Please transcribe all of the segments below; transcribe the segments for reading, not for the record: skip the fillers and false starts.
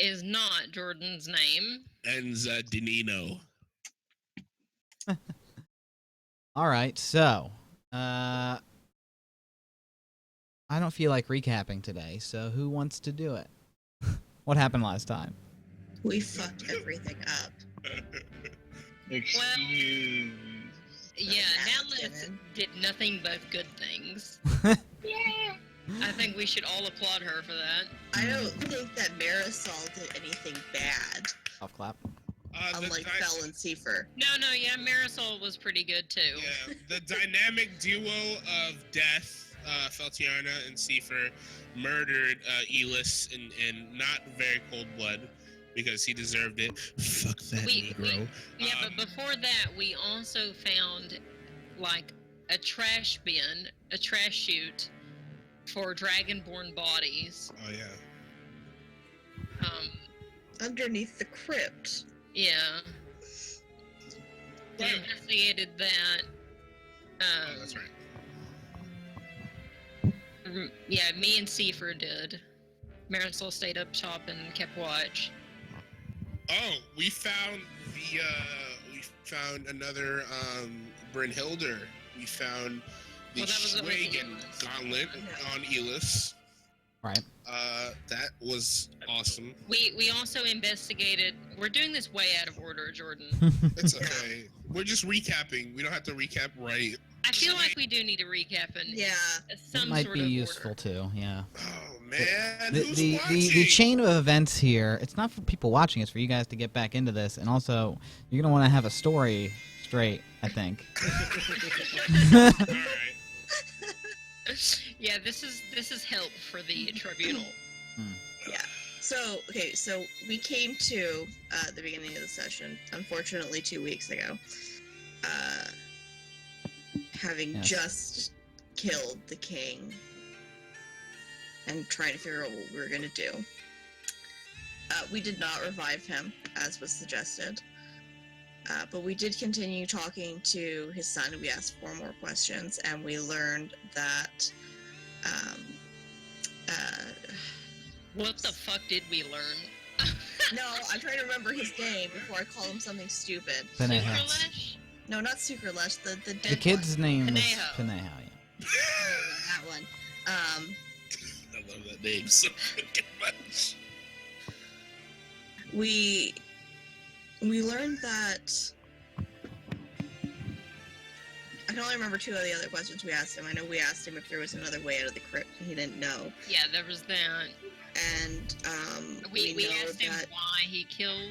is not Jordan's name. Enza Dinino. All right, so I don't feel like recapping today, so who wants to do it? What happened last time? We fucked everything up. Excuse. Yeah, Nat Natalie didn't. did nothing but good things. Yeah. I think we should all applaud her for that. I don't think that Marisol did anything bad, Off clap. unlike Fel and Seifer. No, yeah, Marisol was pretty good too. Yeah, the dynamic duo of Death, Feltiana, and Seifer murdered Elis in not very cold blood because he deserved it. Fuck that Negro. Yeah, but before that, we also found like a trash bin, a trash chute for dragonborn bodies. Oh yeah. Underneath the crypt. Yeah. We investigated that. Oh, that's right. Yeah, me and Seifer did. Marisol stayed up shop and kept watch. Oh, we found another Brynhilder. We found the Well, that was with Schwagen Elis. gauntlet on Elis. Right. That was awesome. We also investigated. We're doing this way out of order, Jordan. It's okay. We're just recapping. We don't have to recap right. I feel like we do need a recap and Yeah. some It might sort be of useful order. too. Yeah. Oh man, The, who's the, watching? the, the chain of events here, it's not for people watching, it's for you guys to get back into this, and also you're going to want to have a story straight, I think. All right. Yeah, this is help for the tribunal. Yeah. So, okay, so we came to the beginning of the session, unfortunately 2 weeks ago, having Yes. just killed the king and trying to figure out what we were going to do. We did not revive him, as was suggested, but we did continue talking to his son. We asked 4 more questions, and we learned that What the fuck did we learn? no, I'm trying to remember his name before I call him something stupid. Paneha. Sukralesh? No, not Sukralesh, the The dead kid's name is Paneho. Paneho, yeah. one. That one. I love that name so fucking much. We learned that I can only remember 2 of the other questions we asked him. I know we asked him if there was another way out of the crypt, and he didn't know. Yeah, there was that. And We know asked him that why he killed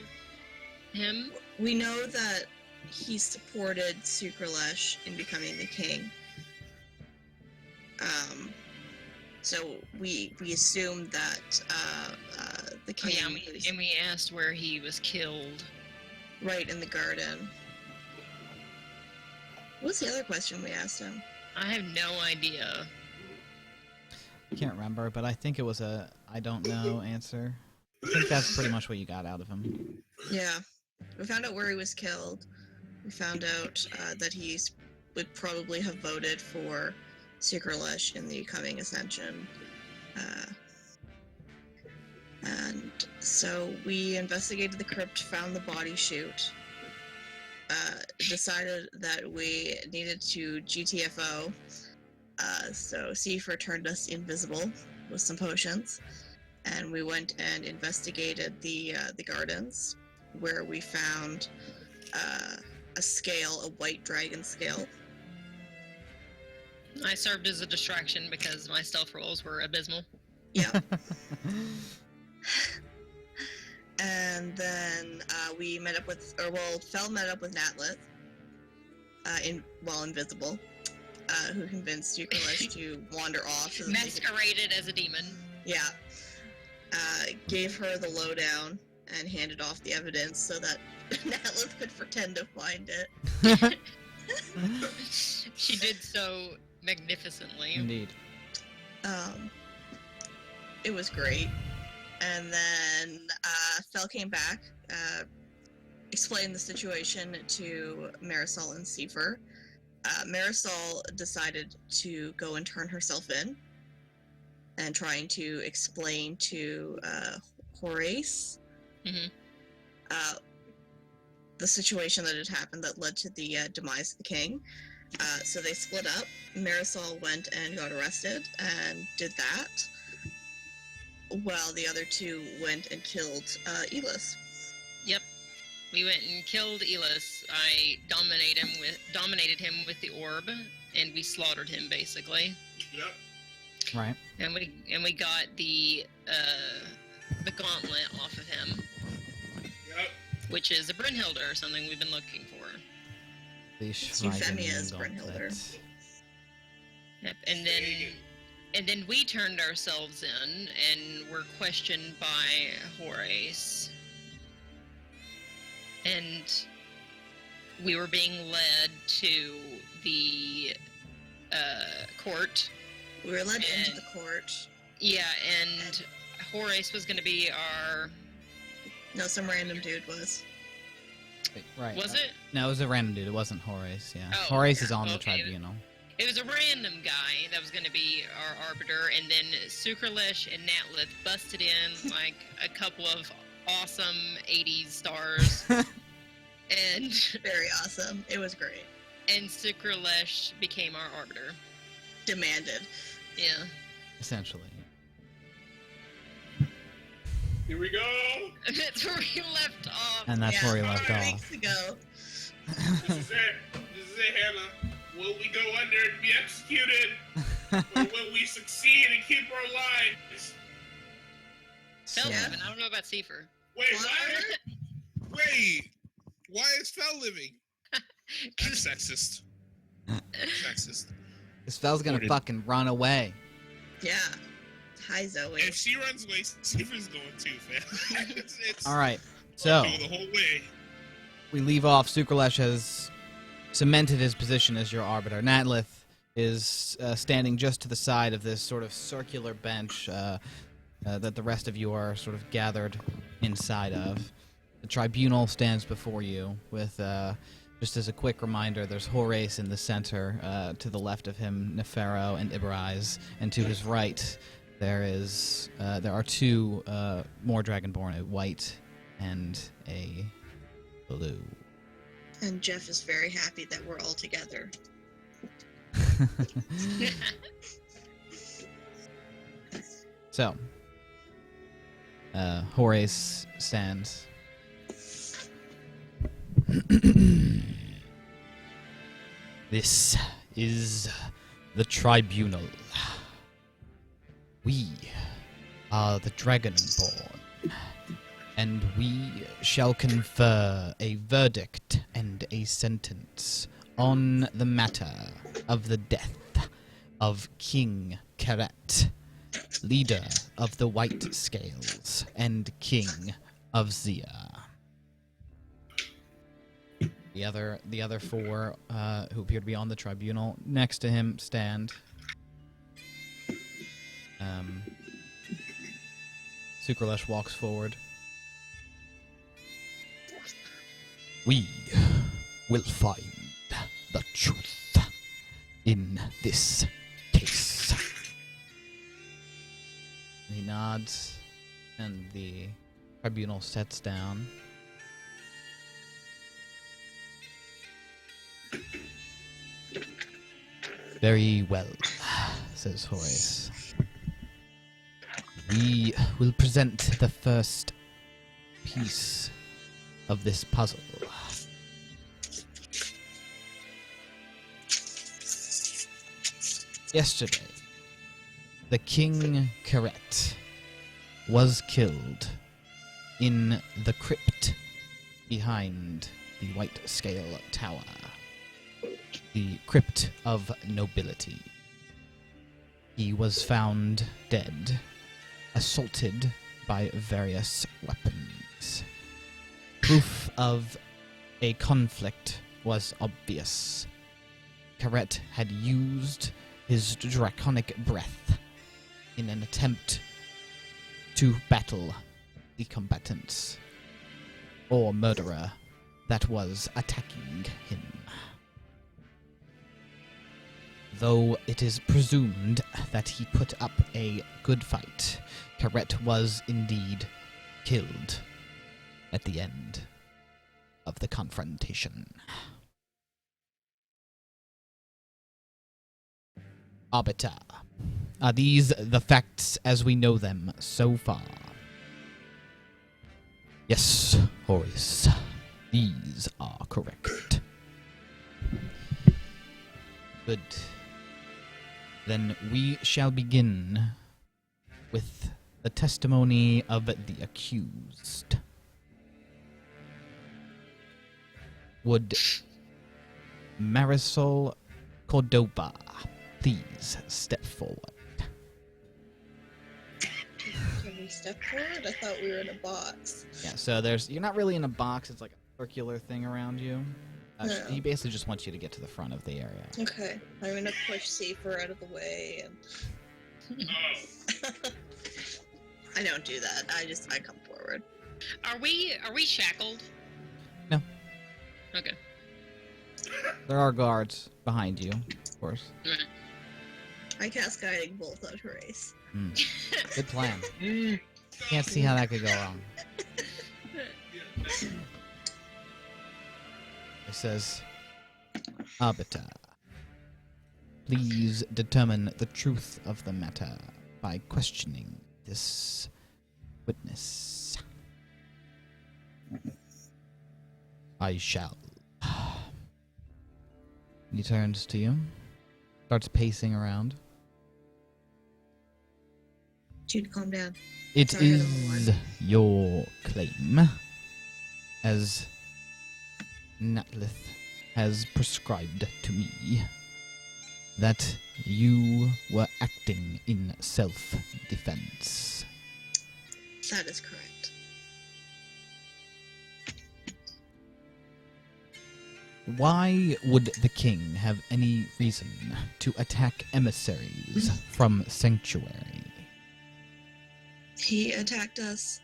him. we know that he supported Sukralesh in becoming the king. So we assumed that the Oh, king yeah, and we asked where he was killed. right in the garden. What was the other question we asked him? I have no idea. I can't remember, but I think it was a I don't know answer. I think that's pretty much what you got out of him. Yeah, we found out where he was killed. We found out that he would probably have voted for Sukralesh in the coming ascension. And so we investigated the crypt, found the body chute, decided that we needed to GTFO. So Seifer turned us invisible with some potions, and we went and investigated the gardens, where we found a scale, a white dragon scale. I served as a distraction because my stealth rolls were abysmal. Yeah. And then we met up with, Fel met up with Natlith, while invisible, who convinced Sukralesh to wander off. So that they could- Masqueraded as a demon. yeah. Gave her the lowdown and handed off the evidence so that Natlith could pretend to find it. She did so magnificently. Indeed. It was great. And then Fel came back, explained the situation to Marisol and Seifer. Marisol decided to go and turn herself in, and trying to explain to Horace Mhm. The situation that had happened that led to the demise of the king. So they split up. Marisol went and got arrested and did that, while the other two went and killed Elis. Yep. We went and killed Elis. I dominated him with the orb, and we slaughtered him basically. Yep. Right. And we got the gauntlet off of him, Yep. which is a Brynhilder or something we've been looking for. The Euphemia's Schweigen Brynhilder. Gauntlet. Yep. And then we turned ourselves in and were questioned by Horace. And we were being led to the court. We were led into the court. Yeah, and Horace was going to be our... No, some random dude was. Wait, right. Was it? No, it was a random dude. It wasn't Horace. Yeah. Oh, Horace is yeah, on the okay. tribunal. It was a random guy that was going to be our arbiter, and then Sukralish and Natlith busted in like a couple of awesome 80s stars. And Very awesome. It was great. and Sukralish became our arbiter. Demanded. Yeah. Essentially. Here we go. That's where we left off. And that's where we left 5 off. weeks ago. This is it. This is it, Hannah. Will we go under and be executed, or will we succeed and keep our lives? Fell Yeah. living. I don't know about Seifer. Wait, what? Wait. Why is Fell living? That's sexist. Sexist. This fell's gonna Ordered. fucking run away. Yeah. Hi, Zoe. If she runs away, Seifer's going too, fam. it's All right. So go the whole way. we leave off. Sukralesh has cemented his position as your arbiter. Natlith is standing just to the side of this sort of circular bench that the rest of you are sort of gathered inside of. The tribunal stands before you with, just as a quick reminder, there's Horace in the center, to the left of him, Nefero and Ibarise, and to his right there are two more Dragonborn, a white and a blue. And Jeff is very happy that we're all together. So, Horace stands. This is the tribunal. We are the Dragonborn, and we shall confer a verdict and a sentence on the matter of the death of King Karet, leader of the White Scales and King of Zia. The other four who appear to be on the tribunal next to him stand. Sukralesh walks forward. We will find the truth in this case. He nods, and the tribunal sits down. Very well, says Horace. We will present the first piece of this puzzle. Yesterday, the King Karet was killed in the crypt behind the White Scale Tower. The Crypt of Nobility. He was found dead, assaulted by various weapons. Proof of a conflict was obvious. Karet had used his draconic breath in an attempt to battle the combatants or murderer that was attacking him. Though it is presumed that he put up a good fight, Karet was indeed killed at the end of the confrontation. Arbiter, are these the facts as we know them so far? Yes, Horus. These are correct. Good. Then we shall begin with the testimony of the accused. Would Marisol Cordoba please step forward? Can we step forward? I thought we were in a box. Yeah, so you're not really in a box, it's like a circular thing around you. No. He basically just wants you to get to the front of the area. Okay, I'm gonna push Safer out of the way, and I don't do that. I come forward. Are we shackled? No. Okay. There are guards behind you, of course. I cast Guiding Bolt on Horace. Good plan. Can't see how that could go wrong. It says, Arbiter, please determine the truth of the matter by questioning this witness. I shall. He turns to you, starts pacing around. Dude, calm down. It Sorry, I don't is know your claim, as Natlith has prescribed to me, that you were acting in self-defense. That is correct. Why would the king have any reason to attack emissaries from Sanctuary? He attacked us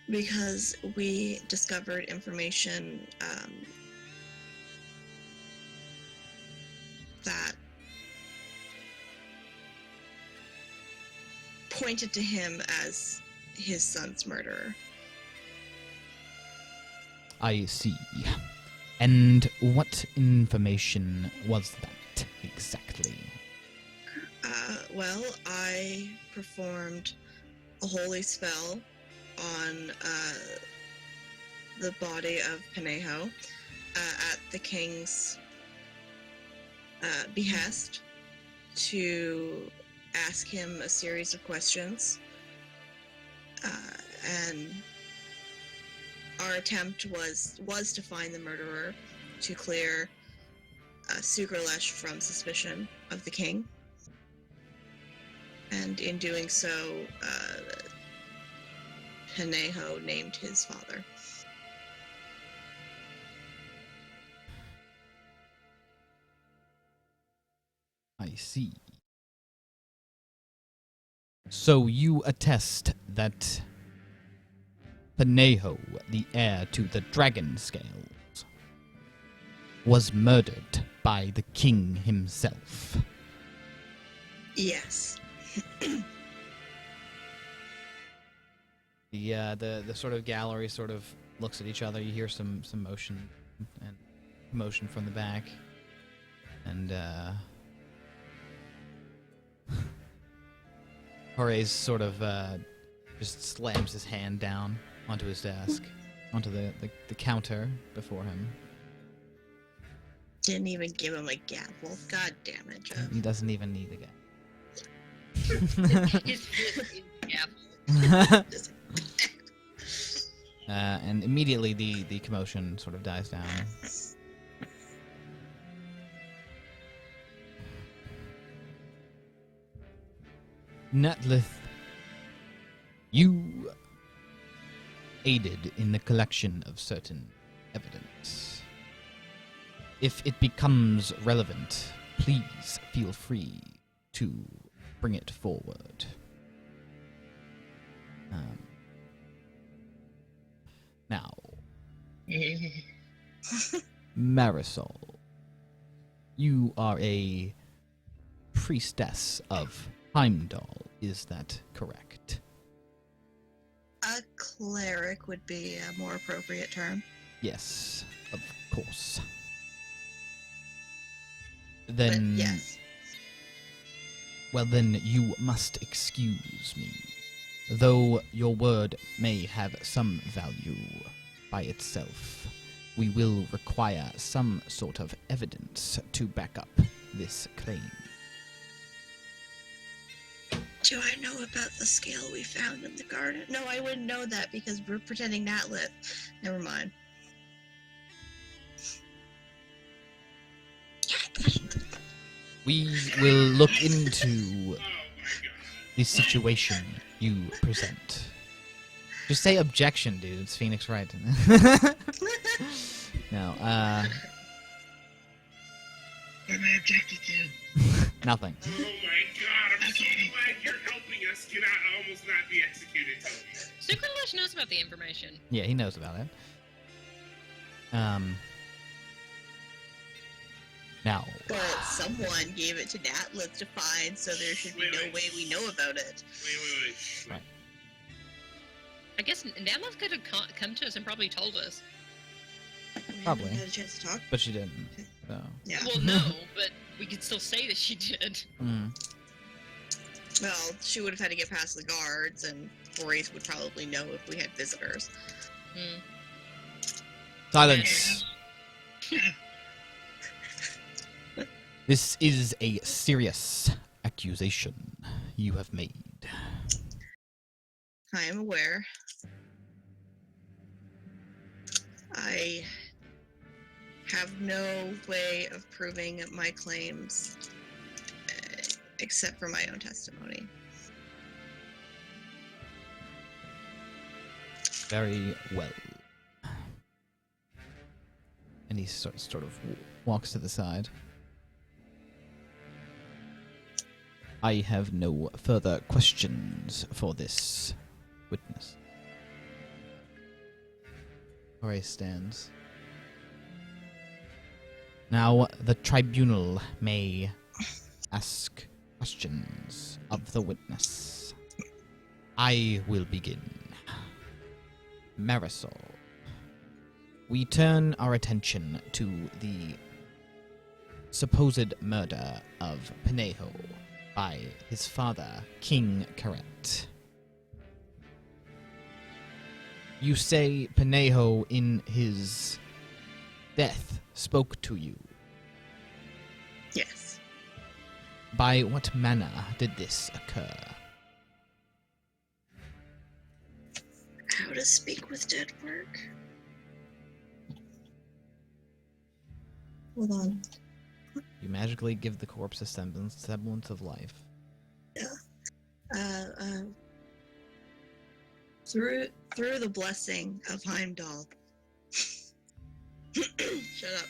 because we discovered information that pointed to him as his son's murderer. I see. And what information was that exactly? Well, I performed a holy spell on the body of Panejo at the king's behest to ask him a series of questions. And our attempt was to find the murderer, to clear Sukralesh from suspicion of the king. And in doing so, Panejo named his father. I see. So you attest that Panejo, the heir to the dragon scales, was murdered by the king himself. Yes. The sort of gallery sort of looks at each other. You hear some motion and commotion from the back, and Horace sort of just slams his hand down onto his desk, onto the counter before him. Didn't even give him a gavel. God damn it, Jeff. He doesn't even need a His fist is the gavel. and immediately the commotion sort of dies down. Natlith, you aided in the collection of certain evidence. If it becomes relevant, please feel free to bring it forward. Now, Marisol, you are a priestess of Heimdall, is that correct? cleric would be a more appropriate term. Yes, of course. But Then, yes. well then, you must excuse me. Though your word may have some value by itself, we will require some sort of evidence to back up this claim. Do I know about the scale we found in the garden? No, I wouldn't know that because we're pretending Natlet. Never mind. We will look into Oh my god. the situation you present. Just say objection, dude. It's Phoenix Wright. No, What am I objected to? nothing. Oh my god, I'm so glad you're helping us. Can I almost not be executed, Toby? Sucralish knows about the information. Yeah, he knows about it. Now, But someone gave it to Natlet to find, so there should be no way we know about it. Wait. Right. I guess Nadlov could have come to us and probably told us. We Probably. haven't had a chance to talk. but she didn't. So. Yeah. Well, no, but we could still say that she did. Mm. Well, she would have had to get past the guards, and Boris would probably know if we had visitors. Hmm. Silence. This is a serious accusation you have made. I am aware. I have no way of proving my claims except for my own testimony. Very well. And he sort of walks to the side. I have no further questions for this witness. Horace stands. Now the tribunal may ask questions of the witness. I will begin. Marisol. We turn our attention to the supposed murder of Pinejo by his father, King Correct. You say Pinejo in his death spoke to you. Yes. By what manner did this occur? How to speak with dead work? Hold on. You magically give the corpse a semblance of life. Through the blessing of Heimdall. Shut up.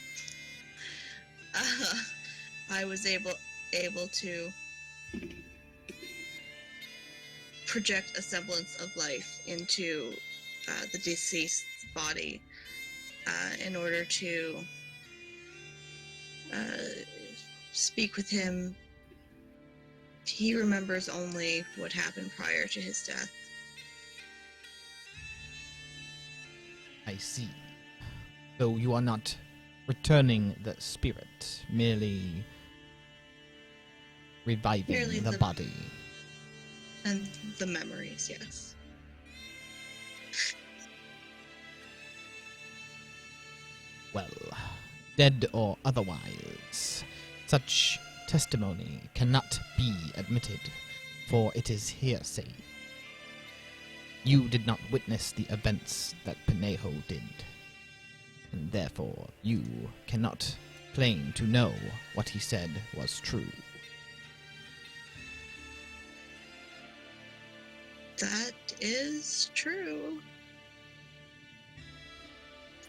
I was able to project a semblance of life into the deceased body in order to speak with him. He remembers only what happened prior to his death. I see. So you are not returning the spirit, merely reviving Merely the the- body. And the memories, yes. Well, dead or otherwise, such testimony cannot be admitted, for it is hearsay. You did not witness the events that Pinejo did, and therefore you cannot claim to know what he said was true. That is true.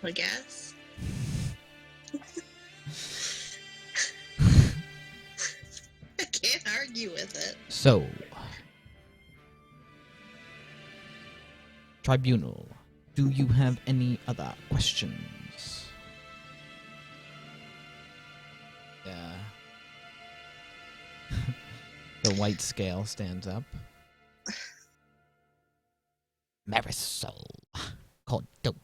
I guess. I can't argue with it. So, Tribunal, do you have any other questions? Yeah. The white scale stands up. Marisol Cordoba.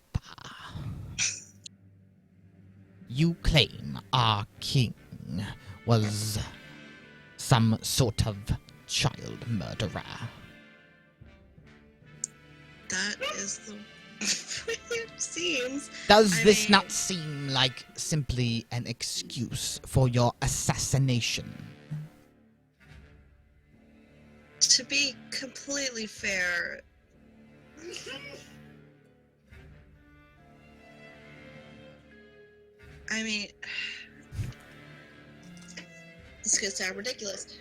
You claim our king was some sort of child murderer. That is the way it seems. Does I this mean- not seem like simply an excuse for your assassination? To be completely fair, I mean, this could sound ridiculous.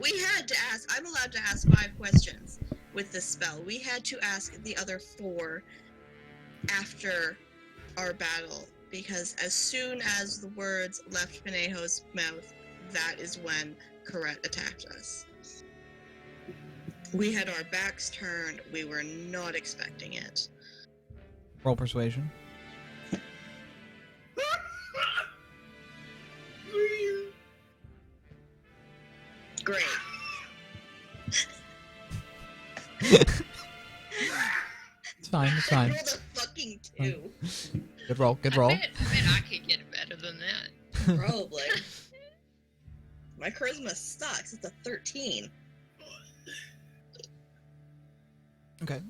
We had to ask, I'm allowed to ask 5 questions with this spell. We had to ask the other 4 after our battle, because as soon as the words left Pinejo's mouth, that is when Corette attacked us. We had our backs turned. We were not expecting it. Roll persuasion. Great. It's fine, it's fine. I rolled a fucking 2. Good roll, good I roll. bet I could get better than that. Probably. My charisma sucks. It's a 13. Okay.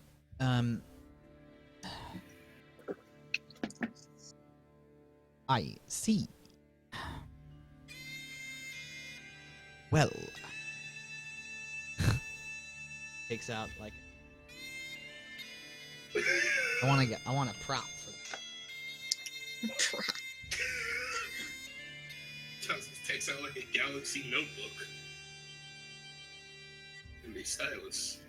I see. Well. Takes out like. I want a prop for that. Takes out like a galaxy notebook. And a stylus.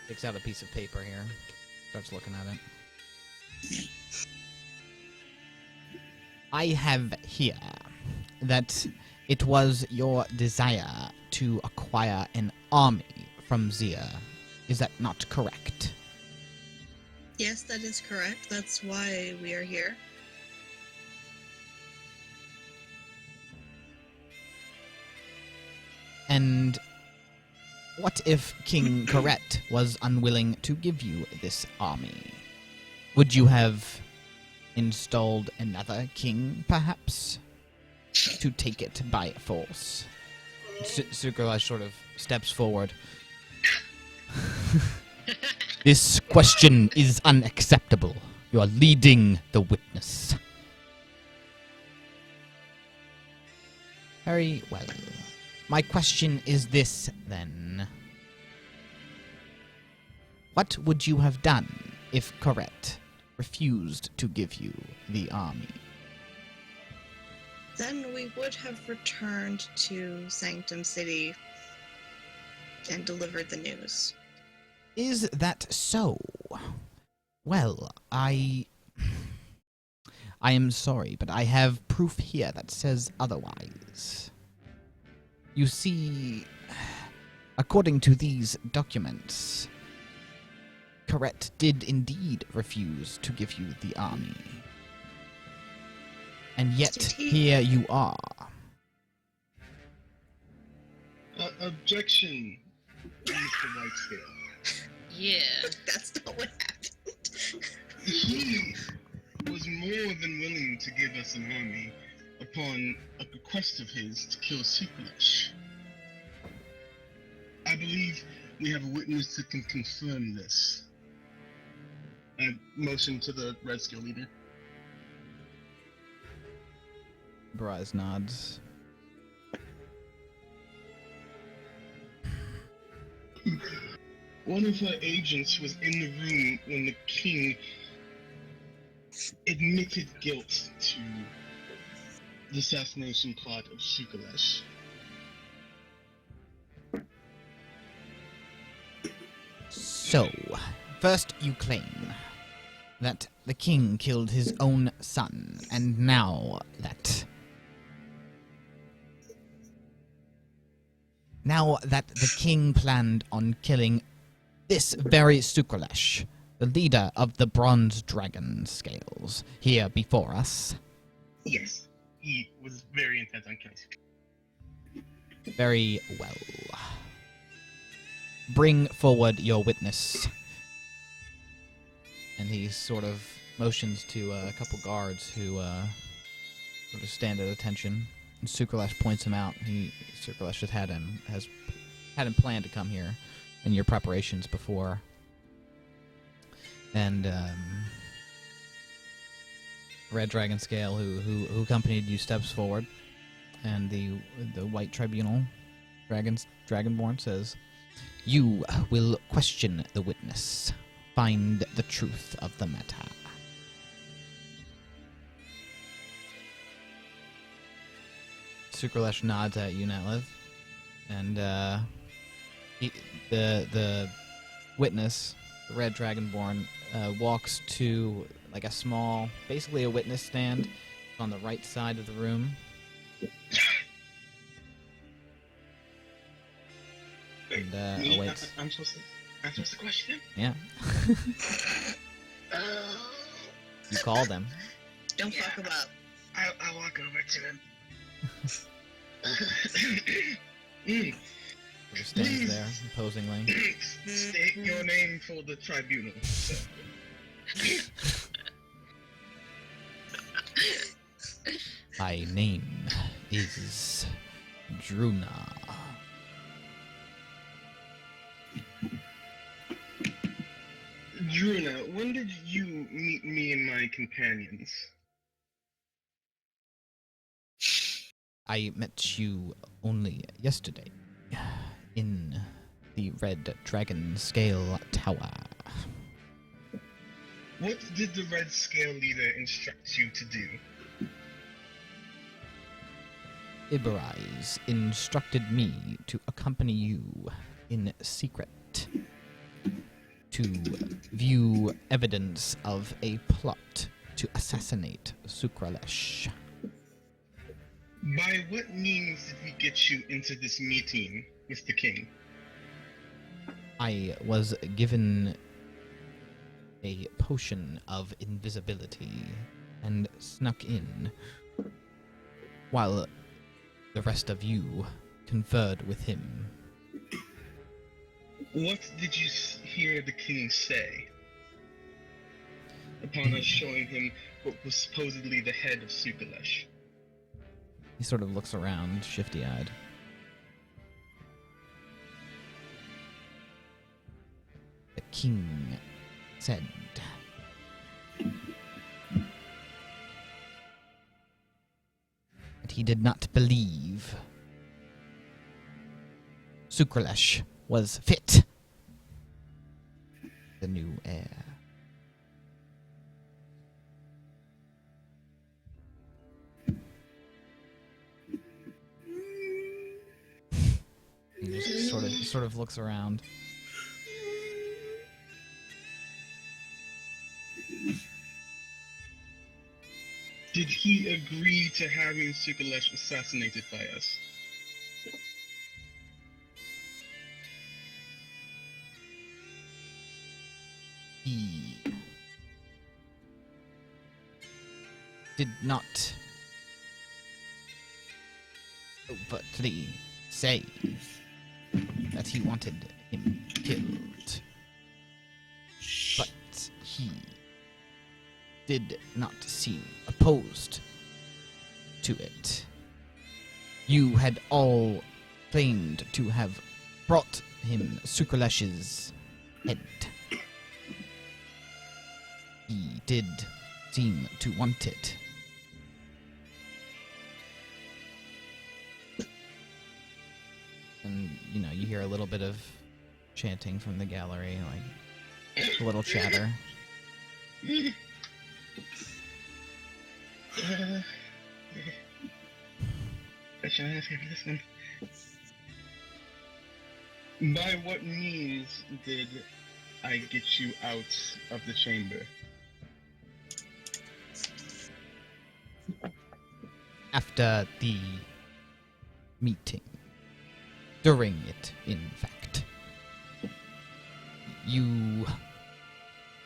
Takes out a piece of paper here. Starts looking at it. I have here that it was your desire to acquire an army from Zia. Is that not correct? Yes, that is correct. That's why we are here. And what if King Corette was unwilling to give you this army? Would you have installed another king, perhaps? To take it by force? Sukrala sort of steps forward. This question is unacceptable. You are leading the witness. Very well. My question is this, then. What would you have done if Corette refused to give you the army? Then we would have returned to Sanctum City and delivered the news. Is that so? Well, I am sorry, but I have proof here that says otherwise. You see, according to these documents, Corette did indeed refuse to give you the army. And yet, Did he? here you are. Objection, Mr. Whitescale. Yeah. That's not what happened. He was more than willing to give us an army upon a request of his to kill Sukralish. I believe we have a witness that can confirm this. I motion to the Red Scale leader. Bryce nods. One of her agents was in the room when the king admitted guilt to the assassination plot of Sukralish. So, first you claim that the king killed his own son, and now that the king planned on killing this very Sukralish, the leader of the Bronze Dragon Scales, here before us. Yes, he was very intent on killing Sukralish. Very well. bring forward your witness. And he sort of motions to a couple guards who sort of stand at attention. And Sukralesh points him out. Sukralesh has had him planned to come here in your preparations before. And Red Dragon Scale, who accompanied you, steps forward, and the White Tribunal, Dragonborn, says, "You will question the witness, find the truth of the matter." Sukralesh nods at you, Netlith, and the witness, the Red Dragonborn, walks to like a small, basically a witness stand on the right side of the room. And awaits. I'm supposed to question him? Yeah. You call them. Don't fuck him up. I'll walk over to him. He stands there, imposingly. State your name for the tribunal, sir. My name is Druna. Druna, when did you meet me and my companions? I met you only yesterday in the Red Dragon Scale Tower. What did the Red Scale Leader instruct you to do? Iberise instructed me to accompany you in secret to view evidence of a plot to assassinate Sukralesh. By what means did we get you into this meeting with the king? I was given a potion of invisibility and snuck in while the rest of you conferred with him. What did you hear the king say upon us showing him what was supposedly the head of Sukralesh? He sort of looks around, shifty-eyed. The king said, that he did not believe Sukralesh was fit the new heir. He just sort of looks around. Did he agree to having Sukralesh assassinated by us? He did not overtly say that he wanted him killed, but he did not seem opposed to it. You had all claimed to have brought him Sukralesh's head. He did seem to want it. And, you hear a little bit of chanting from the gallery, like a little chatter. I should ask him this one. By what means did I get you out of the chamber? After the meeting. During it, in fact. You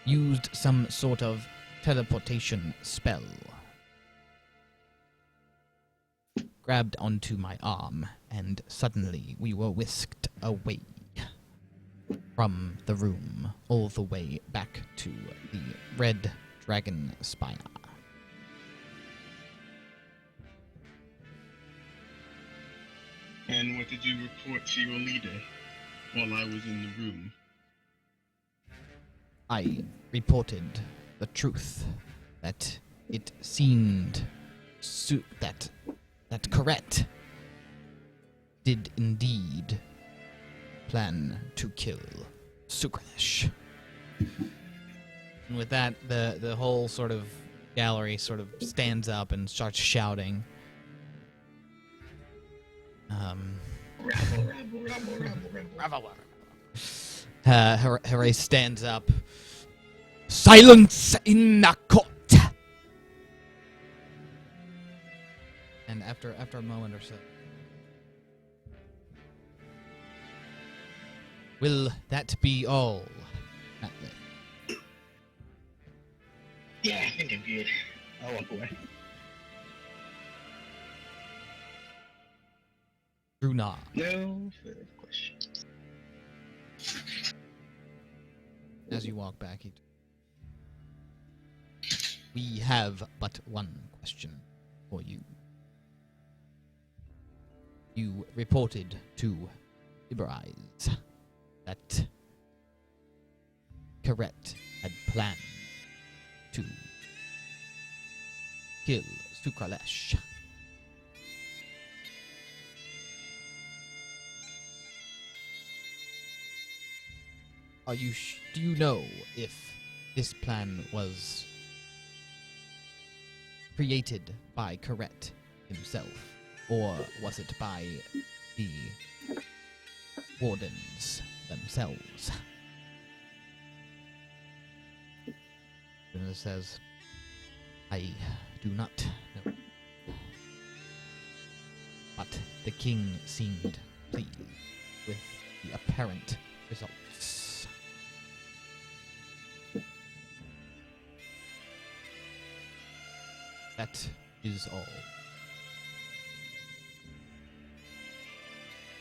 used some sort of teleportation spell. Grabbed onto my arm, and suddenly we were whisked away. from the room all the way back to the Red Dragon Spire. And what did you report to your leader while I was in the room? I reported the truth, that it seemed that Corette did indeed plan to kill Sukralish. And with that, the whole sort of gallery sort of stands up and starts shouting. Hooray stands up. Silence in the court! And after a moment or so, will that be all? Atlas? Yeah, I think I'm good. I'll walk away. Bruna. No further questions. As you walk back, we have but one question for you. You reported to Iberize that Corette had planned to kill Sukralish. Do you know if this plan was created by Corette himself, or was it by the wardens themselves? Bruna says, I do not know. But the king seemed pleased with the apparent results. That is all.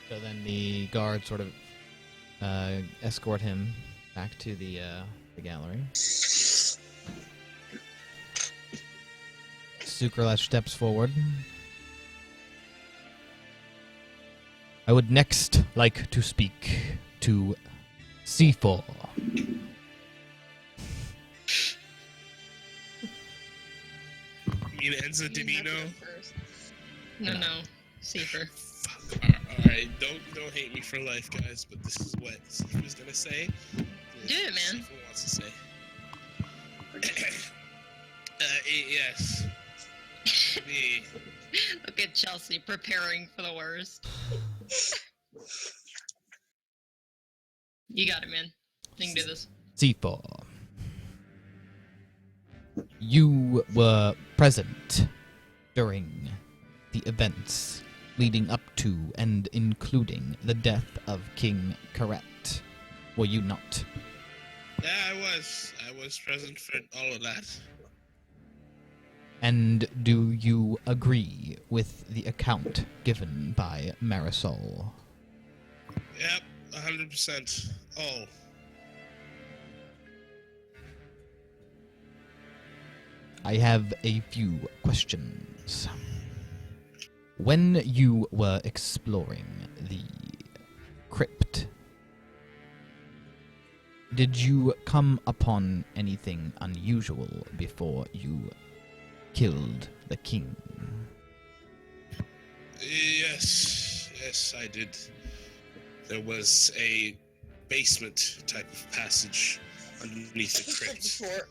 So then the guards sort of escort him back to the gallery. Sukralish steps forward. I would next like to speak to C4. You mean Enza Danino? No, Seafer. Fuck. Alright, don't hate me for life, guys, but this is what Steve was gonna say. Do it, man. Steve wants to say. Yes. Me. Look at Chelsea preparing for the worst. You got it, man. You can do this. C4. You were present during the events leading up to and including the death of King Corette, were you not? Yeah, I was present for all of that. And do you agree with the account given by Marisol? Yep, 100%. Oh. I have a few questions. When you were exploring the crypt, did you come upon anything unusual before you killed the king? Yes, I did. There was a basement type of passage underneath the crypt. Before.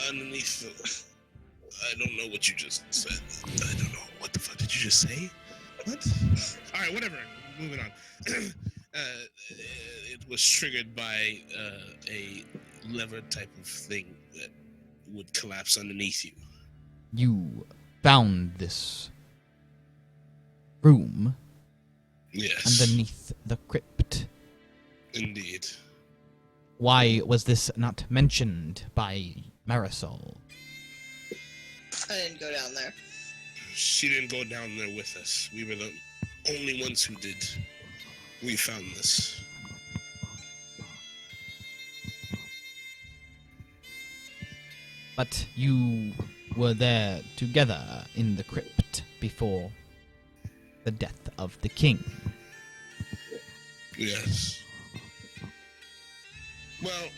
Underneath the... I don't know what you just said. I don't know. What the fuck did you just say? What? Alright, whatever. Moving on. It was triggered by a lever type of thing that would collapse underneath you. You found this room Yes. underneath the crypt. Indeed. Why was this not mentioned by Marisol? I didn't go down there. She didn't go down there with us. We were the only ones who did. We found this. But you were there together in the crypt before the death of the king. Yes. Well,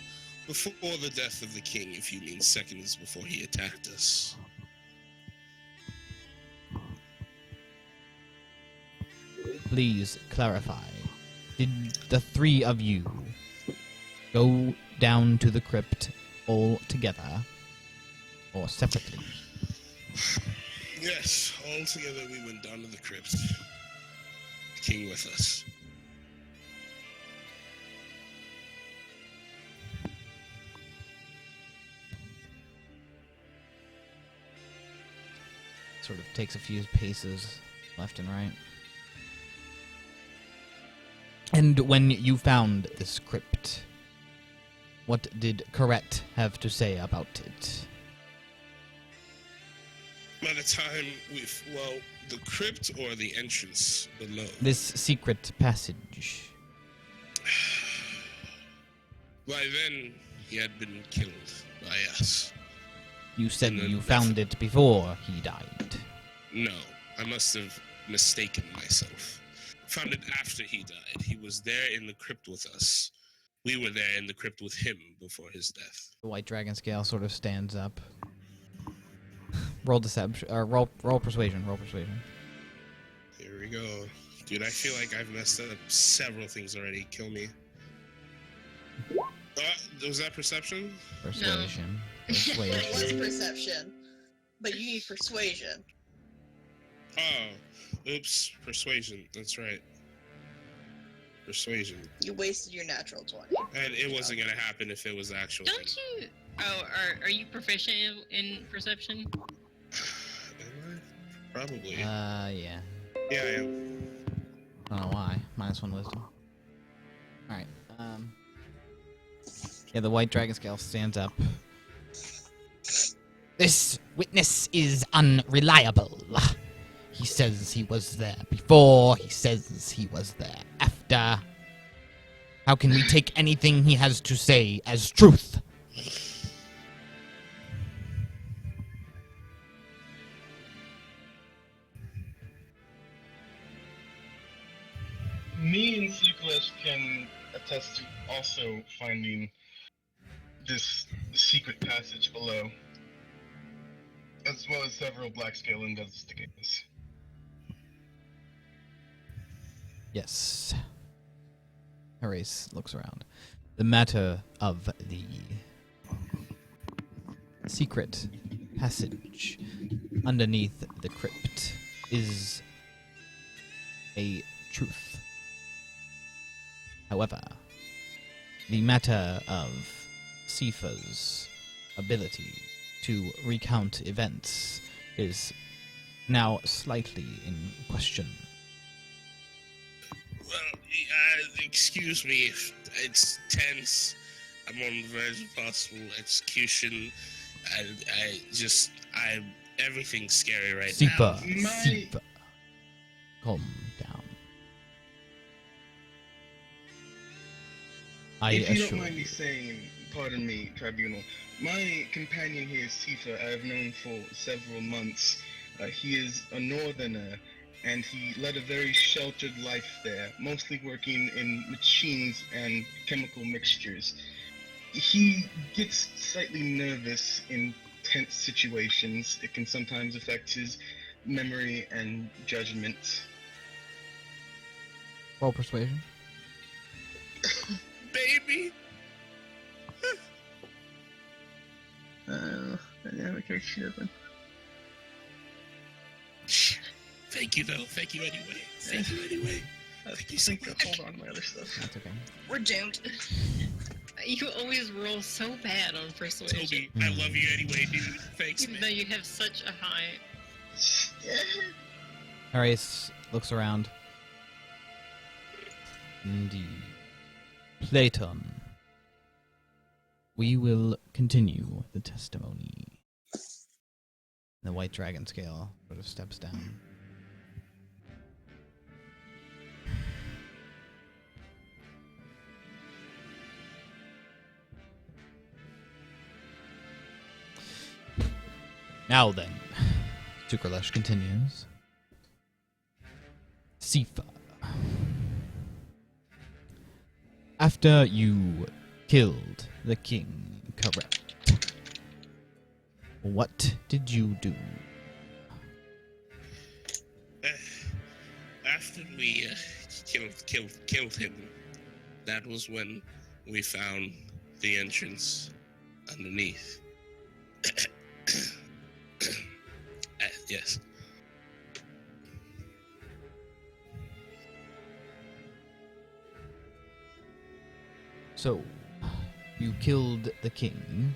before the death of the king, if you mean seconds before he attacked us. Please clarify. Did the three of you go down to the crypt all together or separately? Yes, all together we went down to the crypt. The king with us. Sort of takes a few paces left and right. And when you found this crypt, what did Corette have to say about it? By the time the crypt or the entrance below? This secret passage. By then, he had been killed by us. You said And then you found it before he died. No, I must have mistaken myself. Found it after he died. He was there in the crypt with us. We were there in the crypt with him before his death. The white dragon scale sort of stands up. Roll deception, or roll persuasion. Roll persuasion. Here we go. Dude, I feel like I've messed up several things already. Kill me. Was that perception? Persuasion. It was Persuasion. perception, but you need persuasion. Oh, oops. Persuasion. That's right. Persuasion. You wasted your natural 20. And it wasn't going to happen if it was the actual Don't thing. you? Oh, are you proficient in perception? Am I? Probably. Yeah. Yeah, I am. I don't know why. -1 wisdom. Alright, yeah, the white dragon scale stands up. This witness is unreliable. He says he was there before, he says he was there after. How can we take anything he has to say as truth? Me and Sukulesh can attest to also finding this secret passage below, as well as several black scale investigators. Yes. Horace looks around. The matter of the secret passage underneath the crypt is a truth. However, the matter of Sifa's ability to recount events is now slightly in question. Well, excuse me if it's tense. I'm on the verge of possible execution. Everything's scary right Sifa, now. Sifa, calm down. If you don't assure mind me you. saying, pardon me, Tribunal, my companion here, Sifa, I have known for several months. He is a northerner, and he led a very sheltered life there, mostly working in machines and chemical mixtures. He gets slightly nervous in tense situations. It can sometimes affect his memory and judgment. Roll persuasion. Baby! Dynamic or 7. Thank you, though. Thank you anyway. Thank you anyway. Thank you so much. Hold on to my other stuff. That's okay. We're doomed. You always roll so bad on persuasion, Toby, I love you anyway, dude. Thanks, even man. though you have such a high. Horace looks around. Indeed. Platon. We will continue the testimony. The white dragon scale sort of steps down. Now then, Sukralesh continues. Sifa. After you killed the king, correct? What did you do? After we killed him, that was when we found the entrance underneath. Yes. So, you killed the king,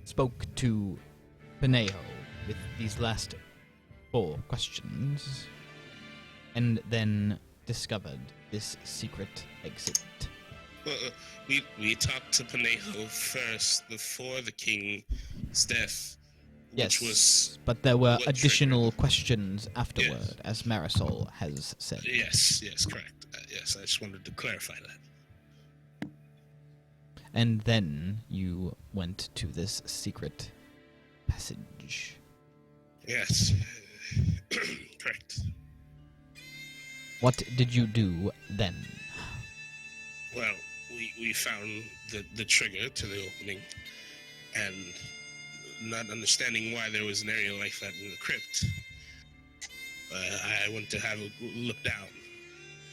spoke to Pinejo with these last 4 questions, and then discovered this secret exit. We talked to Pinejo first before the king's death. Yes, Which was but there were what additional triggered. questions afterward, Yes. as Marisol has said. Yes, correct. Yes, I just wanted to clarify that. And then you went to this secret passage. Yes, correct. What did you do then? Well, we found the trigger to the opening, and not understanding why there was an area like that in the crypt, I went to have a look down,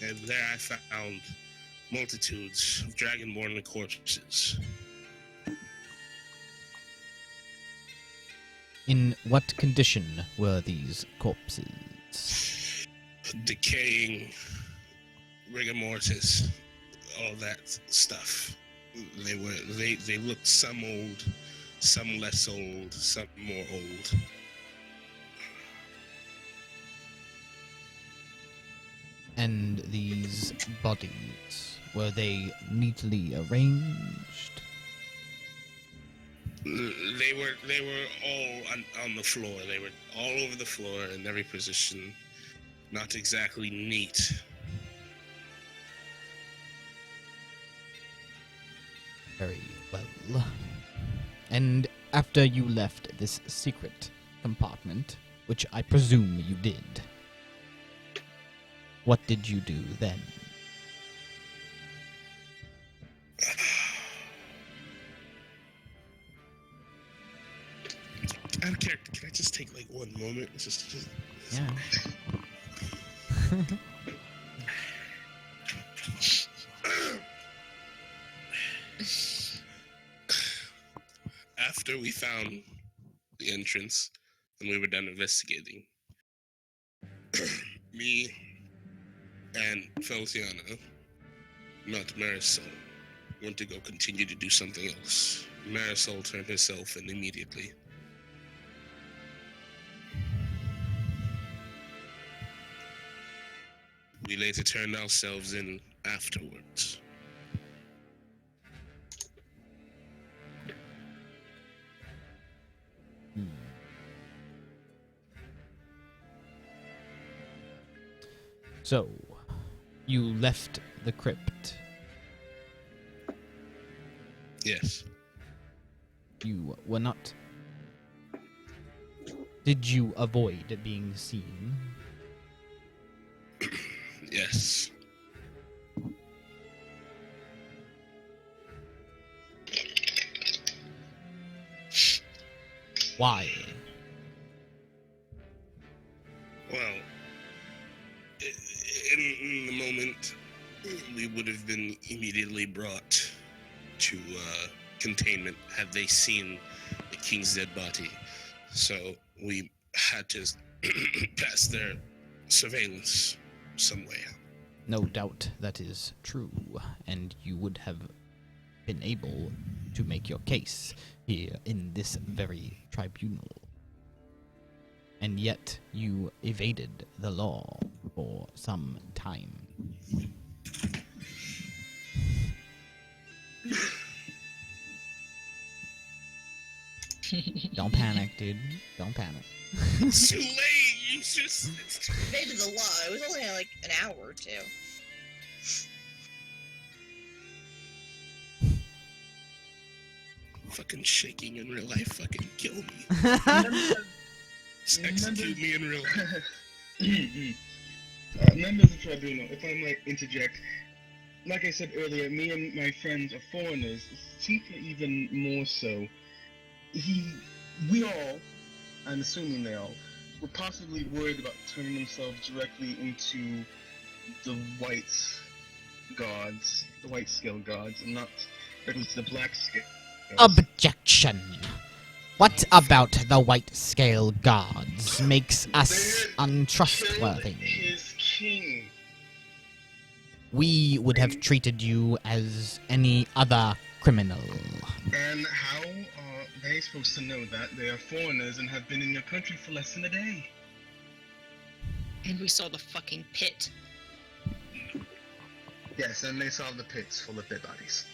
and there I found multitudes of dragonborn corpses. In what condition were these corpses? Decaying, rigor mortis, all that stuff. They looked some old, some less old, some more old. And these bodies, were they neatly arranged? They were all on the floor. They were all over the floor in every position. Not exactly neat. Very well. And after you left this secret compartment, which I presume you did, what did you do then? Out of character, can I just take like one moment? Just Yeah. After we found the entrance and we were done investigating, me and Feliciana, not Marisol, went to go continue to do something else. Marisol turned herself in immediately. We later turned ourselves in afterwards. So, you left the crypt. Yes. You were not... Did you avoid being seen? Yes. Why? Well, in the moment, we would have been immediately brought to containment had they seen the king's dead body. So we had to pass their surveillance some way. No doubt that is true, and you would have been able to make your case here in this very tribunal. And yet you evaded the law for some time. Don't panic, dude. Don't panic. It's too late. You just. Evaded the law. It was only like an hour or two. Fucking shaking in real life. Fucking kill me. Members of, Execute me in real life. members of the tribunal, if I might interject, like I said earlier, me and my friends are foreigners. Tifa even more so. We all, I'm assuming they all, were possibly worried about turning themselves directly into the white gods, the white scale gods, and not directly to the black scale. Objection. What about the white scale gods makes us They untrustworthy? killed his king. We would have treated you as any other criminal. And how are they supposed to know that? They are foreigners and have been in your country for less than a day. And we saw the fucking pit. Yes, and they saw the pits full of dead bodies.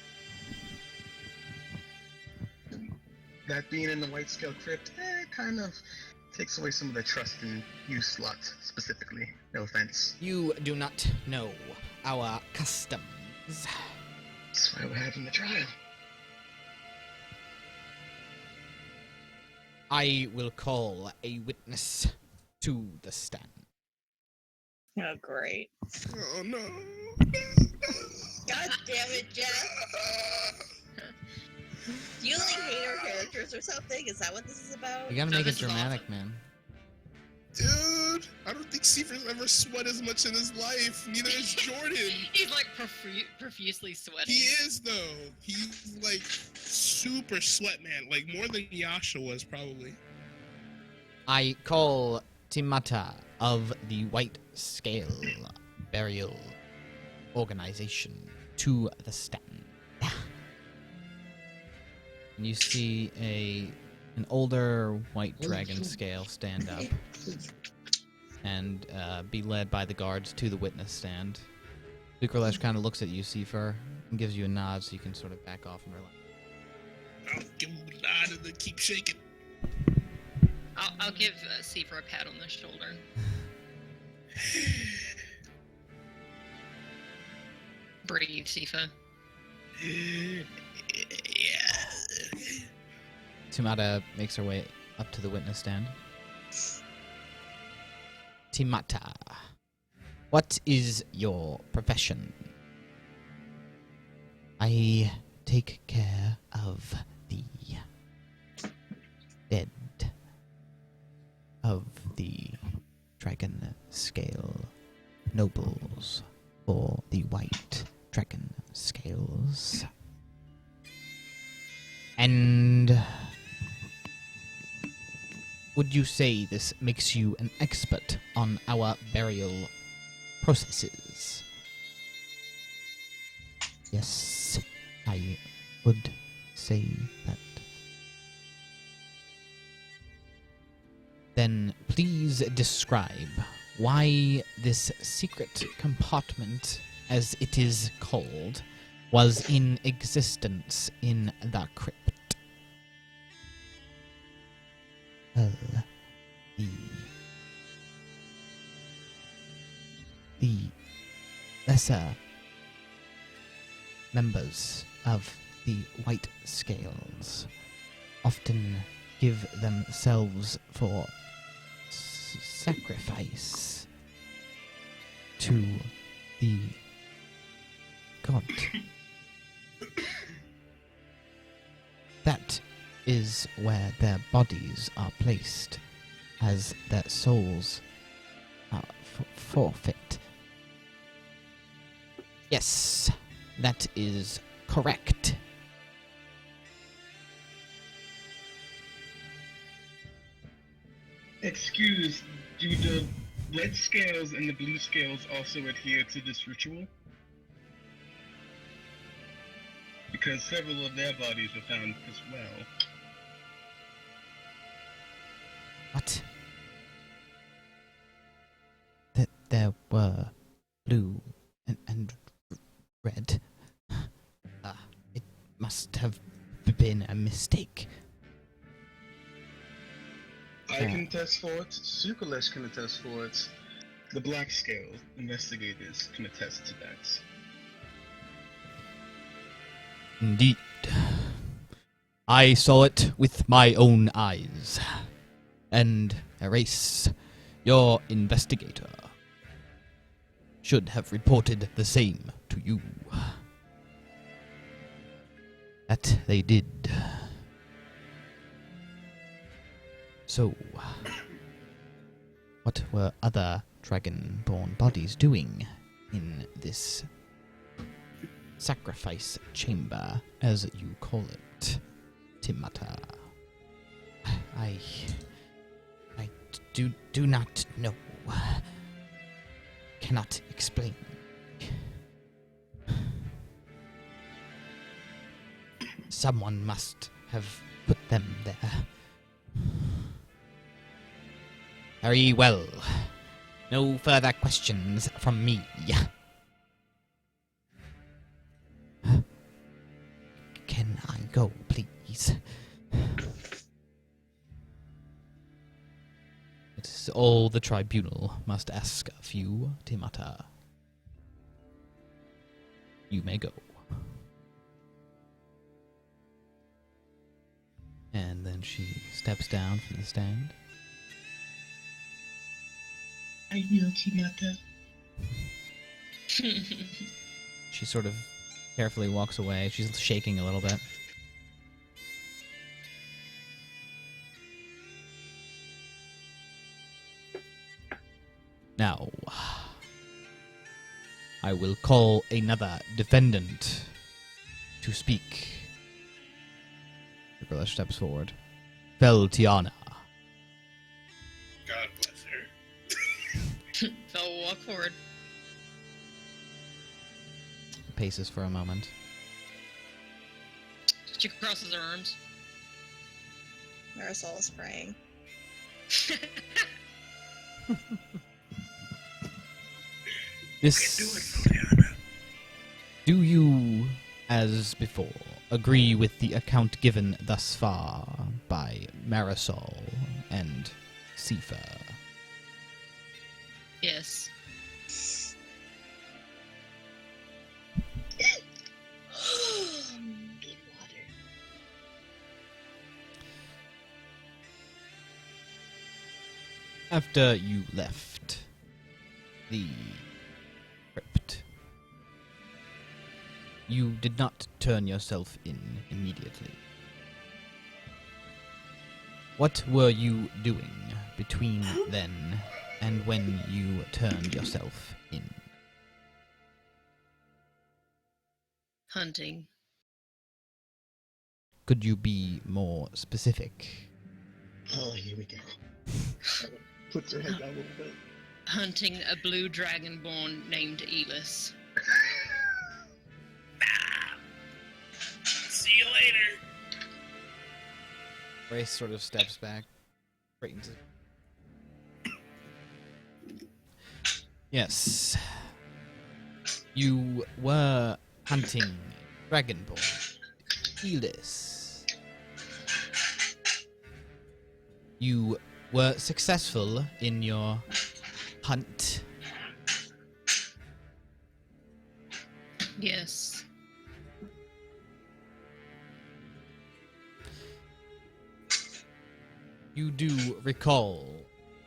That being in the White Scale Crypt, kind of takes away some of their trust in you, Slot, specifically. No offense. You do not know our customs. That's why we're having the trial. I will call a witness to the stand. Oh, great. Oh no. God damn it, Jeff. Do you like hate our characters or something? Is that what this is about? You gotta No, make it this is dramatic, awesome. man. Dude, I don't think Seifer's ever sweat as much in his life. Neither is Jordan. He's like profusely sweating. He is though. He's like super sweat man, like more than Yasha was probably. I call Timata of the White Scale Burial Organization to the stand. And you see an older white dragon scale stand up and be led by the guards to the witness stand. Sukralesh kind of looks at you, Seifer, and gives you a nod so you can sort of back off and relax. I'll give him a nod and then keep shaking. I'll give Seifer a pat on the shoulder. Breathe, Seifer. Yeah. Timata makes her way up to the witness stand. Timata, what is your profession? I take care of the dead of the dragon scale nobles for the white dragon scales. And would you say this makes you an expert on our burial processes? Yes, I would say that. Then please describe why this secret compartment, as it is called, was in existence in the crypt. Well, the lesser members of the White Scales often give themselves for sacrifice to the god. That is where their bodies are placed, as their souls are forfeit. Yes, that is correct. Excuse, do the red scales and the blue scales also adhere to this ritual? Because several of their bodies were found as well. What? That there were blue and red. It must have been a mistake. I can attest for it, Sukralesh can attest for it, the black scale investigators can attest to that. Indeed. I saw it with my own eyes. And Race, your investigator, should have reported the same to you. That they did. So, what were other dragonborn bodies doing in this sacrifice chamber, as you call it, Timata? I do not know. Cannot explain. Someone must have put them there. Very well. No further questions from me. Can I go, please? It is all the tribunal must ask of you, Timata. You may go. And then she steps down from the stand. I will, Timata. She sort of carefully walks away. She's shaking a little bit. Now, I will call another defendant to speak. Nicholas steps forward. Feltiana. God bless her. Fel will walk forward. Paces for a moment. She crosses her arms. Marisol is praying. This. Do you, as before, agree with the account given thus far by Marisol and Sifa? Yes. Good water. After you left the crypt, you did not turn yourself in immediately. What were you doing between then and when you turned yourself in? Hunting. Could you be more specific? Oh, here we go. Puts her head down a little bit. Hunting a blue dragonborn named Elis. See you later. Grace sort of steps back. Straightens it. Yes. You were hunting dragonborn Elis. You were successful in your hunt. Yes. You do recall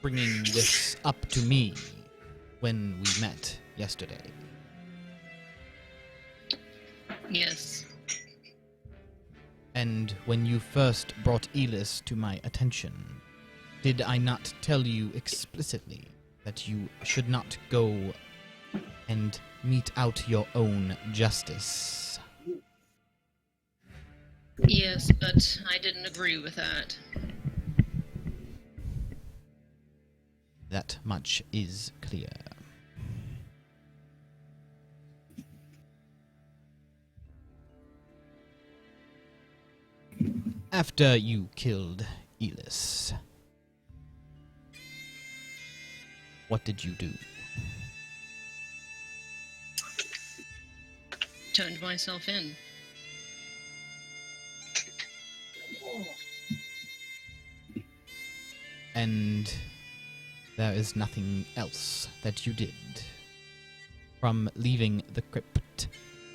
bringing this up to me when we met yesterday. Yes. And when you first brought Elis to my attention, did I not tell you explicitly that you should not go and mete out your own justice? Yes, but I didn't agree with that. That much is clear. After you killed Elis, what did you do? Turned myself in. And there is nothing else that you did, from leaving the crypt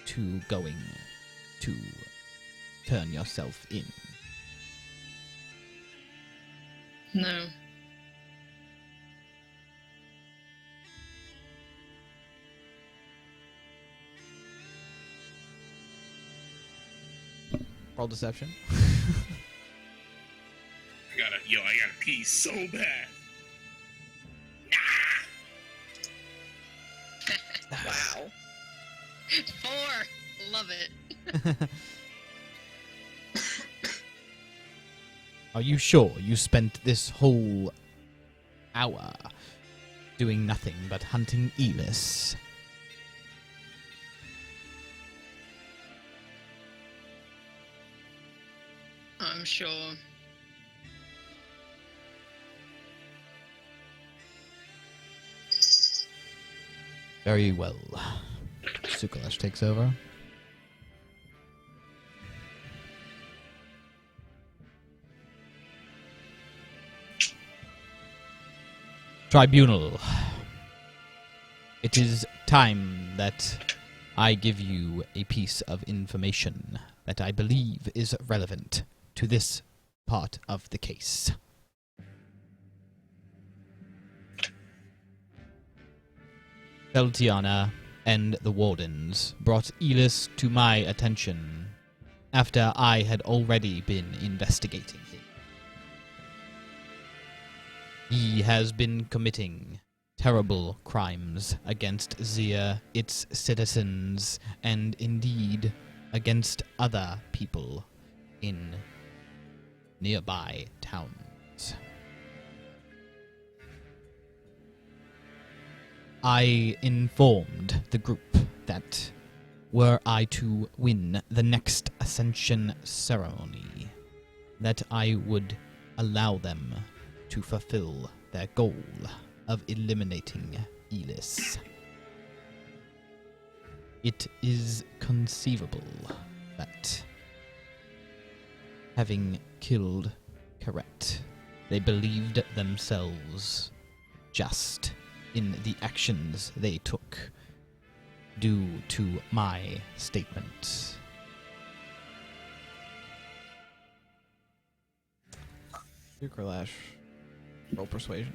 to going to turn yourself in. No. Roll deception. I gotta pee so bad. Wow. 4. Love it. Are you sure you spent this whole hour doing nothing but hunting Elis? I'm sure. Very well. Sukalash takes over. Tribunal. It is time that I give you a piece of information that I believe is relevant to this part of the case. Feltiana and the Wardens brought Elis to my attention after I had already been investigating him. He has been committing terrible crimes against Zia, its citizens, and indeed against other people in nearby towns. I informed the group that were I to win the next Ascension ceremony, that I would allow them to fulfill their goal of eliminating Elis. It is conceivable that, having killed Karet, they believed themselves just in the actions they took due to my statement. Sukralash, roll persuasion.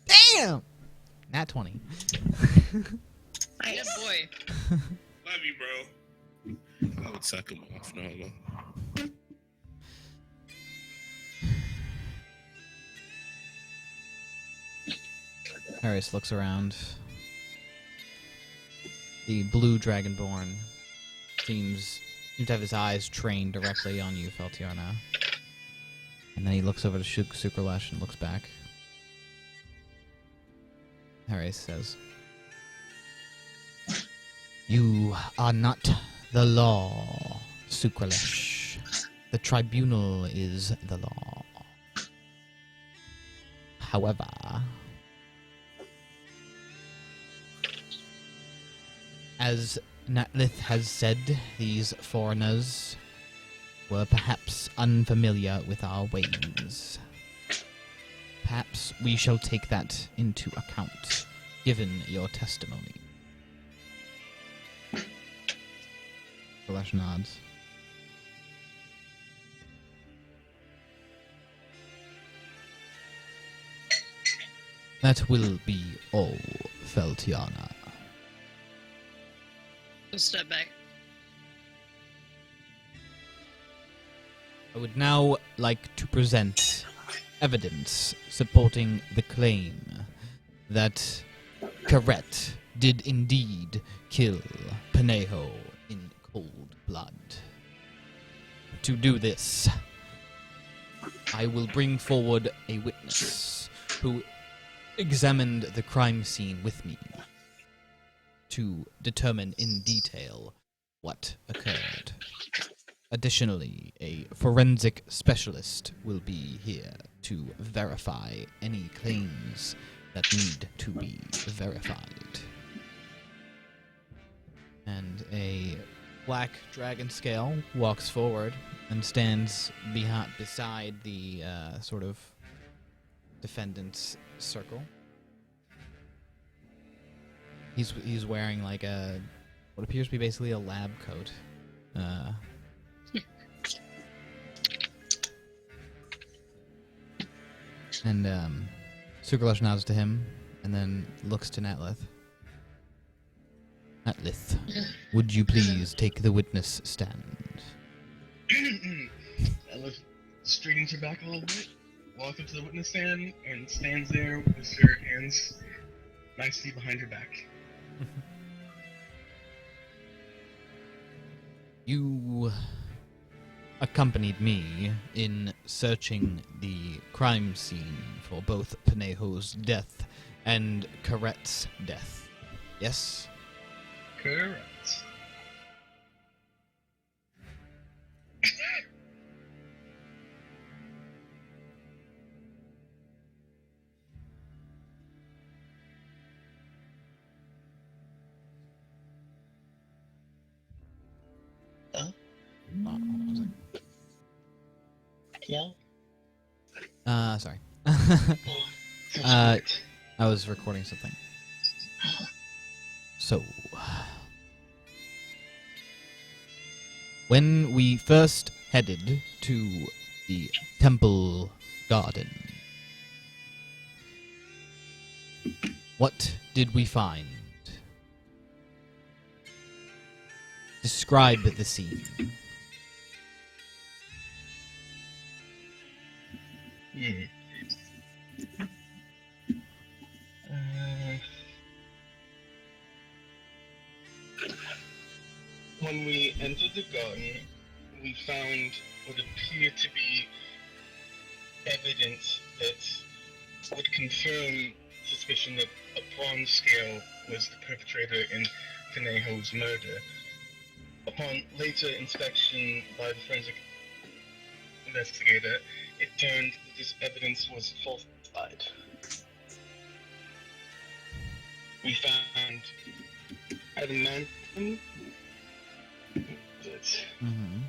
Damn! Nat 20. Yeah, boy. Love you, bro. I would suck him off. No. Harris looks around. The blue dragonborn seems to have his eyes trained directly on you, Feltiana. And then he looks over to Sukralash and looks back. Harris says, "You are not the law, Sukralash. The tribunal is the law. However, as Natlith has said, these foreigners were perhaps unfamiliar with our ways. Perhaps we shall take that into account, given your testimony." Sukralash nods. That will be all, Feltiana. We'll step back. I would now like to present evidence supporting the claim that Karet did indeed kill Panejo in cold blood. To do this, I will bring forward a witness who examined the crime scene with me to determine in detail what occurred. Additionally, a forensic specialist will be here to verify any claims that need to be verified. And a black dragon scale walks forward and stands beside the sort of defendant's circle. He's wearing like a what appears to be basically a lab coat. And Sukralosh nods to him, and then looks to Natlith. Natlith, would you please take the witness stand? Natlith straightens her back a little bit, walks up to the witness stand, and stands there with her hands nicely behind her back. You accompanied me in searching the crime scene for both Panejo's death and Karet's death. Yes? Correct. Oh, hold on a second. Yeah. Sorry. Oh, I was recording something. So, when we first headed to the temple garden, what did we find? Describe the scene. When we entered the garden, we found what appeared to be evidence that would confirm suspicion that a bronze scale was the perpetrator in Panejo's murder. Upon later inspection by the forensic investigator, it turned that this evidence was falsified. We found adamantium. Mm-hmm.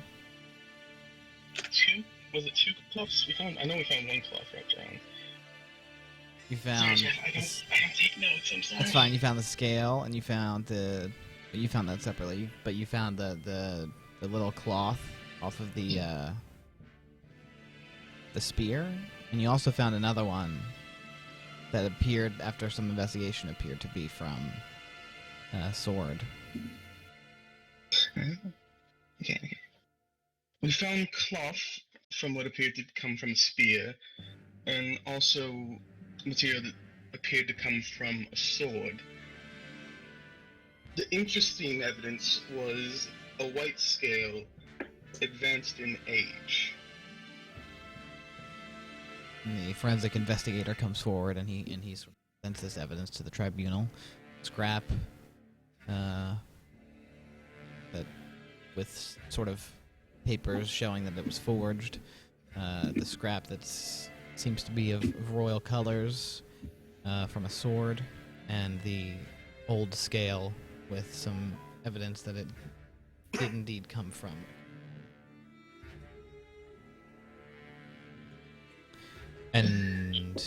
Was it two cloths? I know we found one cloth wrapped around. You Sorry, found. Jeff, I don't take notes, I'm sorry. That's fine. You found the scale, and you found the. You found that separately, but you found the little cloth off of the spear, and you also found another one that appeared after some investigation appeared to be from a sword. Okay. We found cloth from what appeared to come from a spear, and also material that appeared to come from a sword. The interesting evidence was a white scale advanced in age. And the forensic investigator comes forward, and he presents this evidence to the tribunal. Scrap, that with sort of papers showing that it was forged. The scrap that seems to be of royal colors from a sword, and the old scale with some evidence that it did indeed come from. And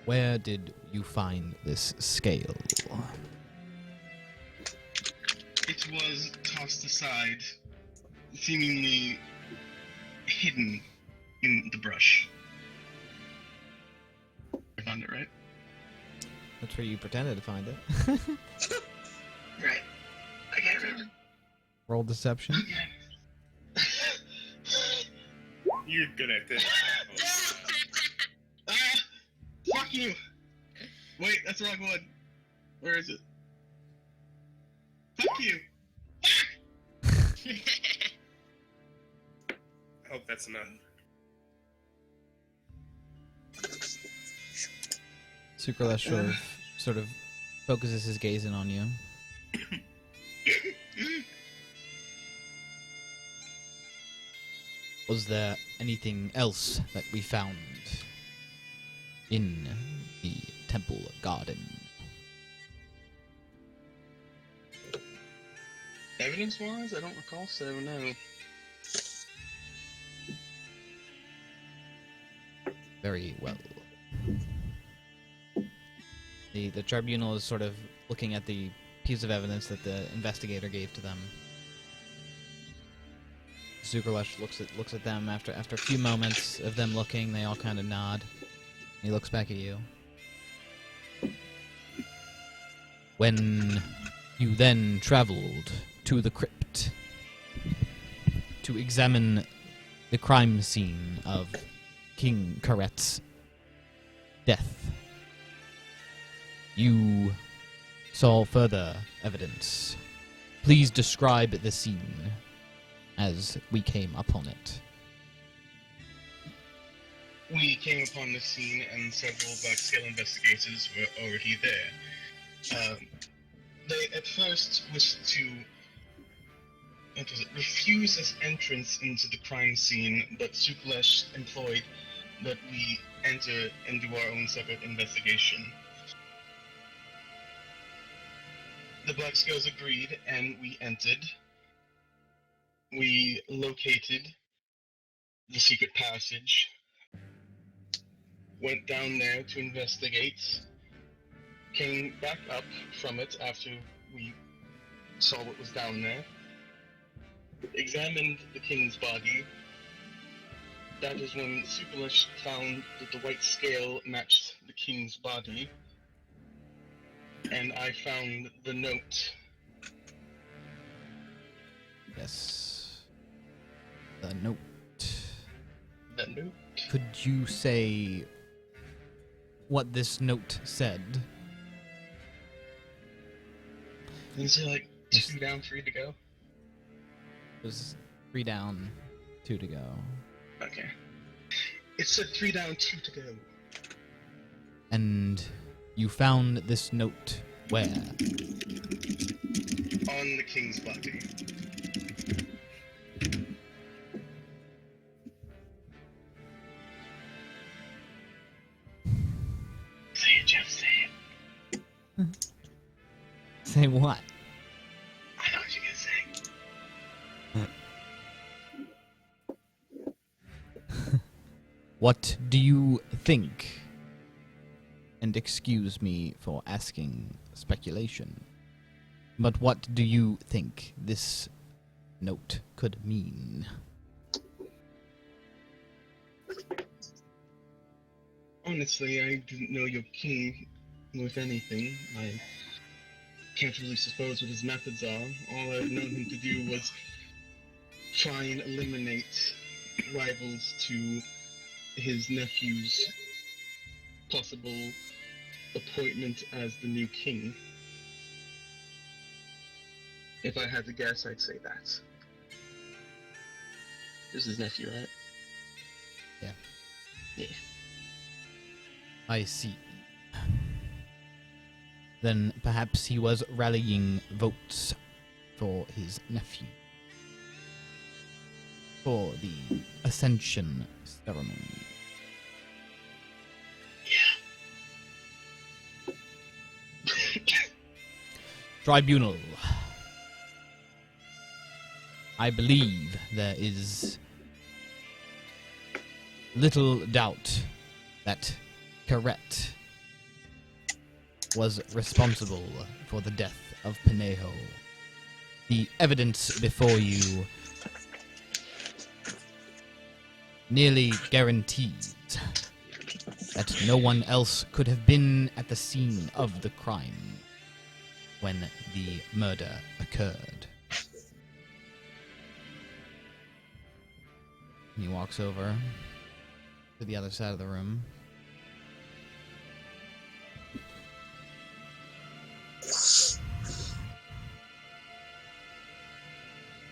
where did you find this scale? It was tossed aside, seemingly hidden in the brush. I found it, right? That's where you pretended to find it. Right. I can't remember. Roll deception. You're good at this. Fuck you! Wait, that's the wrong one. Where is it? Fuck you! I hope that's enough. Sukralesh sort of focuses his gaze in on you. Was there anything else that we found in the temple garden? Evidence-wise, I don't recall, so no. Very well. The tribunal is sort of looking at the piece of evidence that the investigator gave to them. Sukralesh looks at them after a few moments of them looking. They all kind of nod. He looks back at you. When you then traveled to the crypt to examine the crime scene of King Karet's death, you saw further evidence. Please describe the scene as we came upon it. We came upon the scene and several black-scale investigators were already there. They at first wished to refuse us entrance into the crime scene, but Sukralesh employed that we enter and do our own separate investigation. The black scales agreed, and we entered. We located the secret passage, went down there to investigate, came back up from it after we saw what was down there, examined the king's body. That is when Sukralesh found that the white scale matched the king's body, and I found the note. Yes. The note. The note? Could you say what this note said? Is it like 2 down, 3 to go? It was 3 down, 2 to go. Okay. It said 3 down, 2 to go. And you found this note where? On the king's body. Say it, Jeff, say it. Say what? I know what you're gonna say. What do you think? And excuse me for asking speculation, but what do you think this note could mean? Honestly, I didn't know your king with anything. I can't really suppose what his methods are. All I've known him to do was try and eliminate rivals to his nephew's possible appointment as the new king. If I had to guess, I'd say that. This is his nephew, right? Yeah. Yeah. I see. Then perhaps he was rallying votes for his nephew. For the Ascension ceremony. Tribunal. I believe there is little doubt that Karet was responsible for the death of Paneho. The evidence before you nearly guarantees that no one else could have been at the scene of the crime when the murder occurred. He walks over to the other side of the room.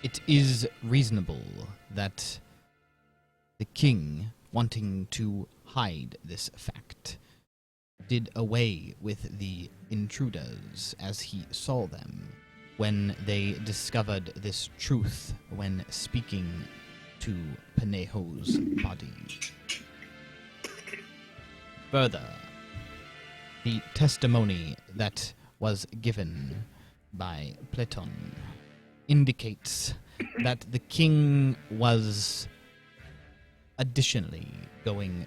It is reasonable that the king, wanting to hide this fact, did away with the intruders as he saw them when they discovered this truth when speaking to Paneho's body. Further, the testimony that was given by Platon indicates that the king was additionally going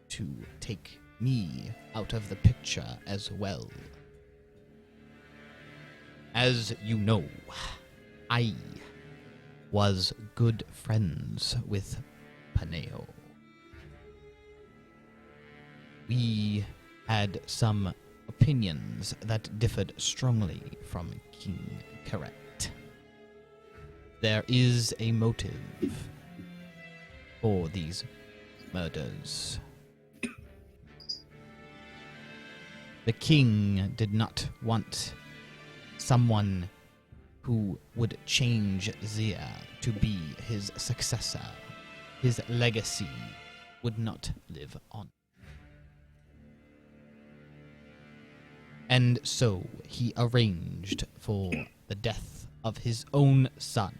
to take me out of the picture as well. As you know, I was good friends with Paneo. We had some opinions that differed strongly from King Correct. There is a motive for these murders. The king did not want someone who would change Zia to be his successor. His legacy would not live on. And so he arranged for the death of his own son,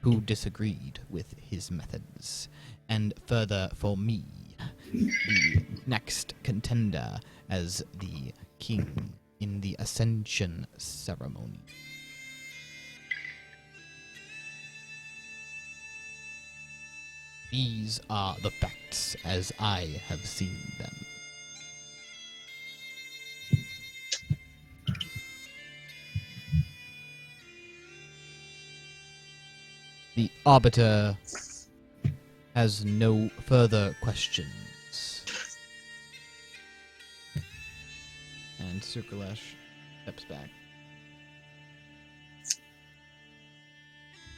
who disagreed with his methods, and further for me, the next contender as the king in the Ascension ceremony. These are the facts as I have seen them. The Arbiter has no further questions. And Sukralesh steps back.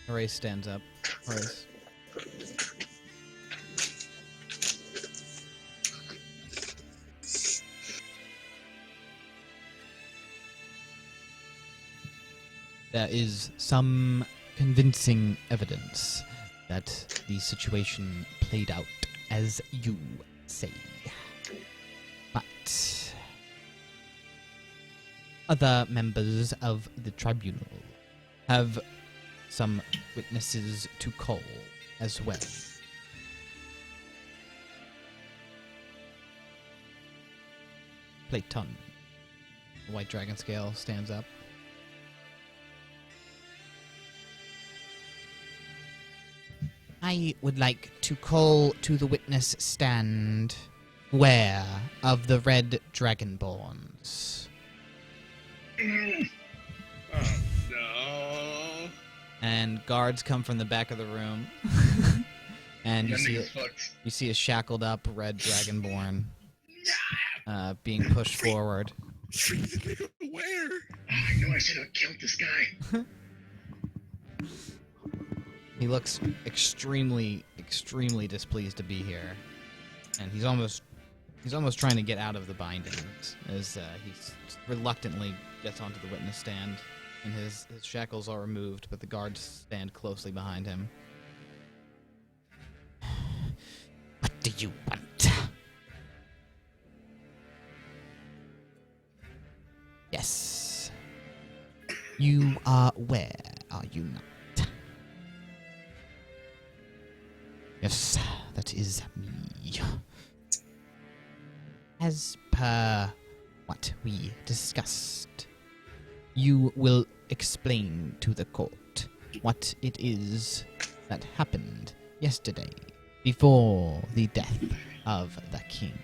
Horace stands up. Horace. There is some convincing evidence that the situation played out as you say. But other members of the tribunal have some witnesses to call as well. Platon, the White Dragon Scale, stands up. I would like to call to the witness stand Ware of the Red Dragonborns. Oh no. And guards come from the back of the room. And you see a shackled up Red Dragonborn being pushed forward. Where? I knew I should have killed this guy. He looks extremely displeased to be here, and he's almost trying to get out of the bindings as he reluctantly gets onto the witness stand, and his shackles are removed, but the guards stand closely behind him. What do you want? Yes. You are Ware, are you not? Yes, that is me. As per what we discussed, you will explain to the court what it is that happened yesterday before the death of the king.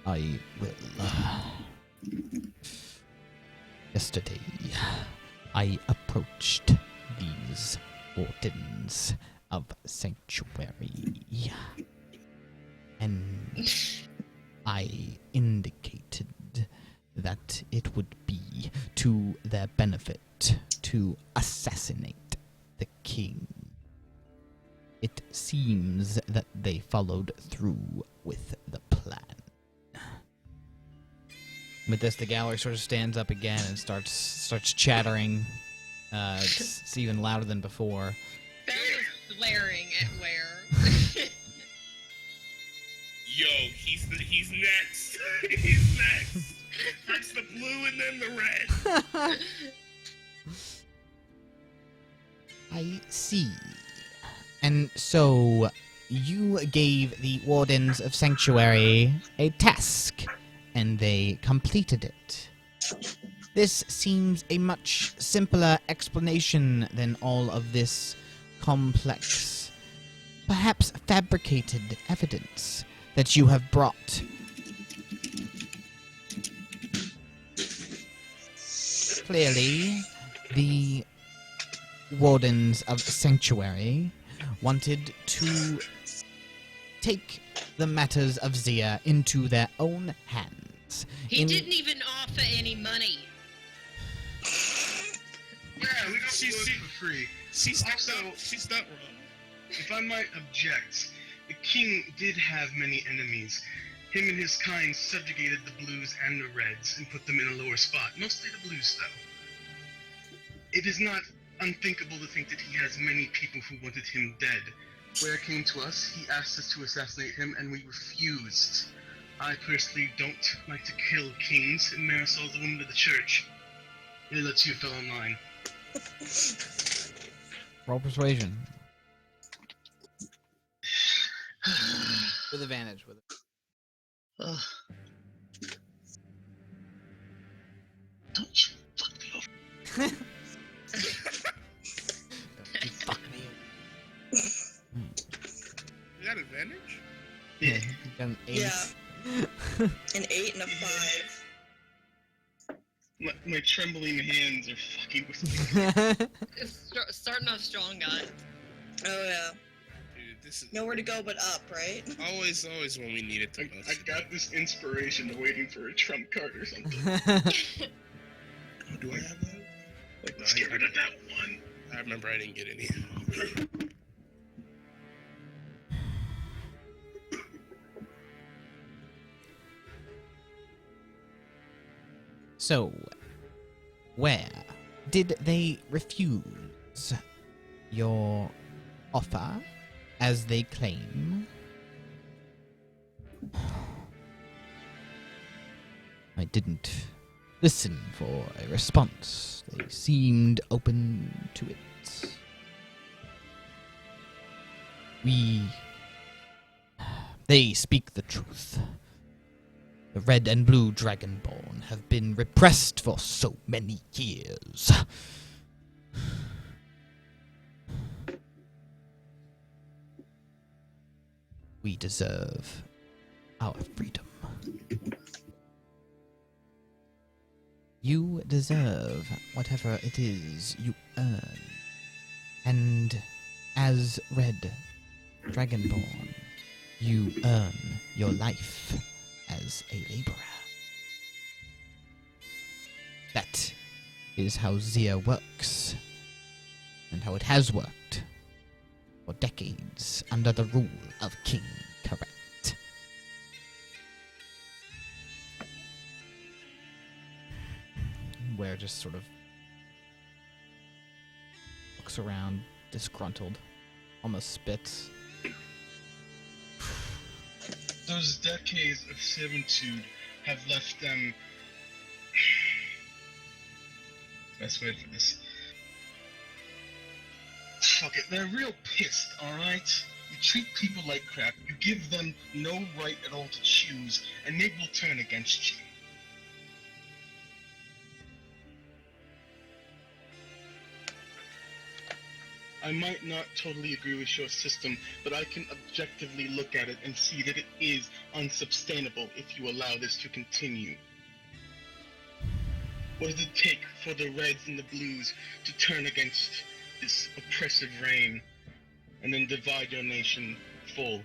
I will. Yesterday, I approached these wardens of Sanctuary, and I indicated that it would be to their benefit to assassinate the king. It seems that they followed through with the plan. With this, the gallery sort of stands up again and starts chattering. It's even louder than before. Barry is glaring at Ware. Yo, he's next. He's next. First the blue and then the red. I see. And so, you gave the Wardens of Sanctuary a task, and they completed it. This seems a much simpler explanation than all of this complex, perhaps fabricated evidence that you have brought. Clearly, the Wardens of Sanctuary wanted to take the matters of Zia into their own hands. He didn't even offer any money. Yeah, we got to work for free. She's Also, not wrong. if I might object, the king did have many enemies. Him and his kind subjugated the blues and the reds and put them in a lower spot. Mostly the blues, though. It is not unthinkable to think that he has many people who wanted him dead. Where it came to us, he asked us to assassinate him, and we refused. I personally don't like to kill kings, and Marisol's a woman of the church. It lets you fell in line. Roll persuasion. With advantage. Ugh. Don't you fuck me over. You fuck me. Is that advantage? Yeah, you got an 8. Yeah. An 8 and a 5. My trembling hands are fucking with me. Starting off strong, guys. Oh yeah. Dude, this is Nowhere to go but up, right? always when we need it the most. I got this inspiration of waiting for a trump card or something. Oh, do I have that? Like, let's get rid of that one. I remember I didn't get any. So, where did they refuse your offer, as they claim? I didn't listen for a response. They seemed open to it. They speak the truth. The red and blue dragonborn have been repressed for so many years. We deserve our freedom. You deserve whatever it is you earn. And as red dragonborn, you earn your life as a laborer. That is how Zia works, and how it has worked for decades under the rule of King Correct. Ware just sort of looks around, disgruntled, almost spits. Those decades of servitude have left them... Best word for this. Fuck it, they're real pissed, alright? You treat people like crap, you give them no right at all to choose, and they will turn against you. I might not totally agree with your system, but I can objectively look at it and see that it is unsustainable if you allow this to continue. What does it take for the Reds and the Blues to turn against this oppressive reign and then divide your nation full?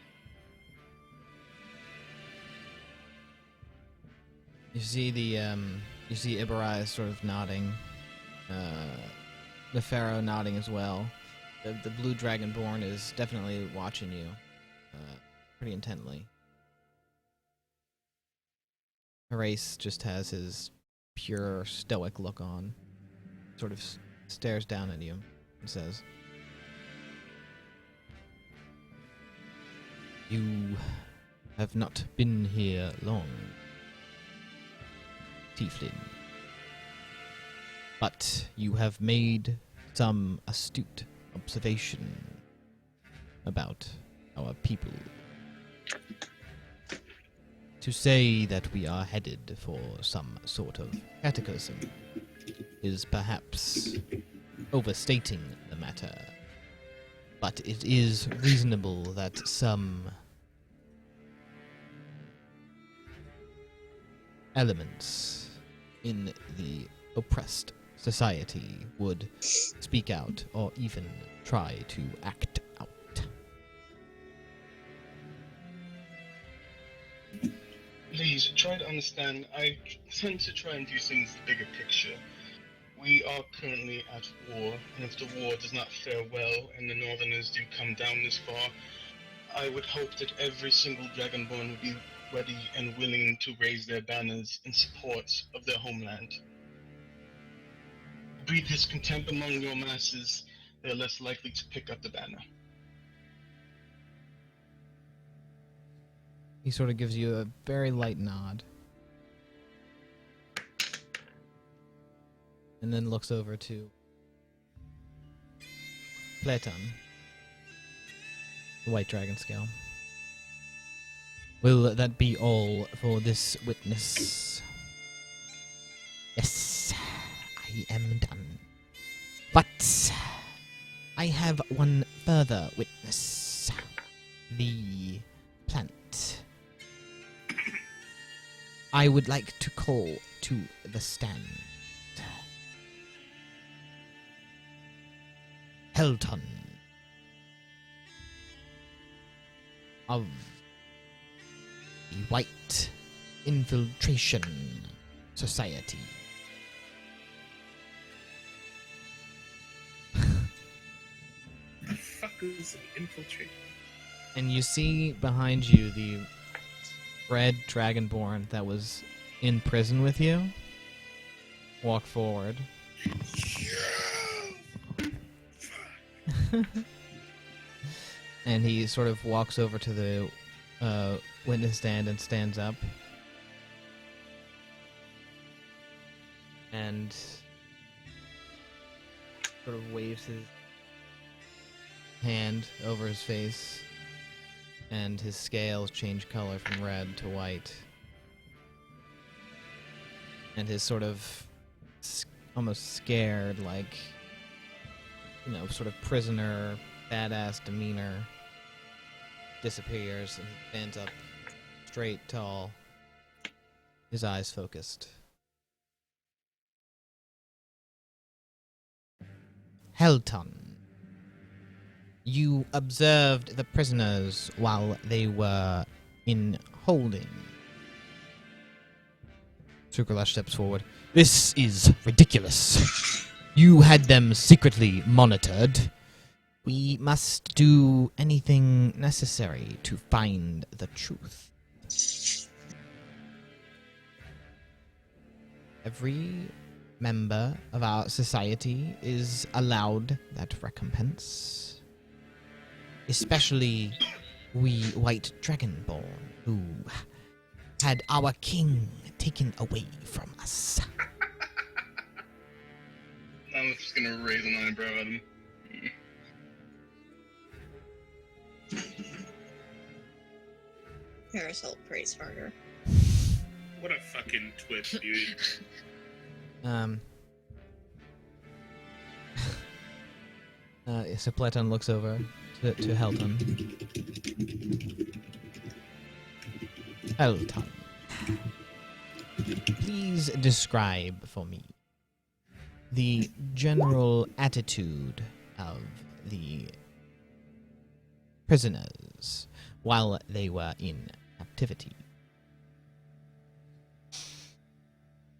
You see Ibarai sort of nodding, the Pharaoh nodding as well. The blue dragonborn is definitely watching you, pretty intently. Horace just has his pure stoic look on, sort of stares down at you and says, "You have not been here long, Tiefling, but you have made some astute observation about our people. To say that we are headed for some sort of cataclysm is perhaps overstating the matter. But it is reasonable that some elements in the oppressed society would speak out or even try to act out. Please try to understand. I tend to try and do things the bigger picture. We are currently at war, and if the war does not fare well and the Northerners do come down this far, I would hope that every single Dragonborn would be ready and willing to raise their banners in support of their homeland. Breed discontent among your masses, they're less likely to pick up the banner. He sort of gives you a very light nod. And then looks over to Platon, the White Dragon Scale. Will that be all for this witness? Yes, I am done. But I have one further witness. The plant. I would like to call to the stand. Helton of the White Infiltration Society. The fuck is infiltrate? And you see behind you the red dragonborn that was in prison with you walk forward. And he sort of walks over to the witness stand and stands up. And sort of waves his hand over his face. And his scales change color from red to white. And his sort of almost scared, like, you know, sort of prisoner, badass demeanor disappears, and he stands up straight, tall, his eyes focused. Helton, you observed the prisoners while they were in holding. Sukralash steps forward. This is ridiculous. You had them secretly monitored. We must do anything necessary to find the truth. Every member of our society is allowed that recompense. Especially we White Dragonborn, who had our king taken away from us. I'm just gonna raise an eyebrow at him. Marisol prays harder. What a fucking twist, dude. So Platon looks over to Helton. Helton, please describe for me the general attitude of the prisoners while they were in captivity.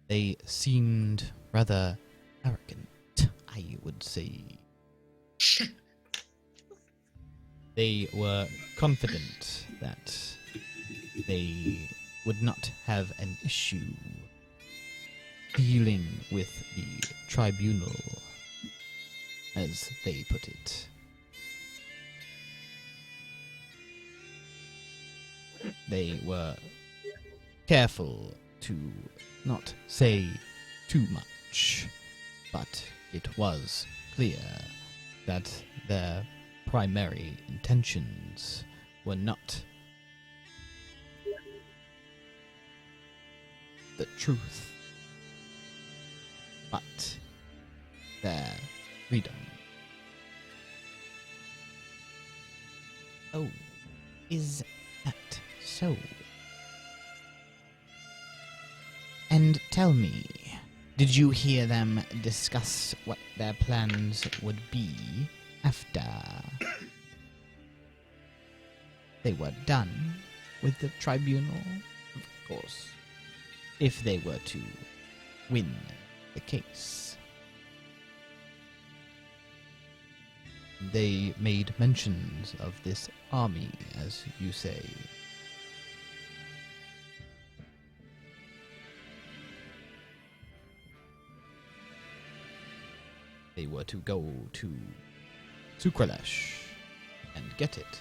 They seemed rather arrogant, I would say. They were confident that they would not have an issue dealing with the tribunal, as they put it. They were careful to not say too much, but it was clear that their primary intentions were not the truth, but their freedom. Is that so? And tell me, did you hear them discuss what their plans would be after they were done with the tribunal? Of course, if they were to win the case. They made mentions of this army, as you say. They were to go to Sukralesh and get it.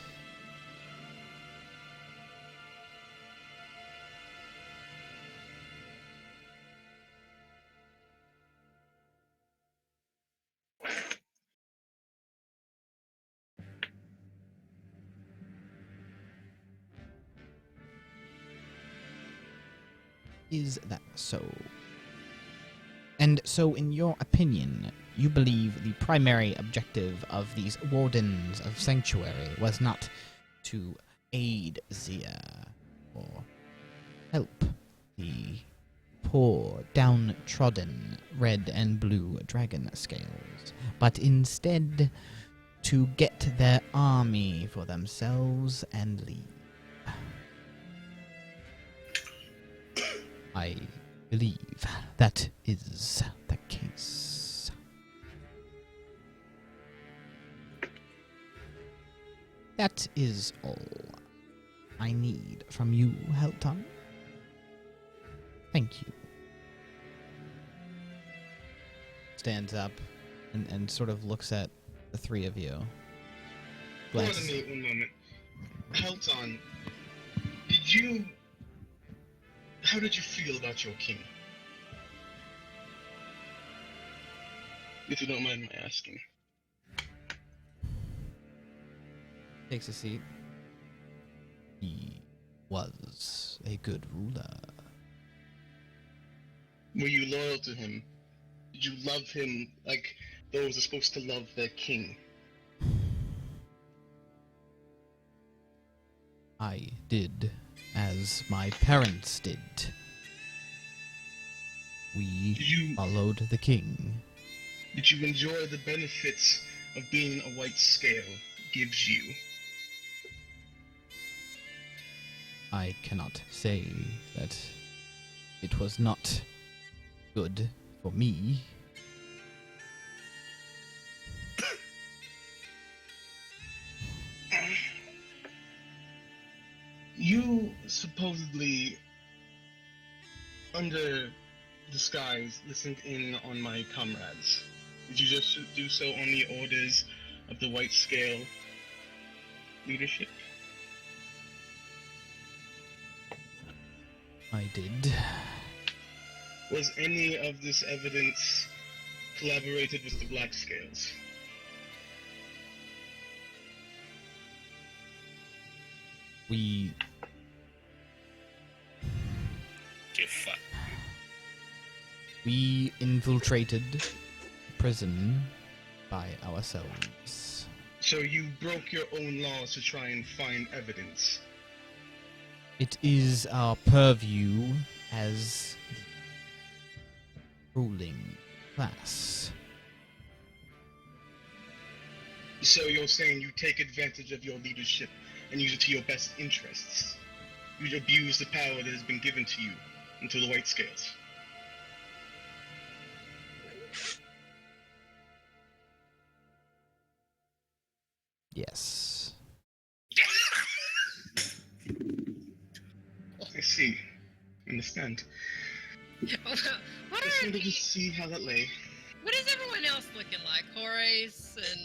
Is that so? And so, in your opinion, you believe the primary objective of these Wardens of Sanctuary was not to aid Zia or help the poor, downtrodden red and blue dragon scales, but instead to get their army for themselves and leave. I believe that is the case. That is all I need from you, Helton. Thank you. Stands up and sort of looks at the three of you. Hold on Glances- a minute, one moment. Helton, did you... How did you feel about your king? If you don't mind my asking. Takes a seat. He was a good ruler. Were you loyal to him? Did you love him like those are supposed to love their king? I did as my parents did. We Did you followed the king. did you enjoy the benefits of being a white scale gives you? I cannot say that it was not good for me. You supposedly, under disguise, listened in on my comrades. Did you just do so on the orders of the white scale leadership? I did. Was any of this evidence collaborated with the black scales? We Get fucked. we infiltrated prison by ourselves. So you broke your own laws to try and find evidence. It is our purview as the ruling class. So you're saying you take advantage of your leadership and use it to your best interests. You abuse the power that has been given to you into the white scales. Yes. I see. Understand. What Just are wanted to see how that lay. what is everyone else looking like? Horace and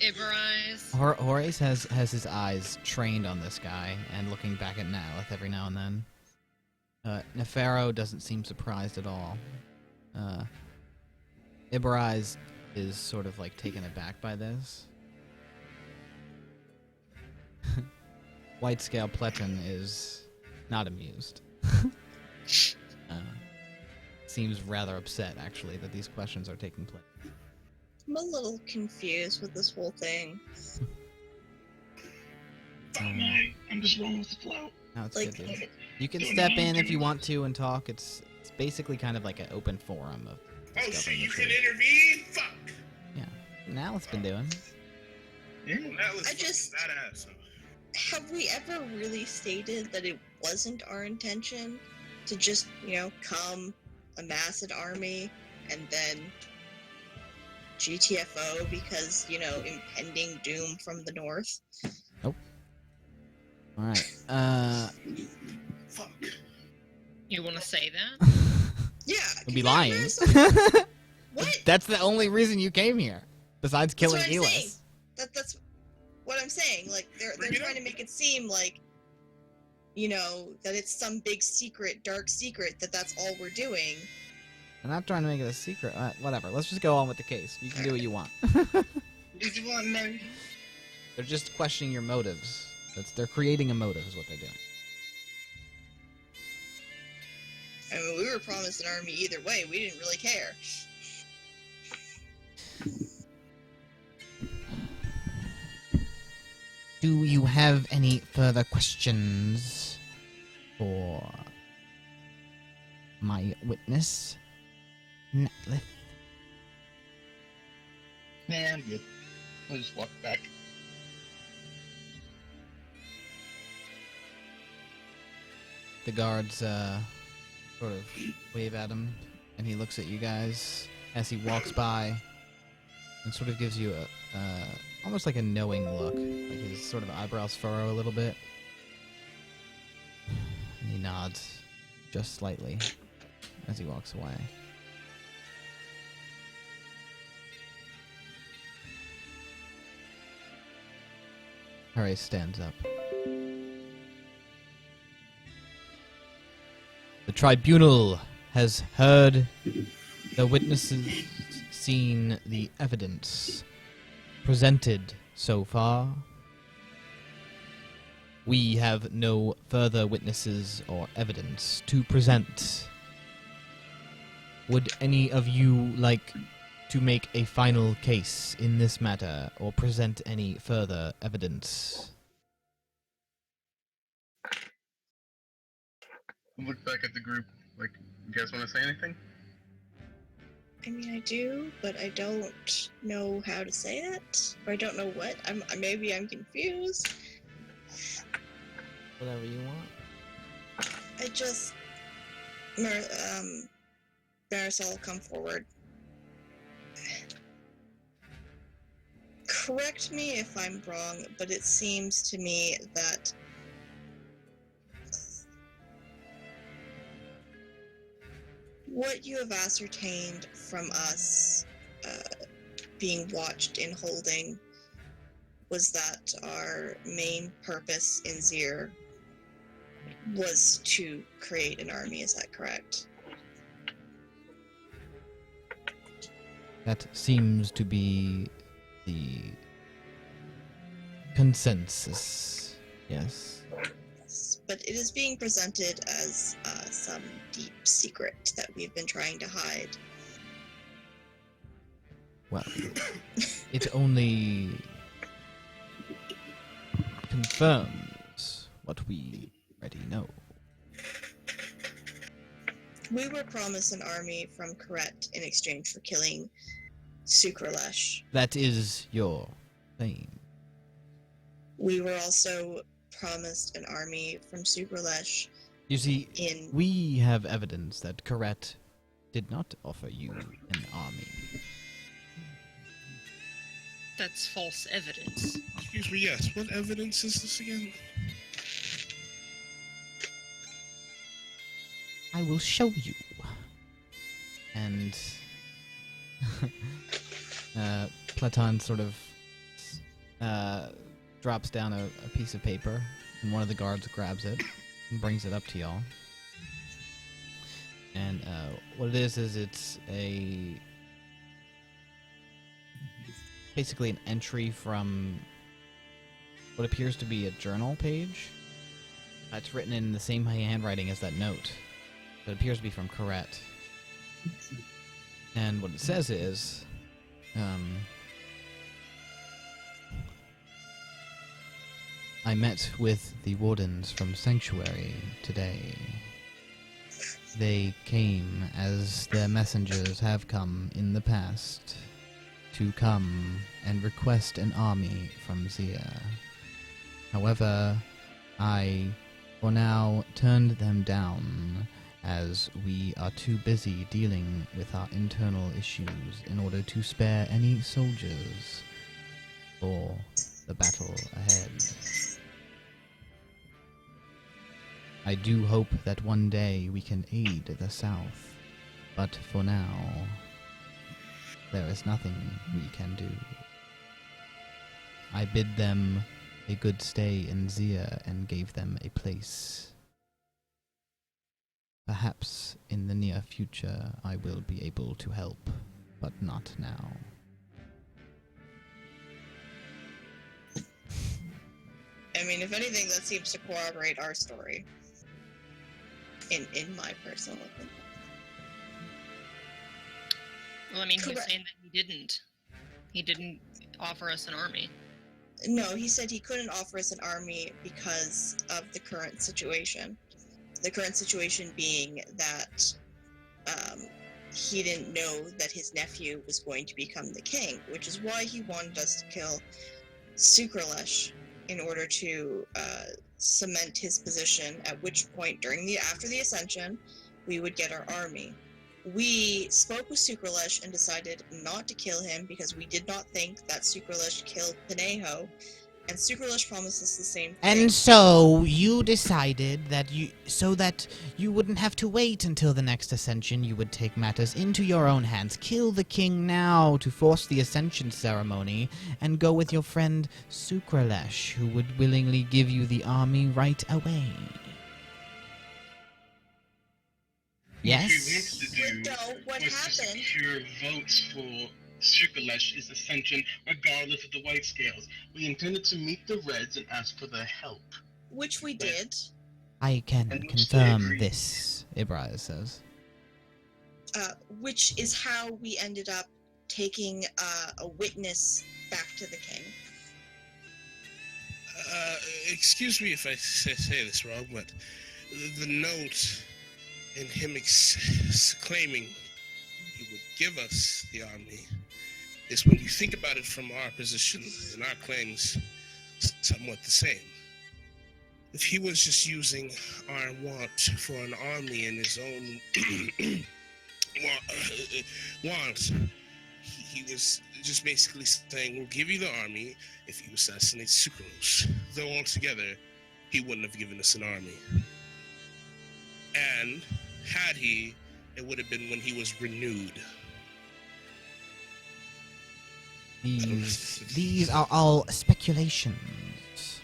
Iberise? Horace has his eyes trained on this guy and looking back at Natalie every now and then. Nefero doesn't seem surprised at all. Iberise is sort of like taken aback by this. White Scale Pleton is not amused. Seems rather upset, actually, that these questions are taking place. I'm a little confused with this whole thing. I'm I'm just rolling with the flow. No, it's Like- good, dude. You can Don't step need in if to. you want to and talk. It's basically kind of like an open forum of Oh shit, discovering the you can truth. intervene? Fuck. Now it's been doing. Yeah. Well, that was I just- badass. Have we ever really stated that it wasn't our intention to just, come, amass an army, and then GTFO because, impending doom from the north? All right. Fuck. You want to say that? Yeah. You'll be can lying. Marissa- What? That's the only reason you came here, besides killing That's what I'm saying. Elis. That's what I'm saying. Like, they're Bring it trying up. to make it seem like, that it's some big secret, dark secret, that's all we're doing. I'm not trying to make it a secret. Whatever. Let's just go on with the case. You can do what you want. Did you want to? They're just questioning your motives. They're creating a motive, is what they're doing. I mean, we were promised an army either way. We didn't really care. Do you have any further questions for my witness, Natlith? Nah, I'm good. I'll just walk back. The guards sort of wave at him, and he looks at you guys as he walks by, and sort of gives you a almost like a knowing look, like his sort of eyebrows furrow a little bit, and he nods just slightly as he walks away. Harry stands up. The tribunal has heard the witnesses, seen the evidence presented so far. We have no further witnesses or evidence to present. Would any of you like to make a final case in this matter or present any further evidence? Look back at the group. Like, you guys want to say anything? I mean, I do, but I don't know how to say it, or I don't know what. Maybe I'm confused. Whatever you want. I just, Marisol, come forward. Correct me if I'm wrong, but it seems to me that what you have ascertained from us being watched in holding was that our main purpose in Zir was to create an army. Is that correct? That seems to be the consensus. Yes. Yes. But it is being presented as some deep secret that we've been trying to hide. Well, it only confirms what we already know. We were promised an army from Correct in exchange for killing Sukralesh. That is your claim. We were also promised an army from Sukralesh You see, in... we have evidence that Corette did not offer you an army. That's false evidence. Excuse me, yes. What evidence is this again? I will show you. And Platon sort of drops down a piece of paper, and one of the guards grabs it and brings it up to y'all. And what it is it's basically an entry from what appears to be a journal page. It's written in the same handwriting as that note. It appears to be from Corette. And what it says is, I met with the wardens from Sanctuary today. They came, as their messengers have come in the past, to come and request an army from Zia. However, I, for now, turned them down, as we are too busy dealing with our internal issues in order to spare any soldiers for the battle ahead. I do hope that one day we can aid the South, but for now, there is nothing we can do. I bid them a good stay in Zia and gave them a place. Perhaps in the near future I will be able to help, but not now. I mean, if anything, that seems to corroborate our story. In my personal opinion. Well, I mean, Correct. he's saying that he didn't offer us an army. No, he said he couldn't offer us an army because of the current situation. The current situation being that he didn't know that his nephew was going to become the king, which is why he wanted us to kill Sukralesh in order to cement his position, at which point after the ascension we would get our army. We spoke with Sukralesh and decided not to kill him because we did not think that Sukralesh killed Paneho, and Sukralesh promised us the same thing. And so you decided that so that you wouldn't have to wait until the next ascension, you would take matters into your own hands, kill the king now to force the ascension ceremony, and go with your friend Sukralesh, who would willingly give you the army right away. Yes? What was happened? to secure votes for Sukralesh's ascension regardless of the white scales. We intended to meet the Reds and ask for their help. Which we did. I can And which they confirm agreed. this, Ibra says. Which is how we ended up taking a witness back to the king. Excuse me if I say this wrong, but the note and him claiming he would give us the army is, when you think about it from our position and our claims, somewhat the same. If he was just using our want for an army in his own want, he was just basically saying, we'll give you the army if you assassinate Sukralose. Though altogether, he wouldn't have given us an army. And had he, it would have been when he was renewed. These are all speculations.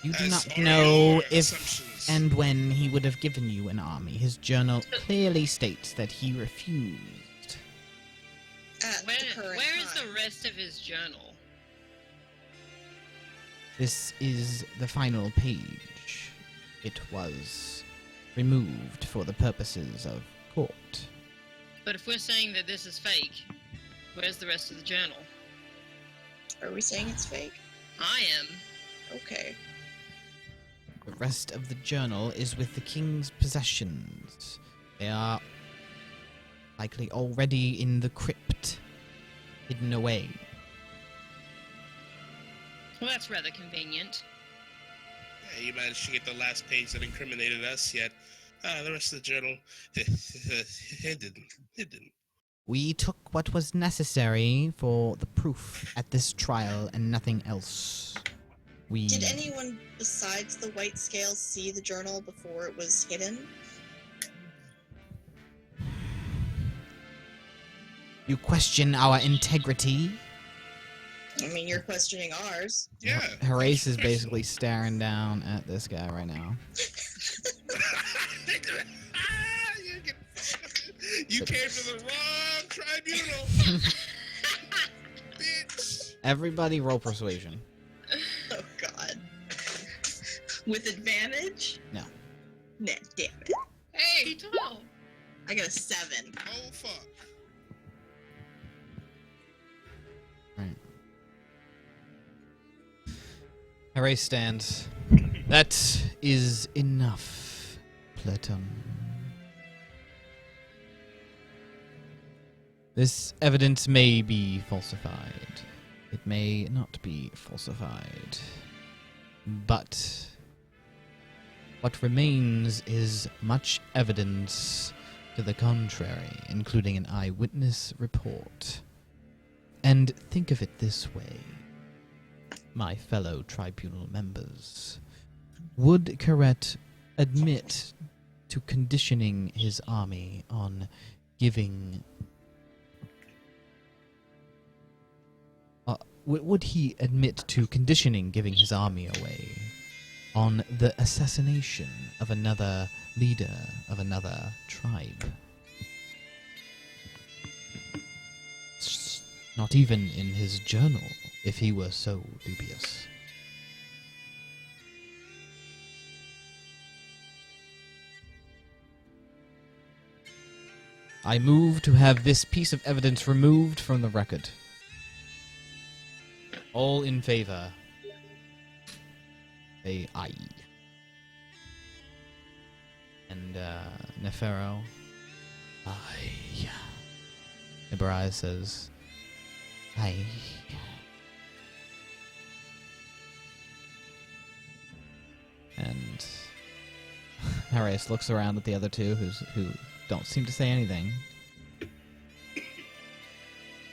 You do As not are know your if assumptions. and when he would have given you an army. His journal clearly states that he refused. At the current Where is time. the rest of his journal? This is the final page. It was removed for the purposes of court. But if we're saying that this is fake, where's the rest of the journal? Are we saying it's fake? I am. Okay. The rest of the journal is with the king's possessions. They are likely already in the crypt, hidden away. Well, that's rather convenient. Yeah, you managed to get the last page that incriminated us, yet the rest of the journal, it didn't. We took what was necessary for the proof at this trial and nothing else. Did anyone besides the white scales see the journal before it was hidden? You question our integrity? I mean, you're questioning ours. Yeah. Horace is basically staring down at this guy right now. You came to the wrong tribunal, bitch. Everybody roll persuasion. Oh, God. With advantage? No. Nah, damn it. Hey, 12. I got a 7. Oh fuck. Right. Horace stands. That is enough, Platon. This evidence may be falsified. It may not be falsified. But what remains is much evidence to the contrary, including an eyewitness report. And think of it this way, my fellow tribunal members. Would Karet admit to conditioning his army on giving... would he admit to conditioning giving his army away on the assassination of another leader of another tribe? Not even in his journal, if he were so dubious. I move to have this piece of evidence removed from the record. All in favor. Say aye. And, Nefero. Aye. Ibarai says, aye. And Arius looks around at the other two who don't seem to say anything.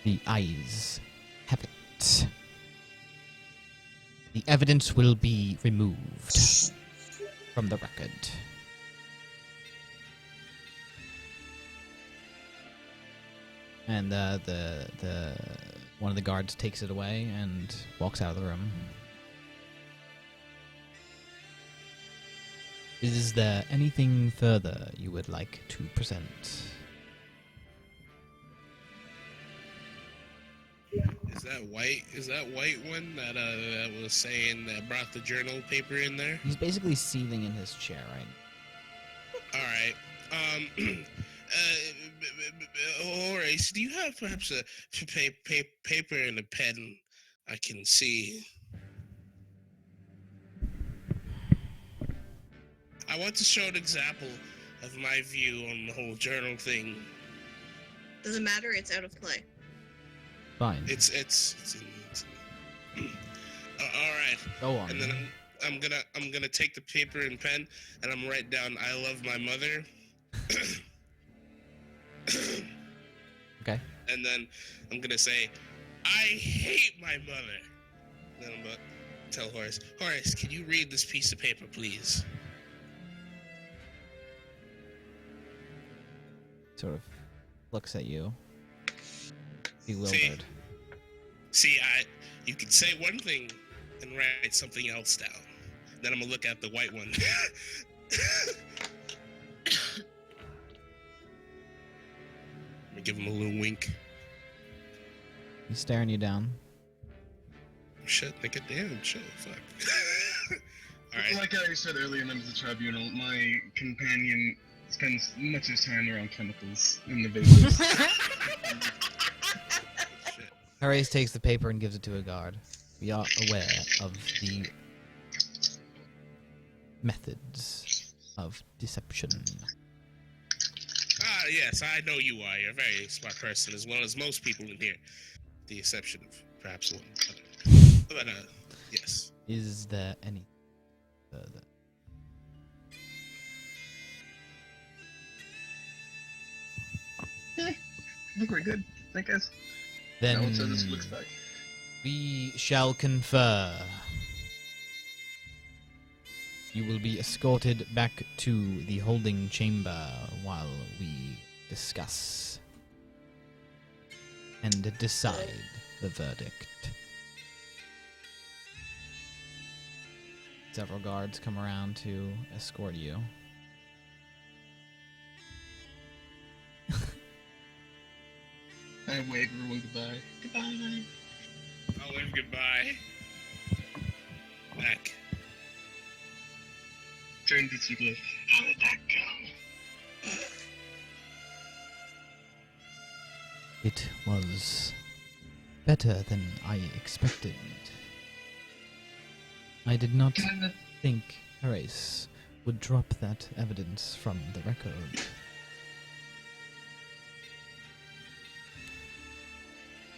The ayes have it. The evidence will be removed from the record. And the one of the guards takes it away and walks out of the room. Is there anything further you would like to present? Is that white one that was saying that brought the journal paper in there? He's basically seething in his chair right All right. Horace, do you have perhaps a paper and a pen I can see? I want to show an example of my view on the whole journal thing. Doesn't matter, it's out of play. Fine. It's all right. Go on. And then I'm gonna take the paper and pen and I'm write down "I love my mother." Okay. And then I'm gonna say, "I hate my mother." Then I'm gonna tell Horace, can you read this piece of paper, please? Sort of looks at you, bewildered. See, you can say one thing and write something else down. Then I'm gonna look at the white one. I'm gonna give him a little wink. He's staring you down. Shit, nigga, damn, shit, fuck. All right. Like I said earlier in the tribunal, my companion spends much of his time around chemicals in the vapors. Horace takes the paper and gives it to a guard. We are aware of the methods of deception. Ah, yes, I know you are. You're a very smart person, as well as most people in here. The exception of perhaps one. But yes. Is there any further? I think we're good. I guess. Then Now, so this looks like. we shall confer. You will be escorted back to the holding chamber while we discuss and decide the verdict. Several guards come around to escort you. I wave everyone goodbye. Goodbye. I'll wave goodbye. Back. Turn to Sugla. How did that go? It was better than I expected. I did not think Horace would drop that evidence from the record.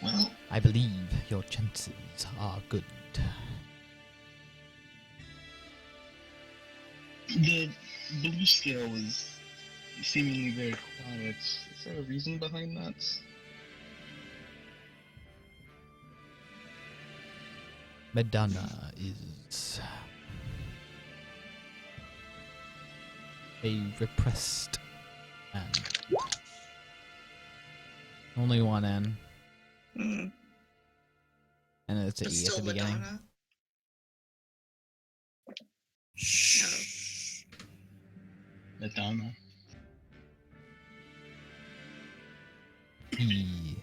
Well, I believe your chances are good. the blue scale was seemingly very quiet. Is there a reason behind that? Madonna is a repressed man. Only one N, Mm. and it's But an E at still the beginning. Madonna. Shh. Madonna. He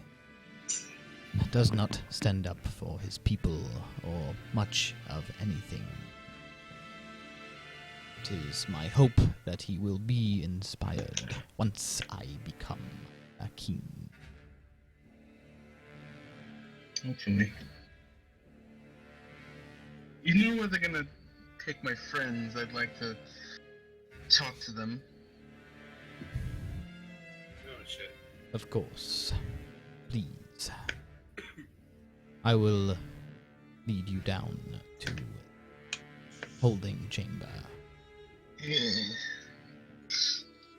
does not stand up for his people or much of anything. It is my hope that he will be inspired once I become a king. Okay. You know where they're gonna take my friends? I'd like to talk to them. Oh shit. Of course. Please. I will lead you down to holding chamber.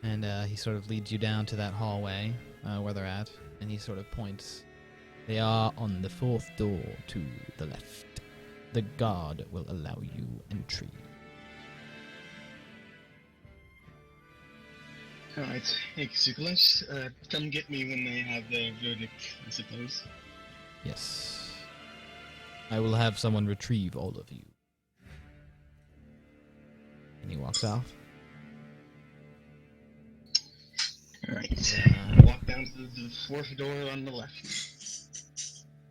And he sort of leads you down to that hallway where they're at, and he sort of points. They are on the fourth door to the left. The guard will allow you entry. Alright, thank you, Sukulesh. Come get me when they have their verdict, I suppose. Yes. I will have someone retrieve all of you. And he walks off. Alright. Uh, Walk down to the fourth door on the left.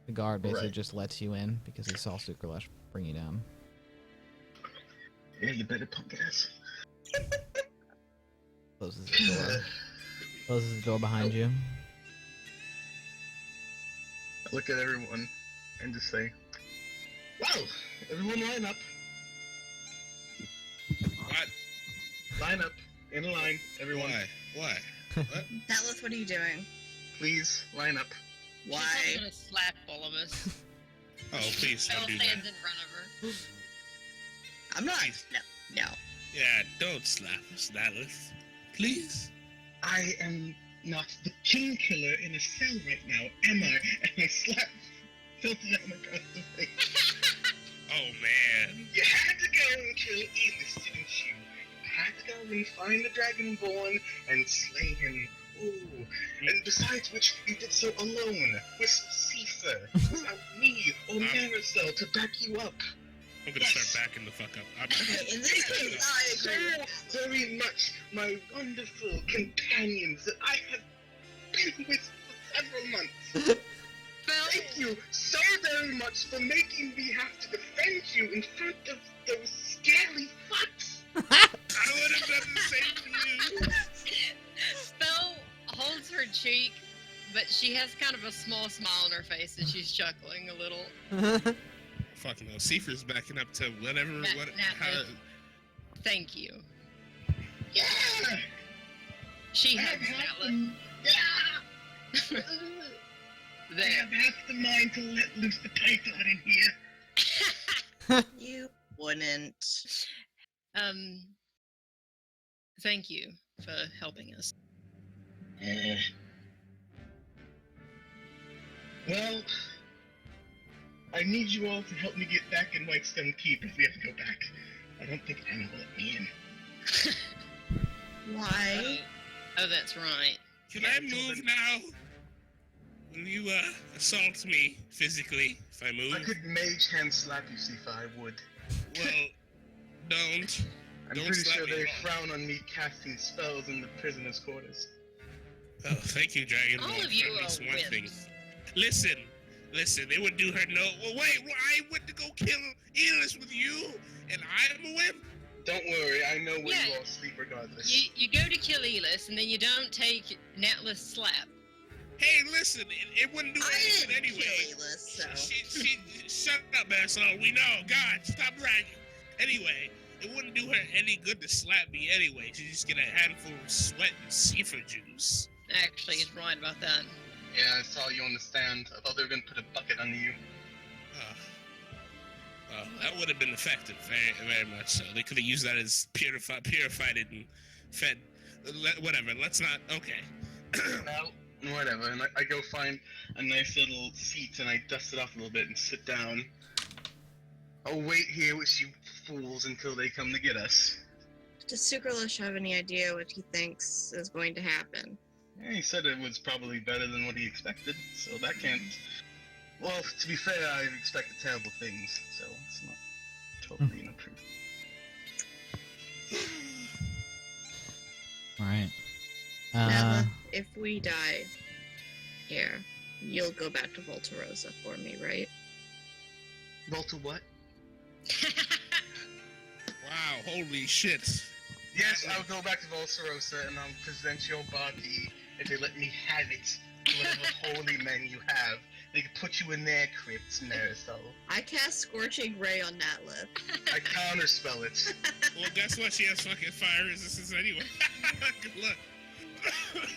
The guard basically Right. just lets you in because he saw Sukralesh bring you down. Yeah, you better punk ass. Closes the door. Closes the door behind you. I look at everyone and just say, "Well, everyone line up. What? Line up. In a line, everyone. Why? What? Natlith, what are you doing? Please, line up." She's Why? probably gonna slap all of us. Oh, please Belle don't do that. stands in front of her. I'm not. Please. No. Yeah, don't slap us, Natlith. Please. I am not the king killer in a cell right now, am I? And I slap Filthiana across the face. Oh man. You had to go and kill Elis, didn't you? You had to go and find the Dragonborn and slay him. Ooh. And besides which, you did so alone, with Caesar, without me or Marisol to back you up. I'm gonna start backing the fuck up. Okay, in this case, I agree. So very much my wonderful companions that I have been with for several months. Belle, Thank you so very much for making me have to defend you in front of those scary fucks. I would have done the same to you. Belle holds her cheek, but she has kind of a small smile on her face and she's chuckling a little. Fucking no, Seifer's backing up to whatever. How, Thank you. Yeah! She I hugs have half Natlith. the, yeah! I There. have half the mind to let loose the python in here. You wouldn't. Thank you for helping us. Well, I need you all to help me get back in Whitestone Keep if we have to go back. I don't think Anna will let me in. Why? Oh, that's right. Can I move now? Will you assault me physically if I move? I could mage hand slap you, Sifa, I would. Well, don't. I'm Don't pretty slap sure me, they Mom. frown on me casting spells in the prisoner's quarters. Oh, thank you, Dragon All Ball, of you for at are least one thing. wimps. Listen, they would do her no. Well, wait, I went to go kill Elis with you, and I'm a wimp? Don't worry, I know where Yeah. you all sleep regardless. You go to kill Elis and then you don't take Natlith's slap. Hey, listen, it wouldn't do I anything didn't anyway. kill Elis, so. She shut up, asshole. We know. God, stop bragging. Anyway, it wouldn't do her any good to slap me anyway. She'd just get a handful of sweat and seafood juice. Actually, he's right about that. Yeah, I saw you on the stand. I thought they were gonna put a bucket under you. That would have been effective, very, very much so. They could have used that as purified it and fed. Whatever. Let's not. Okay. Well, whatever. And I go find a nice little seat and I dust it off a little bit and sit down. I'll wait here with you fools until they come to get us. Does Sucralish have any idea what he thinks is going to happen? Yeah, he said it was probably better than what he expected, so that can't. Well, to be fair, I expected terrible things, so it's not totally inappropriate. All right. Nella, if we die here, you'll go back to Volta Rosa for me, right? Volta what? Wow, holy shit. Yes, I'll go back to Volserosa and I'll present your body, if they let me have it, to whatever holy men you have. They can put you in their crypts, Marisol. I cast Scorching Ray on Natlith. I counterspell it. Well, guess what? She has fucking fire resistance anyway. Good luck.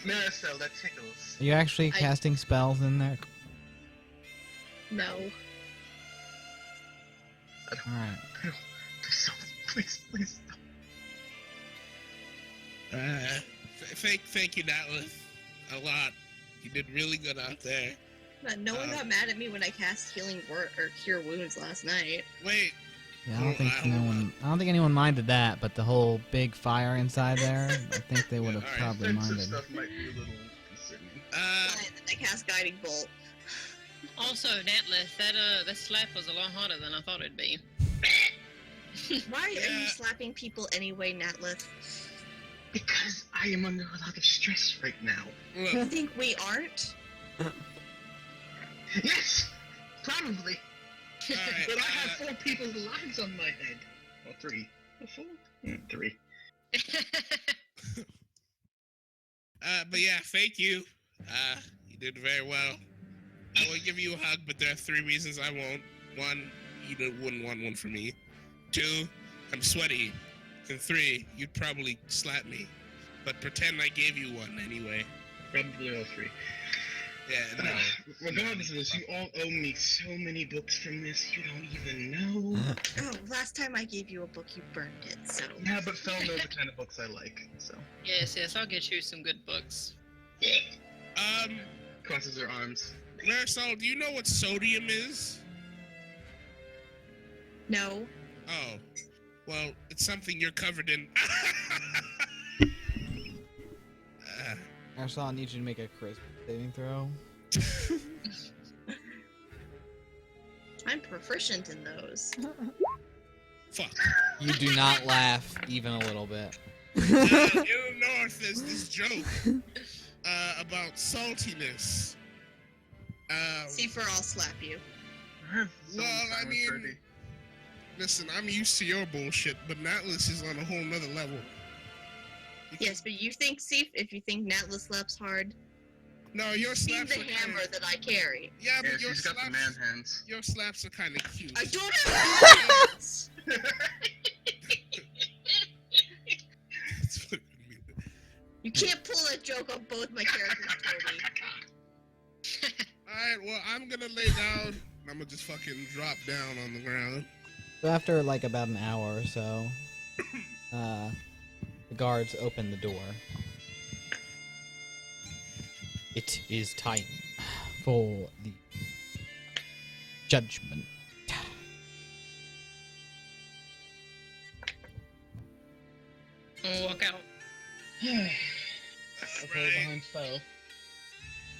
Marisol, that tickles. Are you actually I- casting spells in there? No. All right. Please, please. Thank you, Natlith. A lot. You did really good out there. No one got mad at me when I cast Healing Word or Cure Wounds last night. Wait. Yeah, I don't think anyone minded that, but the whole big fire inside there, I think they would have Alright, probably Defensive minded. stuff might be a little concerning. And then I cast Guiding Bolt. Also, Natlith, that slap was a lot harder than I thought it'd be. Why are Yeah. you slapping people anyway, Natlith? Because I am under a lot of stress right now. I Look, think we aren't. Yes! Probably. alright, But I have 4 people's lives on my head. Or 3. Or 4? Yeah, 3. but yeah, thank you. You did very well. I will give you a hug, but there are 3 reasons I won't. 1, you wouldn't want one for me. 2, I'm sweaty. And 3, you'd probably slap me. But pretend I gave you one anyway. Probably all 3. Yeah, no. Regardless of this, you all owe me so many books from this, you don't even know. Oh, last time I gave you a book, you burned it, so. Yeah, but Fel knows the kind of books I like, so. Yes, I'll get you some good books. Crosses her arms. Marisol, do you know what sodium is? No. Oh. Well, it's something you're covered in. Marisol, I need you to make a charisma saving throw. I'm proficient in those. Fuck. You do not laugh even a little bit. In the north, there's this joke about saltiness. Seafer, I'll slap you. Well, I mean, listen, I'm used to your bullshit, but Natlus is on a whole nother level. Yes, but you think, if you think Natlith slaps hard, No, your see slaps the are hammer kinda, that I carry. yeah, Yeah, but your she's got the slaps, man hands. your slaps are kind of cute. I don't have hands! It's fucking weird. You can't pull that joke on both my characters, Cody. Alright, well, I'm gonna lay down. I'm gonna just fucking drop down on the ground. So after like about an hour or so, the guards open the door. It is time for the judgment. I'll walk out. I'll go Right. behind Fel.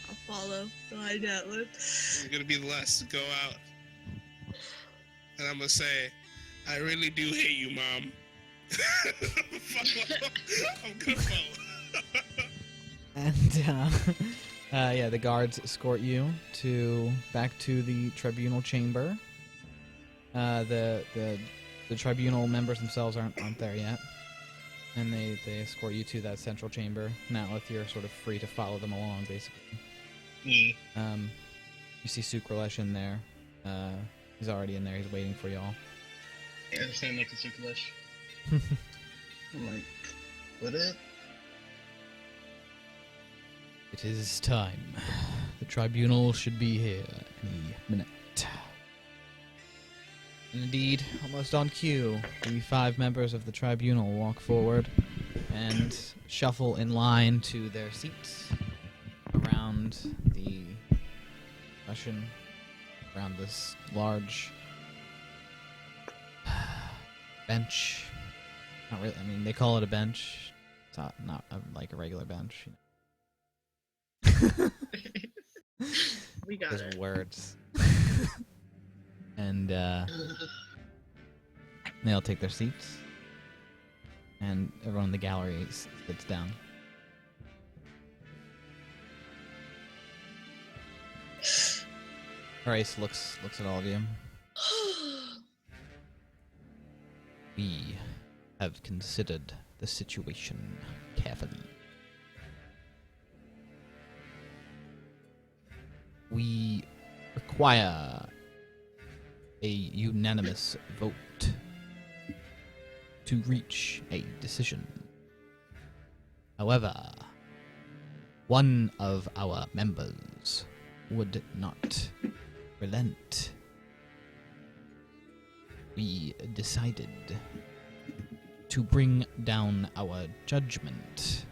I'll follow behind Natlith. I'm gonna be the last to go out. And I'm gonna say, I really do hate you, Mom. Fuck, I'm gonna fall. And yeah, the guards escort you back to the tribunal chamber. The tribunal members themselves aren't there yet, and they escort you to that central chamber. Natlith, you're sort of free to follow them along, basically. Yeah. You see Sucralesh in there. He's already in there. He's waiting for y'all. I understand next to Sukulesh. I'm like, what it? It is time. The tribunal should be here any minute. And indeed, almost on cue, the 5 members of the tribunal walk forward and shuffle in line to their seats around the session, around this large bench. Not really. I mean, they call it a bench. It's not like a regular bench. We got Those it. words. And they all take their seats, and everyone in the gallery sits down. Horace looks at all of you. We have considered the situation carefully. We require a unanimous vote to reach a decision. However, one of our members would not relent. We decided to bring down our judgment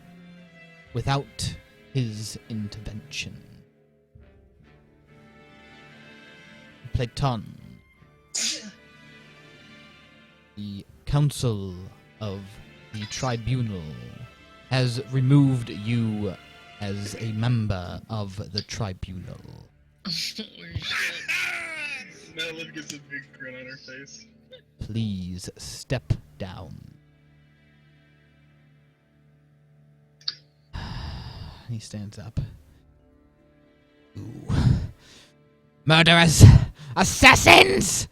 without his intervention. Platon, the Council of the Tribunal has removed you as a member of the Tribunal. Madeline gets a big grin on her face. Please step down. He stands up. Ooh. Murderers! Assassins!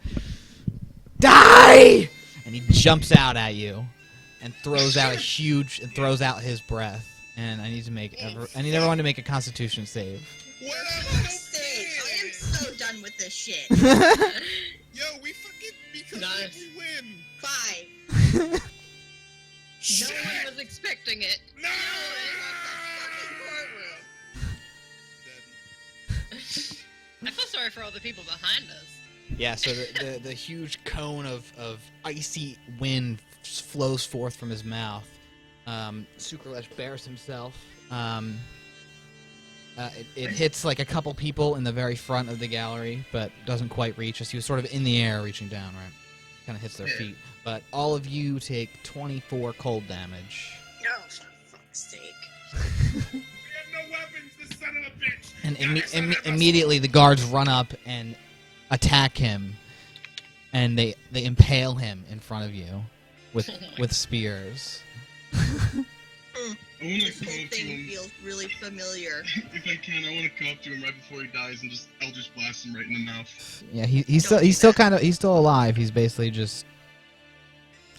Die! And he jumps out at you and throws out his breath. And I need everyone to make a Constitution save. What I am so done with this shit. Yo, we fucking because Nice. we win. 5. No Shit. one was expecting it. No. I feel sorry for all the people behind us. Yeah, so the huge cone of icy wind flows forth from his mouth. Sukralesh bears himself. It hits like a couple people in the very front of the gallery, but doesn't quite reach us. He was sort of in the air reaching down, right? Kind of hits their feet. But all of you take 24 cold damage. Oh, for fuck's sake. We have no weapons, this son of a bitch. And God, this son of a- immediately the guards run up and attack him, and they impale him in front of you with spears. I want to This come whole up to thing him. feels really familiar. If I can, I want to come up to him right before he dies and just Eldritch blast him right in the mouth. Yeah, he's still alive. He's basically just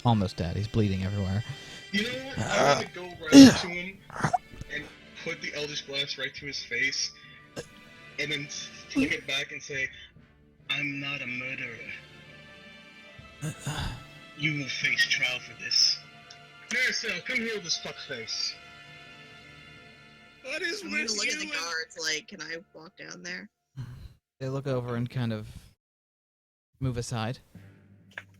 almost dead. He's bleeding everywhere. You know what? I want to go right up to him and put the Eldritch blast right to his face, and then take it back and say, "I'm not a murderer. You will face trial for this." Maricel, come here with this fuckface. What is I'm gonna with look you? at the and- guards like, can I walk down there? They look over and kind of move aside.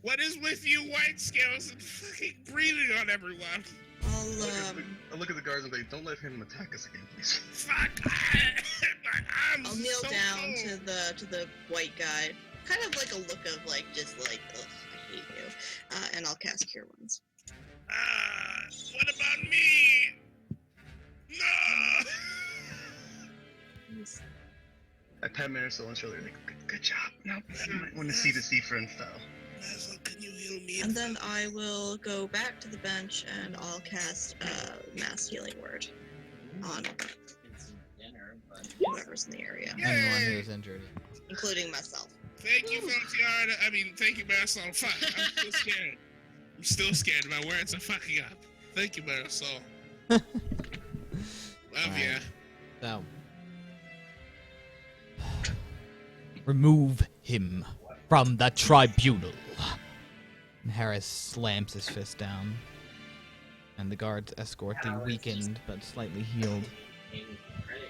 What is with you white scales and fucking breathing on everyone? I'll Look at the guards and say, "Don't let him attack us again, please." Fuck! My arms I'll are kneel so down cold. to the white guy, kind of like a look of like just like, ugh, I hate you, and I'll cast Cure Wounds. What about me? No! I pat Maricel on the shoulder, like, good job. Now you might want to see the sea friend fell. Basil, can you heal me? And then I will go back to the bench and I'll cast Mass Healing Word on whoever's in the area, Anyone who is injured. including myself. Thank you, Feltiana. Thank you, Marisol. Fuck, I'm still scared. I'm still scared. My words are fucking up. Thank you, Marisol. Love ya. So, remove him from the tribunal. And Harris slams his fist down. And the guards escort the weakened but slightly healed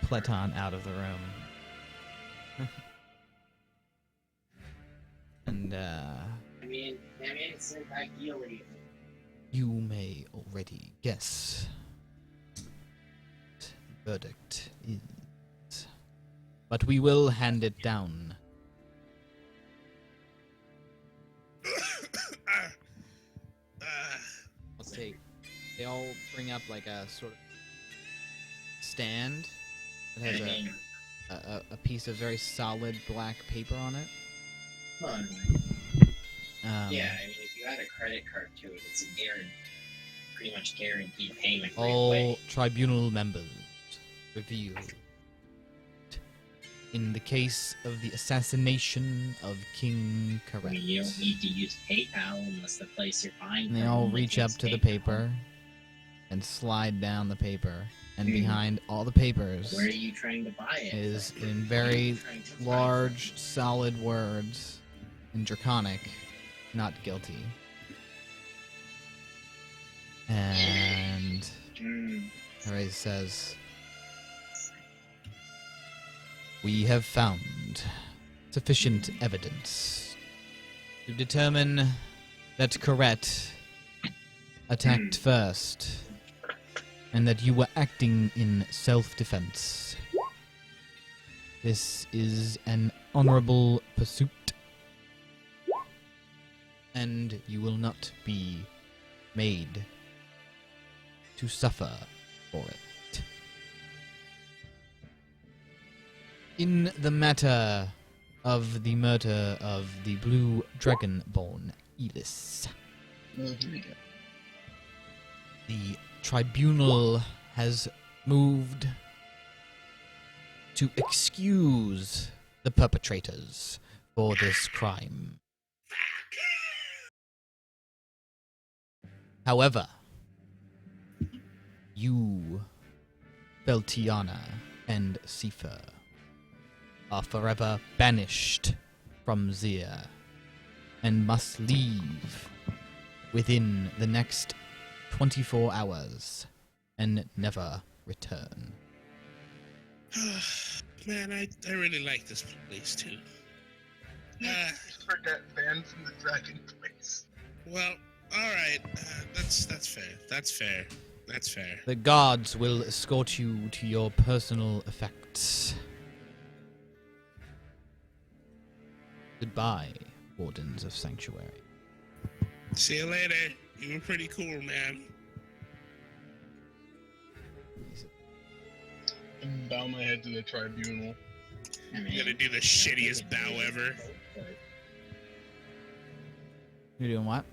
Platon out of the room. And, you may already guess what the verdict is. But we will hand it down. They all bring up like a sort of stand that has a piece of very solid black paper on it. Yeah, I mean, if you add a credit card to it, it's a pretty much guaranteed payment right All away. tribunal members revealed. In the case of the assassination of King I Correct. mean, you don't need to use PayPal unless the place you're buying And they from all only reach up takes to the PayPal. paper and slide down the paper. And behind all the papers Where are you trying to buy it? is from? in Where are you very trying to buy large, solid words in Draconic, not guilty. And from? Harry says, we have found sufficient evidence to determine that Corette attacked first, and that you were acting in self-defense. This is an honorable pursuit, and you will not be made to suffer for it. In the matter of the murder of the blue dragonborn Elis, the tribunal has moved to excuse the perpetrators for this crime. However, you, Beltiana, and Sifa are forever banished from Zir and must leave within the next 24 hours and never return. Man, I really like this place too. Forget banned from the Dragon Place. Well, all right. That's fair. That's fair. That's fair. The gods will escort you to your personal effects. Goodbye, Wardens of Sanctuary. See you later. You were pretty cool, man. And bow my head to the tribunal. I mean, You're gonna do the shittiest bow ever. You're doing what?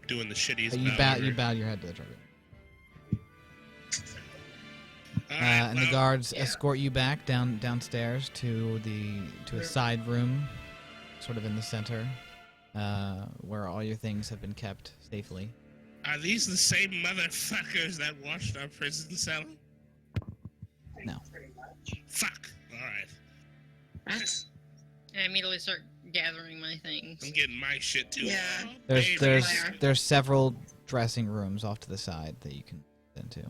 Doing the shittiest You bow ever. bowed your head to the tribunal. All right, And the well, guards escort you back downstairs to a side room, sort of in the center, where all your things have been kept safely. Are these the same motherfuckers that watched our prison cell? No. Fuck. All right. What? I immediately start gathering my things. I'm getting my shit too. Yeah. Oh, baby. There's several dressing rooms off to the side that you can get into.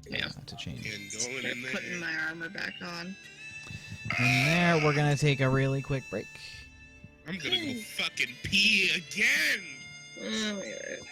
Yeah. To change. And going Start in there. putting my armor back on. And there, we're gonna take a really quick break. I'm gonna go fucking pee again. Oh my god.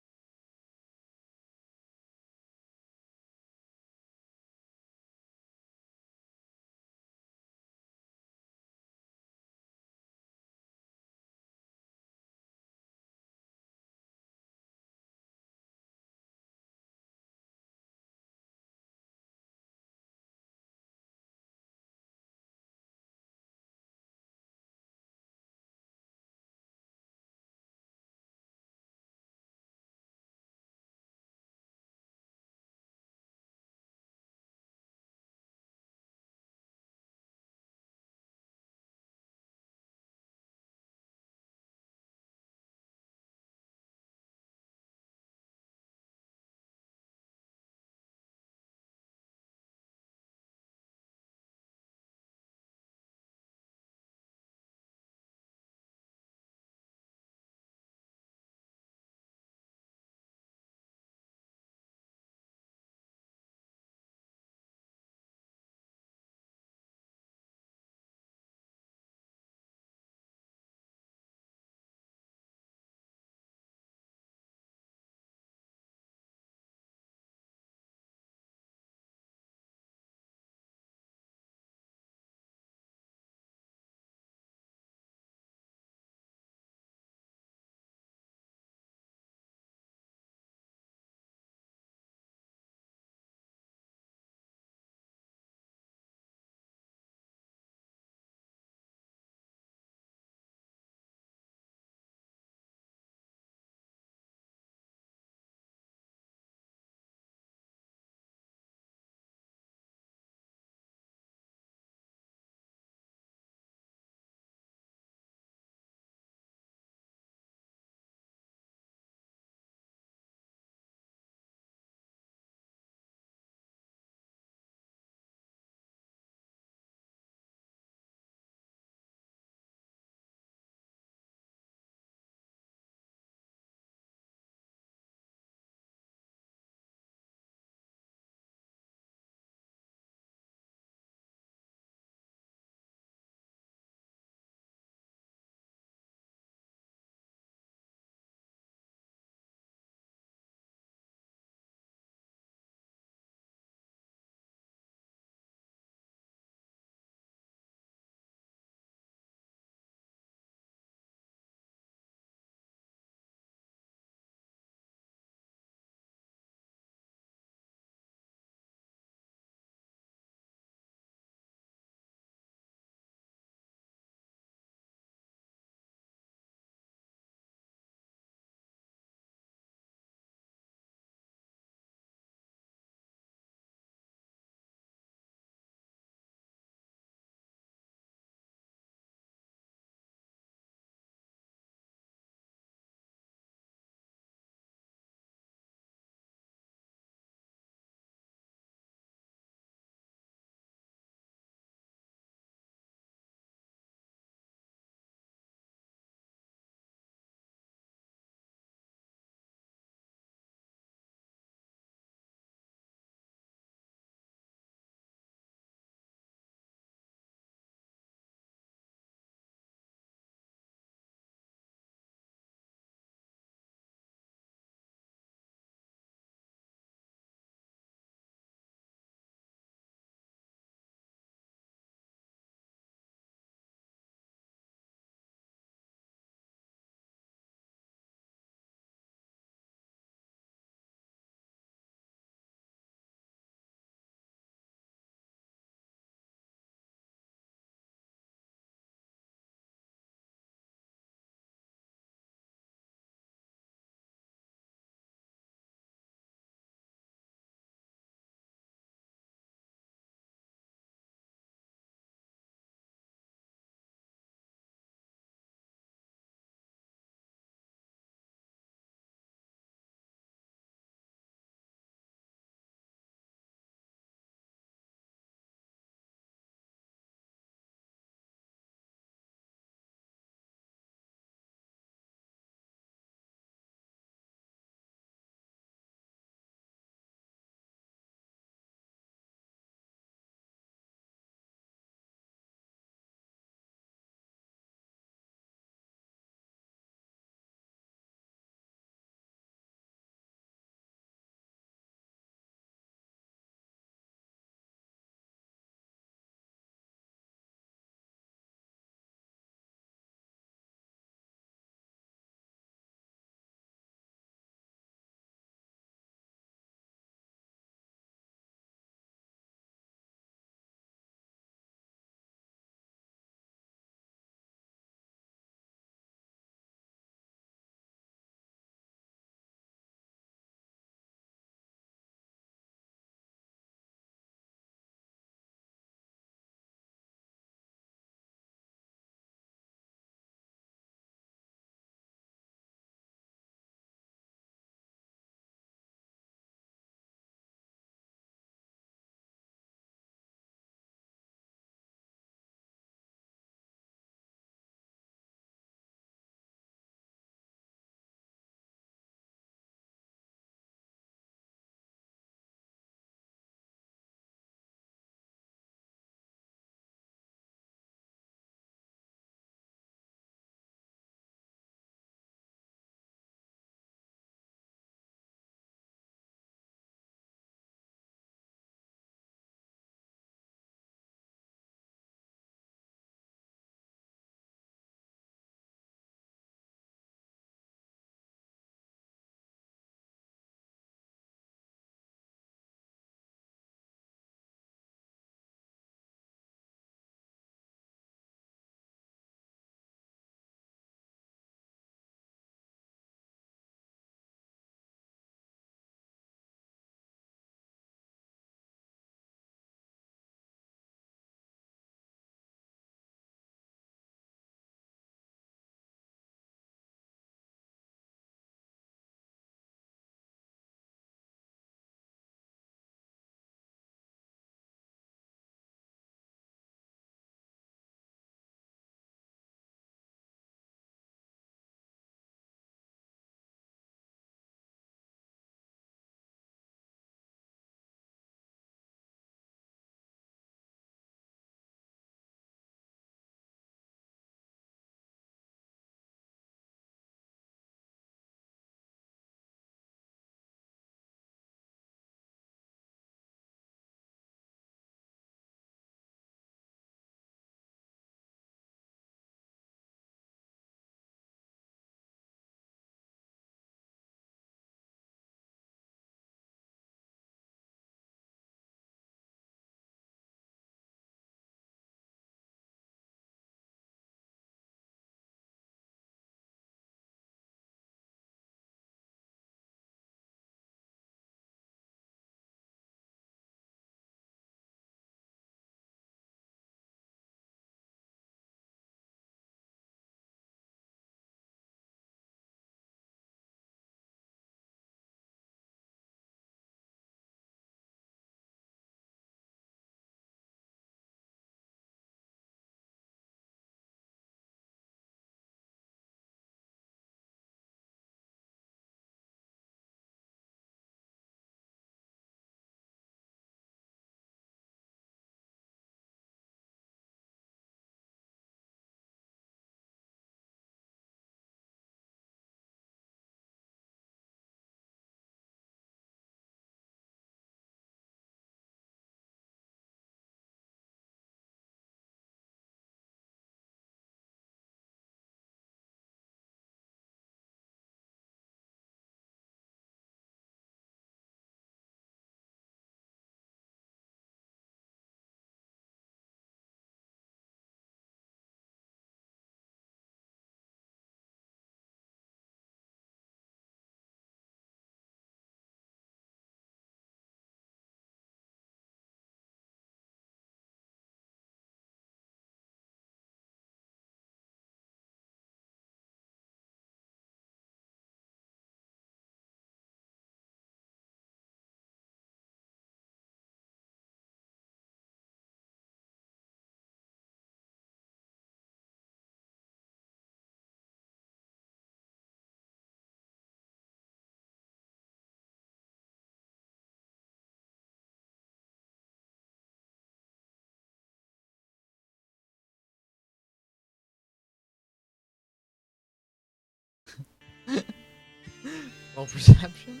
Roll perception.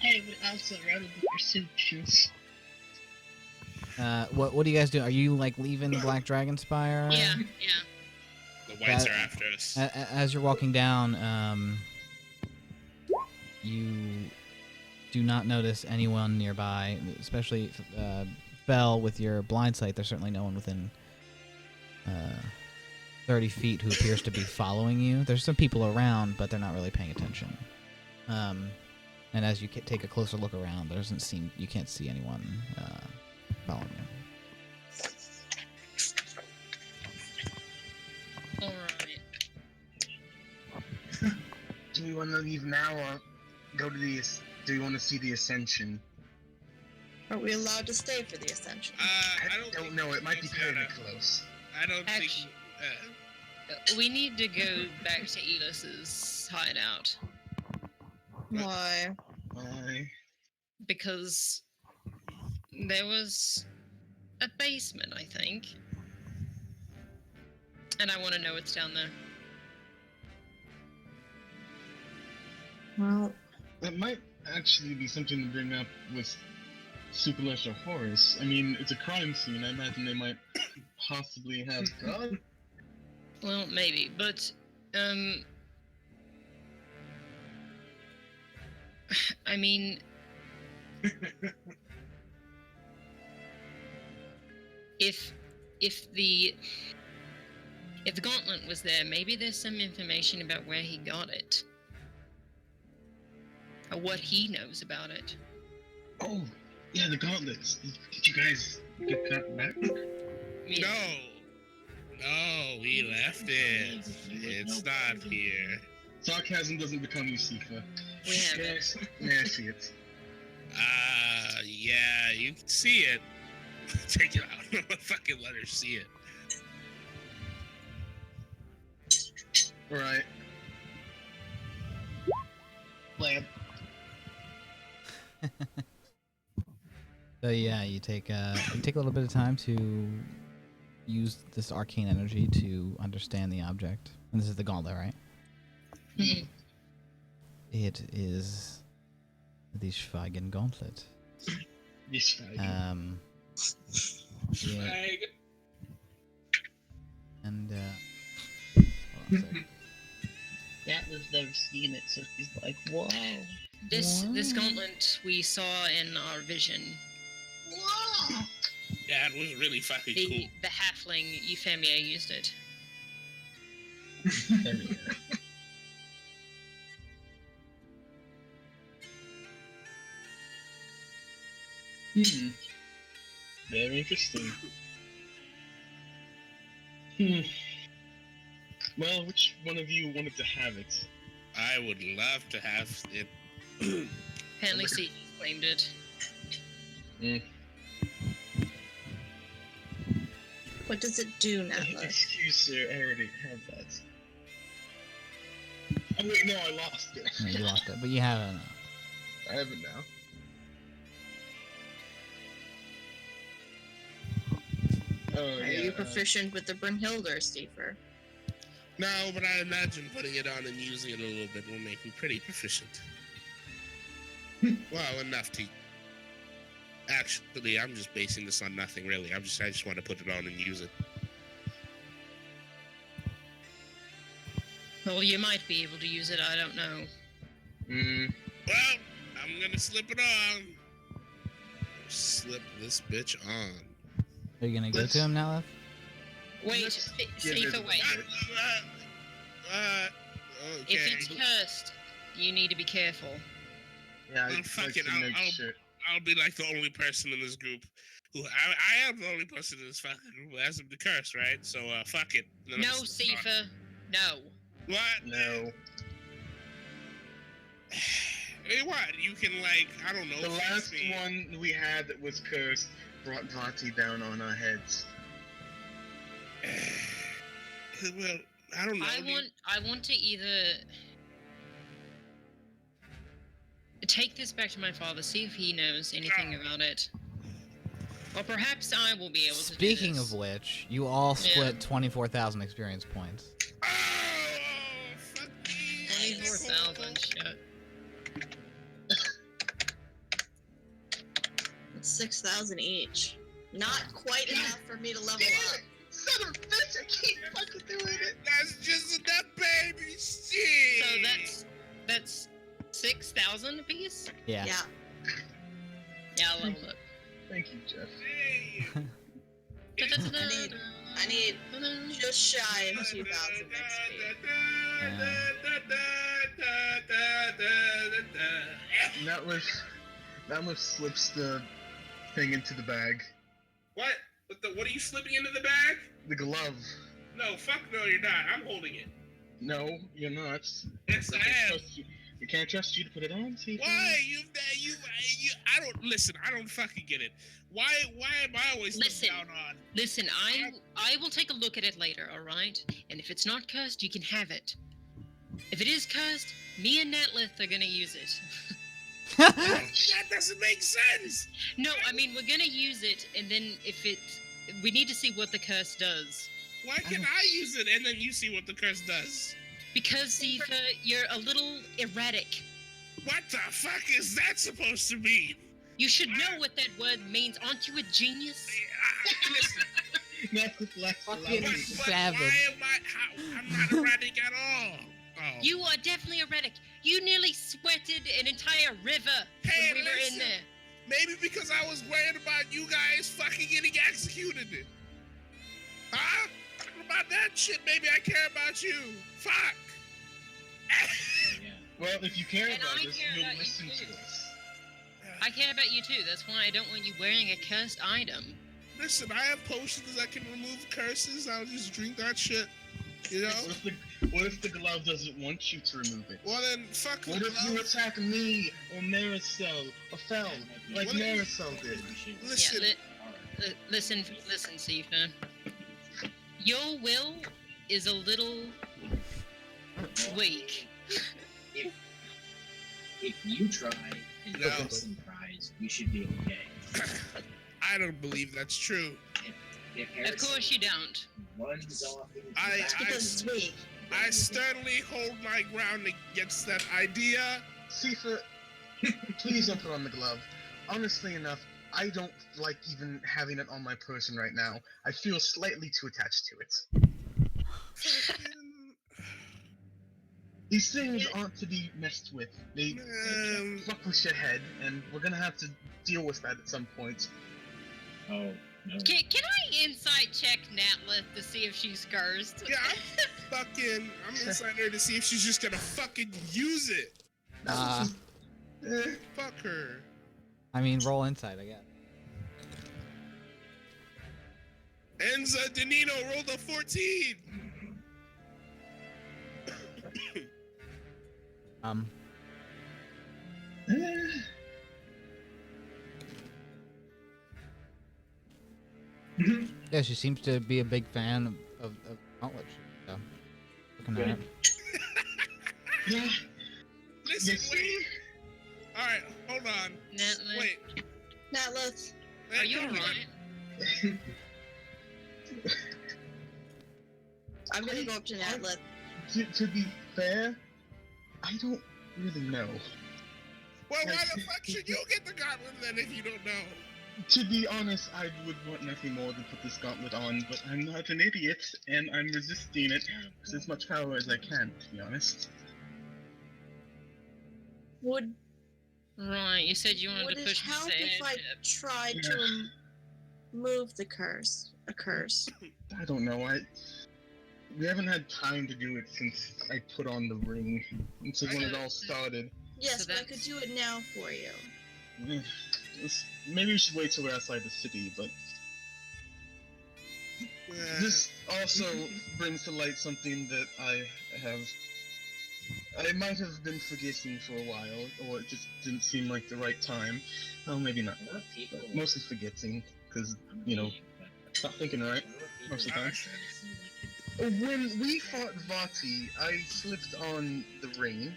I would also rather be perceptions. What do you guys do? Are you like leaving the Black Dragon Spire? Yeah. The whites That- are after us. As you're walking down, you do not notice anyone nearby, especially Bell with your blind sight. There's certainly no one within 30 feet who appears to be following you. There's some people around, but they're not really paying attention. And as you take a closer look around, you can't see anyone following you. All right. Do we want to leave now or go to the? Do we want to see the Ascension? Are we allowed to stay for the Ascension? I don't think know. It might be it's kind gotta- of close. I don't think. Actually- We need to go back to Elis's hideout Why? Why? because there was a basement, I think, and I want to know what's down there. Well, That might actually be something to bring up with Supernatural Horus. I mean, it's a crime scene. I imagine they might possibly have God. Well, maybe, but I mean, if the gauntlet was there, maybe there's some information about where he got it, or what he knows about it. Oh, yeah, the gauntlets. Did you guys get that back? You know, No, we left it. It's not here. Sarcasm doesn't become you, Sifa. We have it. Yeah, I see it. Yeah, you can see it. Take it out. Fucking let her see it. Right. Lamp. So yeah, you take a little bit of time to use this arcane energy to understand the object. And this is the gauntlet, right? Mhm. It is the Schweigen gauntlet. This guy. Yeah, and hold on a sec. Atlas never seen it, so she's like, "Whoa, This gauntlet we saw in our vision. whoa!" Yeah, it was really fucking cool. The halfling Euphemia used it. Hmm. Very interesting. Hmm. Well, which one of you wanted to have it? I would love to have it. Apparently, Steve claimed it. what does it do, Natla? Excuse sir, I already have that. Oh wait, no, I lost it. No, you lost it, but you have it. I have it now. Oh, Are yeah, you proficient with the Brunhilde, Steefer? No, but I imagine putting it on and using it a little bit will make me pretty proficient. Well, enough to. Actually, I'm just basing this on nothing really. I just want to put it on and use it. Well, you might be able to use it. I don't know. Well, I'm gonna slip it on. Slip this bitch on. Are you gonna go to him now, Lef? Wait, Let's give Steefer, it- wait. Okay. If it's cursed, you need to be careful. Yeah, Well, I'd fuck like it, to make sure. I'll be like the only person in this group who I am the only person in this fucking group who has the curse, right? So fuck it. Then I'm No, just slip it on. Steefer. No. What? No. Hey, what? You can like I don't know. The fix last me. one we had that was cursed brought Vati down on our heads. Well, I don't know. I want to either take this back to my father, see if he knows anything about it, or perhaps I will be able to. Speaking do this. of which, you all split 24,000 experience points. Oh, 24,000 shit. It's 6,000 each. Not quite enough for me to level up. Son of a bitch, I keep fucking doing it. That's just enough baby shit. So that's 6,000 apiece? Yeah. Yeah. Yeah, I leveled up. Thank you, Jeff. I need just shy of 2,000 XP. Natliff slips the thing into the bag. What? What are you slipping into the bag? The glove. No, fuck no, you're not. I'm holding it. No, you're not. Yes, I am. We can't trust you to put it on, see? Why? I don't listen. I don't fucking get it. Why am I always looked down on? Listen, I will take a look at it later, alright? And if it's not cursed, you can have it. If it is cursed, me and Natlith are gonna use it. That doesn't make sense. No, I mean, we're gonna use it, and then we need to see what the curse does. Why can I use it and then you see what the curse does? Because, Sifa, you're a little erratic. What the fuck is that supposed to mean? You should know what that word means. Aren't you a genius? Listen, Natliff laughs Fucking loudly. savage. why I'm not erratic at all. Oh. You are definitely erratic. You nearly sweated an entire river Hey, when we were in listen. there. Maybe because I was worried about you guys fucking getting executed. Huh? What about that shit? Maybe I care about you. Fuck. Yeah. Well, if you care And about I us, care you'll about you listen too. to us. I care about you too. That's why I don't want you wearing a cursed item. Listen, I have potions that can remove curses. I'll just drink that shit. You know? What if the glove doesn't want you to remove it? Well then, fuck What the if you glove. attack me or Marisol or Fel like What if- Marisol did? Listen. Yeah, listen, Sifa. Your will is a little weak. If you try and No. get some prize, you should be okay. I don't believe that's true. If Of Harrison course you don't. runs off into I- the Because it's weak. I sternly hold my ground against that idea. Sifa, please don't put on the glove. Honestly enough, I don't like even having it on my person right now. I feel slightly too attached to it. These things aren't to be messed with. They fuck with your head, and we're gonna have to deal with that at some point. Oh, no. Can I insight check Natlith to see if she's cursed? Yeah, I'm inside her to see if she's just gonna fucking use it. Fuck her. I mean, roll insight, I guess. Enza Danino rolled a 14. Yeah, she seems to be a big fan of Gauntlet. So, looking at it. Yeah. Listen, Yes. wait. Alright, hold on. Natlith, Wait. Natlith, are you Hold on. alright? I'm gonna go up to Natlith. To be fair, I don't really know. Well, why the fuck should you get the gauntlet then if you don't know? To be honest, I would want nothing more than put this gauntlet on, but I'm not an idiot, and I'm resisting it with as much power as I can, to be honest. Would Right, you said you wanted would to it push help the if I edge. tried to remove the curse? A curse. I don't know, we haven't had time to do it since I put on the ring, and so when it all started. Yes, So but I could that's- do it now for you. Maybe we should wait till we're outside the city, but this also brings to light something that I might have been forgetting for a while, or it just didn't seem like the right time. Oh, maybe not. A lot of people. Mostly forgetting, because, you know, not thinking right most of the time. When we fought Vati, I slipped on the ring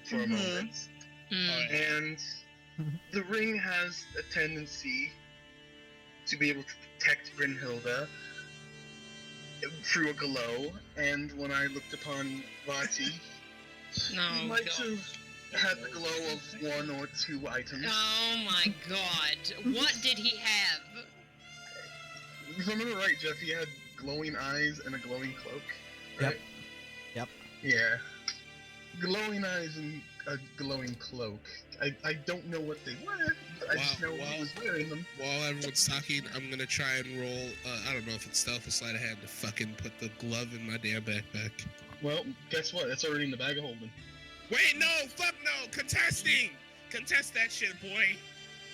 for a moment, Mm. and the ring has a tendency to be able to detect Brynhilda through a glow, and when I looked upon Vati, No. He might God. have had the glow of 1 or 2 items. Oh my God! What did he have? If I remember right, Jeff, he had glowing eyes and a glowing cloak. Right? Yep. Yeah. Glowing eyes and a glowing cloak. I don't know what they were, but I just know he was wearing them. While everyone's talking, I'm gonna try and roll. I don't know if it's stealth or sleight of hand to fucking put the glove in my damn backpack. Well, guess what? It's already in the bag of holding. Wait, no, fuck no, contesting. Contest that shit, boy.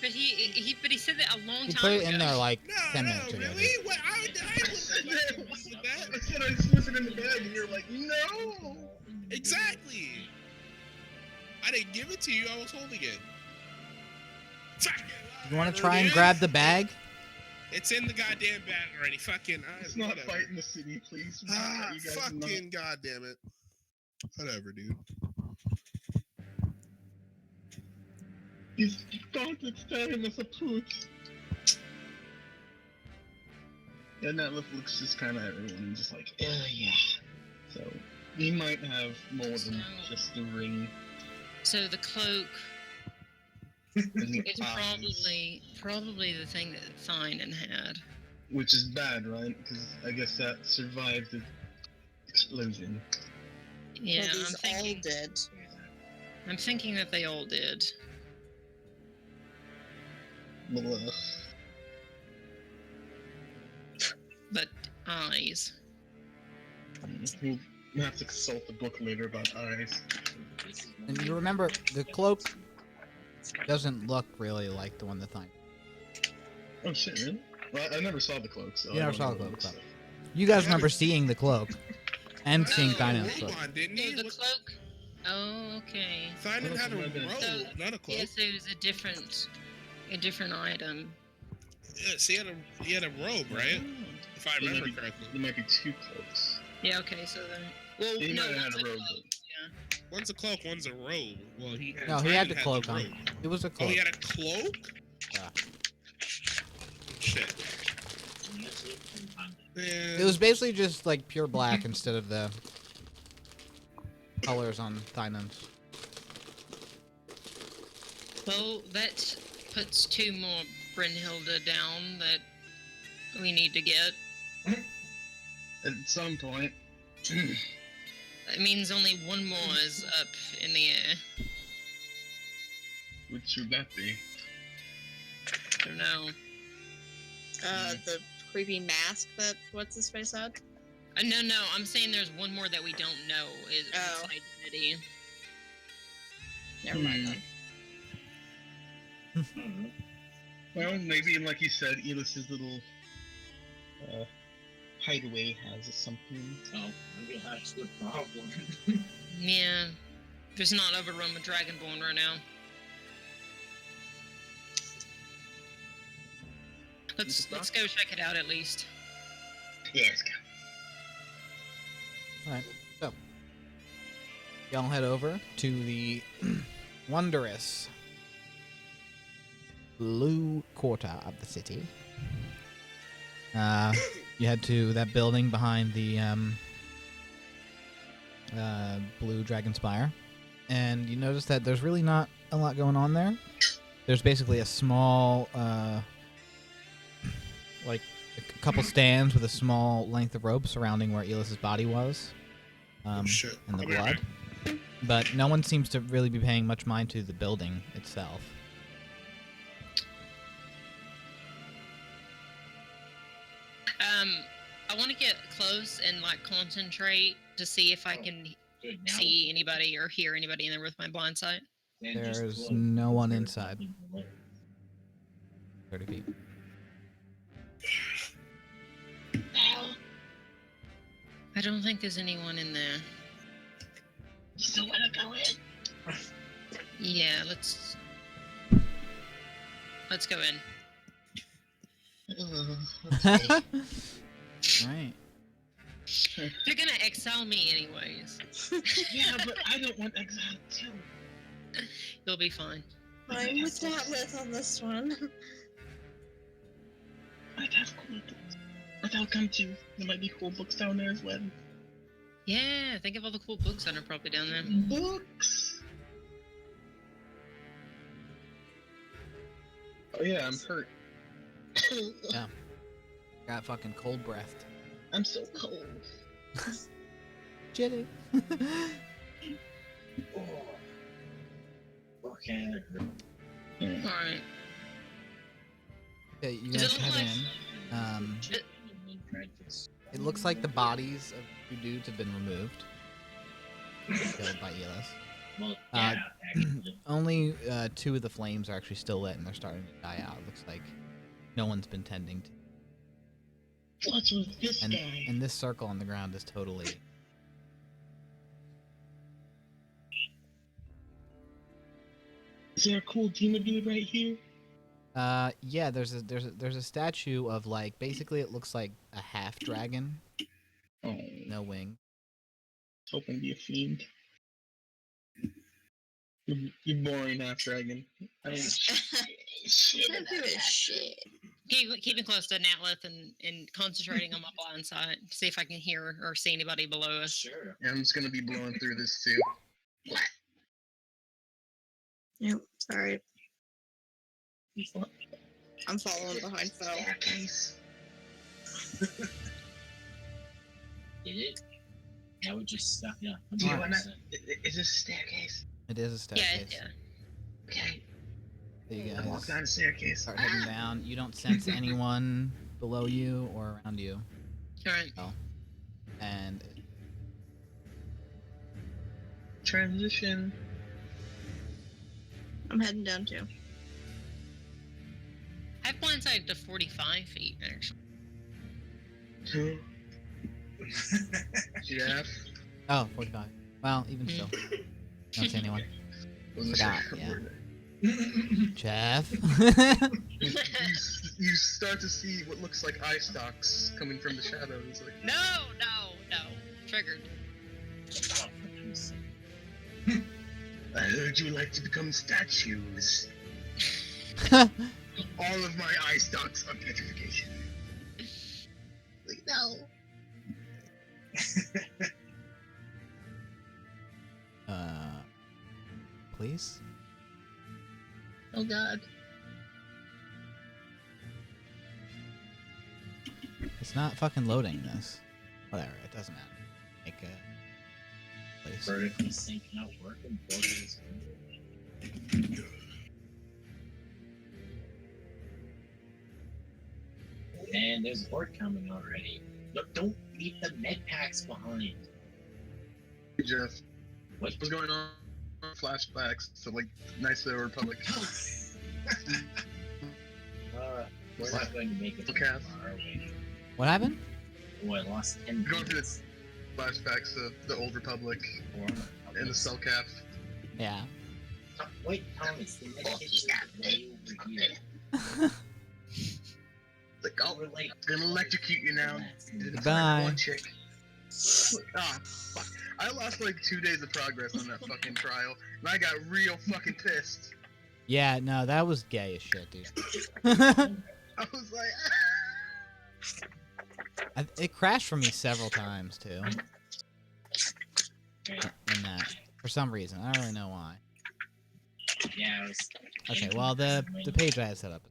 But he said that a long He time put it ago. in there like No, 10 no, minutes ago. really? What? I I said wouldn't that. with that. I said I slipped it in the bag, and you're like, no. Exactly. I didn't give it to you. I was holding it. You want to try and grab the bag? It's in the goddamn bag already. Fucking. It's not whatever. fighting the city, please. Ah, You guys fucking goddamn it. Whatever, dude. You thought it's time as a pooch. And that looks just kind of at everyone and just like, yeah. So, he might have more than just the ring So the cloak and the is eyes. probably the thing that Finan had. Which is bad, right? Because I guess that survived the explosion. Yeah, Well, these all did. I'm thinking that they all did. Blah. But eyes. We'll have to consult the book later about eyes. And you remember, the cloak doesn't look really like the one that Thine. Oh shit, really? Well, I never saw the cloak, so You I never don't saw know the what it cloak, looks but- like. You guys remember seeing the cloak and seeing Oh, Thinan's cloak. Robe on, didn't So he? the cloak. Oh, okay. Thynan had a robe, So, not a cloak. Yes, it was a different item. Yes, he had a robe, right? If I There might remember be- correctly. There might be 2 cloaks. Yeah. Okay. So then. Well, He no. might have had one's a robe. cloak, yeah. One's a cloak, one's a robe. Well, No, he had Thynan the cloak on. robe. It was a Oh, cloak. he had a cloak? Yeah. Shit. Man. It was basically just like pure black instead of the colors on Thinan's. Well, that puts 2 more Brynhilde down that we need to get. At some point. That means only 1 more is up in the air. Which would that be? I don't know. The creepy mask that what's his face had. No, I'm saying there's 1 more that we don't know is Oh. its identity. Never mind then. Well, maybe, like you said, Elis's little hideaway has something. Oh, maybe that's the problem. Yeah. There's not overrun with Dragonborn right now. Let's go check it out at least. Yeah, let's go. Alright, so. Y'all head over to the wondrous blue quarter of the city. You head to that building behind the blue dragon spire, and you notice that there's really not a lot going on there. There's basically a small, like a couple stands with a small length of rope surrounding where Elis's body was, Shit. and the I'll be right blood. But no one seems to really be paying much mind to the building itself. I want to get close and like concentrate to see if I can Good, now see anybody or hear anybody in there with my blind sight. then just There's close no one the inside. fucking door. 30 feet. I don't think there's anyone in there. You still wanna go in? Yeah, let's go in. Right. They're gonna exile me anyways. Yeah, but I don't want exile too. You'll be fine. I'm with Datlith on this one. I'd have cool books. But I'll come too. There might be cool books down there as well. Yeah, think of all the cool books that are probably down there. Books. Oh yeah, I'm hurt. Got fucking cold breathed. I'm so cold. Jitty. Oh. Okay. Alright. Yeah, you Does guys it look head like- in. It looks like the bodies of two dudes have been removed. Killed by Elis. Well, Uh, yeah, actually. Only two of the flames are actually still lit, and they're starting to die out. It looks like no one's been tending to. What's with this guy? And this circle on the ground is totally. Is there a cool demon dude right here? Yeah. There's a statue of like basically it looks like a half dragon, Oh, no wing. hoping to be a fiend. You're boring, half dragon. I don't give a shit. Keeping close to Natlith and concentrating on my blind sight to see if I can hear or see anybody below us. Sure. Yeah, I'm just gonna be blowing through this too. Yep, sorry. I'm following behind Phil. Staircase. Did it? I would just stuck it up. Do you wanna? Is this a staircase? It is a Yeah, staircase. yeah. Okay. So you I walk guys down the staircase. start heading down. You don't sense anyone below you or around you, Alright. and Transition. I'm heading down too. I have blind sight to 45 feet, actually. Two. Giraffe. oh, 45. Well, even still, don't see anyone. Wasn't Forgot, sure. yeah. Jeff. You start to see what looks like eye stalks coming from the shadows. Like, No. Triggered. I heard you like to become statues. All of my eye stalks are petrification. Like, no. Please. Oh god. It's not fucking loading this. Whatever, it doesn't matter. Make a place. Vertically sinking out working borders. And there's a horde coming already. Look, don't leave the med packs behind. Hey, Jeff, What? what's going on? Flashbacks to like Knights of the Republic. We're not going to make it Okay. far away. What happened? Oh, I lost 10 Going through minutes. Flashbacks of the Old Republic and the cell cap. Yeah. Wait, Thomas, the medication is way over here. Like, oh, We're like, gonna electrocute you now. Goodbye. One chick. Ah, fuck. I lost like 2 days of progress on that fucking trial, and I got real fucking pissed. Yeah, no, that was gay as shit, dude. I was like, It crashed for me several times too. okay, In that, for some reason, I don't really know why. yeah, I was. Okay, well the page I had set up.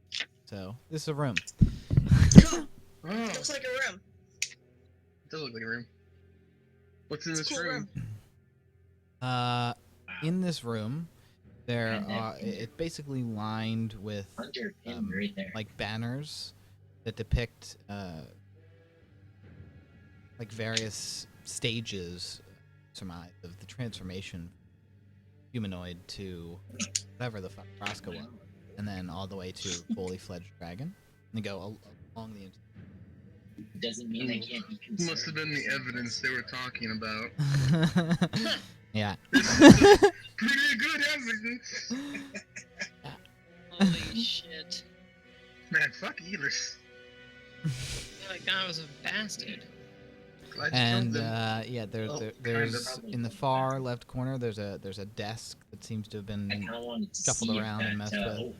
So this is a room. oh, Looks like a room. it does look like a room. What's in It's a this cool room? In this room, there are. It's basically lined with Hunter pin right there. like banners that depict like various stages surmise of the transformation humanoid to whatever the fuck Roscoe was, and then all the way to fully fledged dragon. And they go along the Doesn't mean I can't be concerned. Must have been the evidence they were talking about. yeah. Pretty good evidence. Holy shit. Man, fuck Elis. That guy was a bastard. Glad you And killed them. yeah, Well, there's in the far left corner. There's a desk that seems to have I been kind of wanted to shuffled see around if and that, messed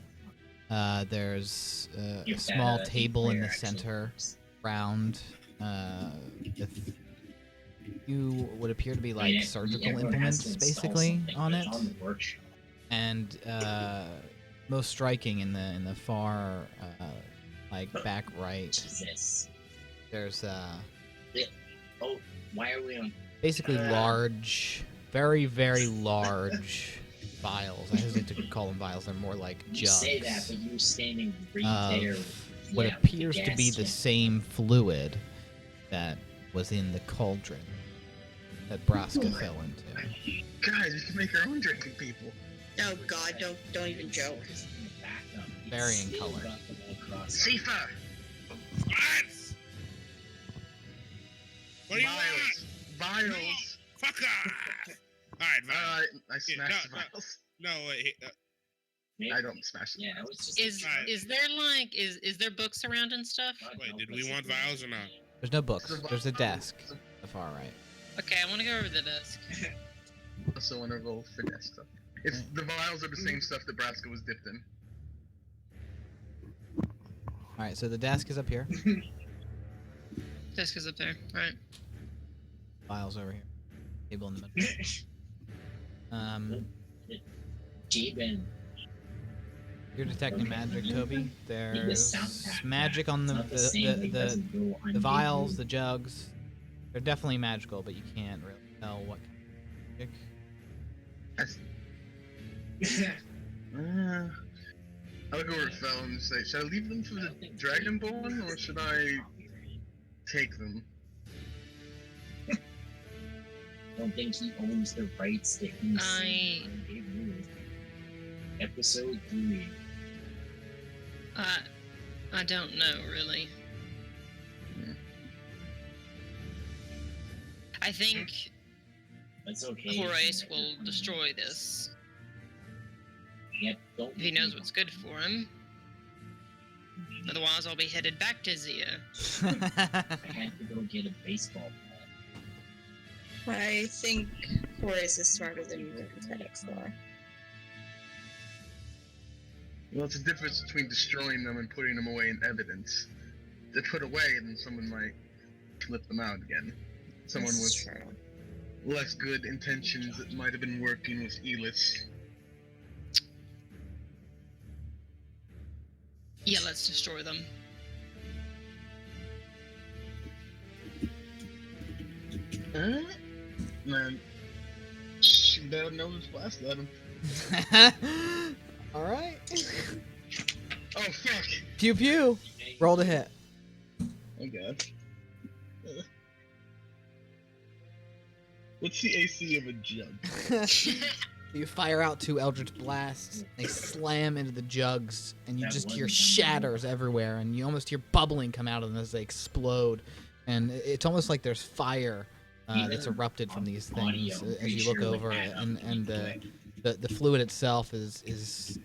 with. There's a if small that, table in the player actually center, works. round, with you would appear to be like mean, surgical everyone has implements, to install basically, something, on but it. it's on the workshop. And most striking in the far like back right, Jesus. there's Oh, why are we on? basically large, very very large vials. I hesitate to call them vials. They're more like You jugs. say that, but you were standing right there. Of what Yeah, appears the to be gas the jet. same fluid that was in the cauldron that Braska fell into. Guys, we can make our own drinking people. Oh God, don't even joke. Varying color. Sifa! What? What do you want? Vials! Fuck off! Alright, Val. I smashed the no. vials. No, wait. I don't smash the Yeah, it vials. was just. Is there like is there books around and stuff? Wait, did we want vials or not? There's no books. There's a desk at the far right. Okay, I want to go over to the desk. Also want to roll for desk stuff. If the vials are the same stuff that Braska was dipped in. All right, so the desk is up here. Desk is up there. All right. Files over here. Table in the middle. Jabin. You're detecting magic, Toby. There's sound magic on the vials, the jugs. They're definitely magical, but you can't really tell what kind of magic. I'll go over to Fel and say, should I leave them for the Dragonborn, or should I take them? Don't think he owns the rights to insane big rules. Episode 3. I don't know really. I think That's okay. Horace will destroy this Yep, don't if he knows what's good for him. Otherwise, I'll be headed back to Zia. I had to go get a baseball bat. I think Horace is smarter than you and FedEx are. Well, it's a difference between destroying them and putting them away in evidence. If they're put away, then someone might flip them out again. Someone That's with true. less good intentions that might have been working with Elis. Yeah, let's destroy them. Man, shoot out another blast at him. All right. Oh, fuck! Pew pew. Roll to hit. Oh, God. What's the AC of a jug? You fire out 2 Eldritch Blasts. They slam into the jugs, and you That just hear wasn't shatters everywhere, and you almost hear bubbling come out of them as they explode. And it's almost like there's fire that's erupted from these things as you look over, and the fluid itself is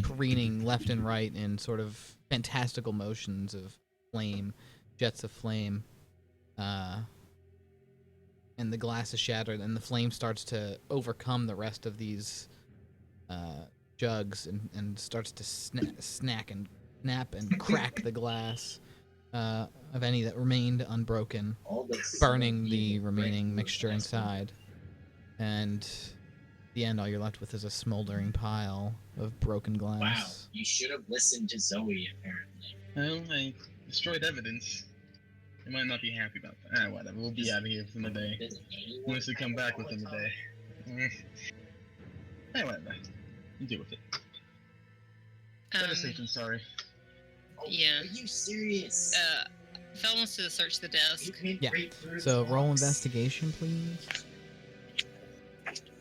careening left and right in sort of fantastical motions of flame, jets of flame. And the glass is shattered, and the flame starts to overcome the rest of these jugs and starts to snap and crack the glass of any that remained unbroken, burning the remaining mixture inside. And at the end, all you're left with is a smoldering pile of broken glass. Wow, you should have listened to Zoe, apparently. Well, I destroyed evidence. They might not be happy about that. Whatever. We'll be out of here within a day. Does anyone Unless we come back know within a what's day. Whatever. You deal with it. Better safe than sorry. Oh, Yeah. Are you serious? Fel wants to search the desk. Yeah. So roll investigation, please.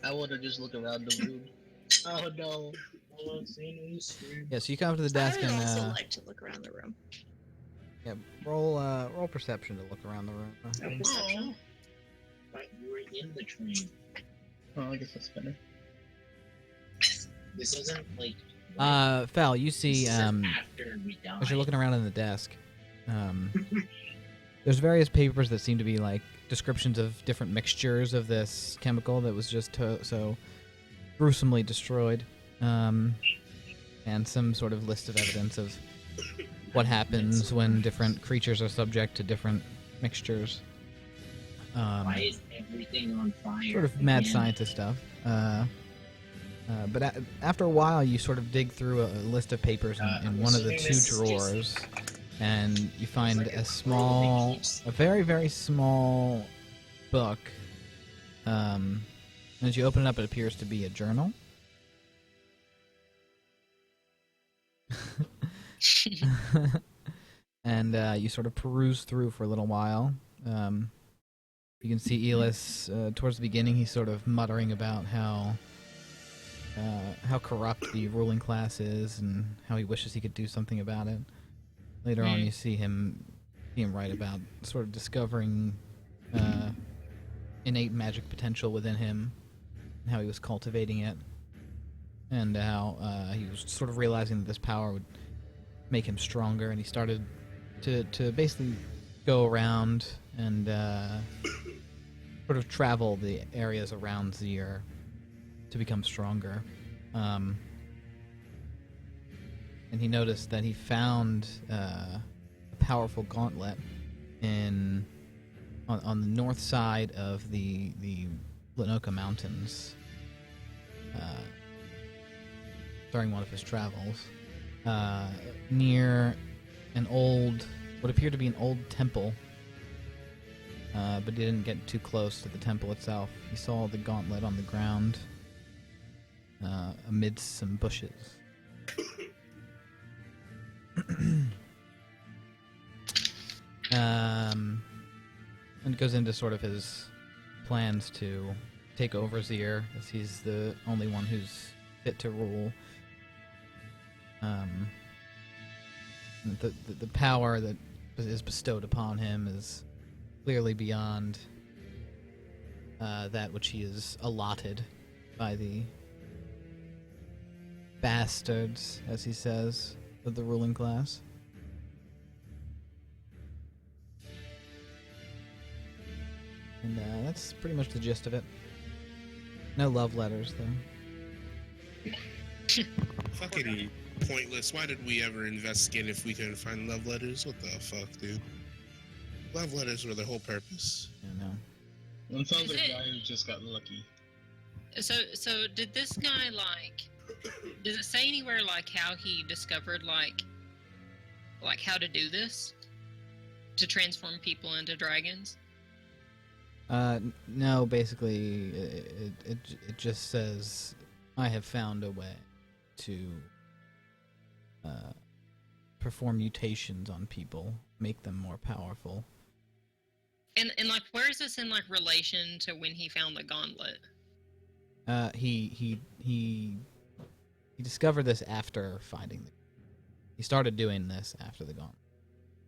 I want to just look around the room. Oh no. Yeah. So you come up to the desk I would and also like to look around the room. yeah, roll perception to look around the room. Oh. But you were in the train. Oh, I guess that's better. This isn't like. Fel, you see, this isn't after we died. as you're looking around in the desk, there's various papers that seem to be like descriptions of different mixtures of this chemical that was just so gruesomely destroyed, and some sort of list of evidence of what happens when different creatures are subject to different mixtures. Why is everything on fire? Sort of mad again? scientist stuff. But after a while, you sort of dig through a list of papers in I'm one of the assuming two this is just- drawers, and you find like a a scroll that keeps- very, very small book. As you open it up, it appears to be a journal. And you sort of peruse through for a little while. You can see Elis towards the beginning. He's sort of muttering about how corrupt the ruling class is and how he wishes he could do something about it. Later on, you see him write about sort of discovering innate magic potential within him, and how he was cultivating it, and how he was sort of realizing that this power would make him stronger, and he started to basically go around and sort of travel the areas around Zir to become stronger. And he noticed that he found a powerful gauntlet on the north side of the Lenoka Mountains during one of his travels, near what appeared to be an old temple, but he didn't get too close to the temple itself. He saw the gauntlet on the ground amidst some bushes. And it goes into sort of his plans to take over Zir, as he's the only one who's fit to rule. The power that is bestowed upon him is clearly beyond that which he is allotted by the bastards, as he says, of the ruling class. And that's pretty much the gist of it. No love letters, though. Fucking pointless. Why did we ever investigate if we couldn't find love letters? What the fuck, dude? Love letters were the whole purpose. Yeah, no. One sounds like a guy who just got lucky. So did this guy, like, does it say anywhere, like, how he discovered, like how to do this? To transform people into dragons? No, basically, it just says, I have found a way to perform mutations on people, make them more powerful. And like, where is this in, like, relation to when he found the gauntlet? He discovered this after finding he started doing this after the gauntlet.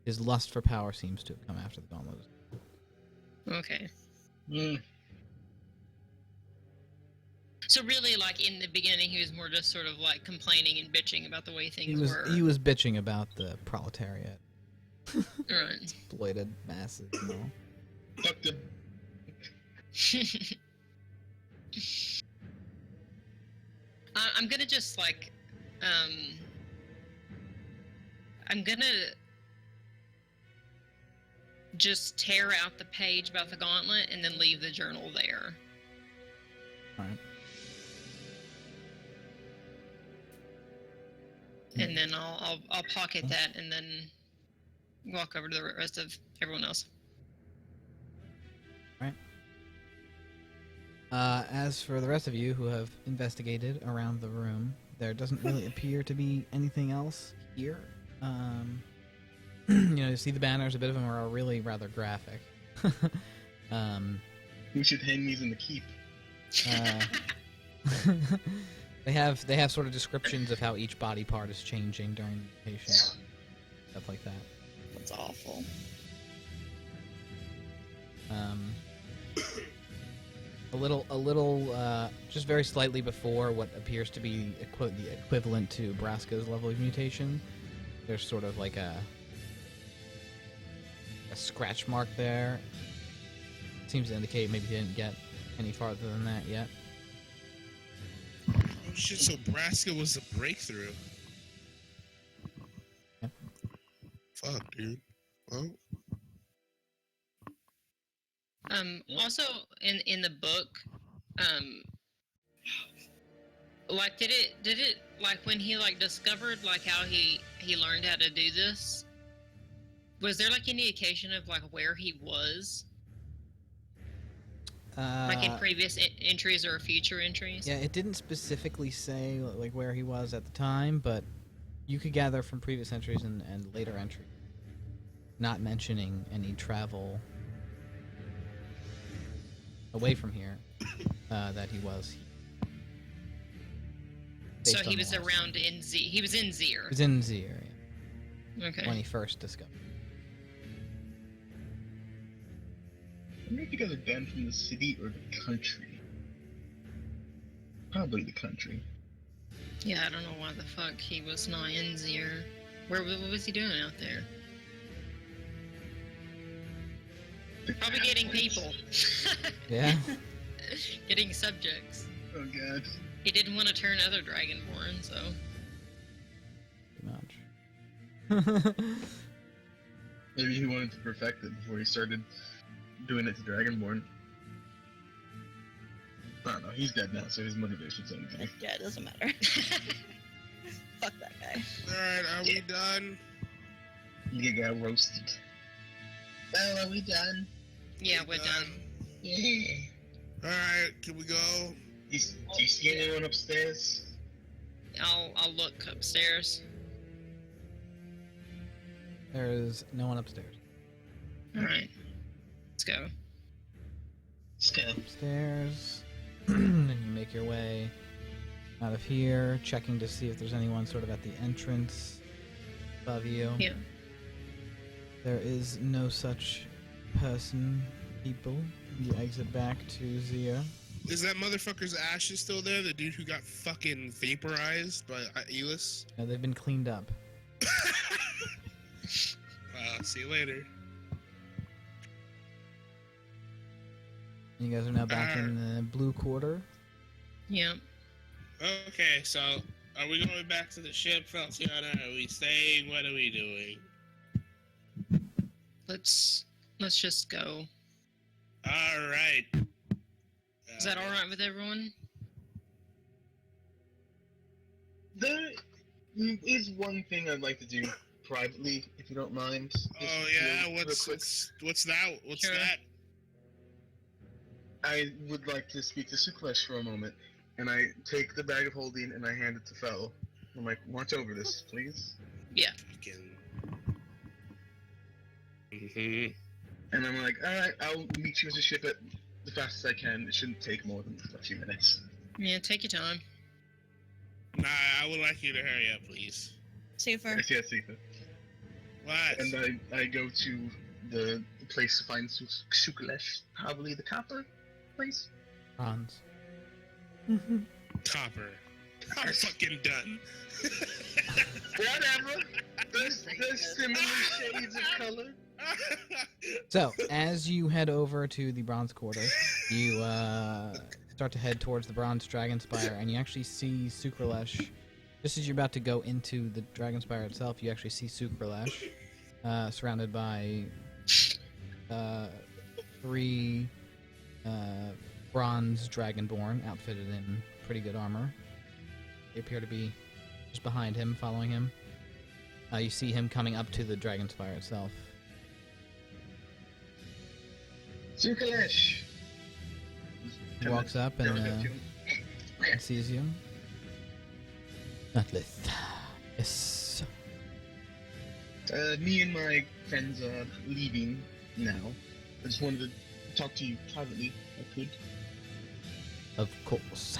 His lust for power seems to have come after the gauntlet. Okay. Mm. So really, like, in the beginning, he was more just sort of, like, complaining and bitching about the way things were. He was bitching about the proletariat. Right. Exploited masses and all. Fuck the... I'm gonna just, like, I'm gonna just tear out the page about the gauntlet and then leave the journal there. Alright. And then I'll pocket that and then walk over to the rest of everyone else. As for the rest of you who have investigated around the room, there doesn't really appear to be anything else here. You see the banners, a bit of them are really rather graphic. We should hang these in the keep. They have sort of descriptions of how each body part is changing during the mutation, stuff like that. That's awful. A little, just very slightly before what appears to be the equivalent to Braska's level of mutation, there's sort of like a scratch mark there. Seems to indicate maybe he didn't get any farther than that yet. Oh shit, so Braska was the breakthrough. Yeah. Fuck, dude. Well, Also, in the book, like, did it like when he like discovered like how he learned how to do this? Was there like any indication of like where he was, like in previous entries or future entries? Yeah, it didn't specifically say like where he was at the time, but you could gather from previous entries and later entries, not mentioning any travel away from here, that he was. So he was around in Z. He was in Zier. He was in Zier, yeah, Okay. when he first discovered. I wonder if you guys are banned from the city or the country. Probably the country. Yeah, I don't know why the fuck he was not in Zier. What was he doing out there? Probably getting people. Yeah. Getting subjects. Oh god. He didn't want to turn other Dragonborn, so. Pretty much. Maybe he wanted to perfect it before he started doing it to Dragonborn. I don't know, he's dead now, so his motivation's anything. Yeah, it doesn't matter. Fuck that guy. Alright, are we done? You got roasted. Well, are we done? Yeah, we're done. Yeah. Alright, can we go? Do you see anyone upstairs? I'll look upstairs. There is no one upstairs. Alright. Let's go. Let's go. Upstairs. And you make your way out of here, checking to see if there's anyone sort of at the entrance above you. Yeah. There is no such person, people. You exit back to Zier. Is that motherfucker's ashes still there? The dude who got fucking vaporized by Elis? Now, they've been cleaned up. See you later. You guys are now back in the blue quarter. Yeah. Okay, so are we going back to the ship, Feltiana? Are we staying? What are we doing? Let's just go. All right. Is that all right with everyone? There is one thing I'd like to do privately, if you don't mind. Just Oh yeah, real quick. what's that? What's Sure. that? I would like to speak to Suklesh for a moment, and I take the bag of holding and I hand it to Fel. I'm like, watch over this, please. Yeah. Fucking. Mhm. And I'm like, alright, I'll meet you at the ship at the fastest I can. It shouldn't take more than a few minutes. Yeah, take your time. Nah, I would like you to hurry up, please. Safer. I see that, Sifa. What? And I go to the place to find Suklesh, probably the copper place. Bronze. Copper. I'm fucking done. Whatever. There's similar shades of color. So, as you head over to the bronze quarter, you start to head towards the bronze dragon spire, and you actually see Sukralesh. Just as you're about to go into the dragon spire itself, you actually see Sukralesh, surrounded by 3 bronze dragonborn, outfitted in pretty good armor. They appear to be just behind him, following him. You see him coming up to the dragon spire itself. Suklesh! He walks up and sees you. Natlith. Yes. Me and my friends are leaving now. I just wanted to talk to you privately, if I could. Of course.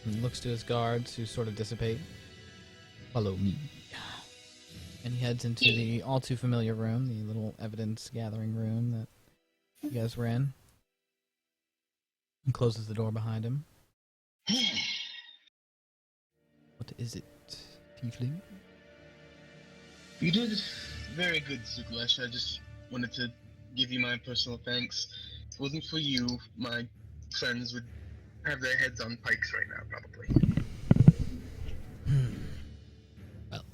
He looks to his guards, who sort of dissipate. Follow me. And he heads into the all too familiar room, the little evidence gathering room that you guys were in. And closes the door behind him. What is it, Tiefling? You did very good, Suklesh. I just wanted to give you my personal thanks. If it wasn't for you, my friends would have their heads on pikes right now, probably. Well,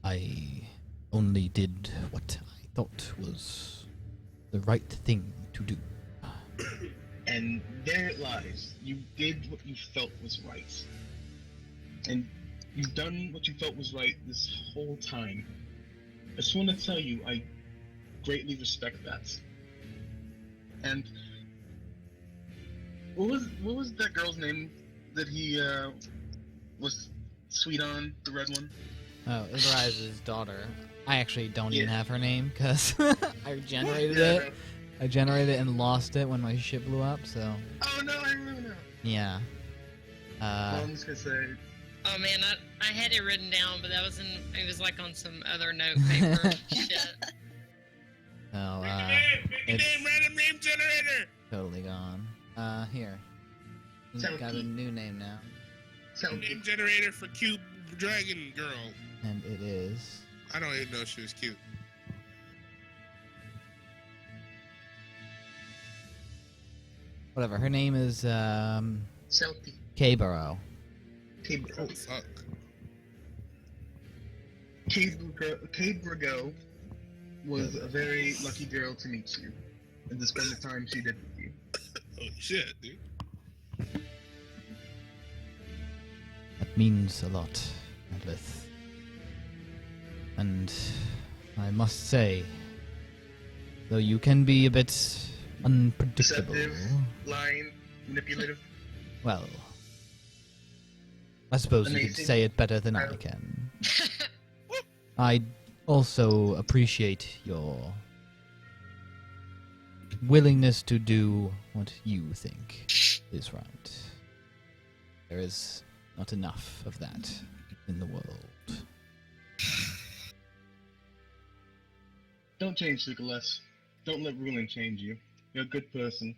I only did what I thought was the right thing to do. And there it lies. You did what you felt was right. And you've done what you felt was right this whole time. I just want to tell you, I greatly respect that. And what was that girl's name that he was sweet on, the red one? Oh, Ilderiz's daughter. I actually don't even Yeah. have her name because I generated Yeah, it. I generated it and lost it when my ship blew up. So Oh no, I remember now. yeah. I'm just gonna say, Oh man, I had it written down, but that it was like on some other note paper. Shit. So Make a name, it's random name generator. totally gone. Here. Sound Got a cute. new name now, sound Name generator for cute dragon girl. and it is. I don't even know she was cute. Whatever. Her name is Selkie. K-Burrow. Oh fuck. Kate Brago was a very lucky girl to meet you and to spend the time she did with you. Oh shit, dude. That means a lot, Adlith. And I must say, though you can be a bit unpredictable, Deceptive, lying, manipulative. well, I suppose you could Amazing. say it better than I can. I also appreciate your willingness to do what you think is right. There is not enough of that in the world. Don't change, Nicholas. Don't let ruling change you. You're a good person.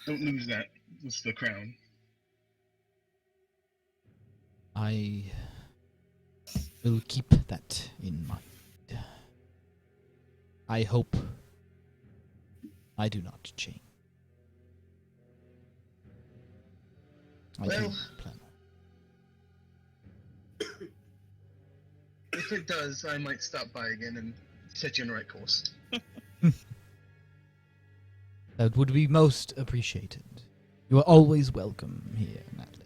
Don't lose that. It's the crown. I will keep that in mind. I hope I do not change. I do Well- not plan on. If it does, I might stop by again and set you on the right course. That would be most appreciated. You are always welcome here, Natalie.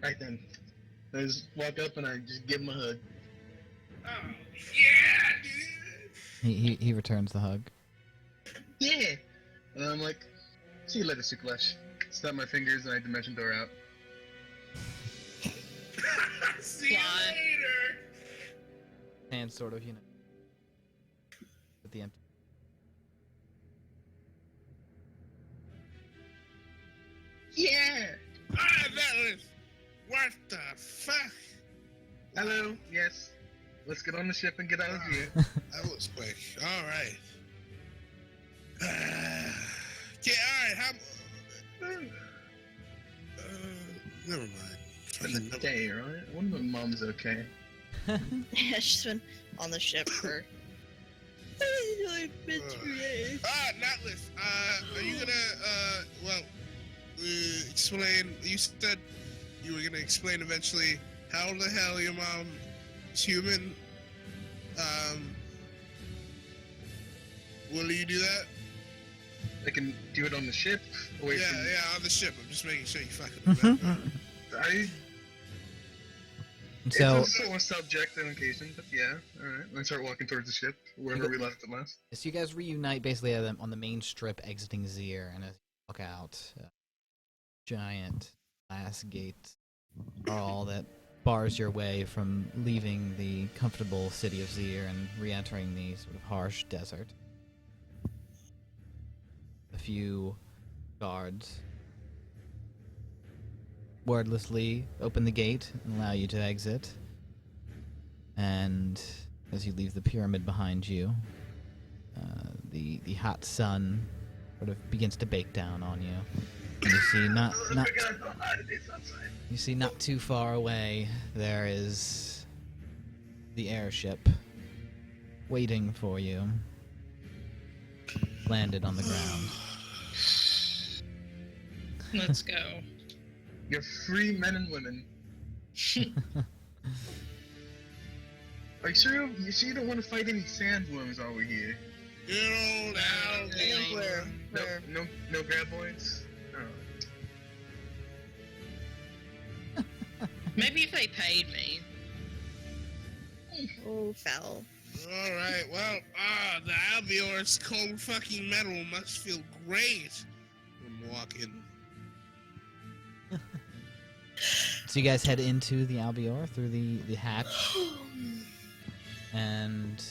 Right then. I just walk up and I just give him a hug. Oh yeah, dude. He returns the hug. Yeah! And I'm like, see you later, Suklesh. Snap my fingers and I dimension door out. See you Fly. later. And sort of, with the empty. Yeah! Ah, that was. What the fuck? Hello, yes. Let's get on the ship and get out of here. That was quick. All right. Yeah, all right. Never mind. Been a day, right? I wonder if mom's okay. Yeah, she's been on the ship for. It's been 2 days. Natless. Are you gonna explain? You said you were gonna explain eventually how the hell your mom is human. Will you do that? I can do it on the ship. Away Yeah, from... yeah, on the ship. I'm just making sure you fucking remember. So, It's a sore subject on occasion, but yeah. Alright, I start walking towards the ship, wherever we left it last. so you guys reunite basically on the main strip exiting Zir, and as you walk out, giant glass gates are all that bars your way from leaving the comfortable city of Zir and re-entering the sort of harsh desert. A few guards wordlessly open the gate and allow you to exit. And as you leave the pyramid behind you, the hot sun sort of begins to bake down on you. And you see not too far away there is the airship waiting for you, landed on the ground. Let's go. You're free men and women. Are you sure? You sure you don't want to fight any sandworms over here? Good old I think Albion. No graboids? Oh. Maybe if they paid me. Oh, fell. All right. Well, the Albior's cold fucking metal must feel great when walking. So you guys head into the Albior through the hatch, and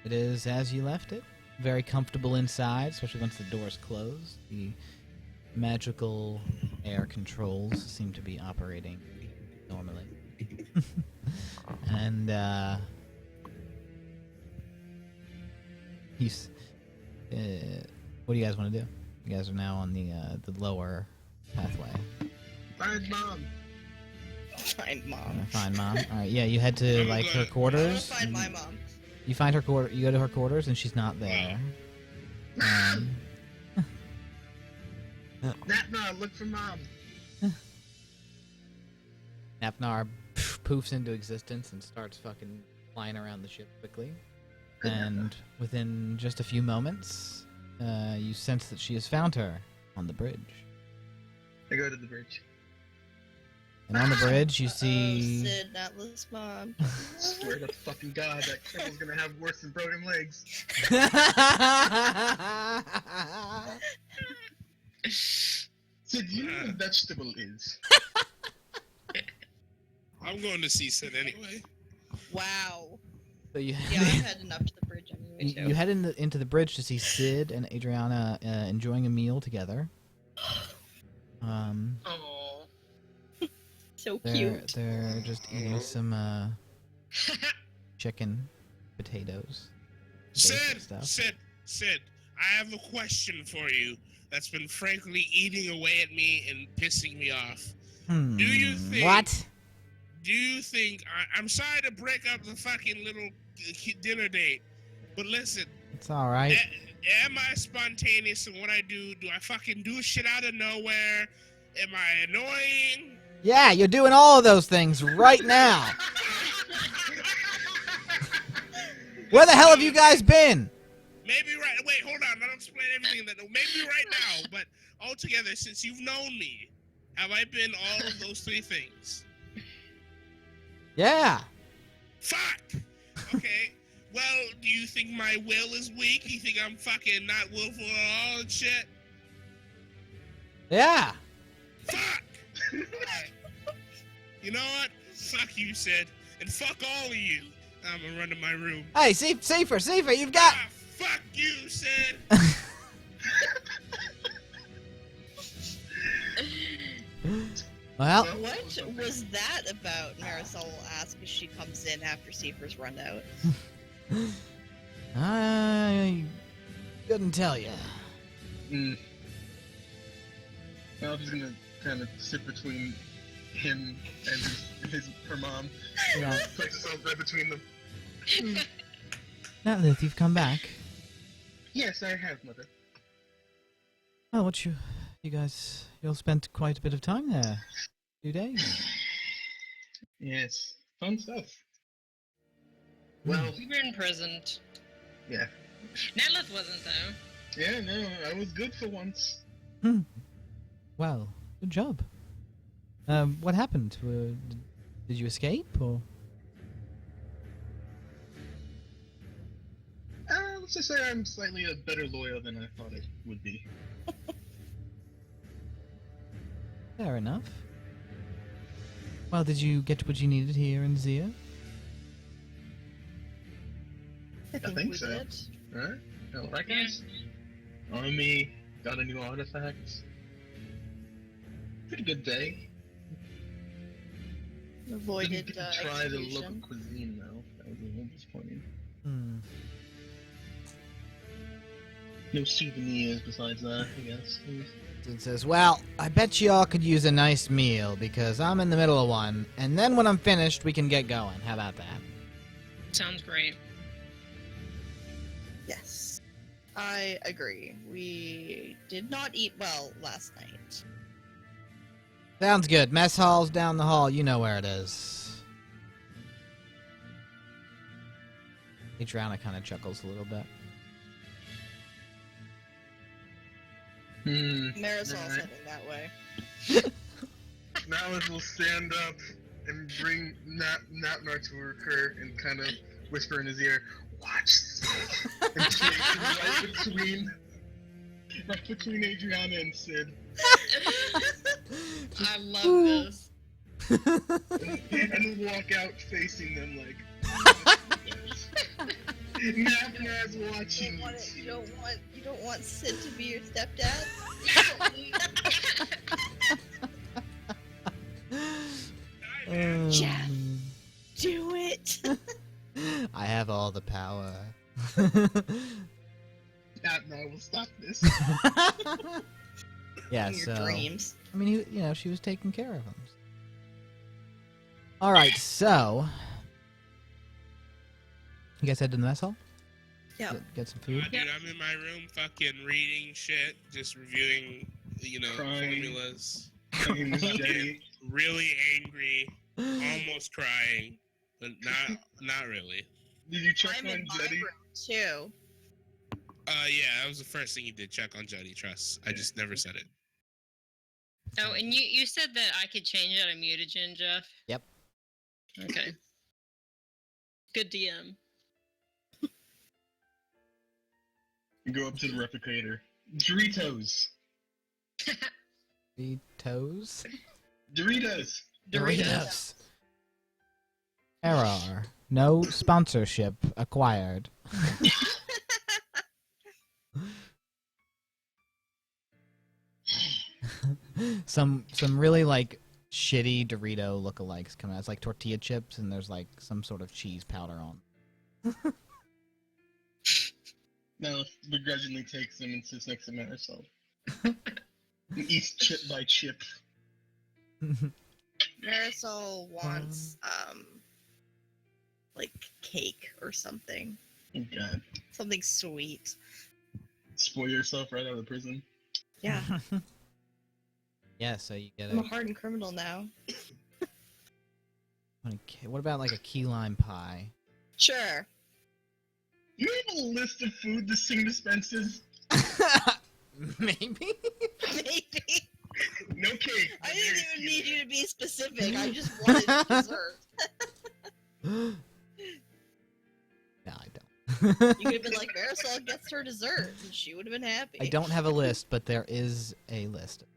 it is as you left it. Very comfortable inside, especially once the doors close. The magical air controls seem to be operating normally. And what do you guys want to do? You guys are now on the lower pathway. Find Mom! Find Mom. Find Mom. All right, yeah, you head to I'm like good. her I quarters. find my mom. You find her quarter. You go to her quarters, and she's not there. Natna, look for Mom! Napnar poofs into existence and starts fucking flying around the ship quickly. And within just a few moments, you sense that she has found her on the bridge. I go to the bridge. And on the bridge, you see. Oh, Sid, Atlas Mom. Swear to fucking God, that cripple's gonna have worse than broken legs. Sid, do you know what a vegetable is? I'm going to see Sid anyway. Wow. So you Yeah, I'm heading up to the bridge anyway, too. you head into the bridge to see Sid and Adriana enjoying a meal together. Oh. So They're cute. they're just eating some chicken, potatoes. Sid, stuff. Sid, I have a question for you that's been frankly eating away at me and pissing me off. Do you think? What? Do you think? I'm sorry to break up the fucking little dinner date, but listen. It's all right. Am I spontaneous in what I do? Do I fucking do shit out of nowhere? Am I annoying? Yeah, you're doing all of those things right now. Where the hell have you guys been? Maybe right. Wait, hold on. Let me explain everything. Maybe right now, but altogether, since you've known me, have I been all of those three things? Yeah. Fuck. Okay. Well, do you think my will is weak? You think I'm fucking not willful at all and shit? Yeah. Fuck. You know what? Fuck you, Sid, and fuck all of you. I'm gonna run to my room. Hey, Safer, you've got. Fuck you, Sid. Well, What was that about? Marisol will ask as she comes in after Seafer's run out. I couldn't tell you. Well, I'm just gonna kind of sit between him and her mom. Yeah. Place herself right between them. Natlith, you've come back. Yes, I have, Mother. Oh, you guys, you'll spend quite a bit of time there. 2 days. Yes, fun stuff. Well, We were imprisoned. yeah. Natlith wasn't, though. Yeah, no, I was good for once. Well, good job. What happened? Did you escape, or? Let's just say I'm slightly a better lawyer than I thought I would be. Fair enough. Well, did you get what you needed here in Zia? I think we so. did. Right? Well, right, guys? Army, got a new artifact. Pretty good day. Avoided Didn't get to try the local execution. cuisine, though. That was a little disappointing. No souvenirs besides that, I guess. It says, well, I bet y'all could use a nice meal, because I'm in the middle of one, and then when I'm finished, we can get going. How about that? Sounds great. Yes. I agree. We did not eat well last night. Sounds good. Mess hall's down the hall. You know where it is. Adriana kind of chuckles a little bit. Marisol's Alright. heading that way. Malice will stand up and bring Natnar to her and kind of whisper in his ear, "Watch this." And place him right between Adriana and Sid. I love this. And walk out facing them like. Natnar's watching You don't want Sid to be your stepdad? Jeff. Do it. I have all the power. Natnar will stop this. Yeah, In your so dreams. I mean, she was taking care of him. All right, so you guys head to the mess hall. Yeah. Get some food. Dude, I'm in my room fucking reading shit, just reviewing, Crying. formulas. Fucking Jetty. Really angry, almost crying, but not really. Did you check I'm on in my Jetty? room too. Yeah, that was the first thing you did, check on Jody Trust. I just never said it. Oh, and you said that I could change out a mutagen, Jeff? Yep. Okay. Good DM. You go up to the replicator. Doritos. Doritos. Doritos. Doritos. Error. No sponsorship acquired. some really like shitty Dorito lookalikes come out. It's like tortilla chips and there's like some sort of cheese powder on. Now begrudgingly takes them and sits next to Marisol. And eats chip by chip. Marisol wants like cake or something. Oh god. Something sweet. Spoil yourself right out of prison. Yeah. Yeah, so you get I'm a a. hardened criminal now. What about like a key lime pie? Sure. You have a list of food this thing dispenses? Maybe. Maybe. No cake. I didn't even need you to be specific. I just wanted dessert. No, I don't. You could have been like, Marisol gets her dessert, and she would have been happy. I don't have a list, but there is a list of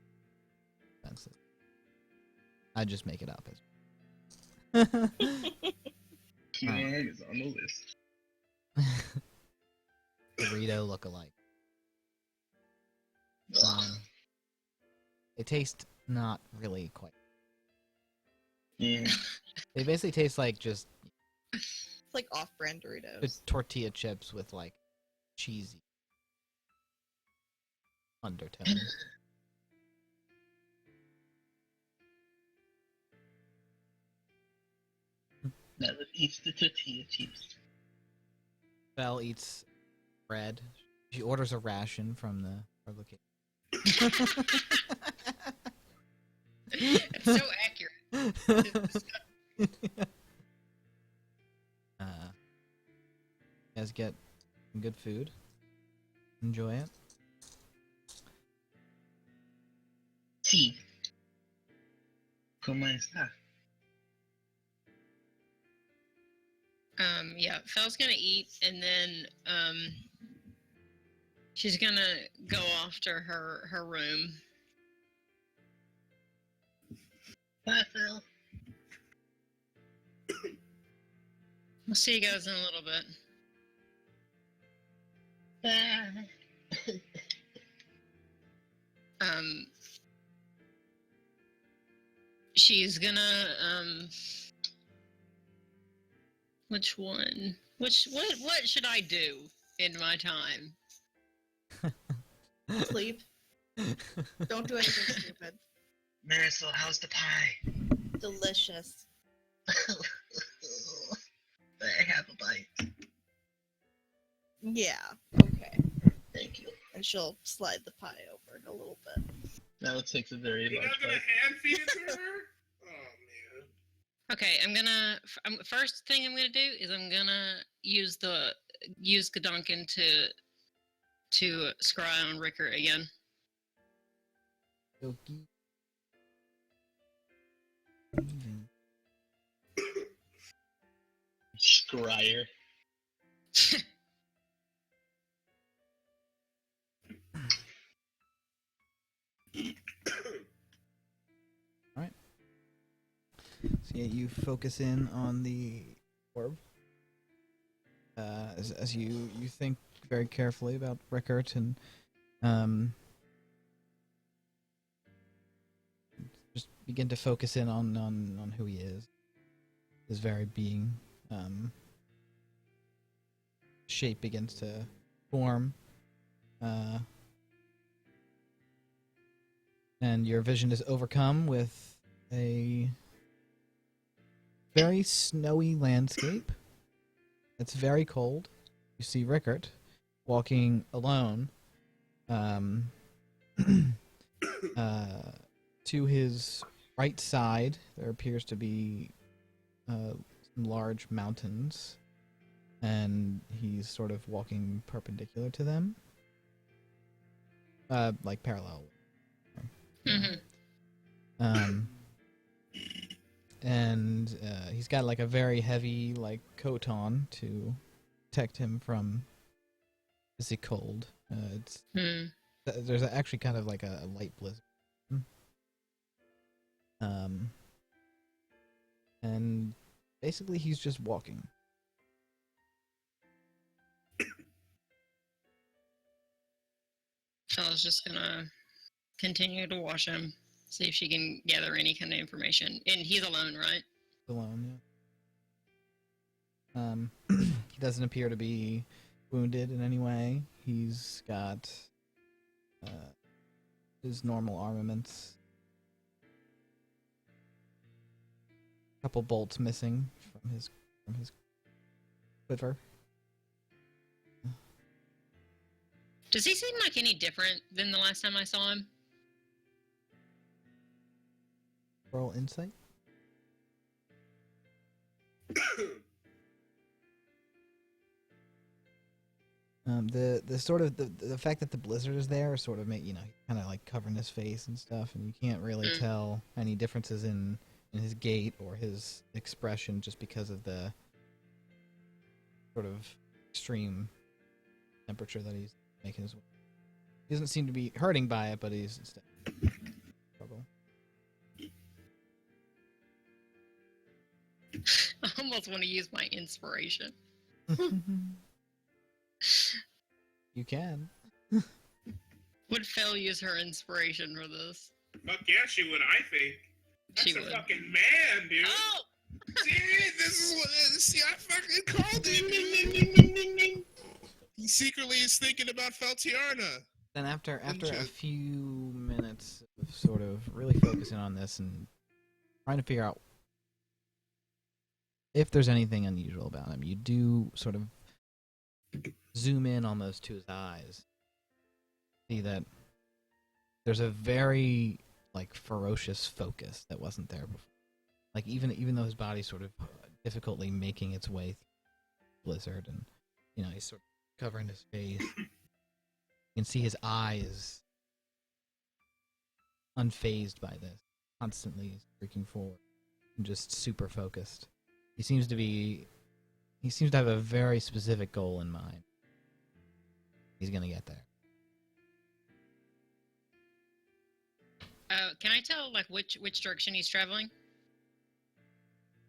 expenses. I just make it up. Key lime is on the list. Dorito lookalike. They taste not really quite. Yeah. They basically taste like just It's like off-brand Doritos. the tortilla chips with like cheesy undertones. That would eat the tortilla chips. Belle eats bread. She orders a ration from the location. It's so accurate. You guys get some good food. Enjoy it. Sí. ¿Cómo está? Yeah, Fel's gonna eat, and then she's gonna go off to her room. Bye, Phil. We'll see you guys in a little bit. Bye. She's gonna which one? What should I do in my time? Sleep. Don't do anything stupid. Marisol, how's the pie? Delicious. I have a bite. Yeah. Okay. Thank you. And she'll slide the pie over in a little bit. Now it takes a very You're large not gonna bite. hand feed it to her? Oh Okay, first thing I'm gonna do is I'm gonna use Goduncan to scry on Rickert again. Okie. Scryer. Alright. So yeah, you focus in on the orb. As you think very carefully about Rickert and just begin to focus in on who he is. His very being. Shape begins to form. And your vision is overcome with a very snowy landscape. It's very cold. You see Rickert walking alone. To his right side, there appears to be some large mountains, and he's sort of walking perpendicular to them, like parallel. Mm-hmm. And he's got like a very heavy like coat on to protect him from the cold. There's actually kind of like a light blizzard. And basically he's just walking. Fella's just gonna continue to watch him, see if she can gather any kind of information. And he's alone, right? Alone, yeah. He doesn't appear to be wounded in any way. He's got his normal armaments. A couple bolts missing from his quiver. Does he seem like any different than the last time I saw him? Roll insight. The sort of the fact that the blizzard is there sort of make kind of like covering his face and stuff, and you can't really tell any differences in his gait or his expression just because of the sort of extreme temperature that he's making his way. He doesn't seem to be hurting by it, but he's trouble. I almost want to use my inspiration. You can. Would Phil use her inspiration for this? Fuck yeah, she would, I think. That's She a would. fucking man, dude. Oh! See, I fucking called it. He secretly is thinking about Feltiarna. Then after a few minutes of sort of really focusing on this and trying to figure out if there's anything unusual about him, you do sort of zoom in almost to his eyes. See that there's a very like ferocious focus that wasn't there before. Like even though his body's sort of difficultly making its way through the blizzard, and he's sort of covering his face, you can see his eyes unfazed by this, constantly streaking forward and just super focused. He seems to have a very specific goal in mind. He's gonna get there. Can I tell like which direction he's traveling?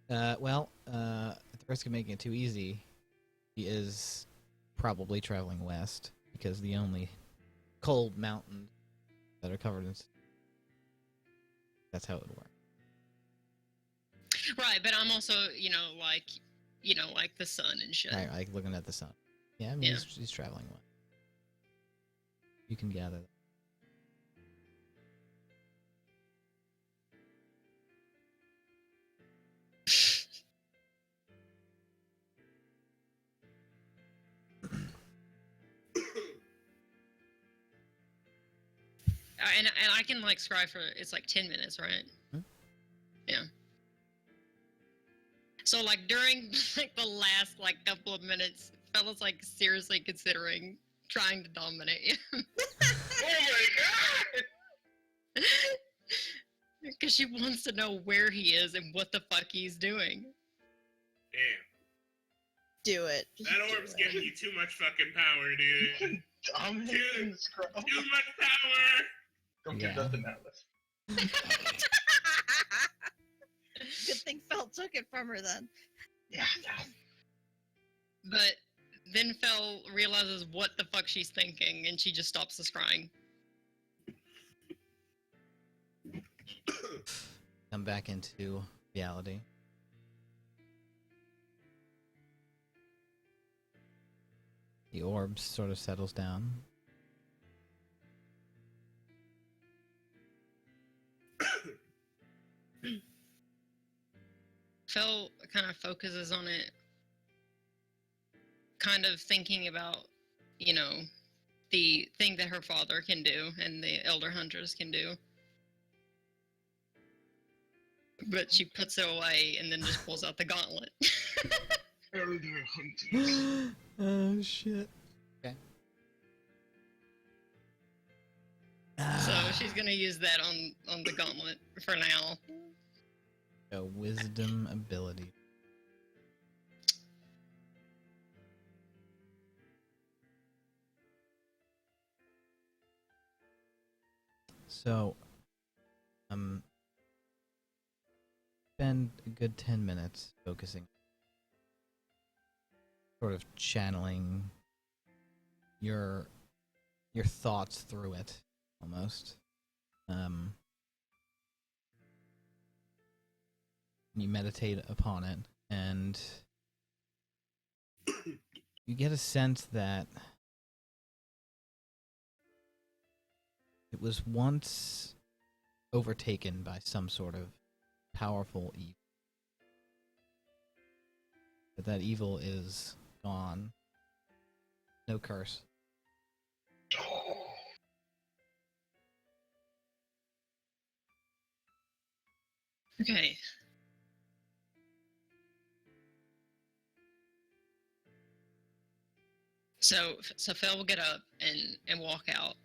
At the risk of making it too easy, he is probably traveling west because the only cold mountains that are covered in that's how it would work. Right, but I'm also like the sun and shit. Right, like looking at the sun. Yeah, I mean he's traveling west. You can gather that. And I can like scry for it's like 10 minutes, right? Hmm? Yeah. So like during like the last like couple of minutes, Fella's like seriously considering trying to dominate you. Oh my god! Because she wants to know where he is and what the fuck he's doing. Damn. Do it. Just That do orb's it. giving you too much fucking power, dude. Dominate Dude, in the scroll. Too much power! Don't Yeah. give that to Atlas. Good thing Felt took it from her then. Yeah. But then Fel realizes what the fuck she's thinking and she just stops us crying. Come back into reality. The orb sort of settles down. Fel kind of focuses on it, kind of thinking about, you know, the thing that her father can do and the Elder Hunters can do. But she puts it away and then just pulls out the gauntlet. Elder Hunters. Oh shit. Okay. So she's gonna use that on the gauntlet for now. A wisdom ability. So, spend a good 10 minutes focusing, sort of channeling your thoughts through it, almost. You meditate upon it, and you get a sense that it was once overtaken by some sort of powerful evil. But that evil is gone. No curse. Okay. So Fel will get up and walk out.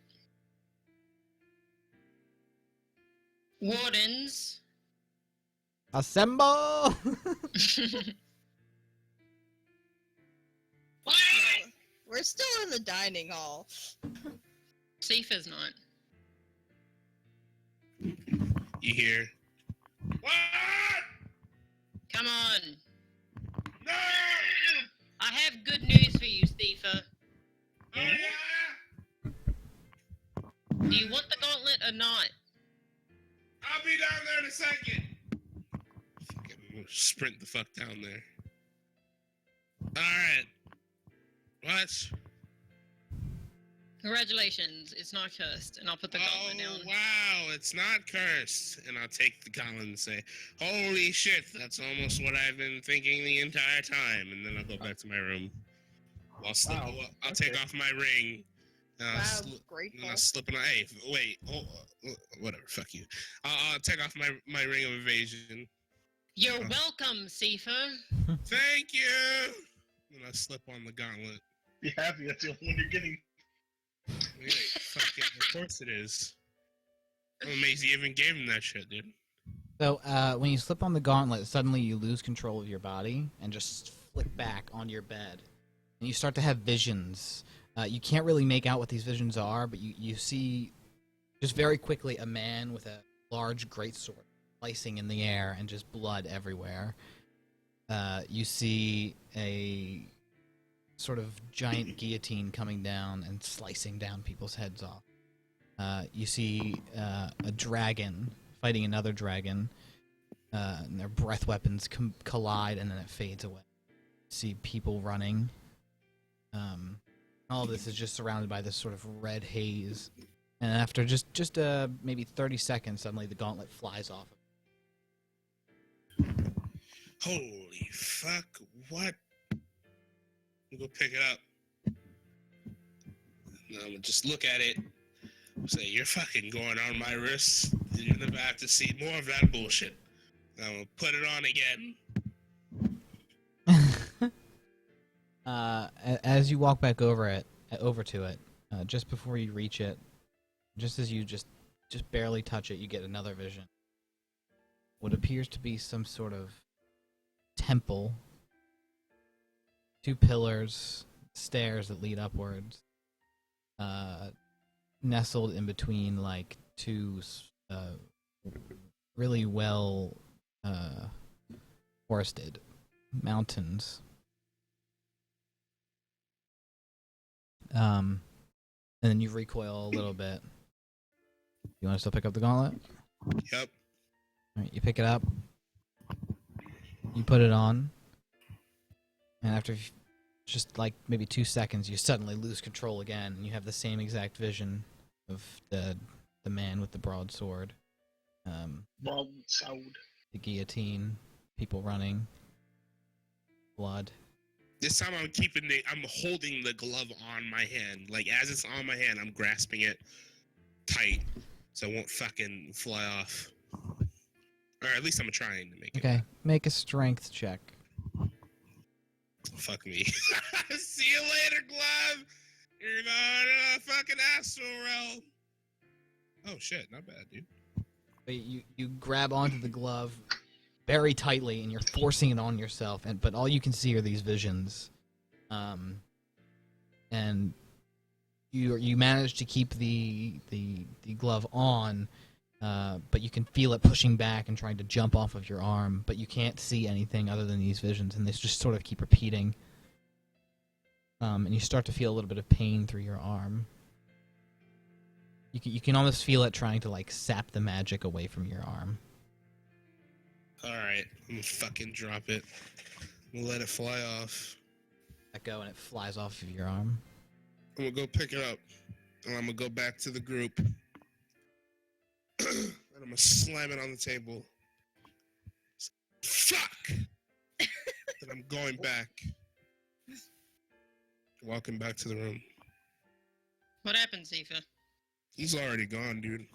Wardens. Assemble! What? We're still in the dining hall. Sifa's not. You hear? What? Come on. No! I have good news for you, Sifa. Oh yeah! Do you want the gauntlet or not? I'll be down there in a second. Fucking sprint the fuck down there. Alright. What? Congratulations, it's not cursed, and I'll put the gauntlet Oh, down. wow, it's not cursed. And I'll take the gauntlet and say, holy shit, that's almost what I've been thinking the entire time. And then I'll go back to my room. I'll take off my ring. Wow, grateful. I'll slip it on. Hey, wait. Whatever, fuck you. I'll take off my ring of evasion. You're welcome, Sifa. Thank you! And I'll slip on the gauntlet. Be happy, that's the only one you're getting. Wait, fuck it, of course it is. I'm amazed you even gave him that shit, dude. So, when you slip on the gauntlet, suddenly you lose control of your body and just flip back onto your bed. And you start to have visions. You can't really make out what these visions are, but you see just very quickly a man with a large greatsword slicing in the air and just blood everywhere. You see a sort of giant guillotine coming down and slicing down people's heads off. You see a dragon fighting another dragon, and their breath weapons collide, and then it fades away. You see people running. All of this is just surrounded by this sort of red haze. And after just maybe 30 seconds, suddenly the gauntlet flies off. Holy fuck, what? I'll go pick it up. And I'm gonna just look at it. Say, you're fucking going on my wrist. You're about to see more of that bullshit. I'm gonna put it on again. As you walk back over to it, just before you reach it, just as you just barely touch it, you get another vision. What appears to be some sort of temple. 2 pillars, stairs that lead upwards. Nestled in between like 2 really well forested mountains. And then you recoil a little bit. You want to still pick up the gauntlet? Yep. Alright, you pick it up. You put it on. And after just like maybe 2 seconds, you suddenly lose control again. And you have the same exact vision of the man with the broadsword. Broadsword. The guillotine. People running. Blood. This time I'm holding the glove on my hand. Like, as it's on my hand, I'm grasping it tight so it won't fucking fly off. Or at least I'm trying to make it. Okay, make a strength check. Fuck me. See you later, glove! You're not in a fucking astral realm. Oh shit, not bad, dude. But you grab onto the glove very tightly, and you're forcing it on yourself. But all you can see are these visions, and you manage to keep the glove on, but you can feel it pushing back and trying to jump off of your arm. But you can't see anything other than these visions, and they just sort of keep repeating. And you start to feel a little bit of pain through your arm. You can almost feel it trying to like sap the magic away from your arm. Alright, I'm gonna fucking drop it. I'm gonna let it fly off. Let go and it flies off of your arm. I'm gonna go pick it up. And I'm gonna go back to the group. And I'm gonna slam it on the table. Fuck! And I'm going back. Walking back to the room. What happened, Zifa? He's already gone, dude.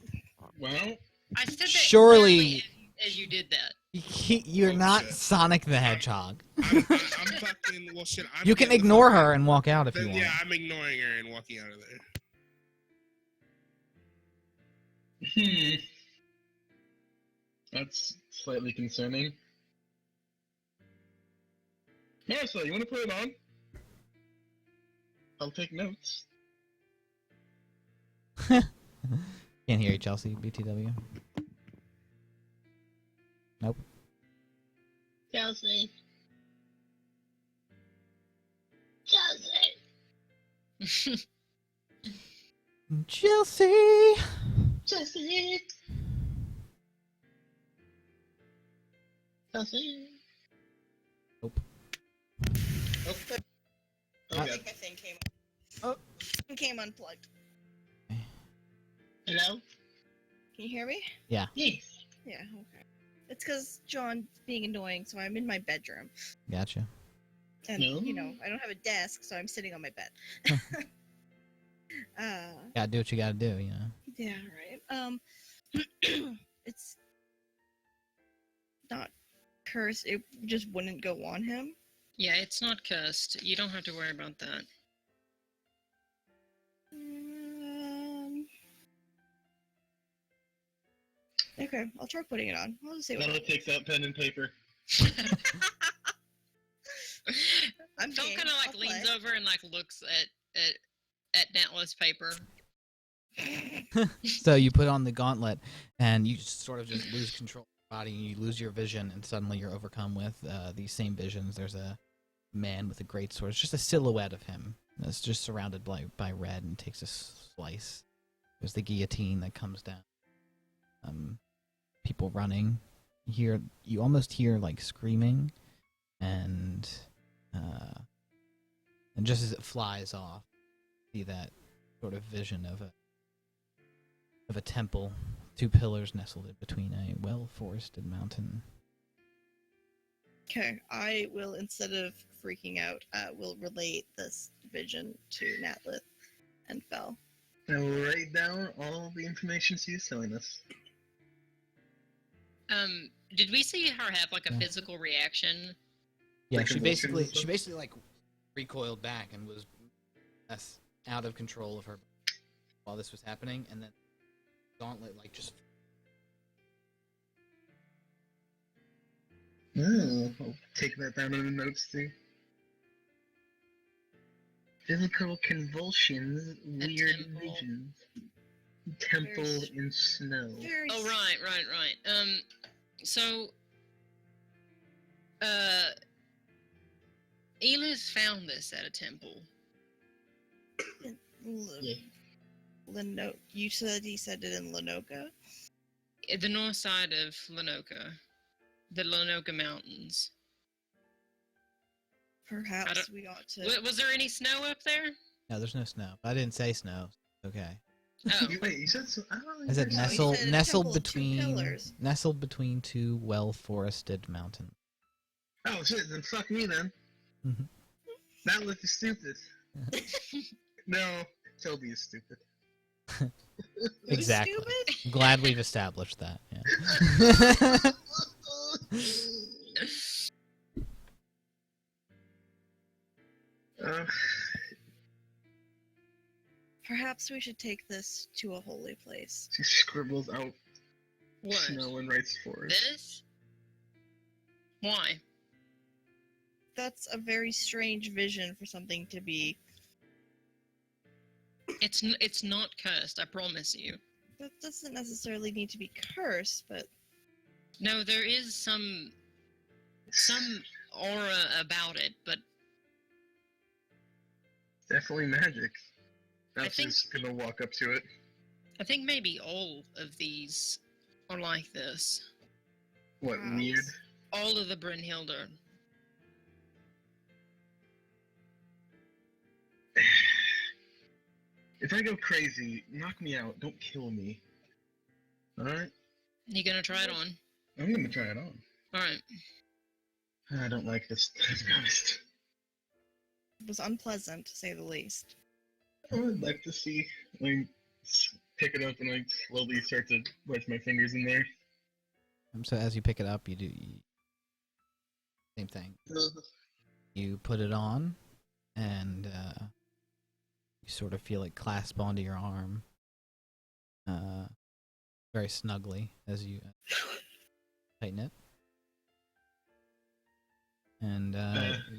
Well, I said that Surely- literally as you did that. You're not shit. Sonic the Hedgehog. I'm fucking... Well, shit, I'm You can getting the ignore fuck- her and walk out if you Then, want. yeah, I'm ignoring her and walking out of there. That's slightly concerning. Marissa, you want to put it on? I'll take notes. Can't hear you, Chelsea. BTW. Nope. Chelsea. Chelsea. Chelsea! Chelsea. Chelsea. Nope. I think my thing came. Oh. It came unplugged. Hello? Can you hear me? Yes. Yeah, okay. It's because John's being annoying, so I'm in my bedroom. Gotcha. And, No. you know, I don't have a desk, so I'm sitting on my bed. Gotta do what you gotta do, you know. Yeah, right. It's not cursed. It just wouldn't go on him. Yeah, it's not cursed. You don't have to worry about that. Okay, I'll try putting it on. I'll just see what That'll happens. take out pen and paper. I'm Phil game. kind of like I'll leans play. over and like looks at Natless paper. So you put on the gauntlet, and you sort of just lose control of your body, and you lose your vision, and suddenly you're overcome with these same visions. There's a man with a great sword. It's just a silhouette of him. It's just surrounded by red and takes a slice. There's the guillotine that comes down. People running. You almost hear like screaming, and just as it flies off, you see that sort of vision of a temple, 2 pillars nestled in between a well-forested mountain. Okay, I will, instead of freaking out, will relate this vision to Natlith and Fel. And we'll write down all the information she's telling us. Did we see her have like a Yeah. physical reaction? Yeah, Like she convulsions and basically stuff? like recoiled back and was less out of control of her while this was happening, and then gauntlet like just. Oh, I'll take that down in the notes too. Physical convulsions, weird temple. visions. Temple There's- in snow. Very Oh, right. So, Elis found this at a temple. Yeah. You said he said it in Lenoka? At the north side of Lenoka. The Lenoka Mountains. Perhaps we ought to. Was there any snow up there? No, there's no snow. I didn't say snow. Okay. Oh. Wait, you said so? I don't know. I said No, he said a nestled temple of two pillars. between two well-forested mountains. Oh shit, then fuck me then. Mhm. That look is stupid. No, Toby is stupid. Exactly. Stupid? I'm glad we've established that. Yeah. Uh, Perhaps we should take this to a holy place. she scribbles out What? snow and writes forest. This? Why? That's a very strange vision for something to be. It's not cursed, I promise you. That doesn't necessarily need to be cursed, but No, there is some aura about it, but Definitely magic. I I'm think- just gonna walk up to it. I think maybe all of these are like this. What, Perhaps. weird? All of the Brynhilde. If I go crazy, knock me out. Don't kill me. Alright? You gonna try it on? I'm gonna try it on. Alright. I don't like this, to be honest. it was unpleasant to say the least. I would like to see, like, pick it up and, like, slowly start to wedge my fingers in there. So as you pick it up, you do same thing. You put it on, and you sort of feel it clasp onto your arm, very snugly as you tighten it, and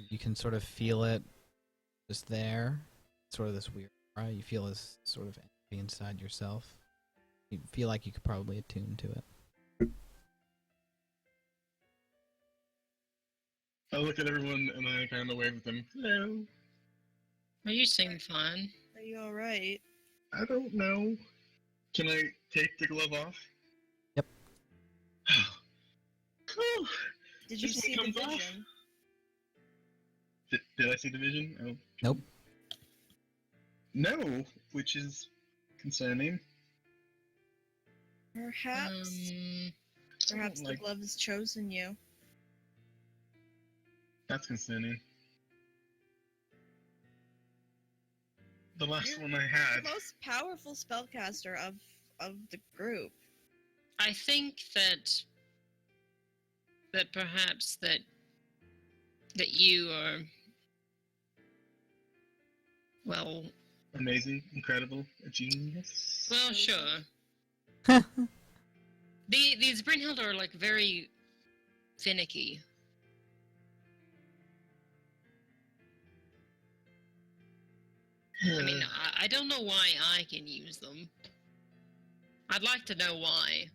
you can sort of feel it just there. Sort of this weird aura. You feel this sort of energy inside yourself. You feel like you could probably attune to it. I look at everyone and I kind of wave at them. Hello. Well, you seem fine. Are you alright? I don't know. Can I take the glove off? Yep. Whew. Did you This one see the comes off. vision? Did I see the vision? Oh. Nope. No, which is concerning. Perhaps. Perhaps the like- glove has chosen you. That's concerning. The last You're one I The had. most powerful spellcaster of the group. I think that perhaps that you are, well, Amazing, incredible, a genius. well, sure. These Brynhilde are like very finicky. I mean, I don't know why I can use them. I'd like to know why.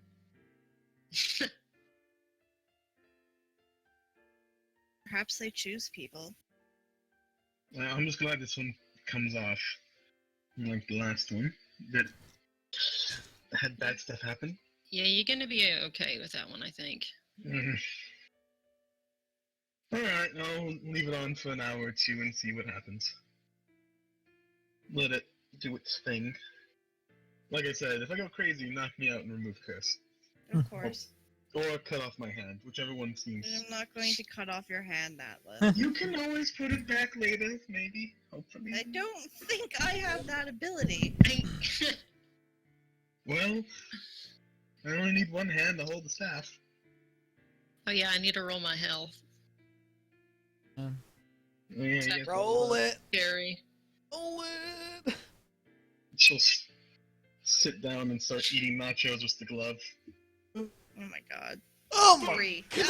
Perhaps they choose people. I'm just glad this one comes off. Like the last one that had bad stuff happen. Yeah, you're gonna be okay with that one, I think. Alright, I'll leave it on for an hour or two and see what happens. Let it do its thing. Like I said, if I go crazy, knock me out and remove curse. Of course. Or cut off my hand, whichever one seems. I'm not going to cut off your hand, Atlas. You can always put it back later, maybe, hopefully. I don't think I have that ability. Well, I only need one hand to hold the staff. Oh yeah, I need to roll my health. Yeah, you guys Roll it. Scary. Roll it. She'll sit down and start eating nachos with the glove. Oh my god. Oh my 3. That's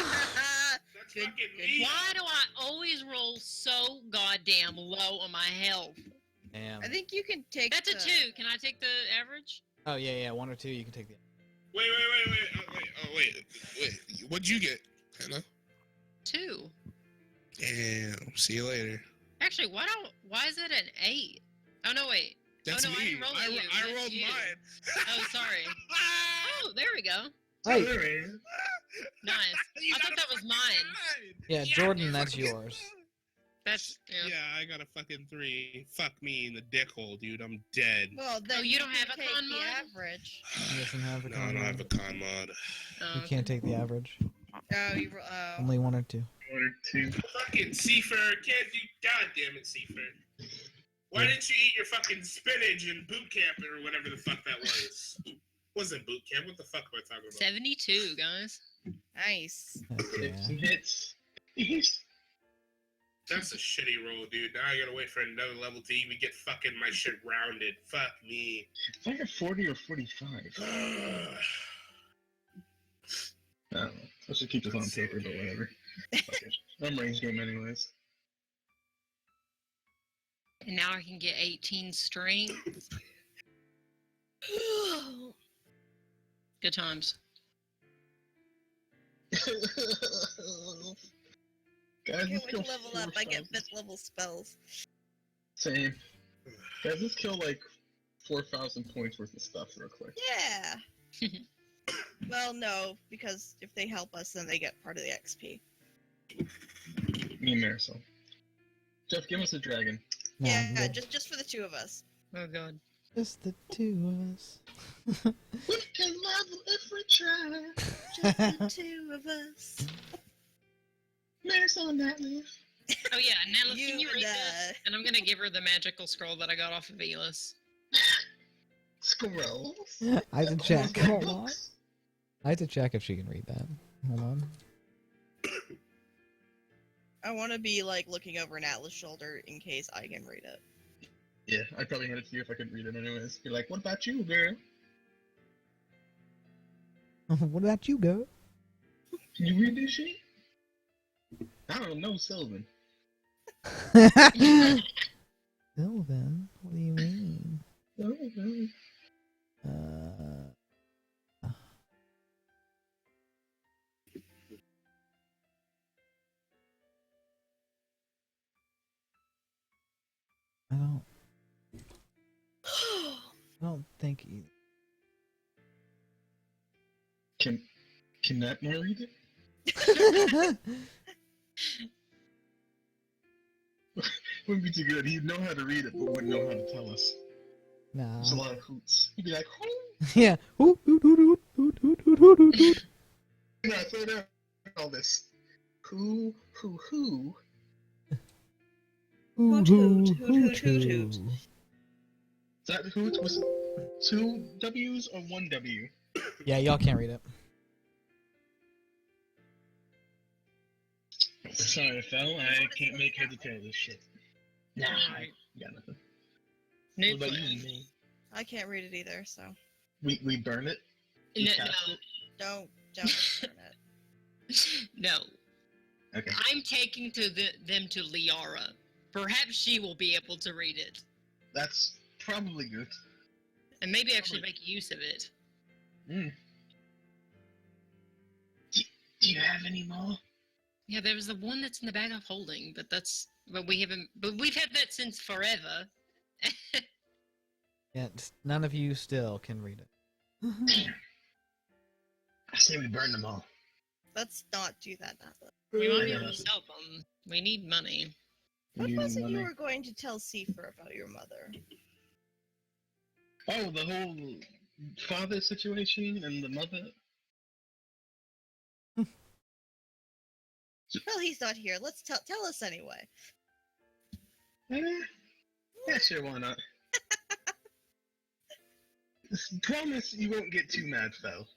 Good, fucking good. me. Why do I always roll so goddamn low on my health? Damn. I think you can take That's a the- 2. Can I take the average? Oh yeah, 1 or 2. You can take the. Wait. Wait. What'd you get, Hannah? 2. Damn. See you later. Actually, why is it an 8? Oh no, wait. That's no, I me. didn't roll it, you. I That's rolled you. mine. Oh, sorry. Oh, there we go. Hey. Nice. I thought that was mine. Yeah, Jordan, that's yours. That's yeah. Yeah, I got a fucking 3. Fuck me in the dick hole, dude. I'm dead. Well, then you don't can have a take con the mod? average. He doesn't have a No, I con don't mod. have a con mod. You can't take the average. Oh, you. Oh. Only 1 or 2. 1 or 2. Fucking Seafer, can't do. God damn it, Seafer. Why didn't you eat your fucking spinach in boot camp or whatever the fuck that was? Wasn't boot camp. What the fuck am I talking about? 72, guys. Nice. Heck yeah. Some hits. Yes. That's a shitty roll, dude. Now I gotta wait for another level to even get fucking my shit rounded. Fuck me. It's like a 40 or 45. I don't know. I should keep this on paper, but whatever. Okay. I'm range game anyways. And now I can get 18 strength. Good times. Guys, I let's can't wait kill to level up. I get 5th level spells. Same. Guys, let's kill like 4,000 points worth of stuff real quick. Yeah. Well, no, because if they help us, then they get part of the XP. Me and Marisol. Jeff, give us a dragon. No, Yeah, I'm good. just for the 2 of us. Oh god. Just the 2 of us. We can level if we try. Just the 2 of us. Marisol and Natalie. Oh yeah, Natalie, can you and read this? And I'm gonna give her the magical scroll that I got off of Elis. Squirrels. I have to check. Hold on. I have to check if she can read that. Hold on. I want to be like looking over Atlas' shoulder in case I can read it. Yeah, I'd probably hand it to you if I could read it anyways. Be like, what about you, girl? What about you, girl? Can you read this shit? I don't know, Sylvan. Sylvan? What do you mean? Sylvan. I don't think either. Can that more read it? Wouldn't be too good. He'd know how to read it, but wouldn't know how to tell us. Nah. There's a lot of hoots. He'd be like, "Hoo!" Yeah. Hoot, hoot, hoot, hoot, hoot, hoot, hoot, hoot, hoot, hoot. No, slow down. All this. Hoo, hoo, hoo. Hoot, Hoot, hoot, hoot, hoot, hoot, hoot. Is that hoot? Was it 2 W's or 1 W? Yeah, y'all can't read it. Sorry, Phil. I can't make head to tail this shit. Nah, I got nothing. New What about plan. you, man? I can't read it either, so We burn it? We No, cast it? don't burn it. no. Okay. I'm taking them to Liara. Perhaps she will be able to read it. That's probably good. And maybe actually make use of it. Mm. Do you have any more? Yeah, there was the one that's in the bag of holding, but we haven't. But we've had that since forever. Yeah, none of you still can read it. Damn. I say we burn them all. Let's not do that now. We might be Yeah. able to sell them. We need money. What You was it you money. were going to tell Seifer about your mother? Oh, the whole father situation and the mother? Well, he's not here. Let's tell us anyway. Yeah, sure, why not? Promise you won't get too mad, Fel.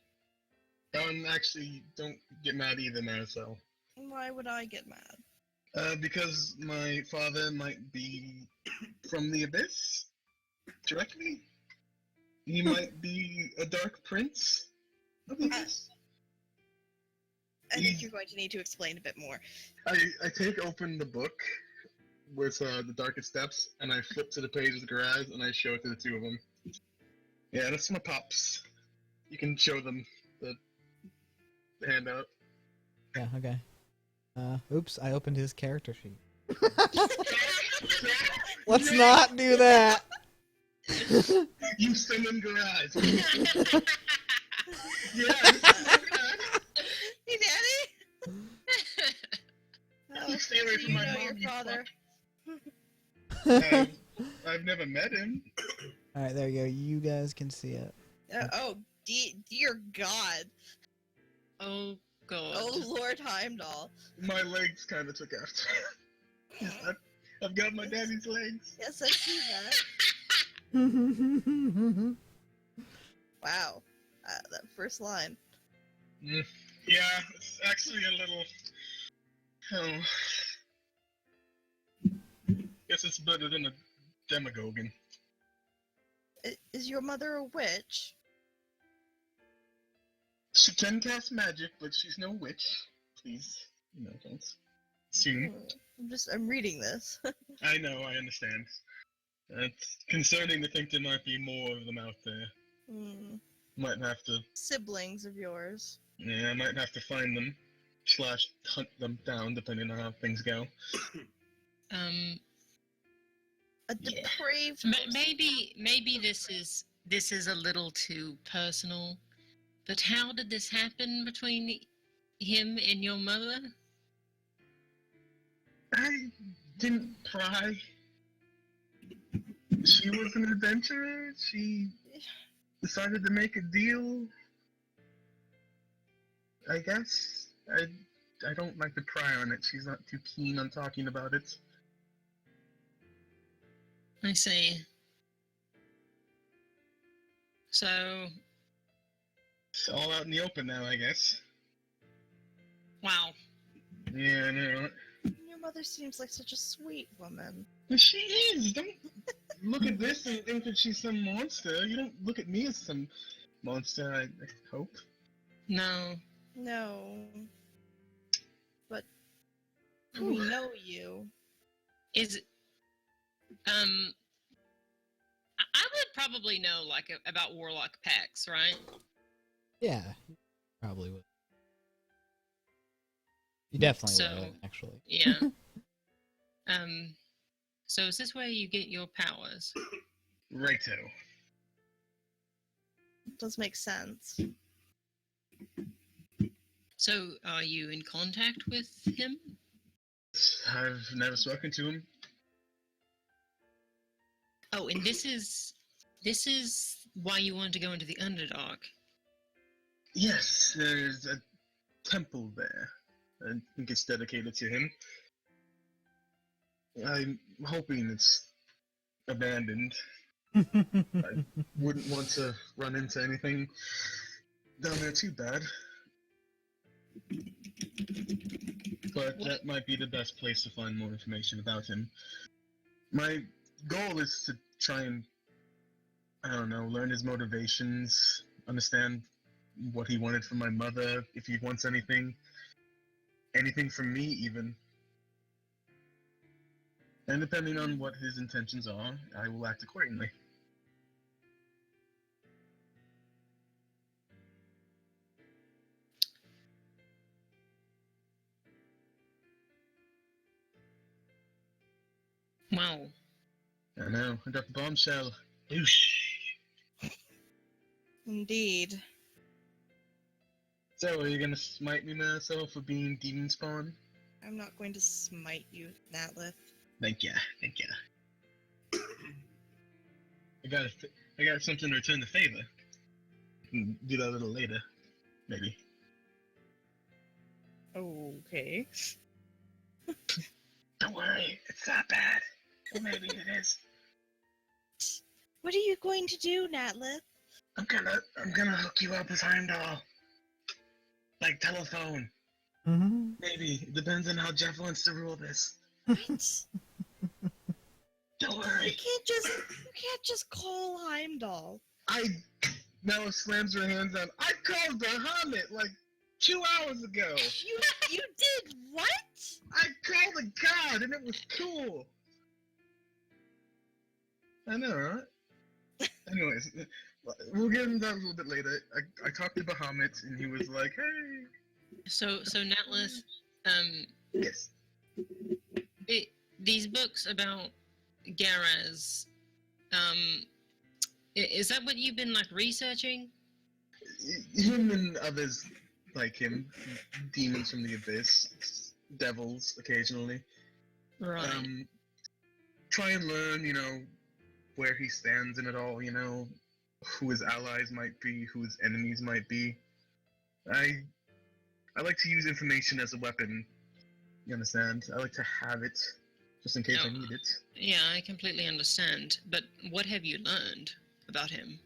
Actually, don't get mad either, Maricel. Why would I get mad? Because my father might be from the abyss directly. He might be a dark prince of the abyss. I think you're going to need to explain a bit more. I take open the book with the darkest steps, and I flip to the page of the garage, and I show it to the two of them. Yeah, that's my pops. You can show them the handout. Yeah, okay. Oops, I opened his character sheet. Let's not do that. You send in garage. Yeah. Hey, Daddy. Oh, Stay away so from you my know mom, your you father. I've never met him. All right, there you go. You guys can see it. Dear God. Oh god. Oh, Lord Heimdall. My legs kind of took after. I've got my daddy's legs. Yes, I see that. Wow. That first line. Yeah, it's actually a little. Oh. Guess it's better than a demagogue. Is your mother a witch? She can cast magic, but she's no witch. Please, don't assume. I'm reading this. I know, I understand. It's concerning to think there might be more of them out there. Might have to. Siblings of yours. Yeah, I might have to find them, / hunt them down, depending on how things go. A depraved. Maybe this is a little too personal, but how did this happen between him and your mother? I didn't pry. She was an adventurer. She decided to make a deal. I guess. I don't like to pry on it. She's not too keen on talking about it. I see. So. It's all out in the open now, I guess. Wow. Yeah, I know. Your mother seems like such a sweet woman. She is! Don't look at this and think that she's some monster. You don't look at me as some monster, I hope. No. No. But we know you. I would probably know, like, about warlock packs, right? Yeah, probably would. You definitely would, actually. Yeah. So is this where you get your powers? Righto. Does make sense. So, are you in contact with him? I've never spoken to him. Oh, and this is why you wanted to go into the Underdark. Yes, there's a temple there. I think it's dedicated to him. I'm hoping it's abandoned. I wouldn't want to run into anything down there too bad. But that might be the best place to find more information about him. My goal is to try and, I don't know, learn his motivations, understand what he wanted from my mother, if he wants anything from me even. And depending on what his intentions are, I will act accordingly. Wow. I know, I dropped the bombshell. Oosh. Indeed. So, are you gonna smite me, Marcel, for being demon spawn? I'm not going to smite you, Natlith. Thank ya. I got something to return the favor. Can do that a little later, maybe. Okay. Don't worry, it's not bad. Or maybe it is. What are you going to do, Natlith? I'm gonna hook you up with Heimdall. Like telephone. Mm-hmm. Maybe. It depends on how Jeff wants to rule this. What? Don't worry. You can't just call Heimdall. Mela slams her hands down. I called Bahamut like 2 hours ago. You did what? I called a god and it was cool. I know, right? Anyways, we'll get into that a little bit later. I talked to Bahamut and he was like, hey. So Natlith, Yes. these books about Garaz, is that what you've been like researching? Him and others like him, demons from the abyss, devils occasionally. Right. Try and learn, where he stands in it all, who his allies might be, who his enemies might be. I like to use information as a weapon. You understand? I like to have it just in case I need it. Yeah, I completely understand. But what have you learned about him?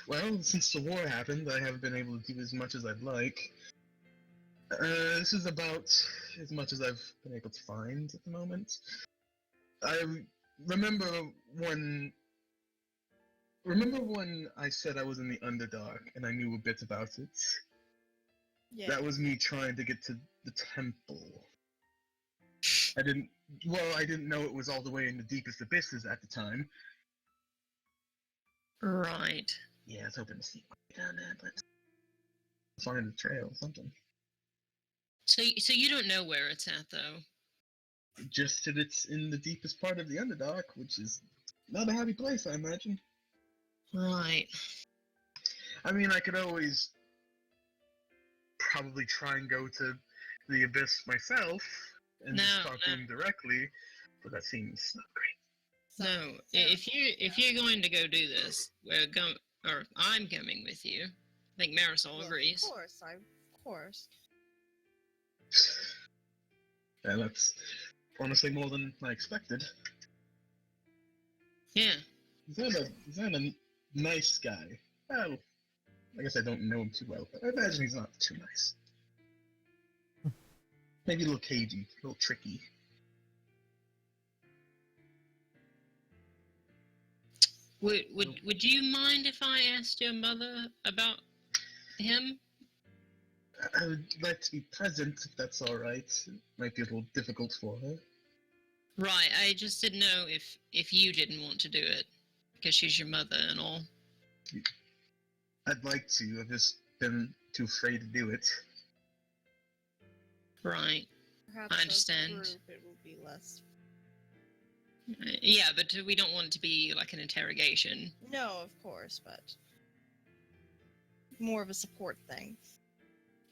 Well, since the war happened, I haven't been able to do as much as I'd like. This is about as much as I've been able to find at the moment. I remember when I said I was in the Underdark and I knew a bit about it? Yeah. That was me trying to get to the temple. I didn't know it was all the way in the deepest abysses at the time. Right. Yeah, I was hoping to see down there, but find a trail, something. So you don't know where it's at, though? Just that it's in the deepest part of the Underdark, which is not a happy place, I imagine. Right. I mean, I could always probably try and go to the Abyss myself and just talk to him directly, but that seems not great. No, if you're going to go do this, I'm coming with you. I think Marisol agrees. Of course. Yeah, that's honestly more than I expected. Yeah. He's not a nice guy. Well, I guess I don't know him too well, but I imagine he's not too nice. Maybe a little cagey, a little tricky. Would you mind if I asked your mother about him? I would like to be present, if that's alright. It might be a little difficult for her. Right, I just didn't know if you didn't want to do it, because she's your mother and all. I'd like to, I've just been too afraid to do it. Right. Perhaps I understand. as a group it will be less. Yeah, but we don't want it to be like an interrogation. No, of course, but more of a support thing.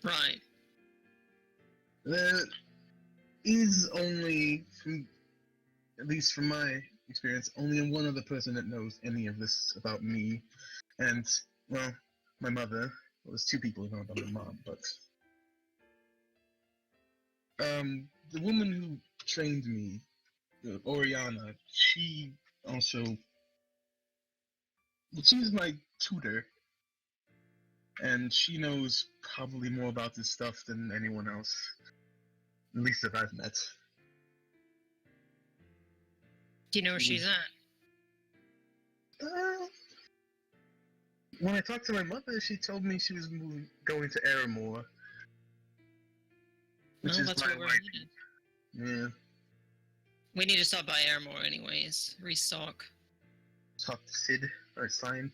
Right. There is only, at least from my experience, only one other person that knows any of this about me, and, well, my mother. Well, there's two people who know about my mom, but... the woman who trained me, Oriana, she also... She was my tutor, and she knows probably more about this stuff than anyone else. At least that I've met. Do you know where she's at? When I talked to my mother, she told me she was going to Aramore. Which is That's my what we're wife. needed. Yeah. We need to stop by Aramore anyways. Restock. Talk to Sid, or Sign.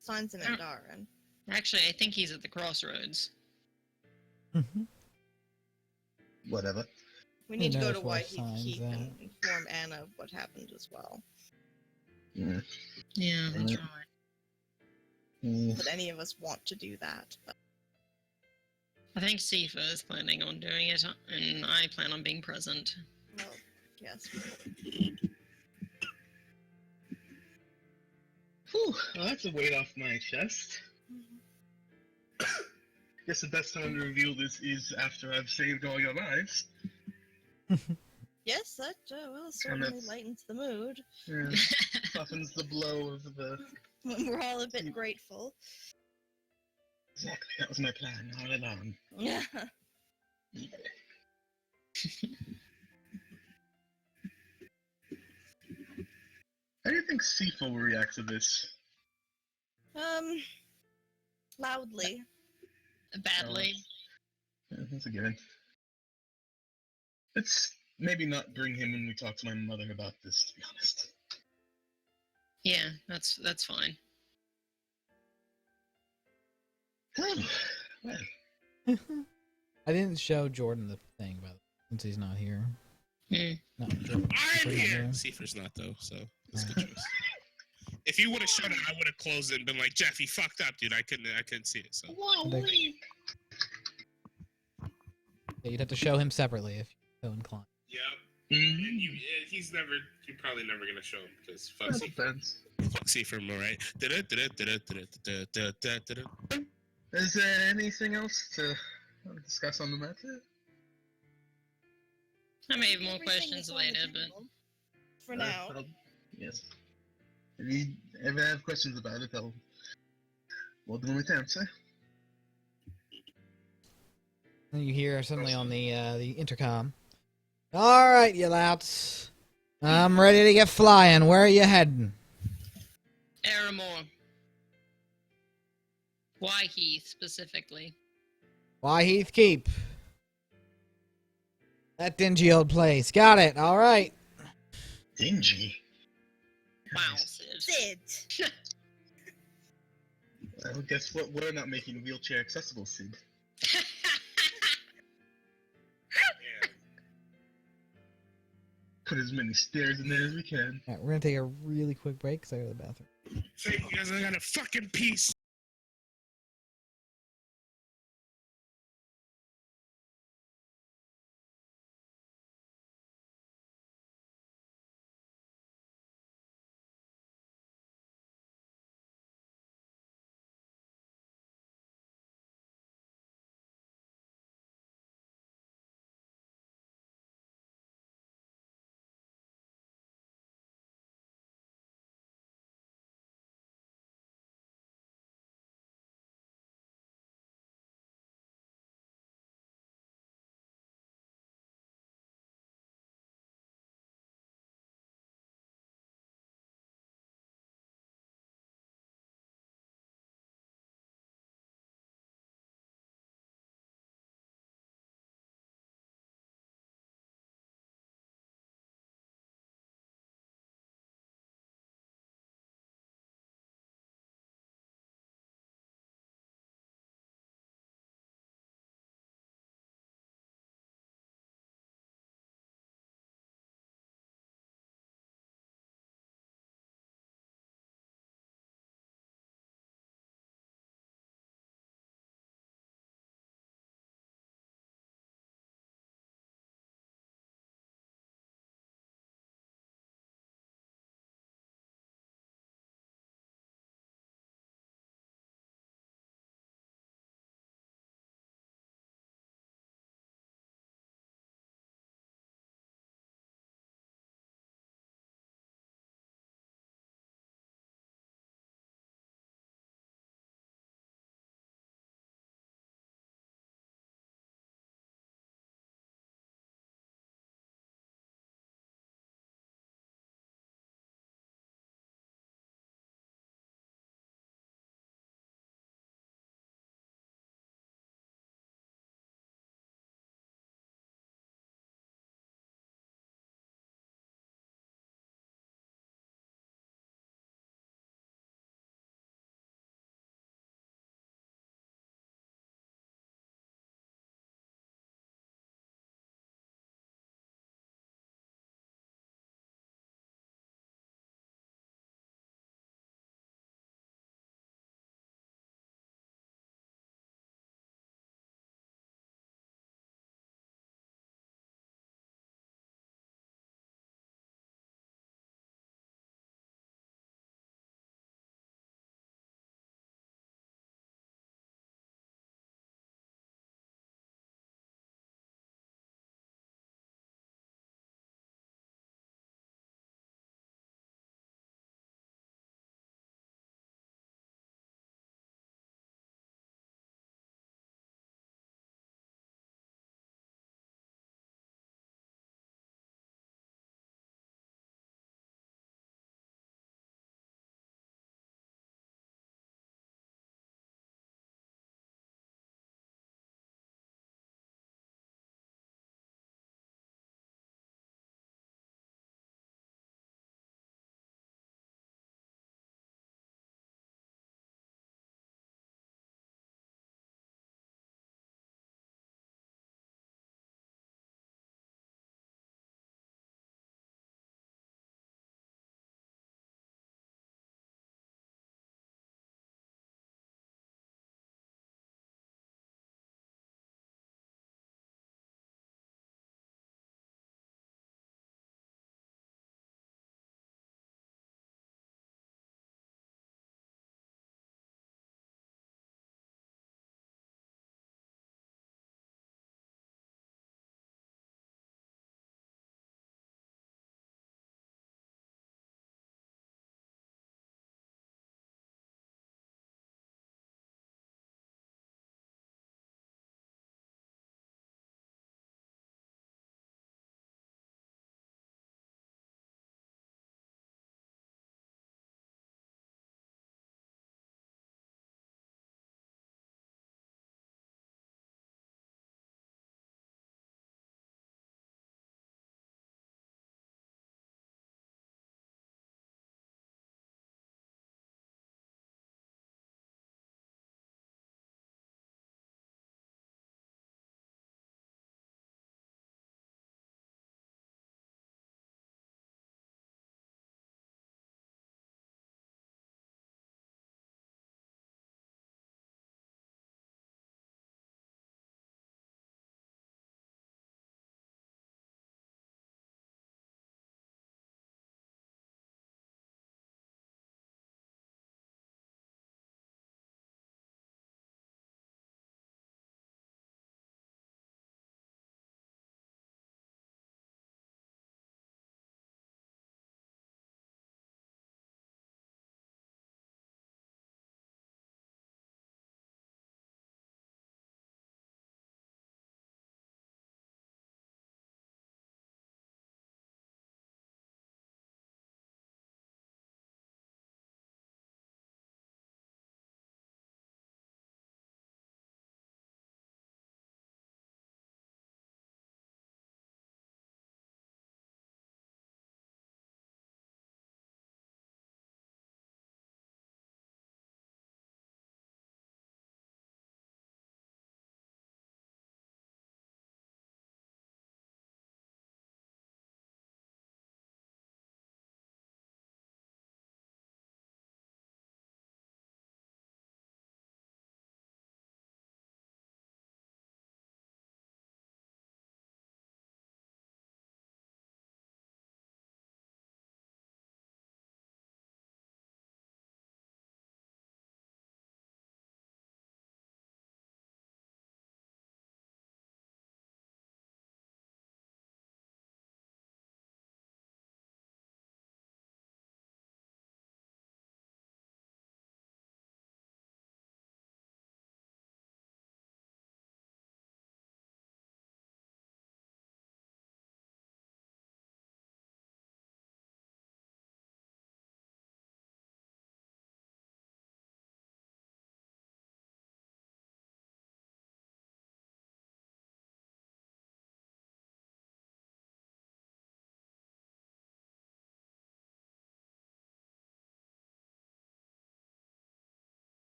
Sign's in Andaran. Actually, I think he's at the crossroads. Mm-hmm. Whatever. We need to go to knows where Whiteheath Sign's Keep at. and inform Anna of what happened as well. Yeah. Yeah, that's Mm. right. Mm. But any of us want to do that. But I think Sifa is planning on doing it, and I plan on being present. well, yes. Whew, well, that's a weight off my chest. Guess the best time to reveal this is after I've saved all your lives. Yes, that certainly lightens the mood. Yeah, softens the blow of the... When we're all a bit grateful. Exactly. That was my plan all along. Yeah. How do you think Sifa will react to this? Loudly. Badly. Yeah, that's a given. Let's maybe not bring him when we talk to my mother about this, to be honest. Yeah, that's fine. Well, I didn't show Jordan the thing, by the way, since he's not here. Hmm. No, Jordan. I'm Jordan's here. not Seifer's not though, so it's a good choice. If you would have shut it, I would have closed it and been like, Jeff, you fucked up, dude. I couldn't see it. So Whoa, They- wait. Yeah, you'd have to show him separately if you're so inclined. yeah, mm-hmm. and you're probably never gonna show him because fuck That Seifer. depends. Fuck Seifer, alright. Is there anything else to discuss on the matter? I may have more Everything questions is on the later, but table. For now. Yes. If you ever have questions about it, we'll do it answer. And you hear suddenly on the intercom. All right, you louts. I'm ready to get flying. Where are you heading? Aramore. Why Heath specifically? Why Heath Keep? That dingy old place. Got it. All right. Dingy. Wow, Sid. Sid. Well, guess what? We're not making wheelchair accessible, Sid. Yeah. Put as many stairs in there as we can. All right, we're gonna take a really quick break because I go to the bathroom. Thank you guys. I got a fucking piece.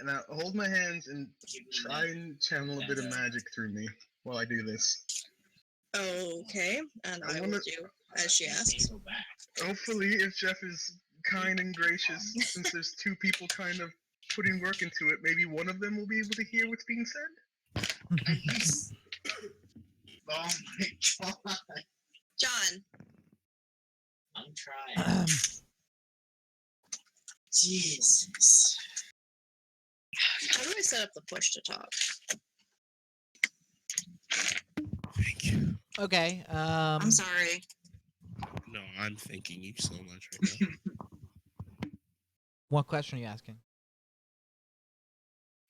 Now hold my hands and try and channel a bit of magic through me while I do this. Okay, and I will do as she asks. Hopefully, if Jeff is kind and gracious, since there's two people kind of putting work into it, maybe one of them will be able to hear what's being said. Oh my god. John, I'm trying. Jesus. how do I set up the push to talk? Thank you. Okay. I'm sorry. No, I'm thanking you so much right now. What question are you asking?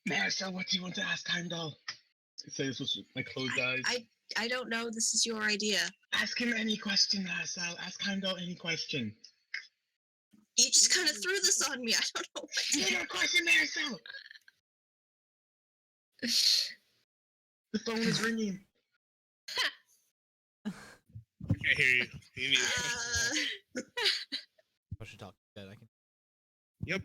Marcel, what do you want to ask Heimdall? Say this with my closed eyes. I don't know. This is your idea. Ask him any question, Marcel. Ask Heimdall any question. You just kind of threw this on me. I don't know what to Say do. your question, Marcel. The phone is ringing. I hear you. You need a question. I should talk. Good, I can. Yep.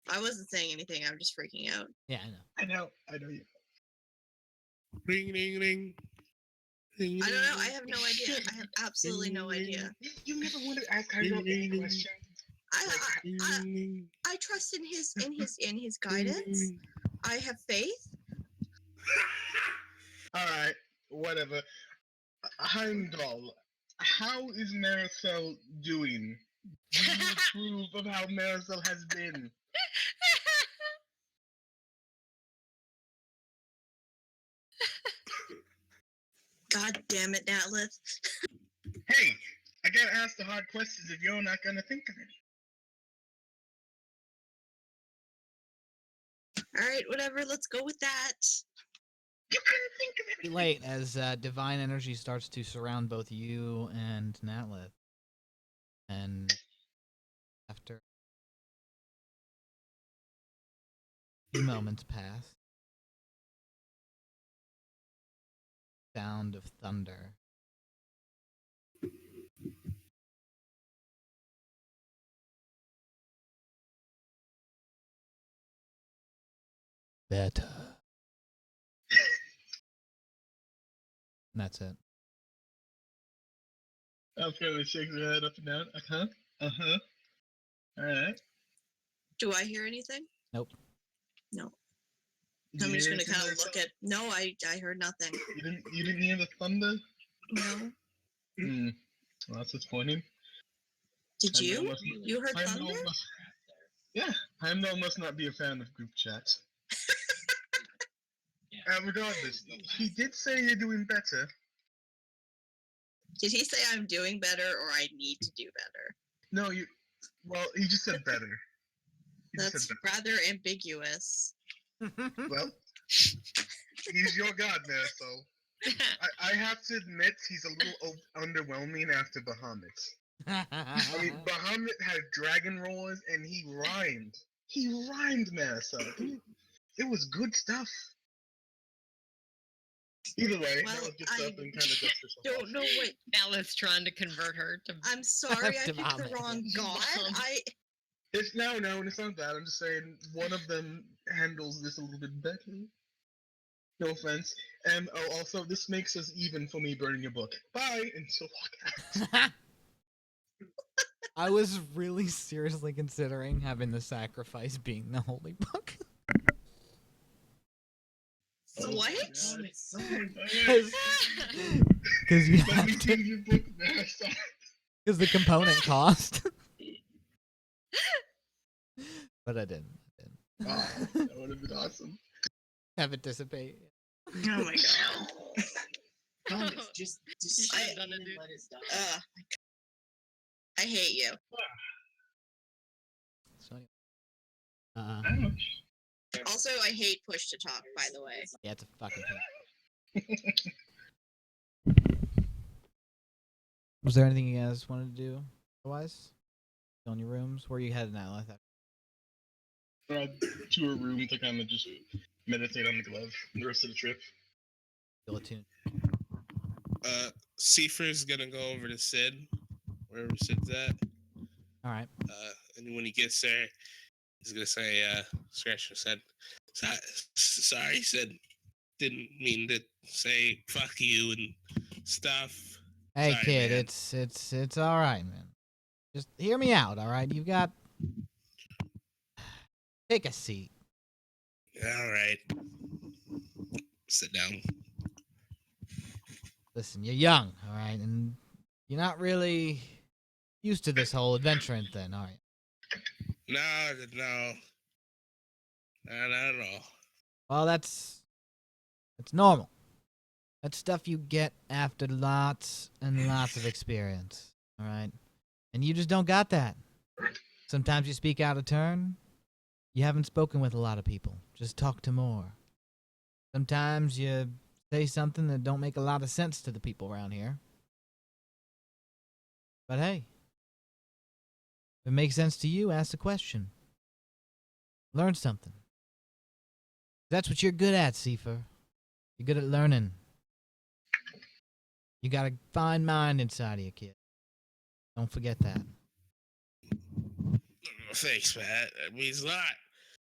I wasn't saying anything. I'm just freaking out. Yeah, I know. I know you. Ring, ring, ring. Ring, I don't know. I ring, have no idea. I have absolutely no idea. You never want to ask Heimdall any question. I trust in his guidance. I have faith. All right, whatever. Heimdall, how is Marcel doing? Do you approve of how Marcel has been? God damn it, Natlith. Hey, I gotta ask the hard questions if you're not gonna think of any. All right, whatever. Let's go with that. You couldn't think of Too anything. late as divine energy starts to surround both you and Natlith. And after a few moments pass, sound of thunder. Better. And that's it. Alfredo shakes her head up and down. Uh-huh. Uh-huh. Alright. Do I hear anything? Nope. No. Did I'm you just hear gonna anything, kind of Marcel? look at. No, I heard nothing. You didn't hear the thunder? No. Hmm. Well, that's disappointing. Did Heimdall you? must- You heard Heimdall thunder? must- Yeah, Heimdall must not be a fan of group chats. Regardless, he did say you're doing better. Did he say I'm doing better or I need to do better? No, well, he just said better. He just That's said better. rather ambiguous. Well, he's your god now, so I have to admit he's a little underwhelming after Bahamut. I mean, Bahamut had dragon roars and he rhymed. He rhymed, Marissa. It was good stuff. Either way, Well, that was good stuff and kind of dust yourself Don't off. know what. Natlith's trying to convert her to. I'm sorry, I picked the Vomit. wrong god. It's no, it's not that. I'm just saying one of them handles this a little bit better. No offense. And also, this makes us even for me burning your book. Bye, and she'll walk out. I was really seriously considering having the sacrifice being the holy book. What? Because you Let have me to. give your book, Marissa. Because the component cost. But I didn't. Oh, that would have been awesome. Have it dissipate. Oh my god. Thomas, just You say should've it done it, and dude. let us die. I hate you. So, I don't know. Also, I hate push to talk, by the way. yeah, it's a fucking pain. Was there anything you guys wanted to do otherwise? Go in your rooms? Where you headed now? To a room to kind of just meditate on the glove the rest of the trip. Feel attuned. Seifer's gonna go over to Sid, wherever Sid's at. All right. And when he gets there, he's gonna say, Scratcher said, sorry, he said, didn't mean to say fuck you and stuff. Hey, Sorry, kid, man. it's all right, man. Just hear me out, all right? You've got. Take a seat. All right. Sit down. Listen, you're young, all right, and you're not really used to this whole adventuring thing, are you? No. Not at all. Well, that's normal. That's stuff you get after lots and lots of experience, all right? And you just don't got that. Sometimes you speak out of turn. You haven't spoken with a lot of people. Just talk to more. Sometimes you say something that don't make a lot of sense to the people around here. But hey, if it makes sense to you, ask the question. Learn something. That's what you're good at, Seifer. You're good at learning. You got a fine mind inside of you, kid. Don't forget that. Thanks, Pat. It means a lot.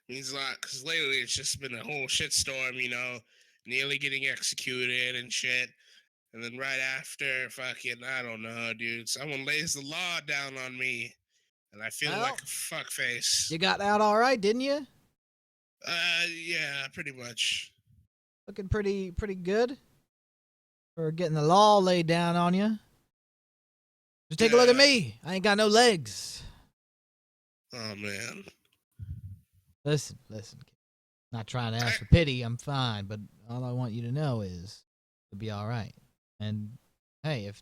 Because lately it's just been a whole shitstorm, nearly getting executed and shit. And then right after, fucking, I don't know, dude, someone lays the law down on me. And I feel like a fuckface. You got out all right, didn't you? Yeah, pretty much. Looking pretty good for getting the law laid down on you. Just take a look at me. I ain't got no legs. Oh, man. Listen. Not trying to ask for pity. I'm fine, but all I want you to know is it'll be all right. And hey, if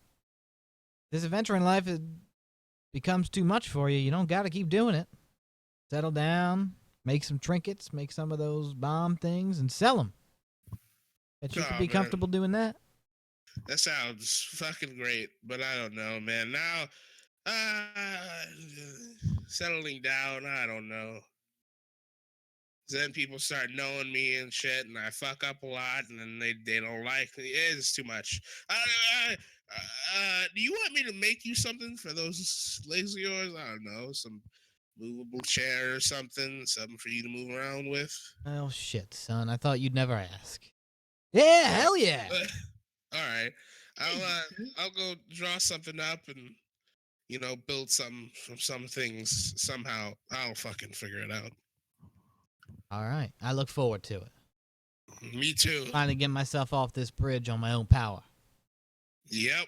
this adventure in life becomes too much for you, you don't got to keep doing it. Settle down, make some trinkets, make some of those bomb things, and sell them. Bet you could be comfortable doing that. That sounds fucking great, but I don't know, man. Now, settling down, I don't know. Then people start knowing me and shit, and I fuck up a lot, and then they don't like me. It's too much. Do you want me to make you something for those legs of yours? I don't know, some movable chair or something for you to move around with. Oh shit, son! I thought you'd never ask. Yeah, hell yeah. All right, I'll go draw something up and build some things somehow. I'll fucking figure it out. All right, I look forward to it. Me too. Finally get myself off this bridge on my own power. Yep.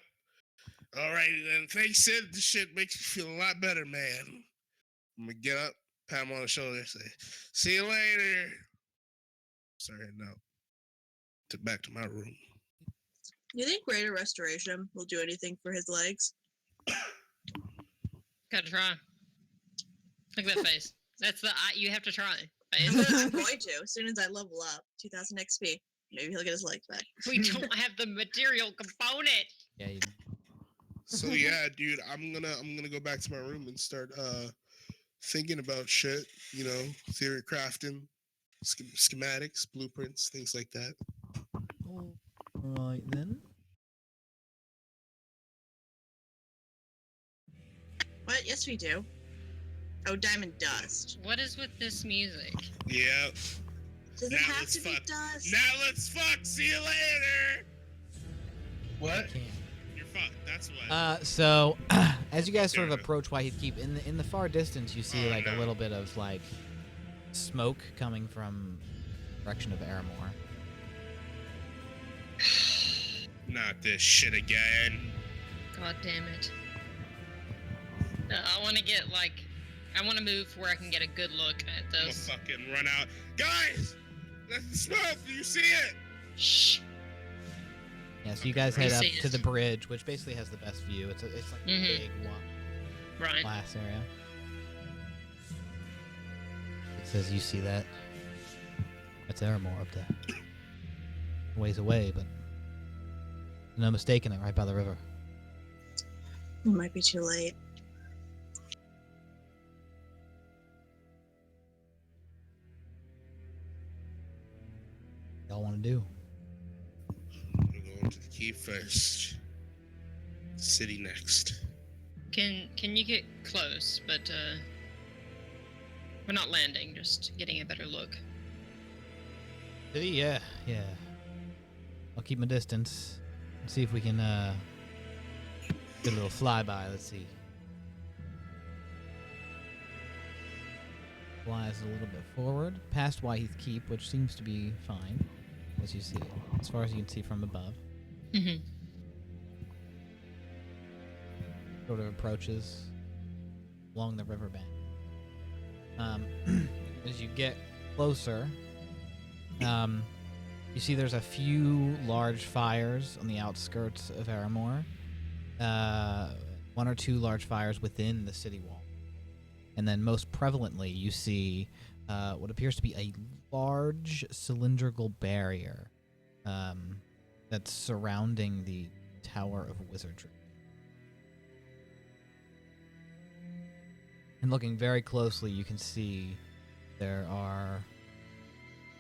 All right, then. Thanks, Sid. This shit makes me feel a lot better, man. I'm gonna get up, pat him on the shoulder, say, "See you later." Sorry, no. Back to my room. You think Rae'tor Restoration will do anything for his legs? Gotta try. Look at that face. That's you have to try. I'm going to as soon as I level up 2000 XP. Maybe he'll get his legs back. We don't have the material component. Yeah. So yeah, dude, I'm gonna go back to my room and start thinking about shit. Theory crafting, schematics, blueprints, things like that. All right then. What? Yes, we do. Oh, Diamond Dust. What is with this music? Yeah. Does it have to be dust? Now let's fuck. See you later. What? You're fucked. That's what. So as you guys sort of approach Whitehead Keep, in the far distance, you see a little bit of smoke coming from the direction of Aramore. Not this shit again. God damn it. I want to get I want to move where I can get a good look at those. I'm gonna fucking run out. Guys! That's the smoke! Do you see it? Shh. Yeah, so you guys head up to the bridge, which basically has the best view. It's like a big glass area. It says you see that. That's Aramore up there. A ways away, but no mistaking it, right by the river. It might be too late. Y'all want to do? We're going to the keep first. City next. Can you get close? But we're not landing. Just getting a better look. Yeah. I'll keep my distance and see if we can get a little flyby. Let's see. Flies a little bit forward, past Whiteheath Keep, which seems to be fine, as you see, as far as you can see from above. Mm-hmm. Sort of approaches along the riverbank. As you get closer, you see there's a few large fires on the outskirts of Aramor. One or two large fires within the city wall. And then most prevalently, you see what appears to be a large cylindrical barrier that's surrounding the Tower of Wizardry. And looking very closely, you can see there are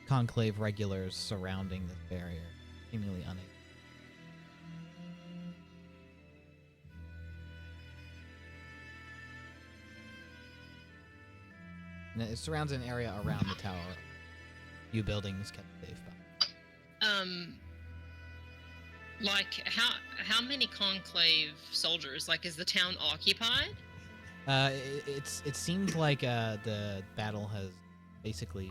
Conclave regulars surrounding this barrier, seemingly unable. And it surrounds an area around the tower. Few buildings kept safe by. Like how many Conclave soldiers? Like, is the town occupied? It seems like the battle has basically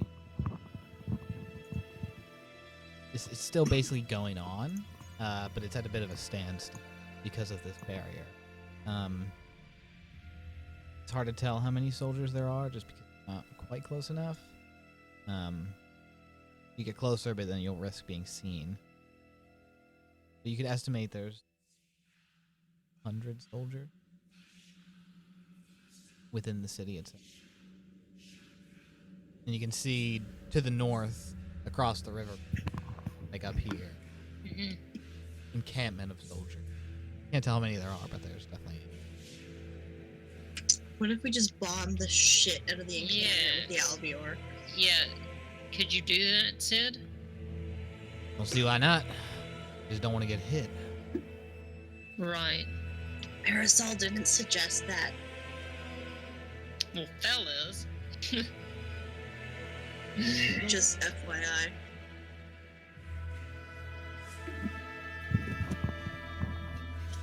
it's still basically going on, but it's at a bit of a standstill because of this barrier. It's hard to tell how many soldiers there are, just because it's not quite close enough. You get closer, but then you'll risk being seen. But you could estimate there's 100 soldiers within the city itself. And you can see to the north, across the river, like up here, encampment of soldiers. Can't tell how many there are, but there's definitely. What if we just bomb the shit out of the encampment with the Albior? Yeah. Could you do that, Sid? Don't see why not. Just don't want to get hit. Right. Marisol didn't suggest that. Well, fellas. Just FYI.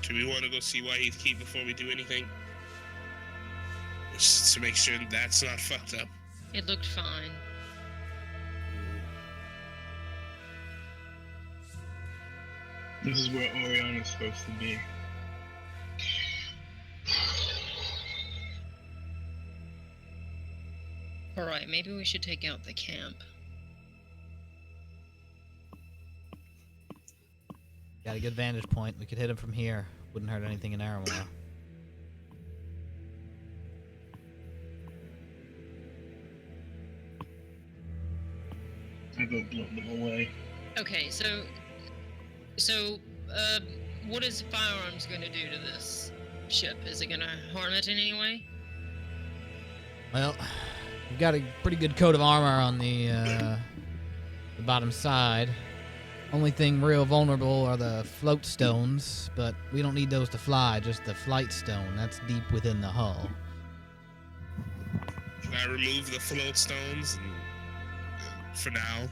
Do we want to go see Whiteheath Keep before we do anything? Just to make sure that's not fucked up. It looked fine. This is where Oriana's supposed to be. Alright, maybe we should take out the camp. Got a good vantage point. We could hit him from here. Wouldn't hurt anything in Aramor. I go blow them away. Okay, so what is firearms going to do to this ship? Is it going to harm it in any way? Well, we've got a pretty good coat of armor on the bottom side. Only thing real vulnerable are the float stones, but we don't need those to fly, just the flight stone. That's deep within the hull. Should I remove the float stones for now?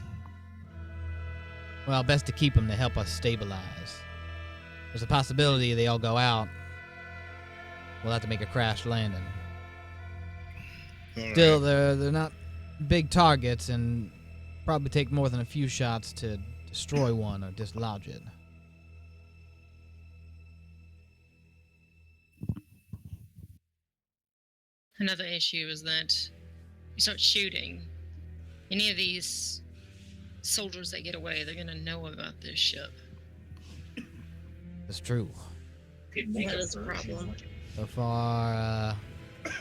Well, best to keep them to help us stabilize. There's a possibility they all go out. We'll have to make a crash landing. All Still, right. they're not big targets, and probably take more than a few shots to destroy one or dislodge it. Another issue is that you start shooting. Any of these soldiers that get away, they're gonna know about this ship. That's true. That is a problem. So far, as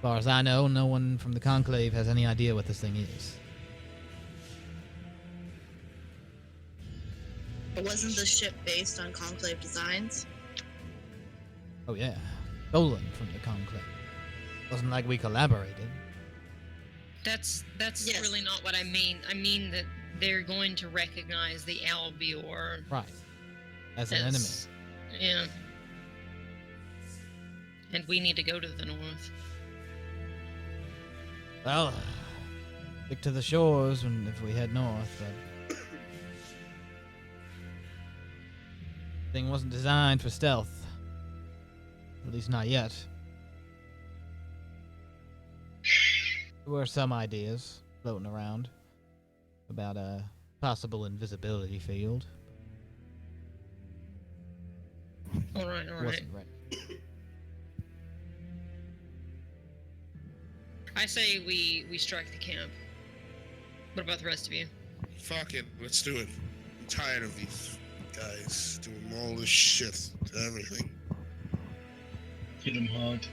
far as I know, no one from the Conclave has any idea what this thing is. But wasn't the ship based on Conclave designs? Oh yeah, stolen from the Conclave. Wasn't like we collaborated. That's Yes. really not what I mean. I mean that they're going to recognize the Albior Right. As an enemy. Yeah. And we need to go to the north. Well, stick to the shores if we head north, but thing wasn't designed for stealth. At least not yet. There were some ideas floating around about a possible invisibility field. All right. Wasn't right. I say we strike the camp. What about the rest of you? Fuck it, let's do it. I'm tired of these guys doing all this shit to everything. Hit them hard.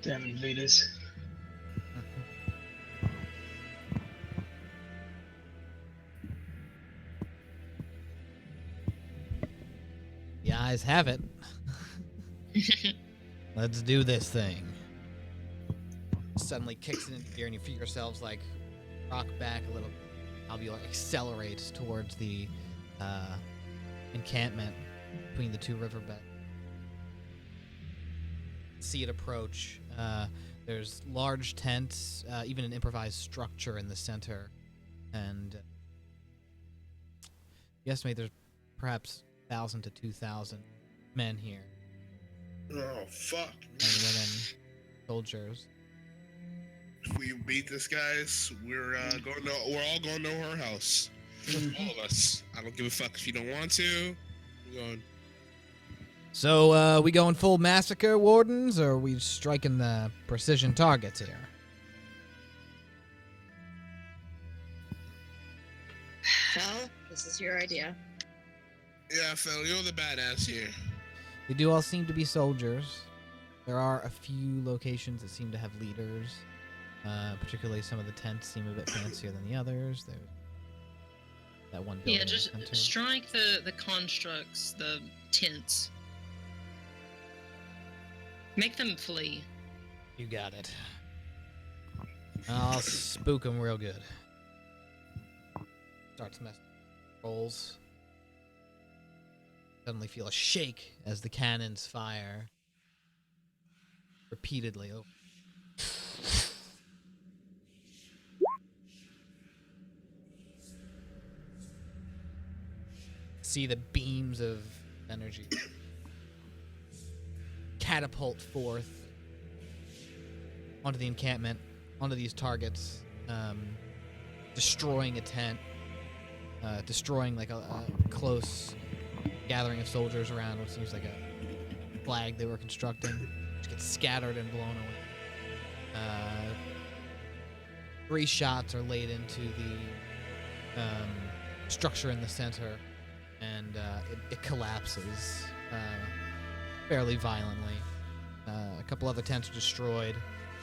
Damn invaders. The eyes have it. Let's do this thing. Suddenly kicks it into gear, and you feel yourselves like rock back a little. Albula accelerates towards the encampment between the two riverbeds. See it approach. There's large tents, even an improvised structure in the center, and you estimate there's perhaps 1,000 to 2,000 men here. Oh fuck! And women, soldiers. If we beat this, guys, we're all going to her house. All of us. I don't give a fuck if you don't want to. We're going. So, we going full massacre, Wardens, or are we striking the precision targets here? Well, this is your idea. Yeah, Phil, you're the badass here. They do all seem to be soldiers. There are a few locations that seem to have leaders. Particularly some of the tents seem a bit fancier than the others. There's that one building. Yeah, in the just center. strike the constructs, the tents. Make them flee. You got it. I'll spook them real good. Starts messing. Rolls. Suddenly feel a shake as the cannons fire. Repeatedly. Oh. See the beams of energy catapult forth onto the encampment, onto these targets, destroying a tent, destroying like a close gathering of soldiers around what seems like a flag they were constructing. Just gets scattered and blown away. 3 shots are laid into the structure in the center, and it collapses fairly violently. A couple other tents are destroyed,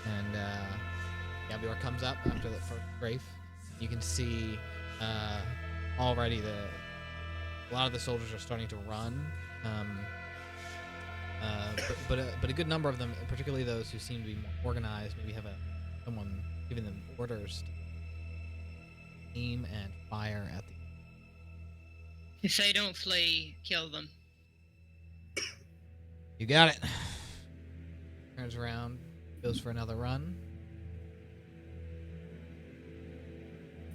and Gabior comes up after the first strafe. You can see already a lot of the soldiers are starting to run, but a good number of them, particularly those who seem to be more organized, maybe have someone giving them orders to aim and fire at the. If they don't flee, kill them. You got it. Turns around, goes for another run.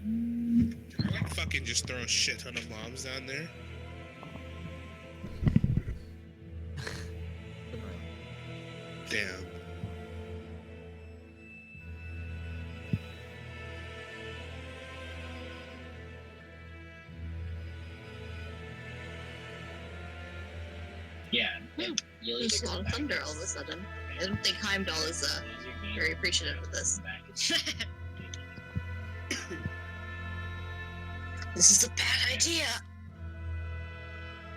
I like fucking just throw a shit ton of bombs down there. Damn. Yeah. You saw thunder all of a sudden. I don't think Heimdall is very appreciative of this. This is a bad idea.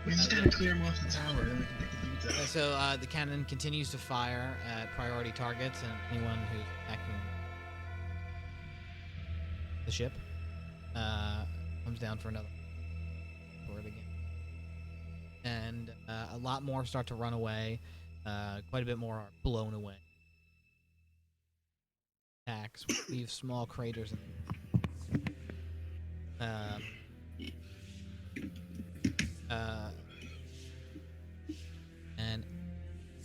We just gotta clear him off the tower, then we can take the dudes out. So the cannon continues to fire at priority targets and anyone who's attacking the ship. Comes down for another word again. And a lot more start to run away. Quite a bit more are blown away. Attacks leave small craters in and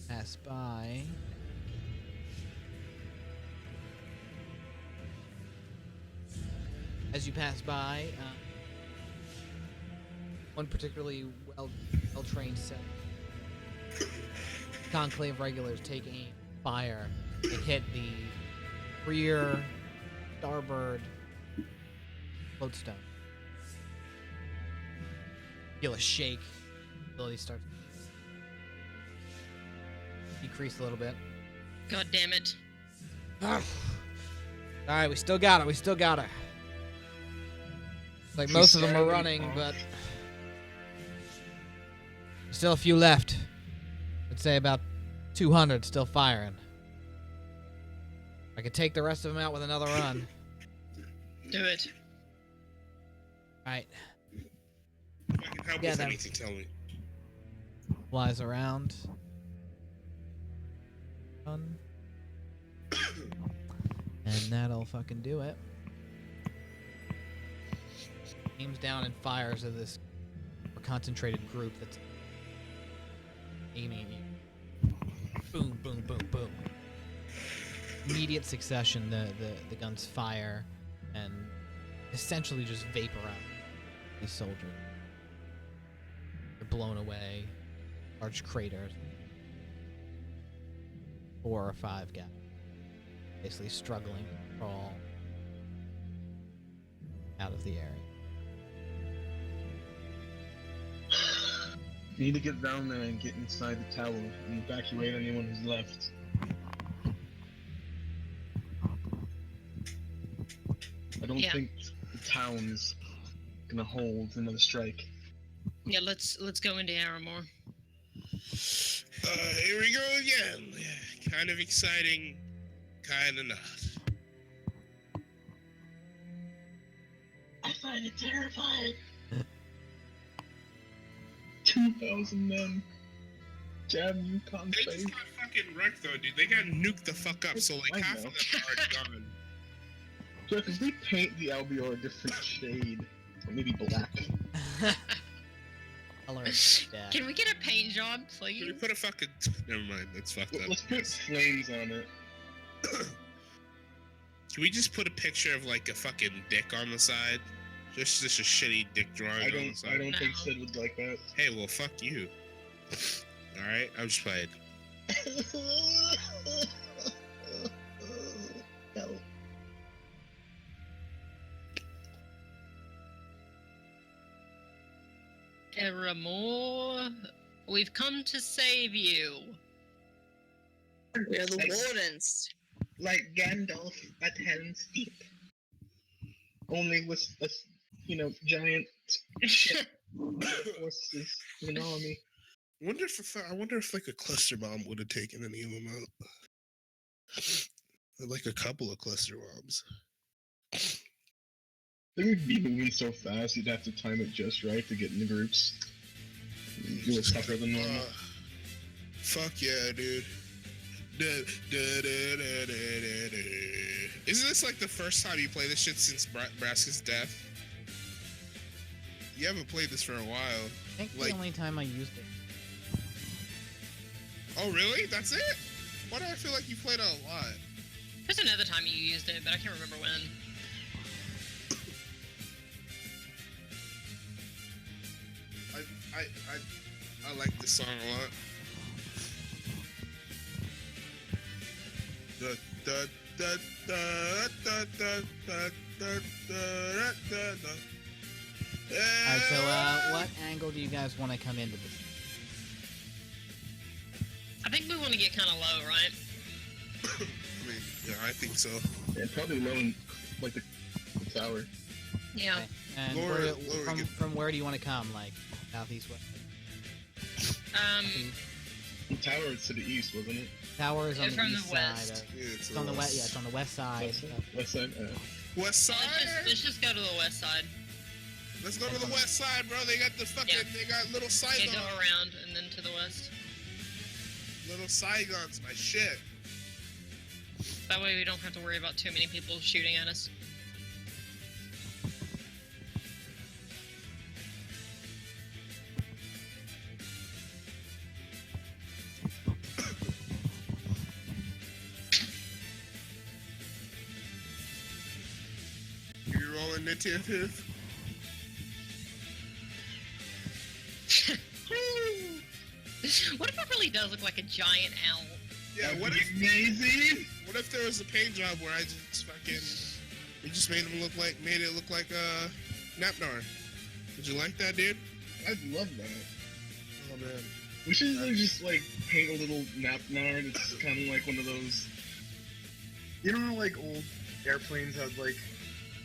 as pass by. As you pass by, one particularly well-trained set Conclave regulars take aim, fire, and hit the rear starboard floatstone. Feel a shake. Ability starts to decrease a little bit. God damn it. Alright, we still got her. Like most of them are running, but still a few left. I'd say about 200 still firing. I could take the rest of them out with another run. Do it. Alright. If I can help with anything, tell me. Flies around. And that'll fucking do it. Aims down and fires at this concentrated group that's aiming at you. Boom, boom, boom, boom. Immediate succession, the guns fire and essentially just vaporize these soldiers. They're blown away. Large craters. 4 or 5 guys. Basically struggling to crawl out of the area. Need to get down there and get inside the tower and evacuate anyone who's left. I don't think the town is gonna hold another strike. Yeah, let's go into Aramore. Here we go again. Kind of exciting, kind of not. I find it terrifying. 2,000 men. Jam Yukon They face. just got fucking wrecked though, dude. They got nuked the fuck up, so like I half know. of them are gone. Jeff, if we paint the alveolar a different shade, or maybe black. Color is death. Can we get a paint job, Can we please? put a fucking... Never mind, that's fucked up. Let's put flames on it. Can we just put a picture of like a fucking dick on the side? Just a shitty dick drawing on the I side. don't think No. Sid would like that. Hey, well, fuck you. Alright, I'm just playing. No. Aramore, we've come to save you. We're the Like- wardens. Like Gandalf at Helm's Deep. Only with a, giant forces in an army. I wonder if like a cluster bomb would have taken any of them out. Or, like a couple of cluster bombs. They would be moving so fast, you'd have to time it just right to get in the groups. Do it tougher than normal. Fuck yeah, dude. Isn't this like the first time you play this shit since Braska's death? You haven't played this for a while. I think like- the only time I used it. Oh, really? That's it? Why do I feel like you played it a lot? There's another time you used it, but I can't remember when. I like this song a lot. Da, da, da, da, da, da, da, da, da, da, da. Alright, so what angle do you guys want to come into this? I think we want to get kind of low, right? I mean, yeah, I think so. Yeah, probably low in, like, the tower. Yeah. Okay. And Lower- where, lower again. from where do you want to come? Like southeast, west? The tower is to the east, wasn't it? Tower is on the From the east west. side. Yeah, It's on the west. Yeah, it's on the west side. West side? West Well, side? let's just go to the west side. Let's go to the west side, bro. They got the fucking, they got little Yeah, go Saigons. around and then to the west. Little Saigons, my shit. That way we don't have to worry about too many people shooting at us. initiative. What if it really does look like a giant owl? Yeah, That'd what be if amazing? what if there was a paint job where I just fucking we just made it look like Napnar? Would you like that, dude? I'd love that. Oh man. We should just like paint a little napnar and it's kind of like one of those. You know, how, like old airplanes had like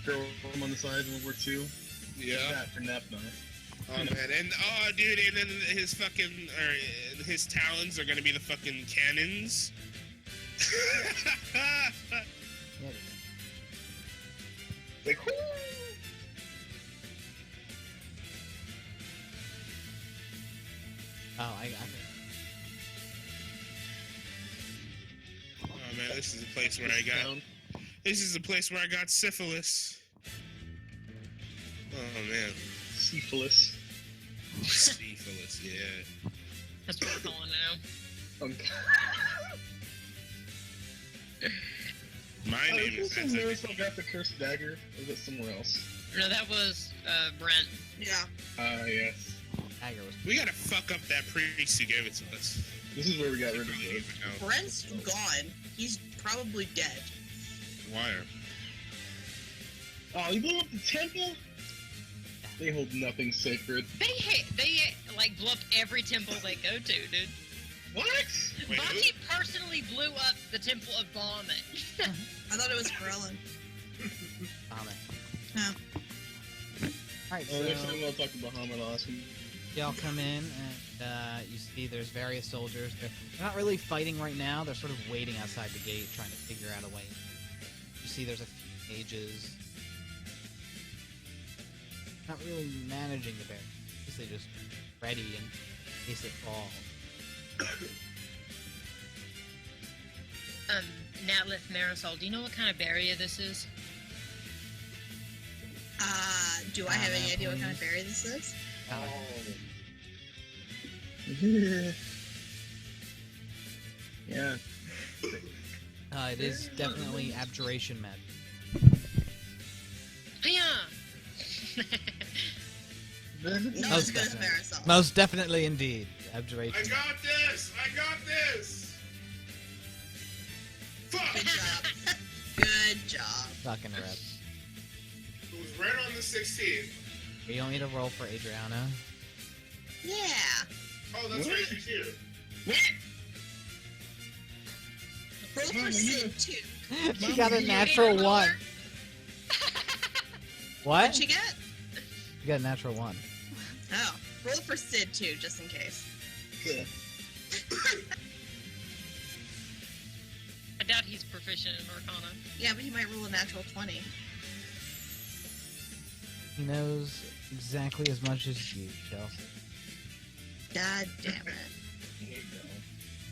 film on the sides in World War II. Yeah. That for napnar. Oh man, and dude, and then his talons are gonna be the fucking cannons. Like, whoo! Oh, Oh man, this is a place where I got syphilis. Oh man, Syphilis. syphilis, yeah. That's what we're calling now. My name is Is this I got the cursed dagger? Or is it somewhere else? No, that was Brent. Yeah. Yes. Tiger was. We gotta fuck up that priest who gave it to us. This is where we got rid of Really it. even know. Brent's gone. He's probably dead. Why? Oh, you blew up the temple? They hold nothing sacred. They like blow up every temple they go to, dude. What? Wait, who? Bunty personally blew up the temple of Bahamut. I thought it was Krellin. Alright, Oh, next time we'll talk to Bahamut. I'll ask him. y'all come in and you see there's various soldiers. They're not really fighting right now. They're sort of waiting outside the gate, trying to figure out a way. You see there's a few mages. Not really managing the bear. Basically just ready in case it falls. Natlith Marisol, do you know what kind of barrier this is? Do I have any idea what kind of berry this is? Yeah. It is definitely abjuration magic. Yeah. Not as good as Marisol. Most definitely indeed. Abjuration. I got this! Fuck! Good job. Good job. Fucking rep. It was right on the 16th. You want me to roll for Adriana? Yeah. Oh, that's right, she's here. Roll for Sid too. She got a natural one. What? What'd she get? You got a natural one. Oh. Roll for Sid too, just in case. Yeah. I doubt he's proficient in Arcana. Yeah, but he might roll a natural 20. He knows exactly as much as you, Chelsea. God damn it. There you go.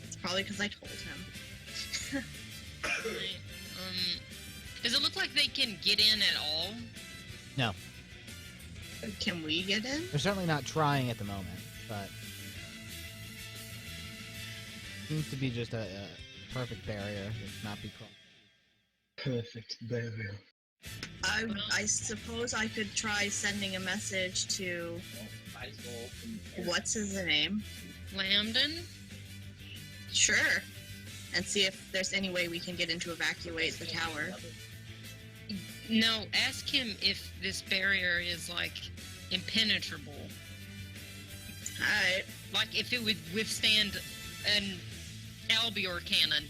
It's probably because I told him. Does it look like they can get in at all? No. Can we get in? They're certainly not trying at the moment, but seems to be just a perfect barrier that cannot be crossed. Perfect barrier. I suppose I could try sending a message to what's his name? Lambden? Sure. And see if there's any way we can get in to evacuate the tower. No, ask him if this barrier is, like, impenetrable. Alright. Like, if it would withstand an Albior cannon.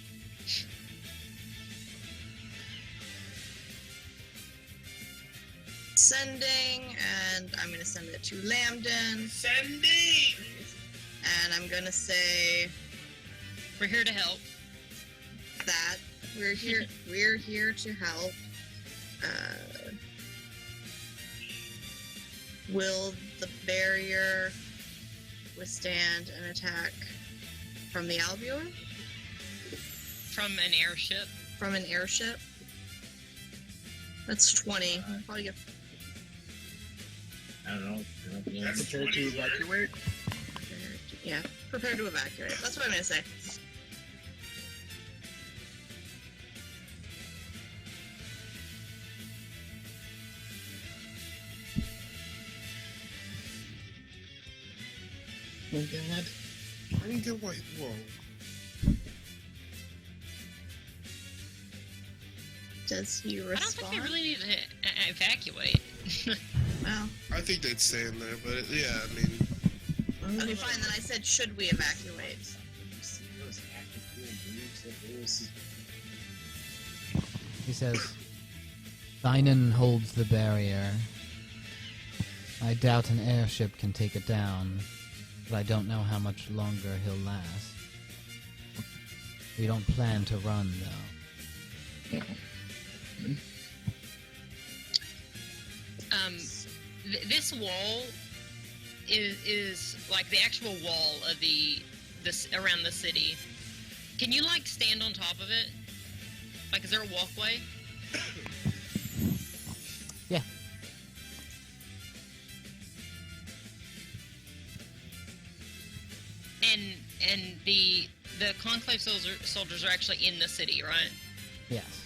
Sending, and I'm gonna send it to Lambden, Sending! and I'm gonna say We're here to help. that we're here to help. Will the barrier withstand an attack from the Albior? From an airship. From an airship? That's 20. Probably get I don't know. That's Prepare to evacuate? yeah, prepare to evacuate. That's what I'm gonna say. Oh God. I didn't get white. Whoa. Does he I don't respond? think they really need to evacuate. Well, I think they'd stay in there, but yeah, I mean, okay, fine. Then I said, should we evacuate? You see those active fuel moves that Lewis He says, Thinen holds the barrier. I doubt an airship can take it down, but I don't know how much longer he'll last. We don't plan to run, though. This wall is like the actual wall of this around the city. Can you like stand on top of it? Like, is there a walkway? Yeah. And the Conclave soldiers are actually in the city, right? Yes.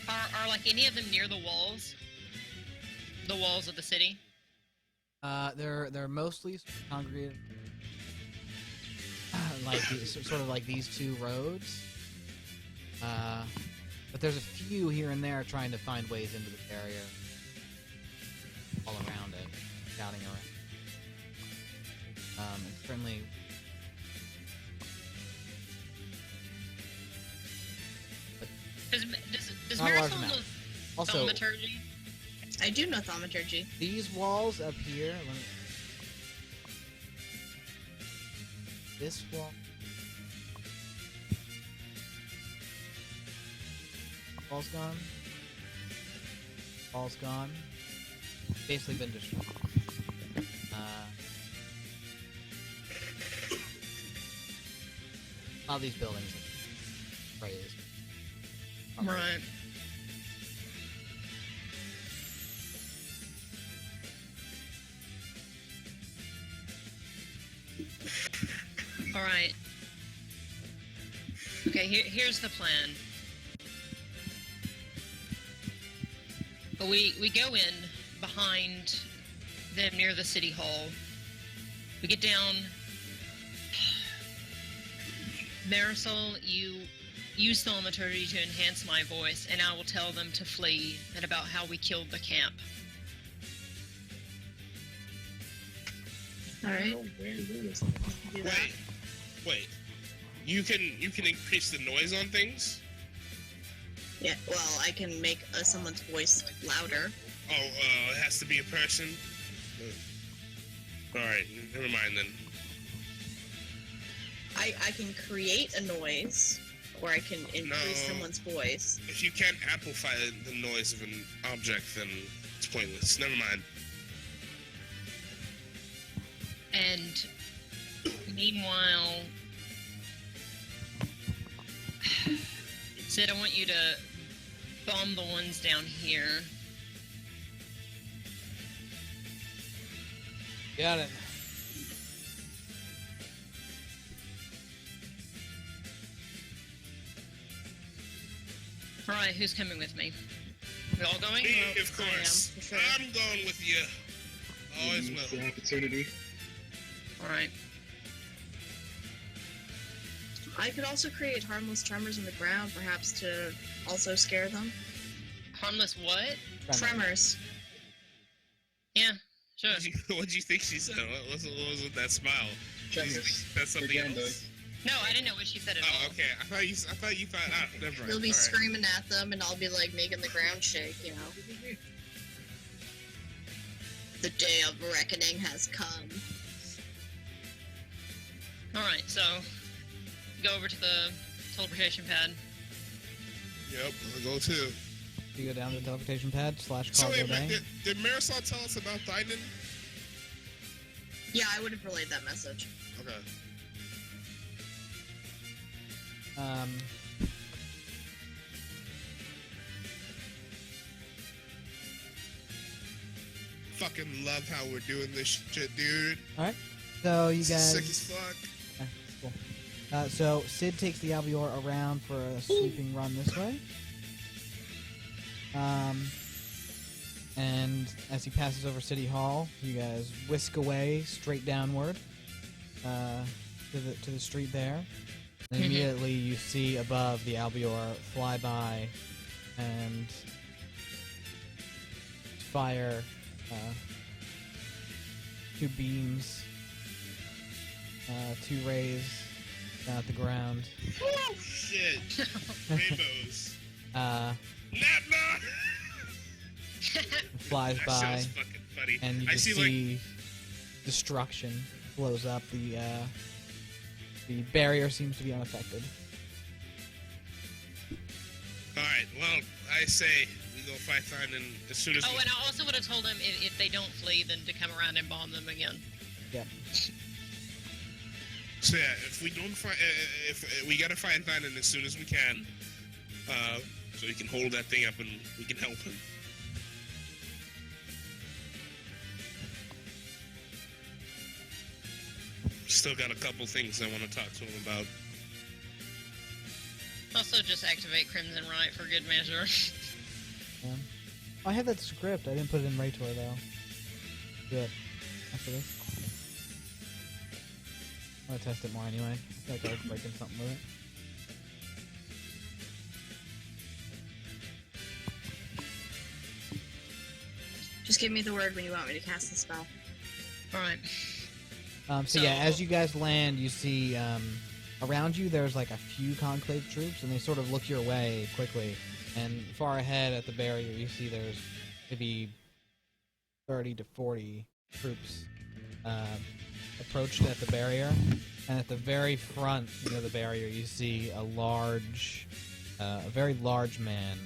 Are like any of them near the walls? The walls of the city? They're mostly congregated, like sort of like these two roads. But there's a few here and there trying to find ways into the barrier, all around it, scouting around. And certainly. Does Not a large Marisol amount. know Also, thaumaturgy? I do know thaumaturgy. these walls up here. This wall. Wall's gone. Wall's gone. Basically been destroyed. All these buildings are raised. Right. All right. Okay, here's the plan. We go in behind them near the city hall. We get down. Marisol, you use thaumaturgy to enhance my voice, and I will tell them to flee and about how we killed the camp. All right. where Lewis Do that. wait. You can increase the noise on things. Yeah. Well, I can make someone's voice louder. Oh, it has to be a person. All right, never mind then. I can create a noise, or I can increase No. someone's voice. If you can't amplify the noise of an object, then it's pointless. Never mind. And meanwhile, Sid, I want you to bomb the ones down here. Got it. All right, who's coming with me? We all going? Me, Well, of course. I am, for sure. I'm going with you. Always Use will. the opportunity. All right. I could also create harmless tremors on the ground, perhaps to also scare them. Harmless what? Tremors. Yeah, sure. What'd you think she said? What was with that smile? Tremors. That's something Again, else. No, I didn't know what she said at Oh, all. okay. I thought you thought. Ah, never mind. They'll be All right. screaming at them, and I'll be like making the ground shake, you know. The day of reckoning has come. All right, so go over to the teleportation pad. Yep, I'll go too. You go down to the teleportation pad / So cargo wait, bay. did Marisol tell us about Thinen? Yeah, I would have relayed that message. Okay. Fucking love how we're doing this shit, dude. So you This is guys. sick as fuck. Cool. So Sid takes the Albior around for a sweeping run this way. And as he passes over City Hall, you guys whisk away straight downward to the street there. And immediately you see above the Albior fly by and fire two beams, two rays down at the ground. Oh shit! Rainbows. Nabla! Flies That by, sounds fucking funny. and you I just see, see destruction blows up. The barrier seems to be unaffected. Alright, well, I say we go fight Thailand as soon as Oh, and I also would have told them if they don't flee, then to come around and bomb them again. Yep. So yeah, if we don't find, if we gotta find Thailand as soon as we can, so we can hold that thing up and we can help him. Still got a couple things I want to talk to him about. Also, just activate Crimson Right for good measure. Yeah. I have that script. I didn't put it in Rae'tor though. Do it after this. I'm gonna test it more anyway. I feel like I was breaking something with it. Just give me the word when you want me to cast the spell. Alright. So yeah, as you guys land, you see around you there's like a few Conclave troops, and they sort of look your way quickly. And far ahead at the barrier, you see there's maybe 30 to 40 troops approached at the barrier. And at the very front near the barrier, you see a very large man,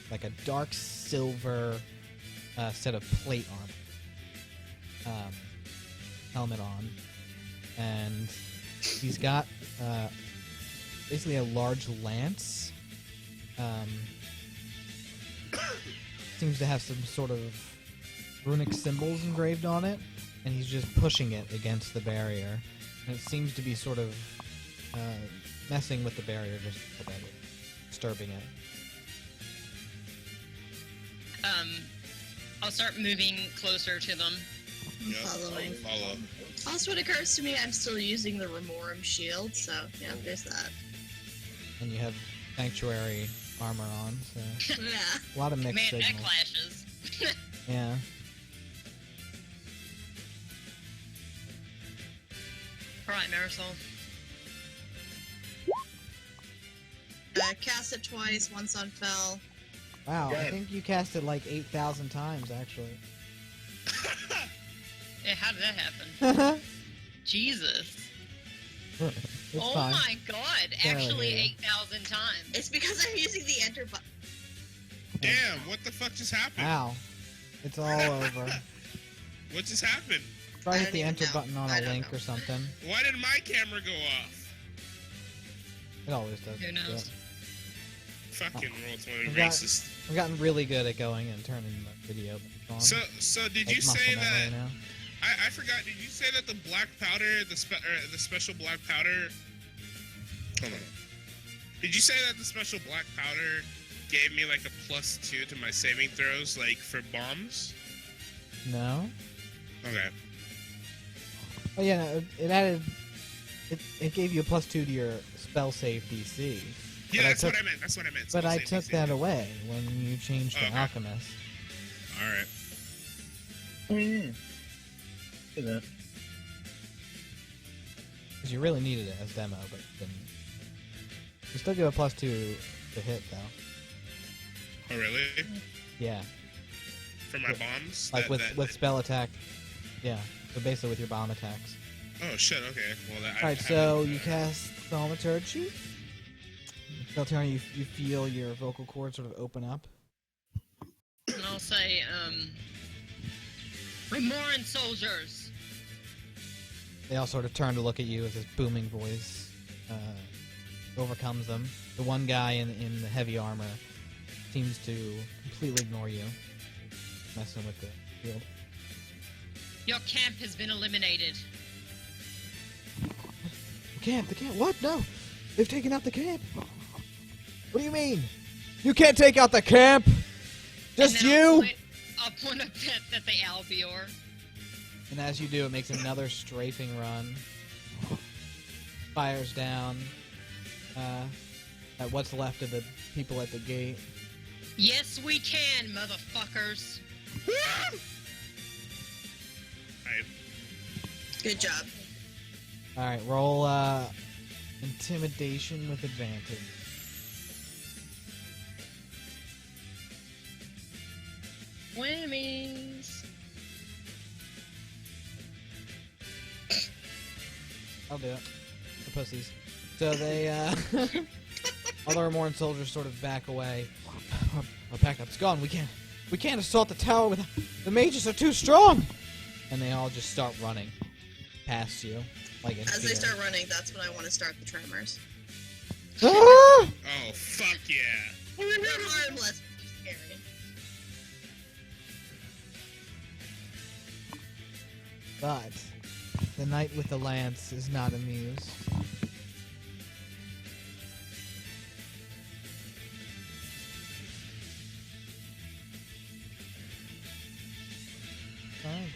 like a dark silver set of plate armor, helmet on, and he's got basically a large lance. Seems to have some sort of runic symbols engraved on it, and he's just pushing it against the barrier. And it seems to be sort of messing with the barrier just a bit, disturbing it. I'll start moving closer to them. Yep, Following. Follow. Also, it occurs to me I'm still using the Remorum shield, so yeah, there's that. And you have sanctuary armor on, so Yeah. a lot of mixed Man, that signals. clashes. Yeah. Alright, Marisol. Cast it twice, once on Fel. Wow, I Yeah. think you cast it like 8,000 times, actually. Yeah, how did that happen? Jesus. It's Oh fine. my god, Barely actually hear you. 8,000 times. It's because I'm using the enter button. Damn, what the fuck just happened? Ow. It's all over. What just happened? Try I hit don't the even enter know. button on I a don't link know. or something. Why did my camera go off? It always does. Who knows? Fucking roll 20 I've got- racist. I've gotten really good at going and turning the video on. So did Like you muscle say memory that? now. I forgot. Did you say that the black powder, the special black powder? Hold on. Did you say that the special black powder gave me like a +2 to my saving throws, like for bombs? No? Okay. Oh yeah, no, it added... It gave you a +2 to your spell save DC. Yeah, But that's what I meant. That's what I meant. But I Spell took save that DC. away when you changed to Okay. Alchemist. All right. Oh, yeah. Look at that. Because you really needed it as demo, but didn't. You still give a +2 to hit, though. Oh really? Yeah. For my bombs? Like That- with spell attack. Yeah. So basically with your bomb attacks. Oh shit. Okay. Well, that. Alright, so you cast Rae'tor Ch. Feltiana, you feel your vocal cords sort of open up. And I'll say, Remoran soldiers. They all sort of turn to look at you as this booming voice overcomes them. The one guy in the heavy armor seems to completely ignore you, messing with the field. Your camp has been eliminated. The camp! What? No! They've taken out the camp! What do you mean? You can't take out the camp? Just And then you? I'll point up at the albior. And as you do, it makes another strafing run. Fires down at what's left of the people at the gate. Yes, we can, motherfuckers. Alright. Good job. Alright, roll intimidation with advantage. Whammies. I'll do it. The pussies. So they, all the Remorn soldiers sort of back away. Our backup's gone. We can't assault the tower with the mages are too strong. And they all just start running past you, like in As they fear. start running, that's when I want to start the tremors. Ah! Oh, fuck yeah. They're harmless, but just scary. But the knight with the lance is not amused. Fine.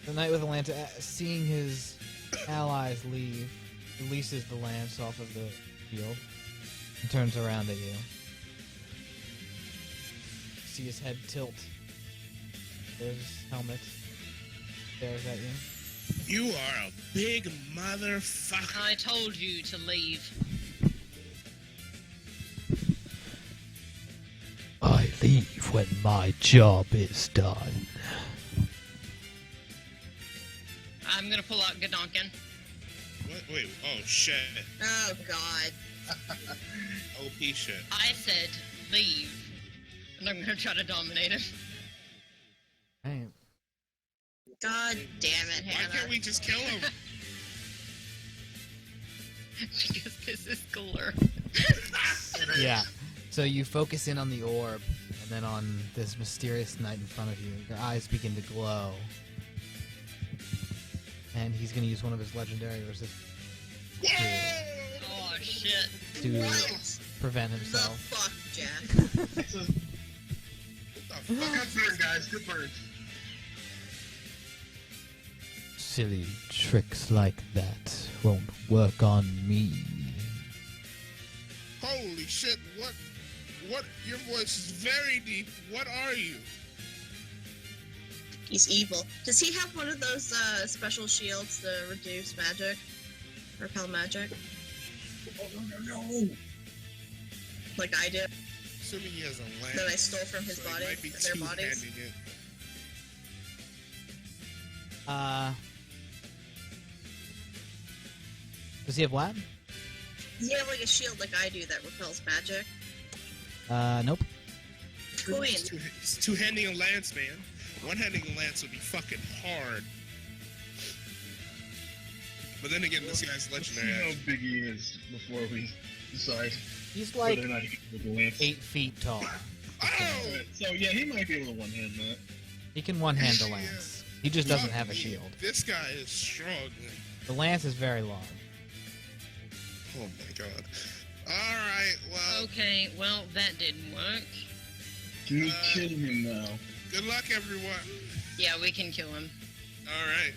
The knight with the lance, seeing his allies leave, releases the lance off of the field and turns around at you. See his head tilt. There's his helmet. Stares at you. You are a big motherfucker. I told you to leave. I leave when my job is done. I'm gonna pull out Godonkin. What? Wait, oh shit. Oh god. OP shit. I said leave. And I'm gonna try to dominate him. Hey, God damn it, Why Hannah. can't we just kill him? Because this is cooler. yeah. So you focus in on the orb, and then on this mysterious knight in front of you. Your eyes begin to glow. And he's going to use one of his legendary resists Oh shit. to What prevent the himself. fuck, Jack? What the fuck? Good burn, guys. Good burn. Silly tricks like that won't work on me. Holy shit, what? What? Your voice is very deep. What are you? He's evil. Does he have one of those special shields to reduce magic? Repel magic? Oh, no. Like I do? Assuming he has a lance. That I stole from his so he body, might be or their bodies? two-handing it. Does he have what? Does he have like a shield like I do that repels magic? Nope. Queen. He's two-handing a lance, man. One-handing a lance would be fucking hard. But then again, this guy's Let's see legendary. how big he is before we decide He's like whether or not he can with the lance. 8 feet tall. Oh! So yeah, he might be able to one-hand that. He can one-hand the lance. He just doesn't have a Fuck me. shield. This guy is strong. The lance is very long. Oh my god. Alright, well, Okay, well that didn't work. Can we kill him now? good luck, everyone. Yeah, we can kill him. Alright.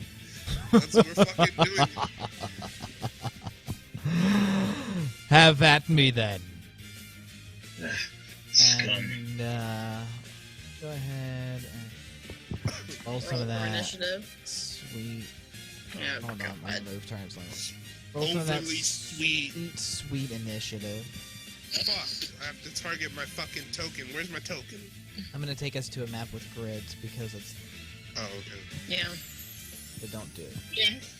That's what we're fucking doing. Have at me then. Scum. And go ahead and roll some Roll of for that initiative. sweet. Oh, Hold on, my God. move turns low. Roll some of that Overly sweet. sweet initiative. Fuck. I have to target my fucking token. Where's my token? I'm gonna take us to a map with grids because it's Oh, okay. Yeah. they don't do it. Yes.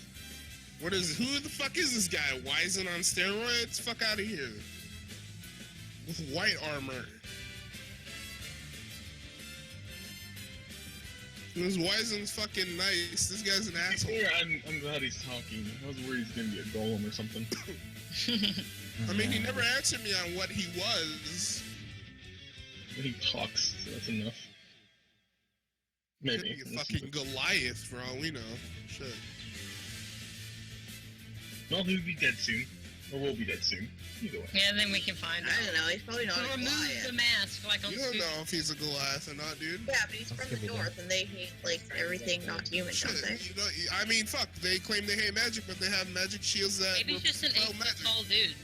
What is? Who the fuck is this guy? Wizen on steroids? Fuck out of here. With white armor. This Wizen's fucking nice. This guy's an asshole. Yeah, I'm glad he's talking. I was worried he's gonna be a golem or something. I mean, he never answered me on what he was. But he talks, so that's enough. Could Maybe. be a fucking Goliath for all we know. Shit. Well, he'll be dead soon. Or will be dead soon. Either way. Yeah, then we can find I out. don't know. He's probably not We'll a remove Goliath. the mask, like on You don't Scooby. know if he's a Goliath or not, dude. Yeah, but he's Let's from give the you that. north, and they hate like everything not human, Shit, don't they? you know, I mean, fuck. They claim they hate magic, but they have magic shields that. Maybe he's just an repel 8 foot tall dude.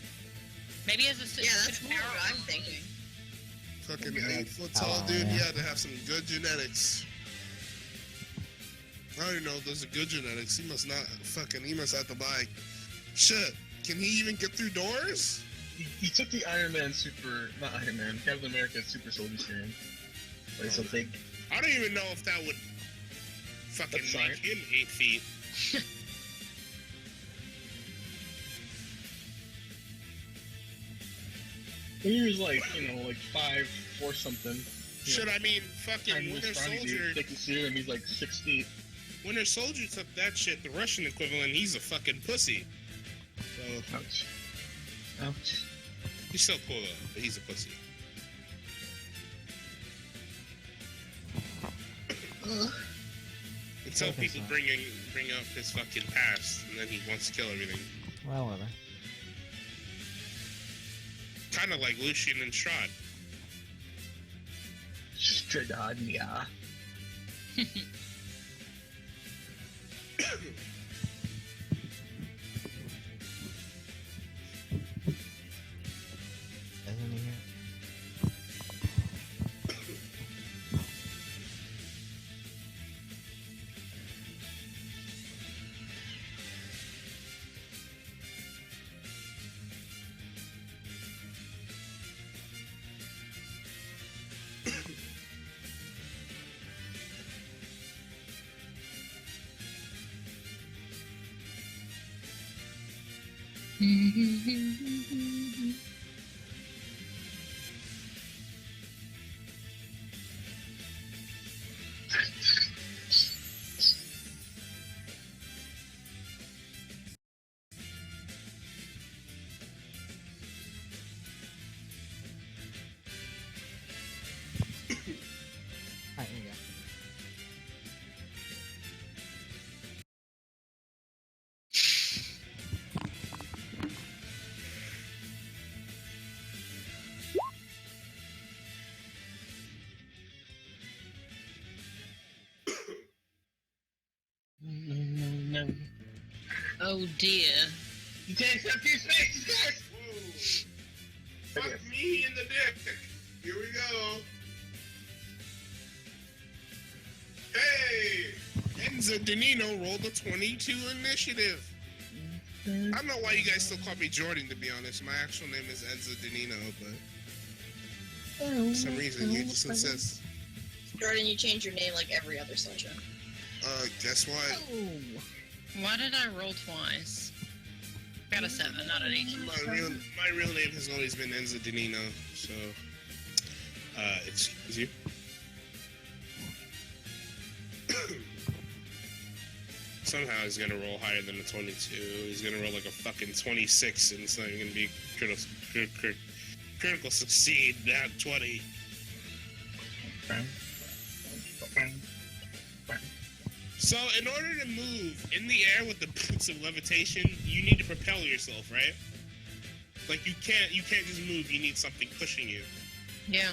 Maybe he has a Yeah, that's more what I'm thinking. Fucking Yeah. 8-foot tall Oh, dude. yeah. He had to have some good genetics. I don't even know if those are good genetics. He must not fucking. He must have to buy. Shit. Can he even get through doors? He took the Iron Man not Iron Man, Captain America Super Soldier Serum. Like, so big. I don't even know if that would fucking That's make fine. him 8 feet. He was like, like 5'4" something. Shit, I mean, fucking Tiny Winter little scrawny Soldier. dude, taking serum, he's like 6 feet. Winter Soldier took that shit. The Russian equivalent. He's a fucking pussy. So Ouch. Ouch. he's still cool though, but he's a pussy. Until Okay, people so- bring up his fucking past, and then he wants to kill everything. Well, whatever. Kind of like Lucian and Strahd. Stradania. Isn't he here? Alright, here you go. No. Oh dear. You can't accept these faces, guys! Whoa. Fuck me in the dick. Here we go. Hey! Enzo Danino rolled a 22 initiative. I don't know why you guys still call me Jordan, to be honest. My actual name is Enzo Danino, but for some reason you just insist. Jordan, you change your name like every other session. Guess what? Why did I roll twice? Got a 7, not an 8. My real name has always been Enzo Danino, so excuse you. Somehow he's gonna roll higher than a 22. He's gonna roll like a fucking 26, and it's not even gonna be critical succeed that 20. So in order to move in the air with the boots of levitation, you need to propel yourself, right? Like you can't just move. You need something pushing you. Yeah.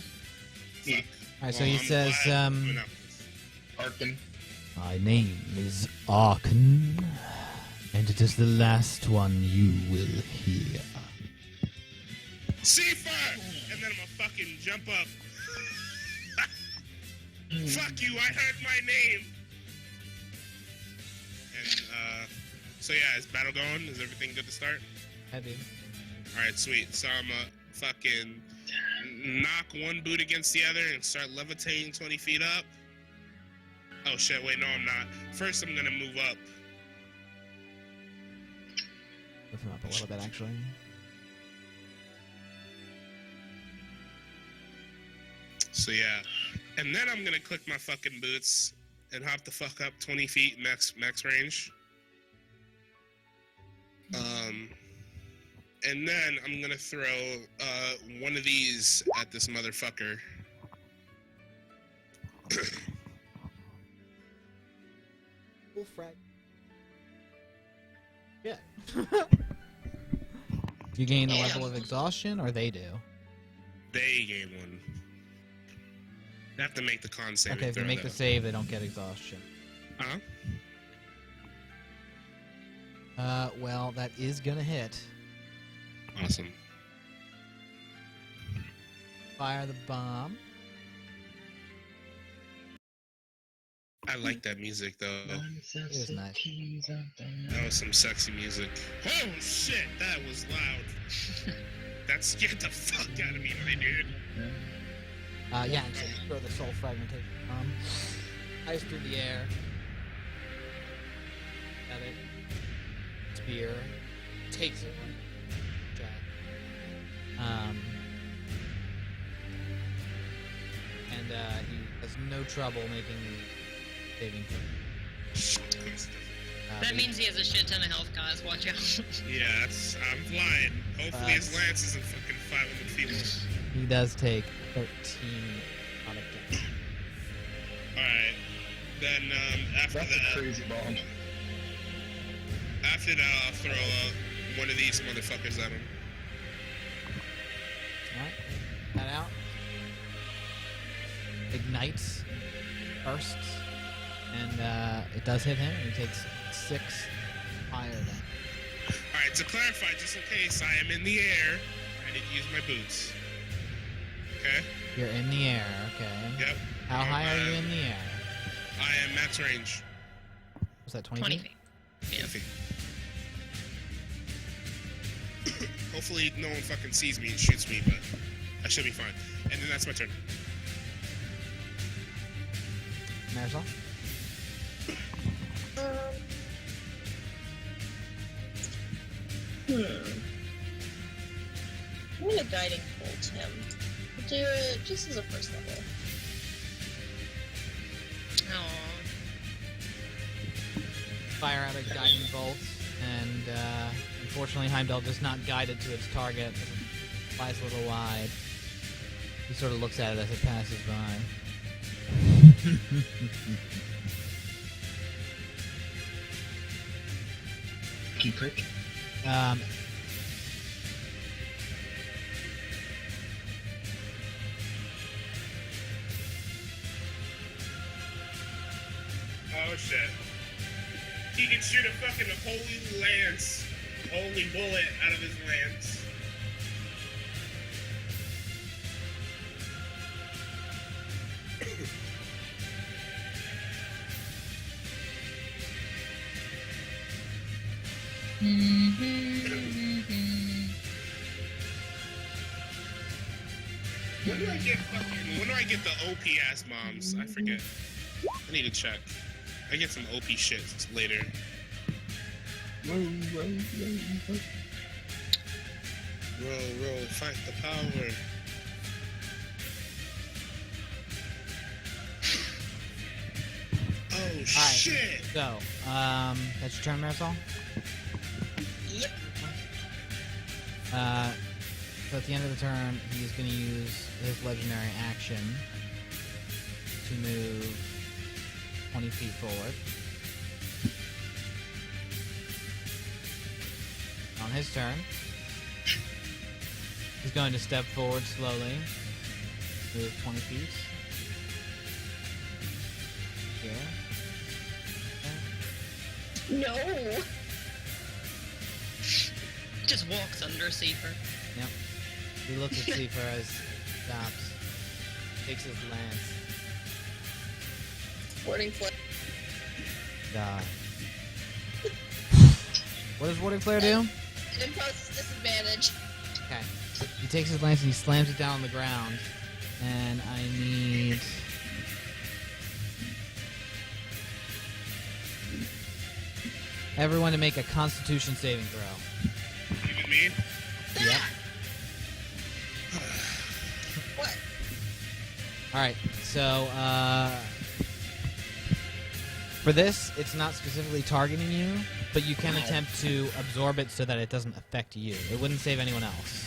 Fuck. Alright, so Well, he I'm says, glad I'm doing that. Arkin. My name is Arkin, and it is the last one you will hear. Seafer! And then I'm gonna fucking jump up. Fuck you, I heard my name! And, so yeah, is battle going? Is everything good to start? Heavy. Alright, sweet. So I'm gonna fucking knock one boot against the other and start levitating 20 feet up. Oh shit, wait, no I'm not. First I'm gonna move up. Lift him up a little bit, actually. So yeah. And then I'm gonna click my fucking boots and hop the fuck up 20 feet max range. And then I'm gonna throw one of these at this motherfucker. Full frag. Yeah. You gain a level of exhaustion, or they do? They gain one. They have to make the con save. Okay, if they make the save, they don't get exhaustion. Well, that is gonna hit. Awesome. Fire the bomb. I like that music, though. It is nice. That was some sexy music. Oh, shit! That was loud. That scared the fuck out of me, my dude. Yeah, and so you throw the soul fragmentation bomb. Ice through the air. At it. Spear. Takes it. Okay. And he has no trouble making the saving throw. That means he has a shit ton of health, guys. Watch out. Yeah, I'm flying. Hopefully his lance isn't fucking 500 feet long. He does take 13 out of damage. Alright. Then, after That's that... a crazy bomb. After that, I'll throw one of these motherfuckers at him. Alright. That out. Ignites. Bursts. And it does hit him, and he takes 6 fire damage. Alright, to clarify, just in case, I am in the air. I didn't use my boots. Okay? You're in the air, okay. Yep. How high are you in the air? I am max range. Was that 20 20 feet? feet. Yeah. Hopefully no one fucking sees me and shoots me, but I should be fine. And then that's my turn. Marisol? I'm gonna guiding bolt him. I'll do it just as a first level. Aww. Fire out a guiding bolt, and unfortunately Heimdall does not guide it to its target. It flies a little wide. He sort of looks at it as it passes by. Key prick. Oh shit. He can shoot a fucking holy lance, holy bullet out of his lance. When do I get the OP ass bombs? I forget. I need to check. I get some OP shit later. Roll, fight the power. Oh shit! So, that's your turn, Marisol? Yep. So at the end of the turn, he's going to use his legendary action to move 20 feet forward. On his turn, he's going to step forward slowly, move 20 feet. Here. No. Just walks under Seifer. Yep. He looks at Seifer as he stops, takes his lance. Warding flare. Die. What does Warding Flare do? It imposes disadvantage. Okay. He takes his lance and he slams it down on the ground. And I need... everyone to make a Constitution saving throw. Even me? Yep. What? Alright, so, for this, it's not specifically targeting you, but you can attempt to absorb it so that it doesn't affect you. It wouldn't save anyone else.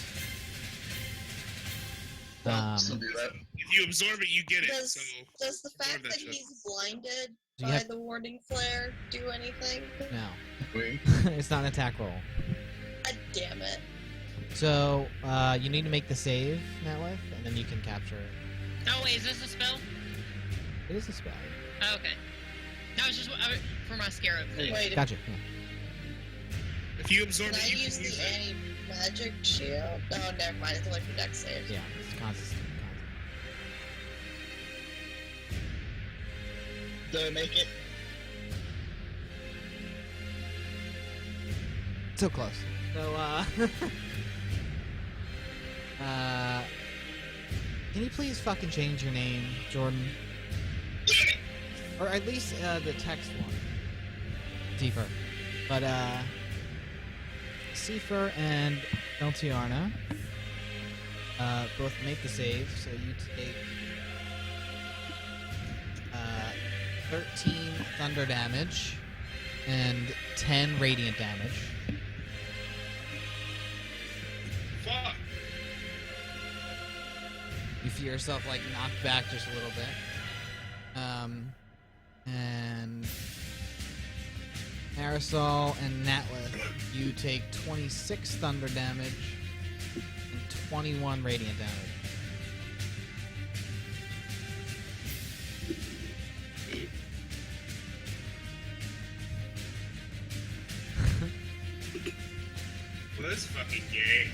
Still do that. If you absorb it, you get it. Does So the fact absorb that shit. he's blinded So you By have the warding flare do anything? no. Wait. It's not an attack roll. God damn it. So you need to make the save, Netlife, and then you can capture it. Oh wait, is this a spell? It is a spell. Oh, okay. No, it's just for my scarab thing. Wait, Gotcha. Yeah. If you absorb can I it, you use can use the it. anti-magic shield? Oh, never mind. It's only for dex saves. Yeah, it's constant. Do I make it? So close. So, can you please fucking change your name, Jordan? Or at least, the text one. Deeper. But, Seifer and Eltiarna, both make the save, so you take, 13 thunder damage and 10 radiant damage. Fuck. You feel yourself like knocked back just a little bit. And Marisol and Natlith, you take 26 thunder damage and 21 radiant damage. Well, that's fucking gay.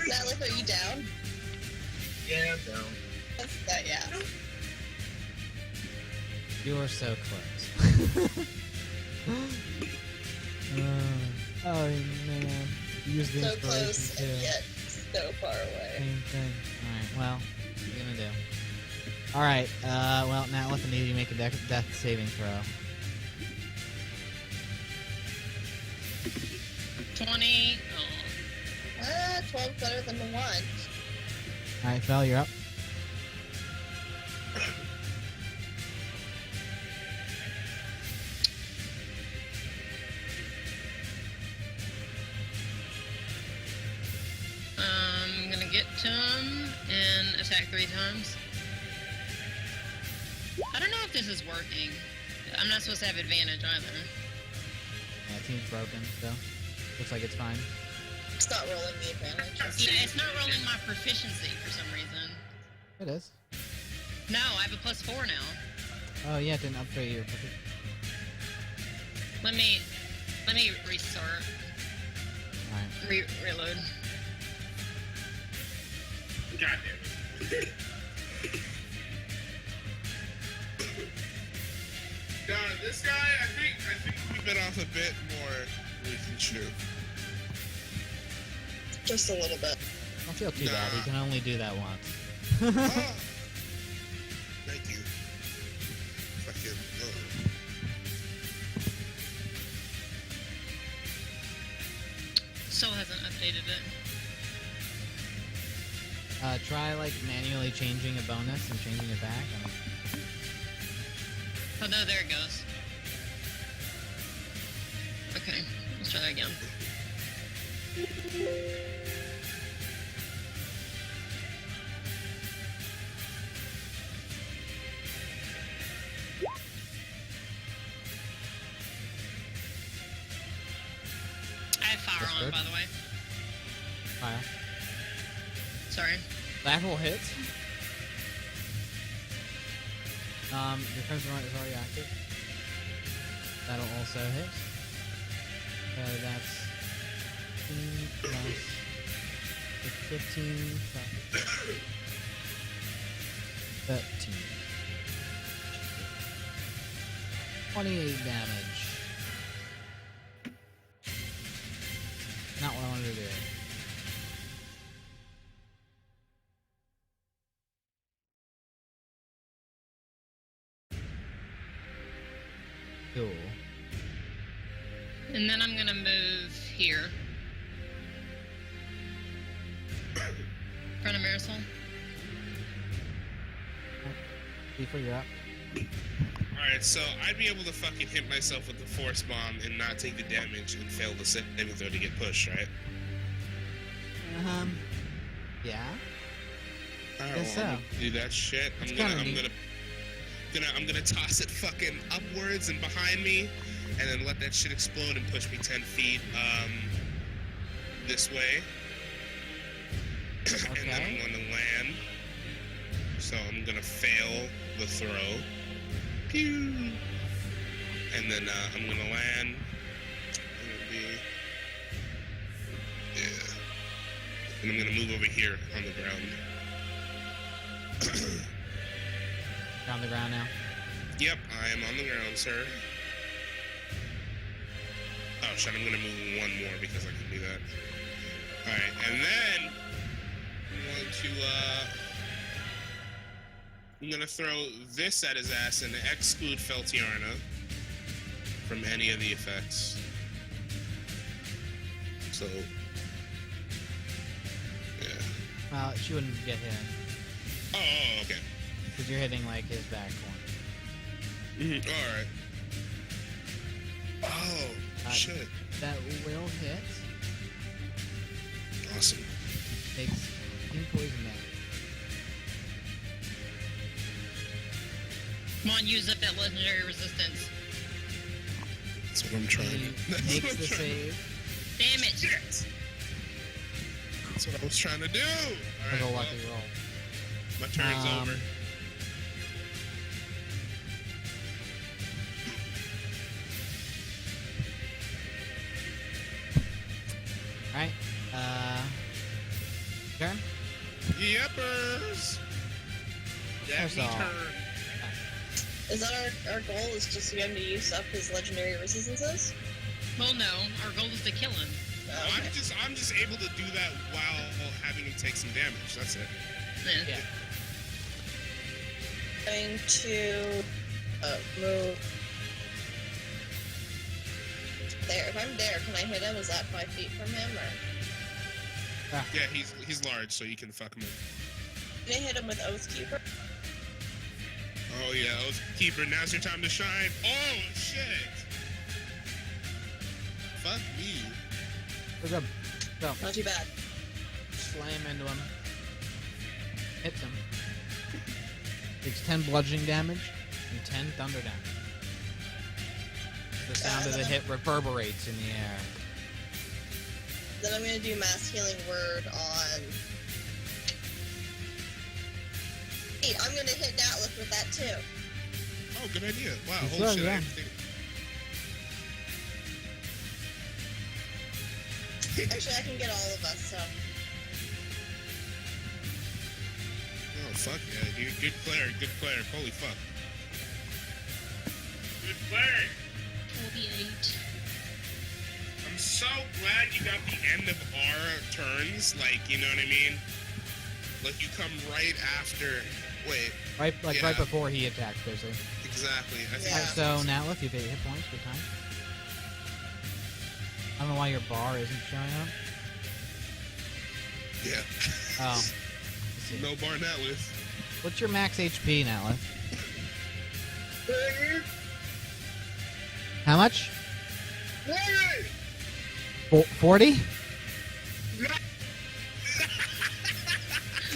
Natalie, are you down? Yeah, I'm down. Yeah. You are so close. Oh man. Use the So inspiration close too. and yet so far away. Same thing. Alright, well, what are you gonna do? Alright, well, now let the you make a death saving throw. 20. 12 better than the 1. Alright, Fel, you're up. I'm gonna get to him and attack 3 times. I don't know if this is working. I'm not supposed to have advantage either. Yeah, team's broken, so looks like it's fine. It's not rolling the advantage. Yeah, it's not rolling my proficiency for some reason. It is. No, I have a +4 now. Oh yeah, it didn't upgrade your proficiency. Let me restart. Alright. Reload. God damn it. This guy, I think we've been off a bit more than we can chew. Just a little bit. Don't feel too bad, you can only do that once. Oh. Thank you. Fucking. Still hasn't updated it. Try like manually changing a bonus and changing it back. Oh no, there it goes. Okay, let's try that again. I have fire That's on, good. by the way. Fire. Sorry. That will hit. Your Crimson Light is already active. That'll also hit. So that's 15 plus 15 plus 13. 28 damage. Not what I wanted to do. Cool. And then I'm gonna move here. In front of Marisol. Before you're up. Alright, so I'd be able to fucking hit myself with the force bomb and not take the damage and fail the saving throw to get pushed, right? Yeah. Alright, Guess well, I'm so. gonna do that shit. It's I'm kinda gonna neat. I'm gonna toss it fucking upwards and behind me, and then let that shit explode and push me 10 feet this way. And then I'm going to land. So I'm gonna fail the throw. Pew! And then I'm gonna land. And I'm gonna move over here on the ground. You're on the ground now. Yep, I am on the ground, sir. Oh shit, I'm gonna move one more because I can do that. Alright, and then I'm gonna throw this at his ass and exclude Feltiarna from any of the effects. So yeah. Well, she wouldn't get hit. Oh, okay. Because you're hitting, like, his back corner. Alright. Oh, shit. That will hit. Awesome. Takes 2 poison damage. Come on, use up that legendary resistance. That's what I'm trying to He makes the save. Damn it! Shit. That's what I was trying to do! With a Alright, lucky roll. my turn's over. Alright. Turn? Yepers! That's That me all. turn. Is that our goal? Is just to get him to use up his legendary resistances? Well, no. Our goal is to kill him. I'm just able to do that while having him take some damage. That's it. Yeah. Going to move there. If I'm there, can I hit him? Is that 5 feet from him, or Yeah, he's large, so you can fuck him up. can I hit him with Oathkeeper? Oh yeah, Oathkeeper, now's your time to shine. Oh shit! Fuck me. We're good. Go. Not too bad. Slam into him. Hits him. Takes 10 bludgeoning damage and 10 thunder damage. The sound of the hit reverberates in the air. Then I'm gonna do mass healing word on. Hey, I'm gonna hit Natlith with that too. Oh, good idea. Wow, You holy should, shit. yeah. Everything. Actually, I can get all of us. So Oh fuck yeah, dude. Good player. Holy fuck. Good player. 28. I'm so glad you got the end of our turns, like, you know what I mean? Like, you come right after. Wait, Right Yeah. before he attacks, basically. exactly. I think Yeah. Alright, so Natlith, you've 8 hit points. Good time. I don't know why your bar isn't showing up. Yeah. Oh. Let's see. No Barnetless. What's your max HP, Natlith? How much? 40?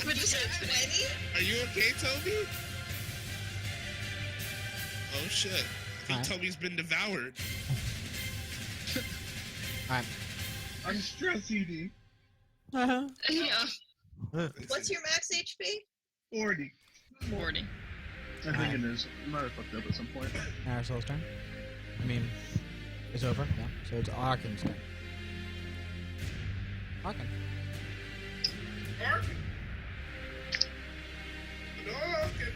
would you say 20? Are you okay, Toby? Oh shit. I think Alright. Toby's been devoured. Alright. I'm stress eating. Uh-huh. Yeah. What's your max HP? 40. 40. I think it is. I might have fucked up at some point. Marisol's turn. I mean, it's over. Yeah. So it's Arkin's turn. Arkin. Arkin. No, Arkin.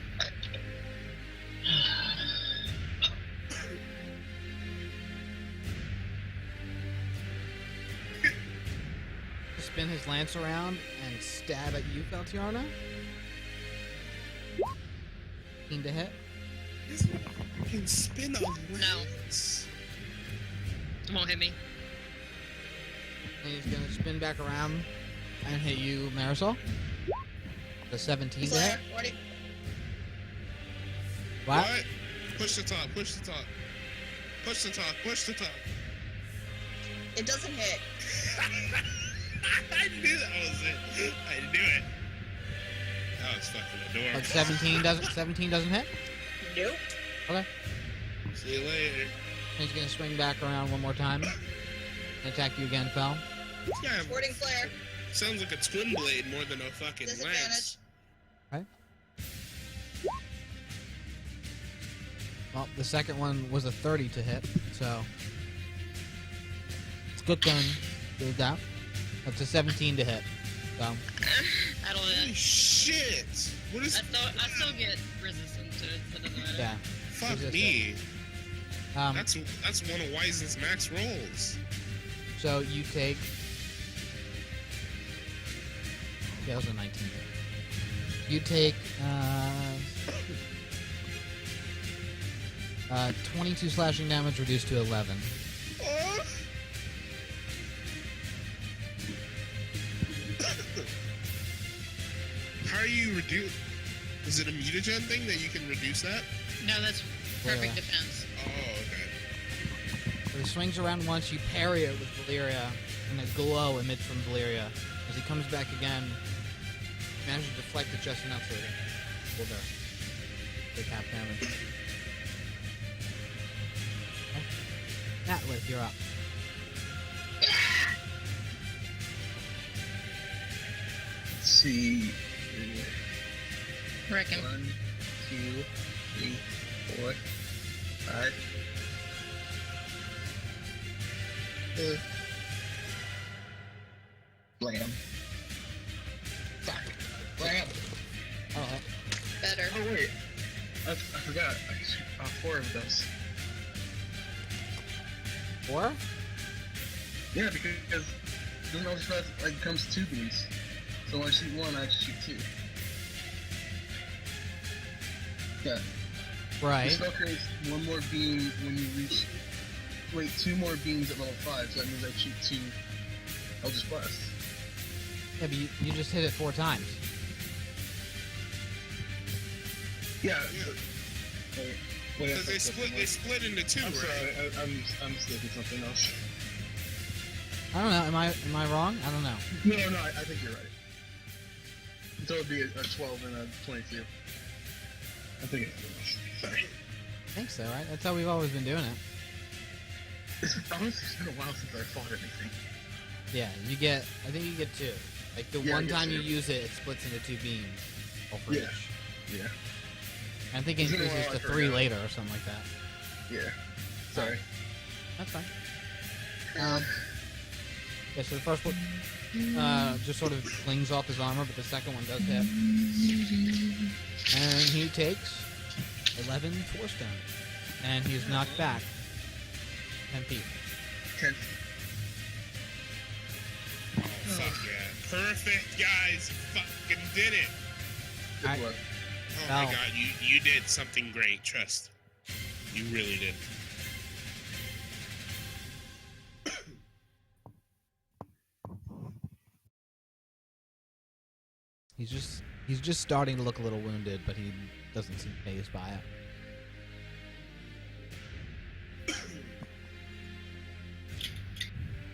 Spin his lance around and stab at you, Feltiarna. 15 to hit. You can spin a lance. Won't hit me. And he's gonna spin back around and hit you, Marisol. The 17 to hit. Slayer, 40. What? What? Push the top, push the top. Push the top, push the top. It doesn't hit. I knew that was it. I knew it. That was fucking adorable. Like 17 doesn't hit? do. Okay. See you later. He's gonna swing back around one more time and attack you again, Fel. Yeah, Sporting flare. sounds like a twin blade more than a fucking lance. Okay. Well, the second one was a 30 to hit, so it's a good thing did that. That's a 17 to hit. So That'll Holy hit. shit! What is? I still get resistance to it, so it doesn't matter. yeah. Fuck resistant. me. Um, That's one of Wise's max rolls. so you take. Yeah, that was a 19. You take 22 slashing damage reduced to 11. Oh. How are you reduce? Is it a mutagen thing that you can reduce that? No, that's perfect Yeah. defense. Oh, okay. So he swings around once, you parry it with Valyria, and a glow emits from Valyria. As he comes back again, he manages to deflect it just enough so he can hold her. Take half damage. Okay. Natlith, you're up. Let's see. Reckon. 1, 2, 3, 4, 5. Blam. Fuck. Blam. Oh, Better. Oh wait. I forgot. 4 of those. 4? Yeah, because doesn't always have, like, comes 2 beams. So when I shoot 1, I shoot 2. Yeah. The Right. spell creates 1 more beam when you reach. Wait, 2 more beams at level 5, so that means I shoot 2 Eldritch Blast. Yeah, but you just hit it 4 times. Yeah. Wait, Because they split into 2, I'm right? sorry, I'm mistaken something else. I don't know. Am I wrong? I don't know. No, I think you're right. So it'd be a 12 and a 22. I think it's sorry. I think so, right? That's how we've always been doing it. It's honestly been a while since I fought anything. Yeah, I think you get 2. Like, the Yeah, I one get time 2. you use it, it splits into 2 beams. All for Yeah. each. Yeah. And I think it It's been a increases while, to I 3 forgot. later or something like that. Yeah. Sorry. That's fine. Yeah, so the first one just sort of clings off his armor, but the second one does hit. And he takes 11 force damage. And he's knocked back 10 feet. 10. Oh, fuck yeah. Perfect, guys. You fucking did it. Good Alright. luck. Oh Val. my god, you did something great. Trust. You really did. He's just starting to look a little wounded, but he doesn't seem phased by it.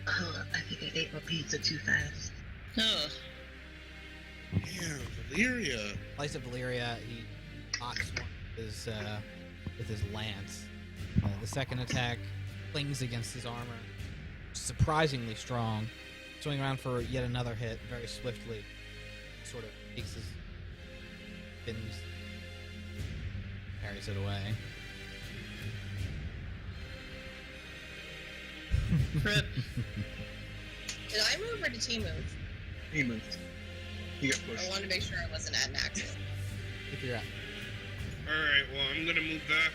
Oh, I think I ate my pizza too fast. Ugh. Yeah, Valyria. Slice of Valyria, he knocks one with his lance. The second attack clings against his armor. Surprisingly strong. Swing around for yet another hit very swiftly. Sort of takes his fins, carries it away. Rip. Did I move or did he move? He moved. He got I pushed. wanted to make sure I wasn't at an accident. If you're at. Alright, well, I'm gonna move back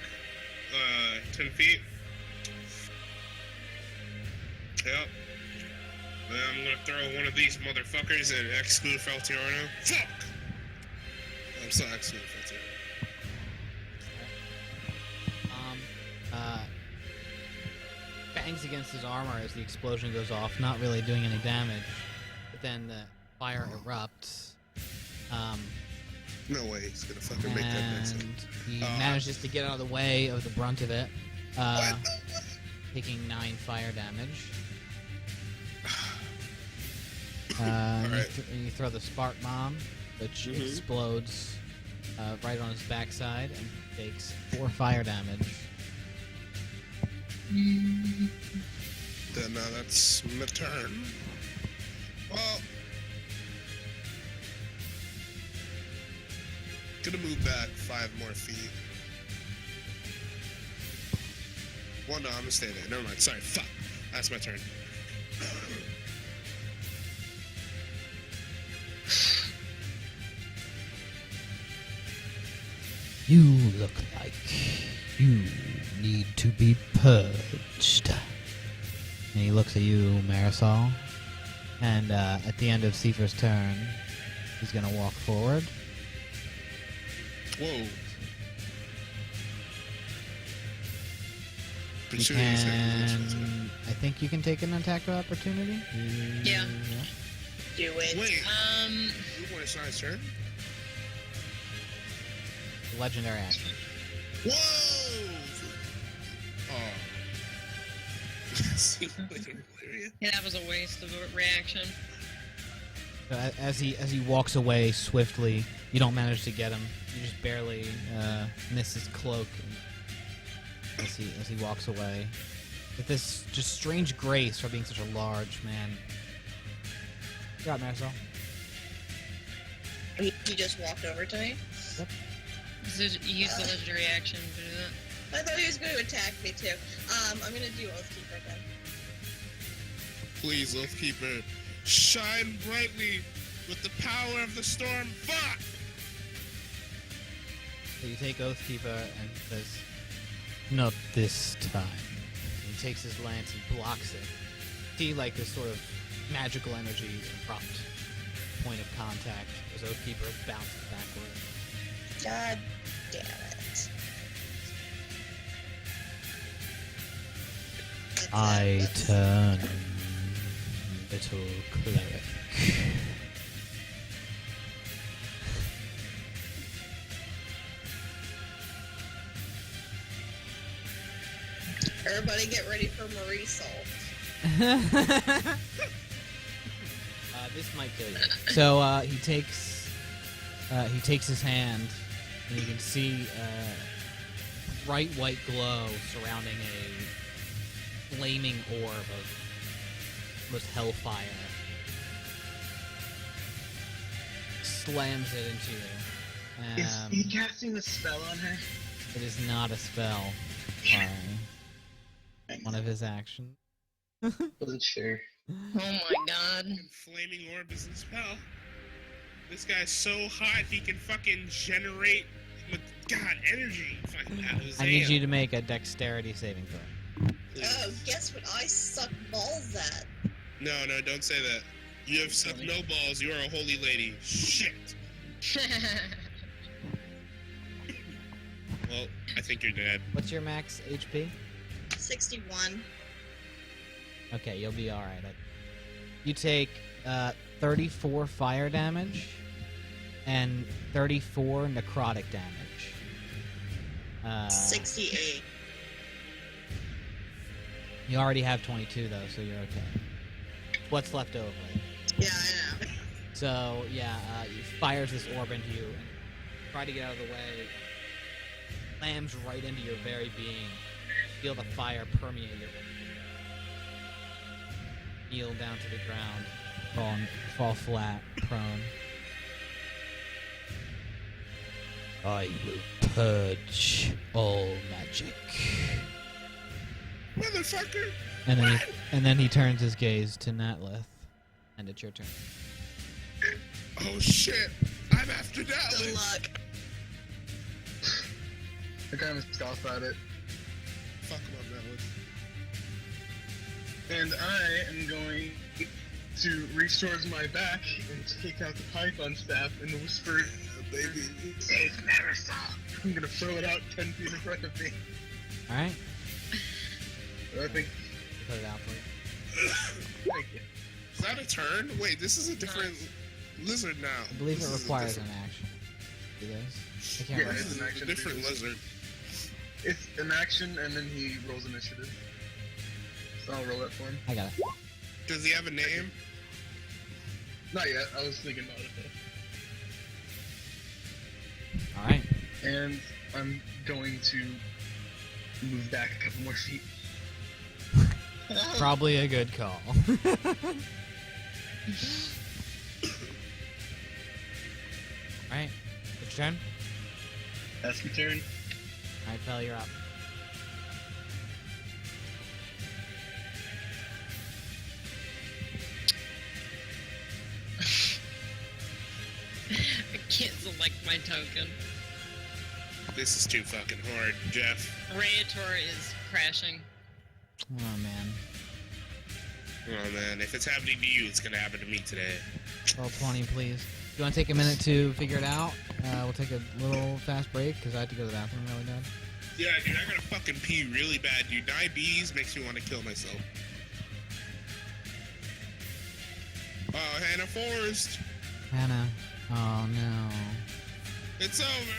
10 feet. Yep. Then I'm gonna throw one of these motherfuckers and exclude Feltiano. Fuck! I'm still excluding Feltiano. Bangs against his armor as the explosion goes off, not really doing any damage. But then the fire erupts. No way he's gonna fucking make that next And one. he Oh. manages to get out of the way of the brunt of it, What? taking 9 fire damage. Alright. You throw the spark bomb, which Mhm. explodes right on his backside, and takes 4 fire damage. Then that's my turn. Well, gonna move back 5 more feet. Well, no, I'm gonna stay there. Never mind. Sorry, fuck. That's my turn. You look like you need to be purged. And he looks at you, Marisol. And at the end of Seifer's turn, he's going to walk forward. Whoa. You can... I think you can take an attack of opportunity. Yeah. Do it. Wait. When it's not his turn? Legendary action. Whoa! Oh. Yeah, that was a waste of a reaction. So as he walks away swiftly, you don't manage to get him. You just barely miss his cloak as he walks away with this just strange grace for being such a large man. Good job, Marisol. He just walked over to me? Yep. So use the legendary action to do that. I thought he was going to attack me too. I'm going to do Oathkeeper then. Please, Oathkeeper, shine brightly with the power of the storm. Fuck! So you take Oathkeeper and says, "Not this time." And he takes his lance and blocks it. See, like this sort of magical energy abrupt point of contact as Oathkeeper bounces backward. God damn it. I turn little cleric. Everybody get ready for Marisol. This might kill you. So he takes his hand, and you can see bright white glow surrounding a flaming orb of almost hellfire. Slams it into you. Is he casting a spell on her? It is not a spell. Sorry. One of his actions. Wasn't sure. Oh my god. Flaming orb is a spell. This guy's so hot he can fucking generate energy fucking out of his I need hand. you to make a dexterity saving throw. Oh, guess what I suck balls at? No, don't say that. You have sucked no balls. You are a holy lady. Shit. Well, I think you're dead. What's your max HP? 61. Okay, you'll be alright. You take 34 fire damage and 34 necrotic damage. 68. You already have 22 though, so you're okay. What's left over? Yeah, I know. So yeah, he fires this orb into you and try to get out of the way. Slams right into your very being. Feel the fire permeate your body. Kneel down to the ground. Fall flat, prone. I will purge all magic. Motherfucker! And then he turns his gaze to Natlith, and it's your turn. Oh shit! I'm after Good Natlith! luck. I kind of scoff at it. Fuck him up, Natlith. And I am going to reach towards my back and take out the python staff and whisper, baby, save Marisol. I'm gonna throw it out 10 feet in front of me. Alright? I think. Put it out for you. Thank you. Is that a turn? Wait, this is a different lizard now. I believe This it is a requires an different- action. Do this? I can't Yeah, remember. it's an action. Different lizard. It's an action and then he rolls initiative. So I'll roll that for him. I got it. Does he have a name? Not yet, I was thinking about it All right. And I'm going to move back a couple more feet. Probably a good call. Alright. It's your turn? That's my turn. Alright, Fel, you're up. I can't select my token. This is too fucking hard, Jeff. Rae'tor is crashing. Oh, man. Oh man, if it's happening to you, it's gonna happen to me today. Roll 20, please. You want to take a minute to figure it out? We'll take a little fast break, because I have to go to the bathroom really bad. Yeah, dude, I gotta fucking pee really bad, dude. Diabetes makes me want to kill myself. Oh, Hannah Forrest. Hannah. Oh, no. It's over.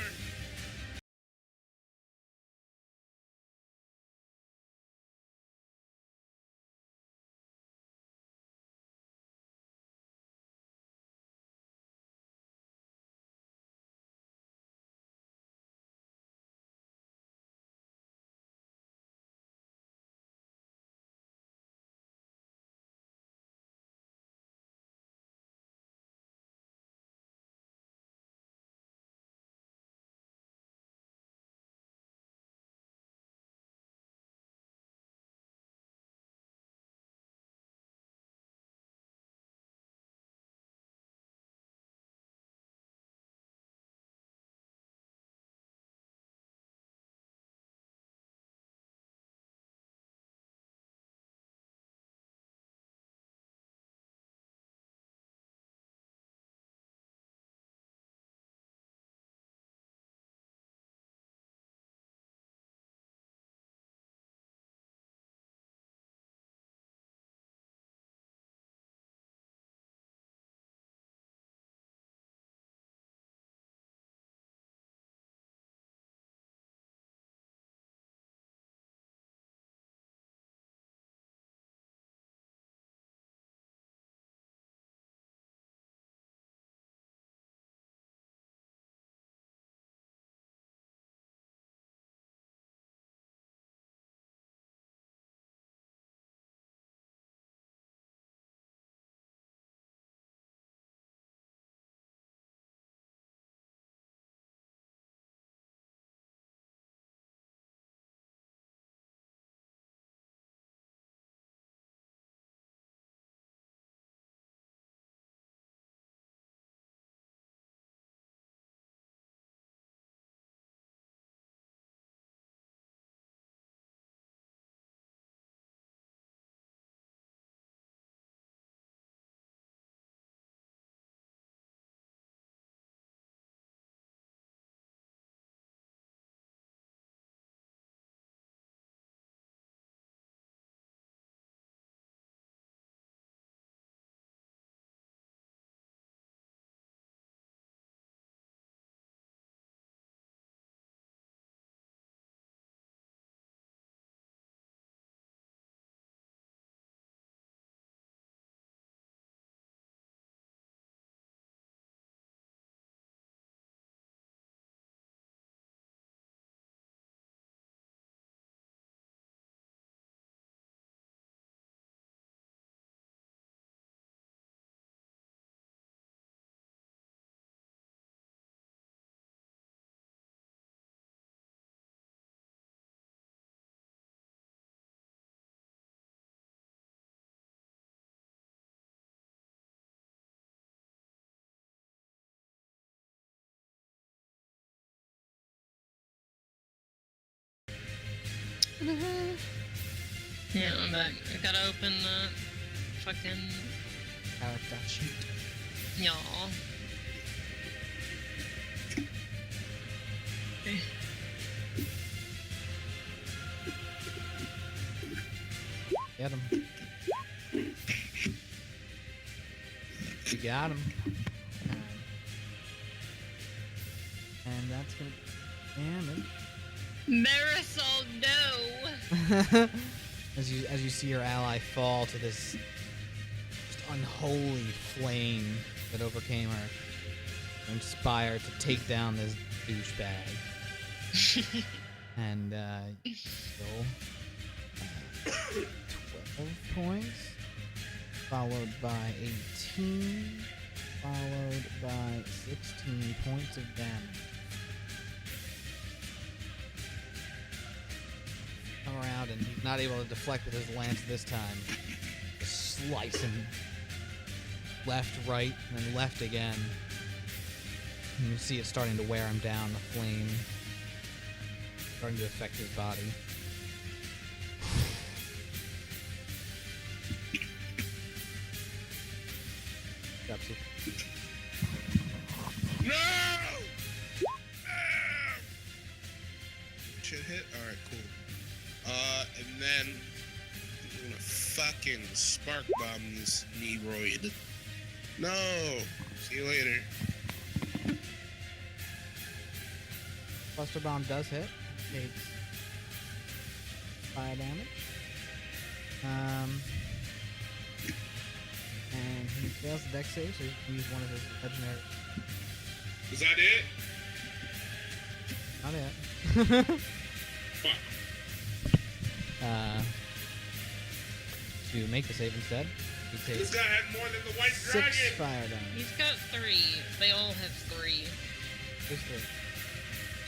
Yeah, I'm back. I gotta open the fucking Character sheet. y'all. Get him. You got him. And that's gonna damage. Marisol, no! as you see your ally fall to this just unholy flame that overcame her, inspired to take down this douchebag. And so 12 points, followed by 18, followed by 16 points of damage. Come around, and he's not able to deflect with his lance this time. Just slice him left, right, and then left again. And you see it starting to wear him down, the flame starting to affect his body. Upsy. No! Shit hit? Alright, cool. And then I'm gonna fucking spark bomb this Neroid. No! See you later. Buster Bomb does hit. Takes fire damage. And he fails the dex save, so he can use one of his legendary. Is that it? Not it. Fuck. To make the save instead, he This takes guy had more than the white 6 dragon! fire damage. He's got 3. They all have 3. Just 3.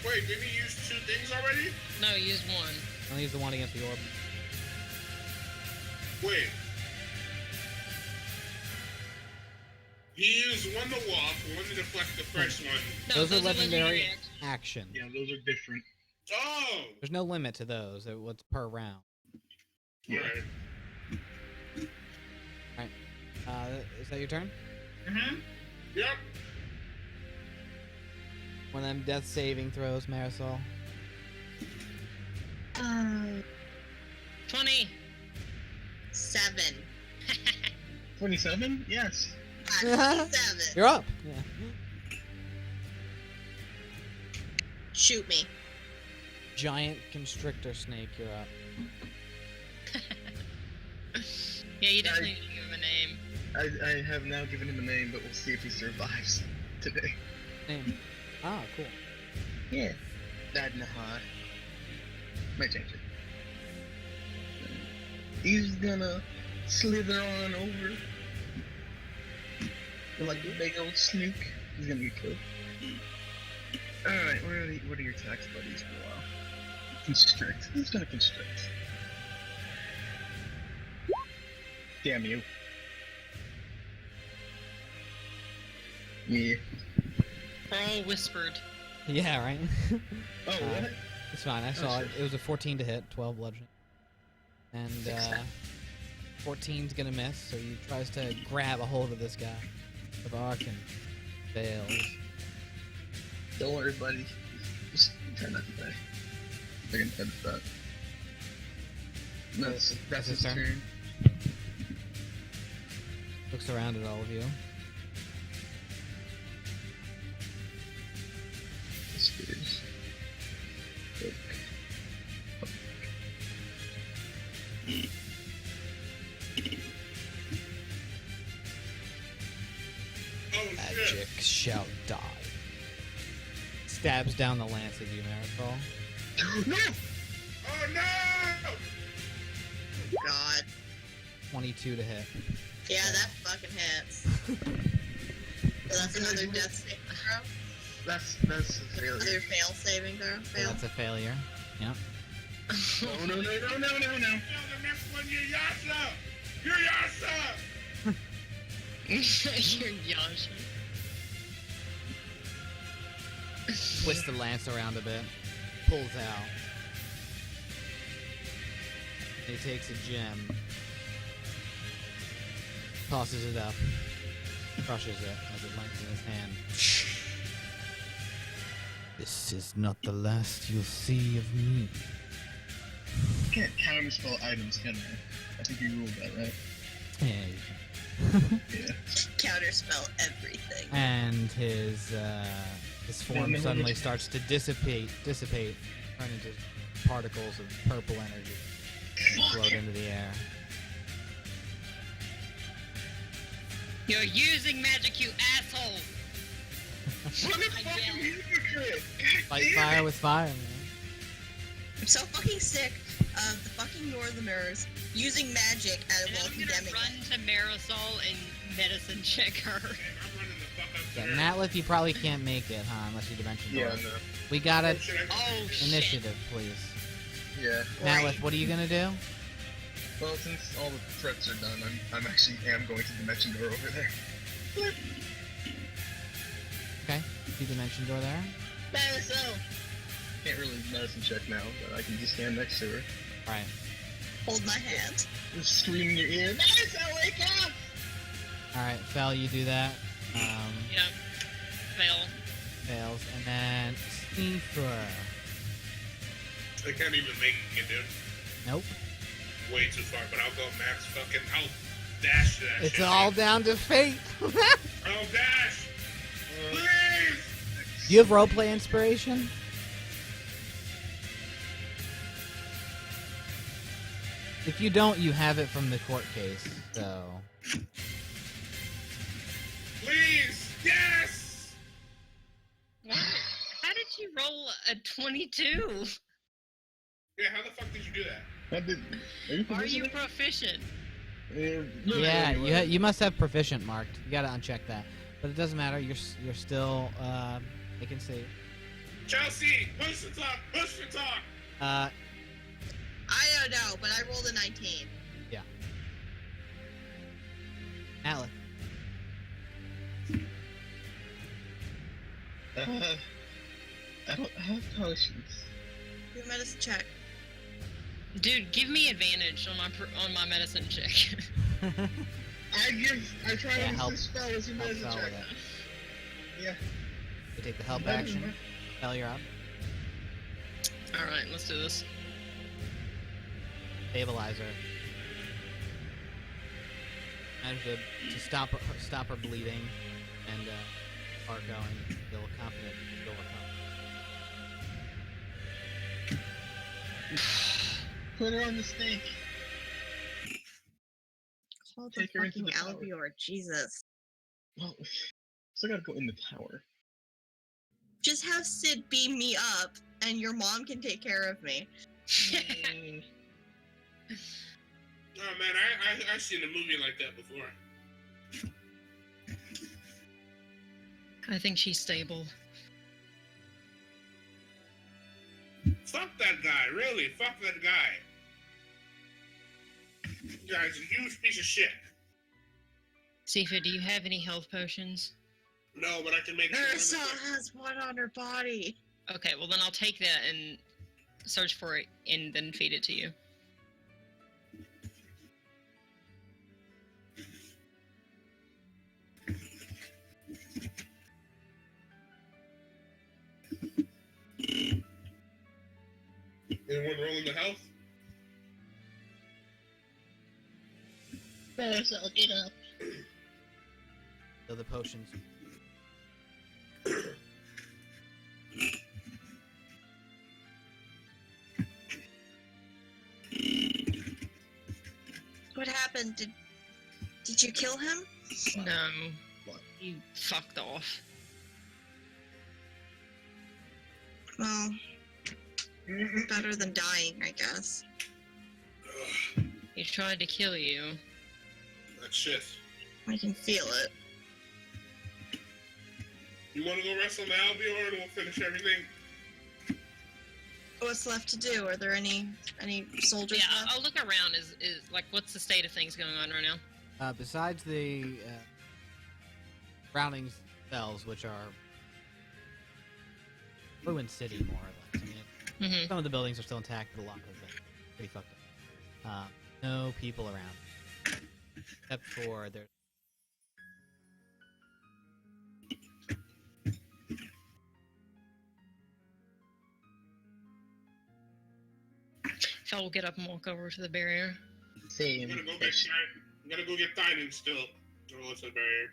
Wait, didn't he use 2 things already? No, use 1. Only use the one against the orb. Wait. He used one to walk, one to deflect the first one. No, Those are legendary actions. action. Yeah, those are different. Oh! There's no limit to those. What's per round. Yeah. Right. Is that your turn? Mm-hmm. Yep. One of them death saving throws, Marisol. 20. 7. 27? Yes. 7. You're up. Yeah. Shoot me. Giant constrictor snake, you're up. Yeah, you definitely need to give him a name. I have now given him a name, but we'll see if he survives today. Name. Ah, cool. Yeah. Dadnahar. Might change it. He's gonna slither on over. Like a big old snook. He's gonna get killed. Alright, what are your attacks, buddies, for a while? Constrict. Who's gonna constrict? Damn you. Yeah. All whispered. Yeah, right? Oh, what? It's fine. I saw it. It was a 14 to hit, 12 bludgeoning. And 14's gonna miss, so he tries to grab a hold of this guy with arc and fails. Don't worry, buddy. Just try not to die. I can edit that. That's his turn. Looks around at all of you. This is... Magic shall die. Stabs down the lance of you, Marisol. No! Oh no! God. 22 to hit. Yeah, that fucking hits. So that's another death saving throw. That's a failure. Another fail saving throw. So Fail. that's a failure. Yep. Oh no. No, the next one, you're Yasha! You're Yasha! You're Yoshi. Twists the lance around a bit. Pulls out. He takes a gem. Tosses it up. Crushes it as it lands in his hand. This is not the last you'll see of me. You can't counterspell items, can I? I think you ruled that, right? Yeah, you can. Yeah. Counterspell everything. And his form suddenly starts to dissipate, turn into particles of purple energy, float into the air. You're using magic, you asshole! Motherfucking hypocrite! God Fight damn fire it. with fire, man. I'm so fucking sick of the fucking Northerners using magic while And I'm gonna condemning run it. to Marisol and medicine check her. I'm running the fuck up Yeah, there. Natlith, you probably can't make it, huh? Unless you dimension door. Yeah, no. We got it. Should I go? Oh shit. Initiative, please. Yeah. Natlith, what are you gonna do? Well, since all the threats are done, I'm actually going to dimension door over there. Flip. Okay, see dimension door there. Marisol! Can't really medicine check now, but I can just stand next to her. All right. Hold my hand. Just scream in your ear, Marisol, wake up! All right, Fel, you do that. Yep. Fail. Fails, and then Sneefer. I can't even make it, dude. Nope. Way too far, but I'll go max fucking. I'll dash to that It's shit. all down to fate. I'll dash! Please! Do you have roleplay inspiration? If you don't, you have it from the court case, so... Please! Yes! How did you roll a 22? Yeah, how the fuck did you do that? Are you proficient? Yeah, you must have proficient marked. You gotta uncheck that. But it doesn't matter, you're still, I can see. Chelsea, push the talk, push the talk. I don't know, but I rolled a 19. Yeah. Alec. I don't have potions. Do a medicine check. Dude, give me advantage on my medicine check. I try Yeah, to help- use this spell as a help medicine Fel check. with it. Yeah. You take the help action. Fel, you're up. Alright, let's do this. Stabilizer. Manage to stop her bleeding and start going. Feel confident she'll recover. Put her on the stake. Call the Take her into fucking the tower. Albior, Jesus. Well, still gotta go in the tower. Just have Sid beam me up, and your mom can take care of me. Oh man, I've seen a movie like that before. I think she's stable. Fuck that guy, really, fuck that guy. You guy's a huge piece of shit. Sifa, do you have any health potions? No, but I can make Marisol has one on her body. Okay, well then I'll take that and search for it and then feed it to you. Anyone rolling the health? Marisol, get up. So the potions. What happened? Did you kill him? No. What? You fucked off. Well, better than dying, I guess. He tried to kill you. That shit. I can feel it. You wanna go wrestle the Albior and we'll finish everything? What's left to do? Are there any soldiers Yeah, left? I'll look around. Is like, what's the state of things going on right now? Besides the surrounding cells, which are ruined city, more or less. I mean, some of the buildings are still intact, but a lot of them are pretty fucked up. No people around, except for there. Fel will get up and walk over to the barrier. Same. I'm gonna go get Tynan still. Oh, it's a barrier.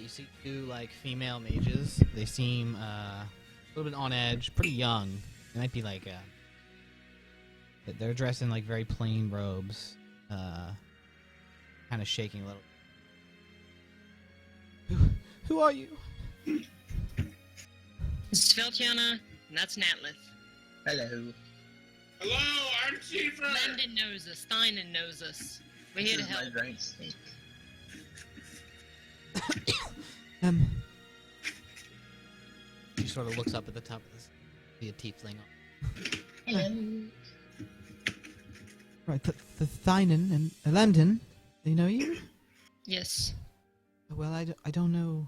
You see two like female mages. They seem a little bit on edge, pretty young. They might be like they're dressed in like very plain robes, kind of shaking a little. Who are you? This is Feltiana, and that's Natlith. Hello. Hello, I'm Chief. Landon knows us. Steinen knows us. We're here to This is help. my right snake. She sort of looks up at the top of this. See a tiefling. Hello. Right, the Thynan and Landon, they know you? Yes. Well, I don't know.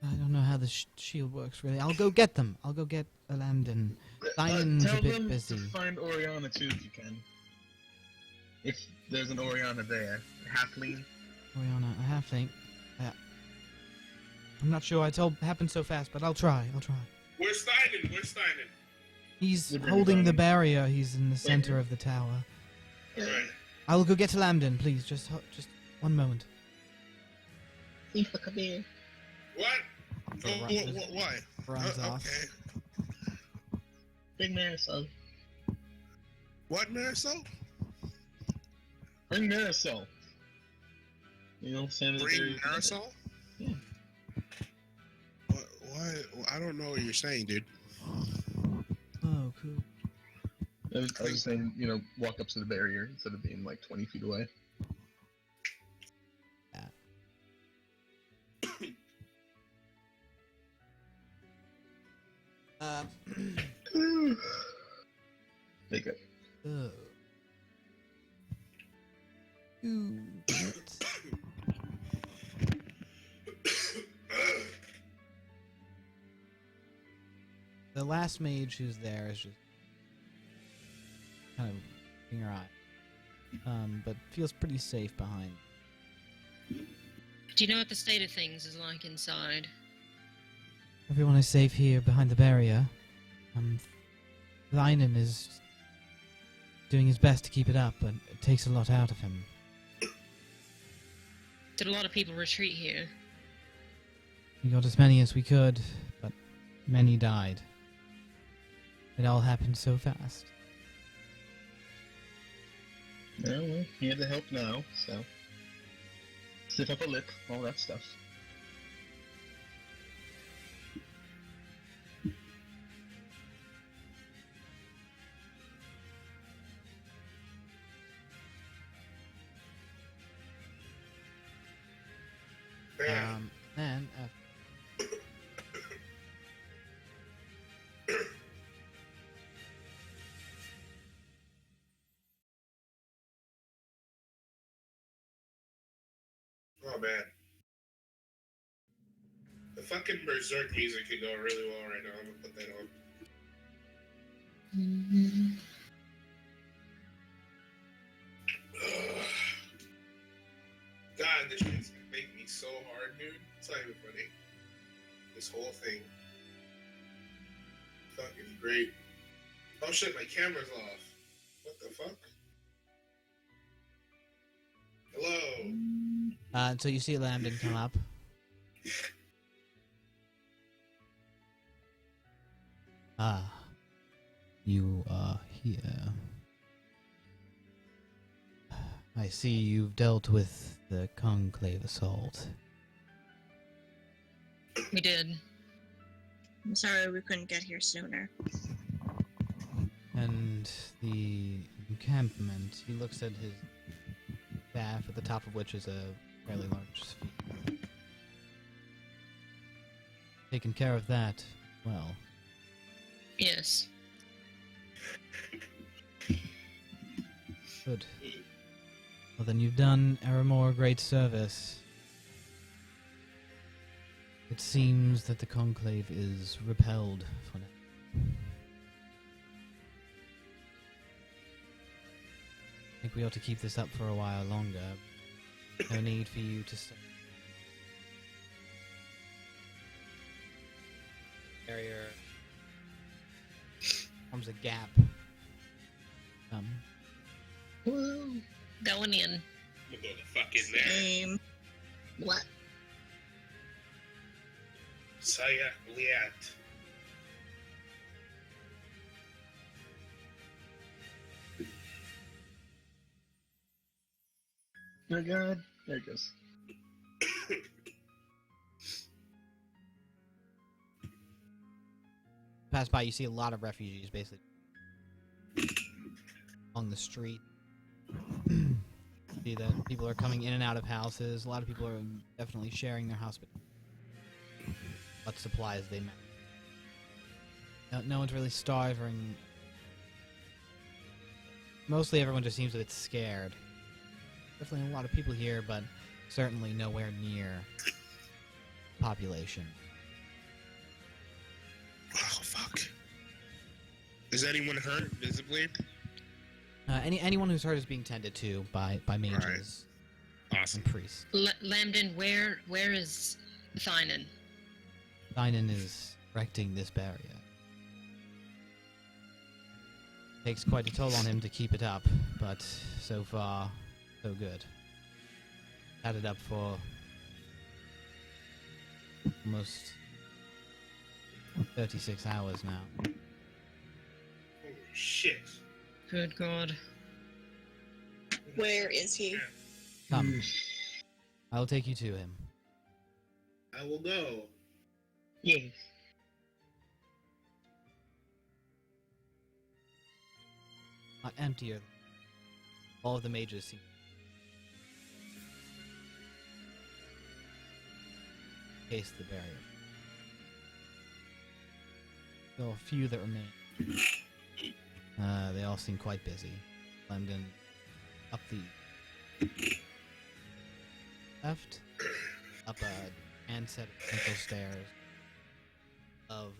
I don't know how the shield works, really. I'll go get them. I'll go get Landon. Thynan's Tell a bit them busy. to find Oriana too if you can. If there's an Oriana there. Halfling. Oriana, a halfling. I'm not sure it all happened so fast, but I'll try. Where's Steinen? He's We'll bring holding him the down. barrier. He's in the center of the tower. Right. I will go get to Landon, please. Just one moment. Tifa, come here. What? So Oh, why? runs off. Okay. Big Marisol. What, Marisol? Bring Marisol. You know, Sam is Bring very- Marisol? Yeah. What? Why? I don't know what you're saying, dude. Oh, cool. I was saying, you know, walk up to the barrier instead of being like 20 feet away. Make it. Oh. Ooh. The last mage who's there is just kind of in your eye, but feels pretty safe behind. Do you know what the state of things is like inside? Everyone is safe here behind the barrier. Lynan is doing his best to keep it up, but it takes a lot out of him. Did a lot of people retreat here? We got as many as we could, but many died. It all happened so fast. Yeah, well, here to help now, so. Stiff up a lip, all that stuff. And Oh man. The fucking Berserk music could go really well right now. I'm gonna put that on. God, this shit's gonna make me so hard, dude. It's not even funny. This whole thing. Fucking great. Oh shit, my camera's off. What the fuck? Hello? so you see Lambden come up. Ah, you are here. I see you've dealt with the Conclave assault. We did. I'm sorry we couldn't get here sooner. And the encampment, he looks at his staff, at the top of which is a fairly large sphere. Taken care of that, well. Yes. Good. Well, then you've done Aramor a great service. It seems that the Conclave is repelled for now. I think we ought to keep this up for a while longer. No need for you to stay. Barrier forms a gap. Woo! Going in. I'm gonna go the fuck in there. Same. What? Saya liat. My God. There it goes. Pass by, you see a lot of refugees, basically, along the street. See that people are coming in and out of houses. A lot of people are definitely sharing their hospital. What supplies they met. No one's really starving. Mostly everyone just seems a bit scared. Definitely a lot of people here, but certainly nowhere near population. Oh, fuck. Is anyone hurt visibly? Anyone who's hurt is being tended to by mages Awesome. and priests. Lambden, where is Thynan? Thynan is erecting this barrier. Takes quite a toll on him to keep it up, but so far, so good. Had it up for almost 36 hours now. Holy shit. Good God. Where is he? Come. I'll take you to him. I will go. Yes. Not emptier. All of the mages seem case the barrier. Still a few that remain. They all seem quite busy. London up the left, up a hand set of central stairs of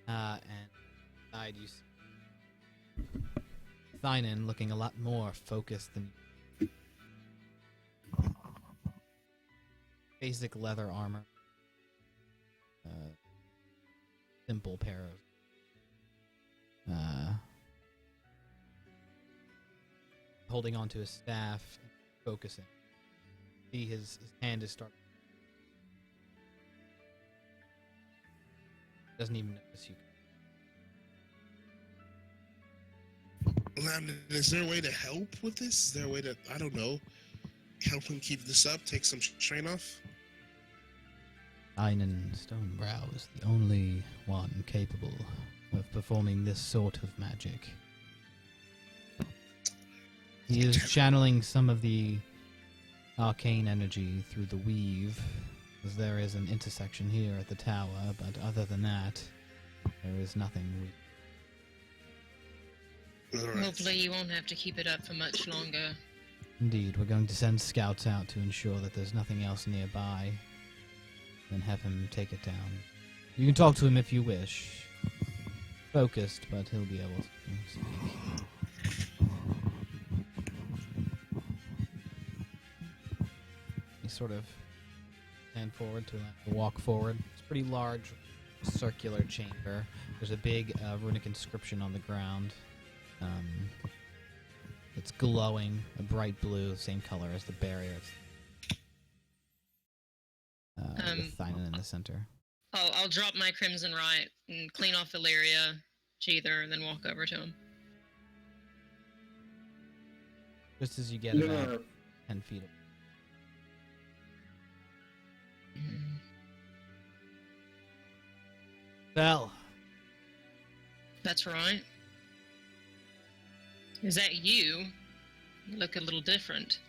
and inside you see Thynan looking a lot more focused than basic leather armor. Simple pair of holding onto his staff, focusing. See his hand is starting. Doesn't even notice you. Lambden, is there a way to help with this? Is there a way to, I don't know, help him keep this up, take some strain off? Thynan Stonebrow is the only one capable of performing this sort of magic. He is channeling some of the arcane energy through the weave, as there is an intersection here at the tower, but other than that, there is nothing Right. Hopefully you won't have to keep it up for much longer. Indeed, we're going to send scouts out to ensure that there's nothing else nearby, and have him take it down. You can talk to him if you wish. Focused, but he'll be able to speak. You sort of stand forward to walk forward. It's a pretty large, circular chamber. There's a big runic inscription on the ground. It's glowing, a bright blue, same color as the barrier. With Thynan in the center. I'll drop my Crimson Rite and clean off Illyria, Cheether, and then walk over to him. Just as you get about 10 feet. Well, That's right. Is that you? You look a little different.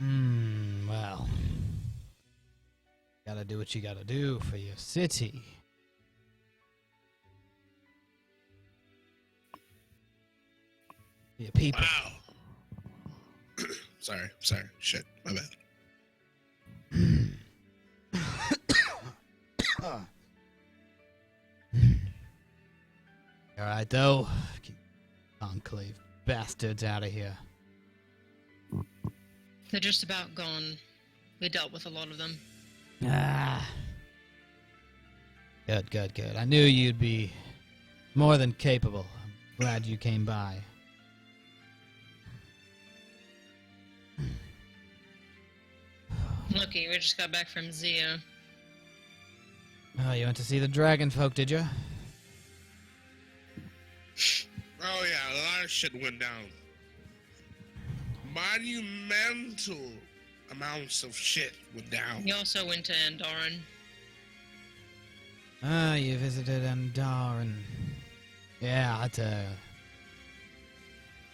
Well. Gotta do what you gotta do for your city. Your people. Wow. sorry. Shit, my bad. Alright, though. Keep Enclave bastards out of here. They're just about gone. We dealt with a lot of them. Good. I knew you'd be more than capable. Glad you came by. Lucky, we just got back from Zia. Oh, you went to see the dragon folk, did you? Oh yeah, a lot of shit went down. Monumental amounts of shit went down. We also went to Andaran. Ah, you visited Andaran. Yeah, that's a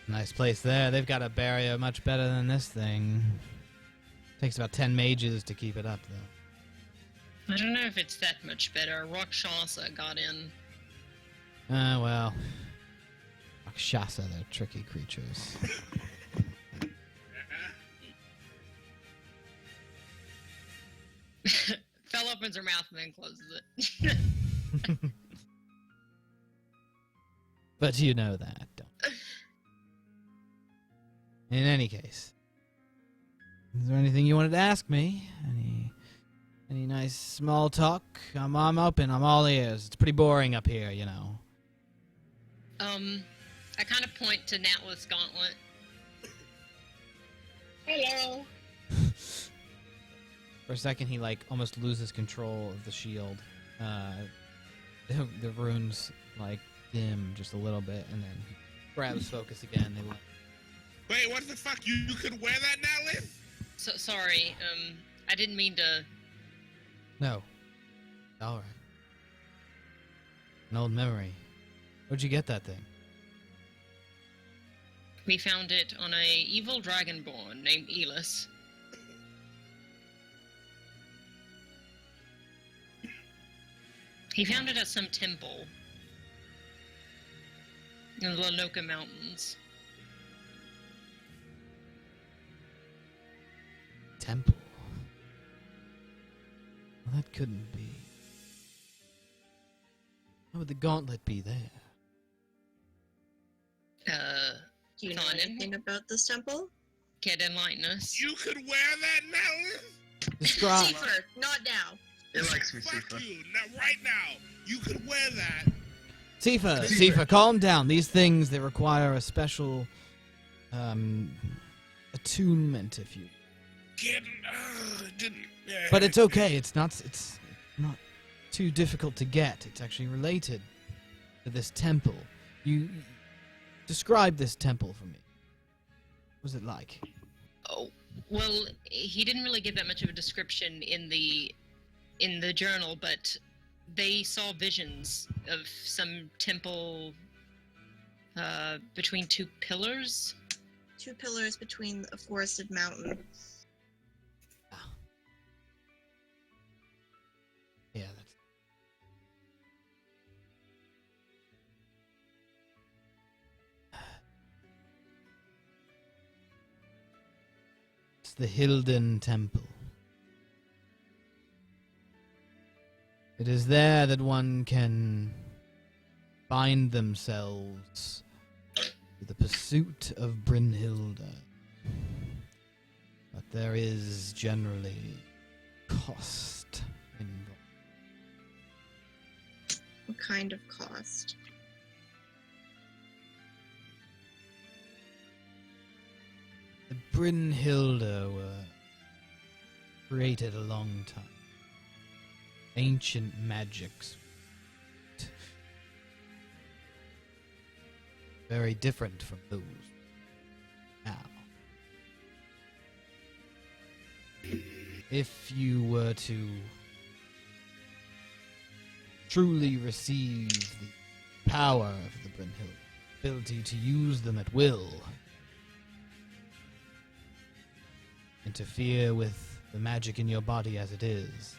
nice place there. They've got a barrier much better than this thing. Takes about 10 mages to keep it up, though. I don't know if it's that much better. Rakshasa got in. Ah, well. Rakshasa, they're tricky creatures. Fell opens her mouth and then closes it. But you know that, don't you? In any case. Is there anything you wanted to ask me? Any nice small talk? I'm open. I'm all ears. It's pretty boring up here, you know. I kind of point to Natleth's gauntlet. Hello. For a second, he like almost loses control of the shield. The runes like dim just a little bit, and then he grabs focus again. They went. Wait, what the fuck? You could wear that now, Liv? So sorry. I didn't mean to. No. All right. An old memory. Where'd you get that thing? We found it on a evil dragonborn named Elis. He found it at some temple in the Lanoka Mountains. Temple. Well, that couldn't be. How would the gauntlet be there? Do you know Conan? anything about this temple? Can't enlighten us. You could wear that now, Liv? Describe. Seifer, not now. It likes me, Fuck Sifa. you. Now, right now. You could wear that. Sifa, calm down. These things, they require a special attunement, if you. Didn't. But it's okay. It's not too difficult to get. It's actually related to this temple. You describe this temple for me. What was it like? Oh, well, he didn't really give that much of a description in the journal, but they saw visions of some temple between two pillars. 2 pillars between a forested mountain. Yeah, that's. It's the Hilden Temple. It is there that one can bind themselves to the pursuit of Brynhilda. But there is generally cost involved. What kind of cost? The Brynhilda were created a long time. Ancient magics. Very different from those now. If you were to truly receive the power of the Brynhilda, ability to use them at will, interfere with the magic in your body as it is.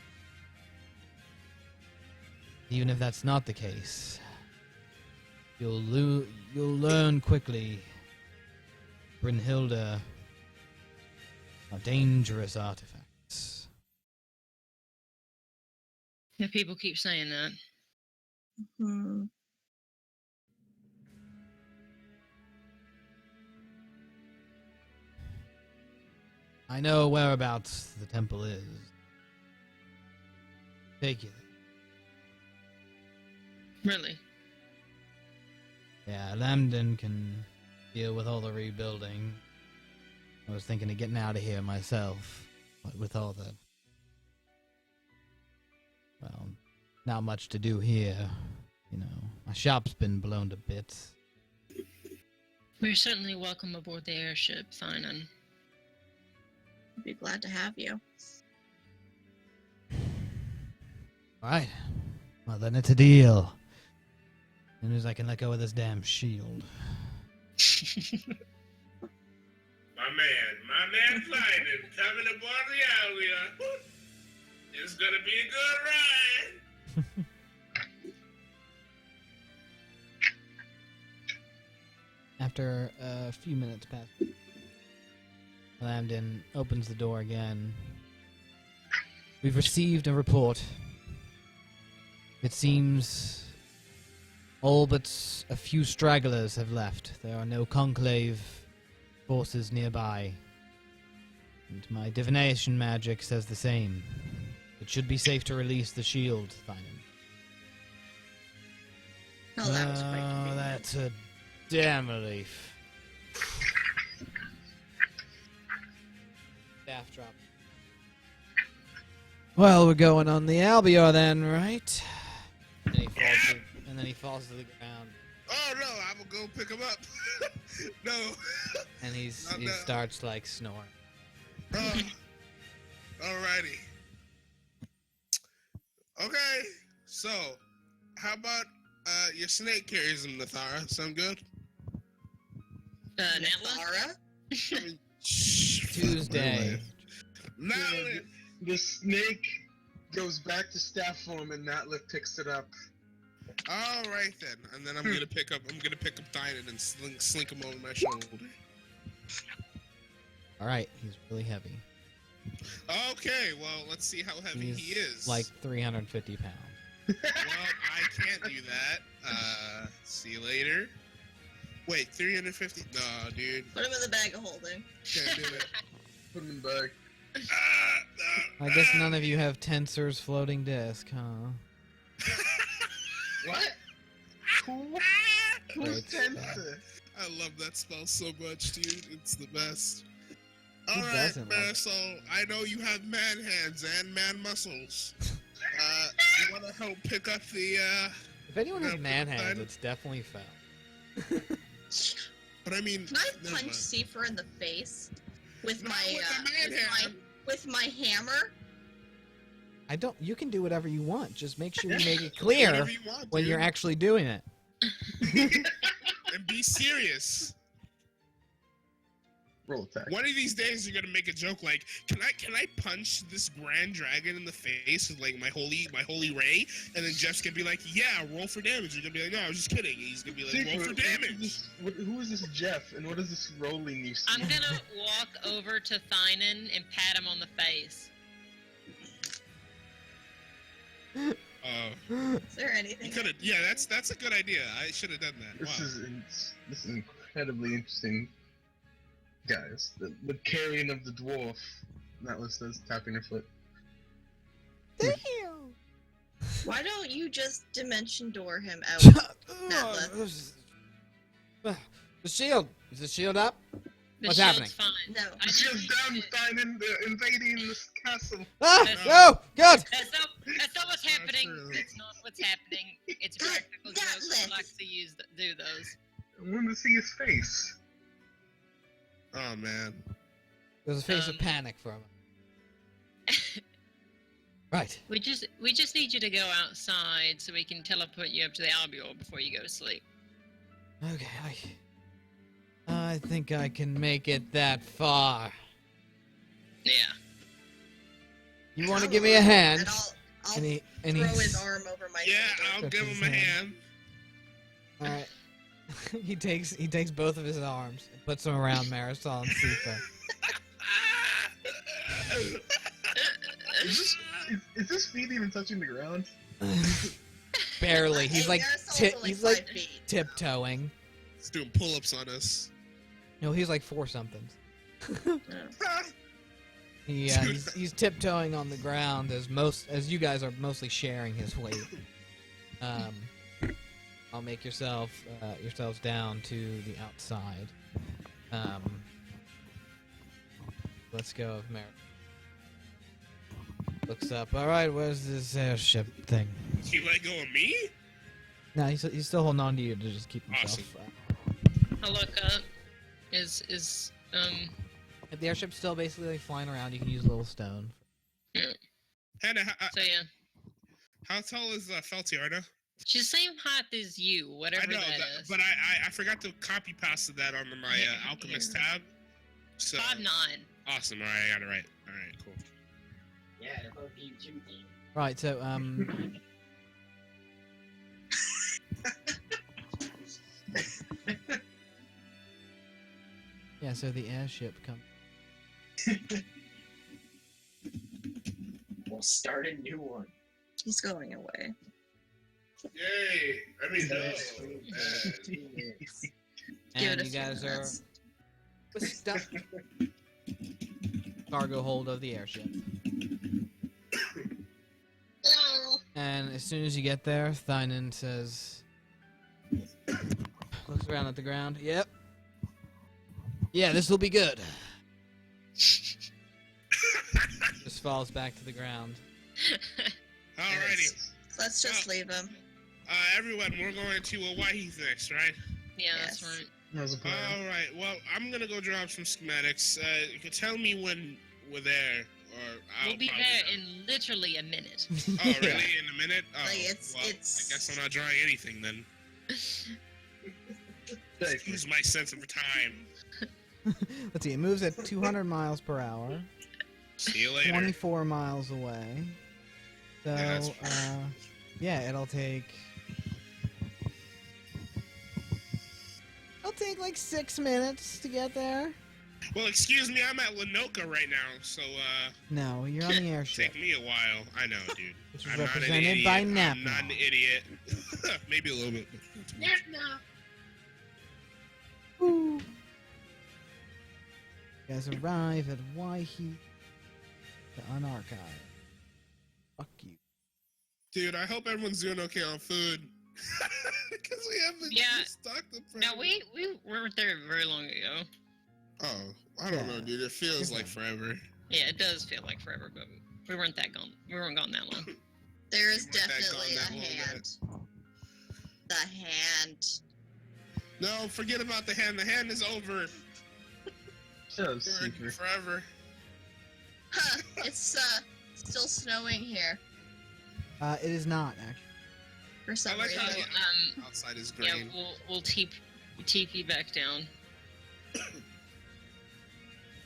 Even if that's not the case, you'll learn quickly Brynhilda are dangerous artifacts. Yeah, people keep saying that. Hmm. I know whereabouts the temple is. Take you there. Really? Yeah, Lambden can deal with all the rebuilding. I was thinking of getting out of here myself, but with all the... Well, not much to do here. You know, my shop's been blown to bits. We're certainly welcome aboard the airship, Finan. I'd be glad to have you. Alright. Well, then it's a deal. As soon as I can let go of this damn shield. My man Finan coming aboard the Albion. It's gonna be a good ride. After a few minutes pass, Lambden opens the door again. We've received a report. It seems all but a few stragglers have left. There are no conclave forces nearby. And my divination magic says the same. It should be safe to release the shield, Finan. Oh, that was quite convenient. That's a damn relief. Staff drop. Well, we're going on the Albion then, right? And then he falls to the ground. Oh no, I will go pick him up. No. And he no. starts like snoring. Alrighty. Okay, so how about your snake carries him, Nathara? Sound good? Natla? I mean, Tuesday. Now, The snake goes back to staff form, and Natlith picks it up. all right then, and then I'm gonna pick up Tynan and slink him over my shoulder. Alright, he's really heavy. Okay, well, let's see how heavy he is. Like 350 pounds. Well, I can't do that. See you later. Wait, 350? No, dude. Put him in the bag of holding. Can't do it. Put him in the bag. I guess none of you have Tensor's floating disc, huh? What? Who's Great Tensor? I love that spell so much, dude. It's the best. Who Alright, doesn't love it? Marisol, I know you have man hands and man muscles. You wanna help pick up the, If anyone has No, man I- hands, it's definitely foul. but I mean... Can I never punch mind. Seifer in the face with Not my with a man hand. with my hammer? You can do whatever you want. Just make sure you Yeah. make it Do clear whatever you want, when dude. you're actually doing it. And be serious. Roll attack. One of these days, you're gonna make a joke like, "Can I punch this grand dragon in the face with like my holy ray?" And then Jeff's gonna be like, "Yeah, roll for damage." You're gonna be like, "No, I was just kidding." He's gonna be like, "Roll for damage." Who is this Jeff, and what is this rolling you see? I'm gonna walk over to Finan and pat him on the face. Oh, Is there anything? you could have. Yeah, that's a good idea. I should have done that. This Wow. is incredibly interesting, guys. The carrying of the dwarf. Natlith says, tapping her foot. Why don't you just dimension door him out? The shield! Is the shield up? The What's shield's happening? fine. No. I She's just down, Simon. They're invading this castle. Ah! That's- No! Good! That's not what's happening. true. That's not what's happening. It's a practical joke. That I like to do those. I want to see his face. Oh man. There's a face of panic for him. Right. We just need you to go outside so we can teleport you up to the alveole before you go to sleep. Okay, I think I can make it that far. Yeah. You want to give me a hand? And I'll And throw he's his arm over my Yeah, shoulder. I'll Took give his him a hand. hand. Alright. he takes both of his arms and puts them around Marisol and Sifa. Is this feet even touching the ground? Barely. He's Hey, like Marisol's only he's like 5 feet. tiptoeing. He's doing pull-ups on us. No, he's like 4 somethings. Ah, He's tiptoeing on the ground as you guys are mostly sharing his weight. I'll make yourselves down to the outside. Let's go, Merrick. Looks up. All right, where's this airship thing? You let go of me? No, he's still holding on to you to just keep himself. I look up. If the airship's still basically like flying around, you can use a little stone. Yeah. Hannah, So yeah. How tall is Feltiarna? She's the same height as you, whatever I know, that is. but I forgot to copy paste that on my alchemist tab. So 5'9". Awesome. All right, I got it right. All right, cool. Yeah, it'll be you, Dean. Right, so yeah, so the airship comes. We'll start a new one. He's going away. Yay! I mean, no. Give And it a you few guys minutes. are stuck. Cargo hold of the airship. And as soon as you get there, Thynan says, looks around at the ground. Yep. Yeah, this will be good. Just falls back to the ground. Alrighty. Let's just leave him. Everyone, we're going to Hawaii next, right? Yeah, Yes. that's right. That was a plan. All right. Well, I'm gonna go drop some schematics. You can tell me when we're there, or We'll be there in literally a minute. Oh, really? In a minute? Oh, Like, it's- well, I guess I'm not drawing anything then. Use my sense of time. Let's see, it moves at 200 miles per hour. See you later. 24 miles away. So, Yeah, that's yeah, it'll take like 6 minutes to get there. Well, excuse me, I'm at Lenoka right now, so No, you're on the airship. take me a while. I know, dude. Which is I'm not an represented idiot. by I'm Napna. not an idiot. Maybe a little bit. Ooh. You guys arrive at Waihee, the unarchived. Fuck you. Dude, I hope everyone's doing okay on food. Because we haven't stocked the No, we weren't there very long ago. Oh, I don't know, Yeah. dude. It feels It's like fine. forever. Yeah, it does feel like forever, but we weren't gone that long. There is You weren't that definitely gone a that long, hand. The hand. No, forget about the hand. The hand is over. So, Seeker. Forever. Huh, it's still snowing here It is not, actually. for some I like how reason. outside is Yeah, green. we'll TP back down.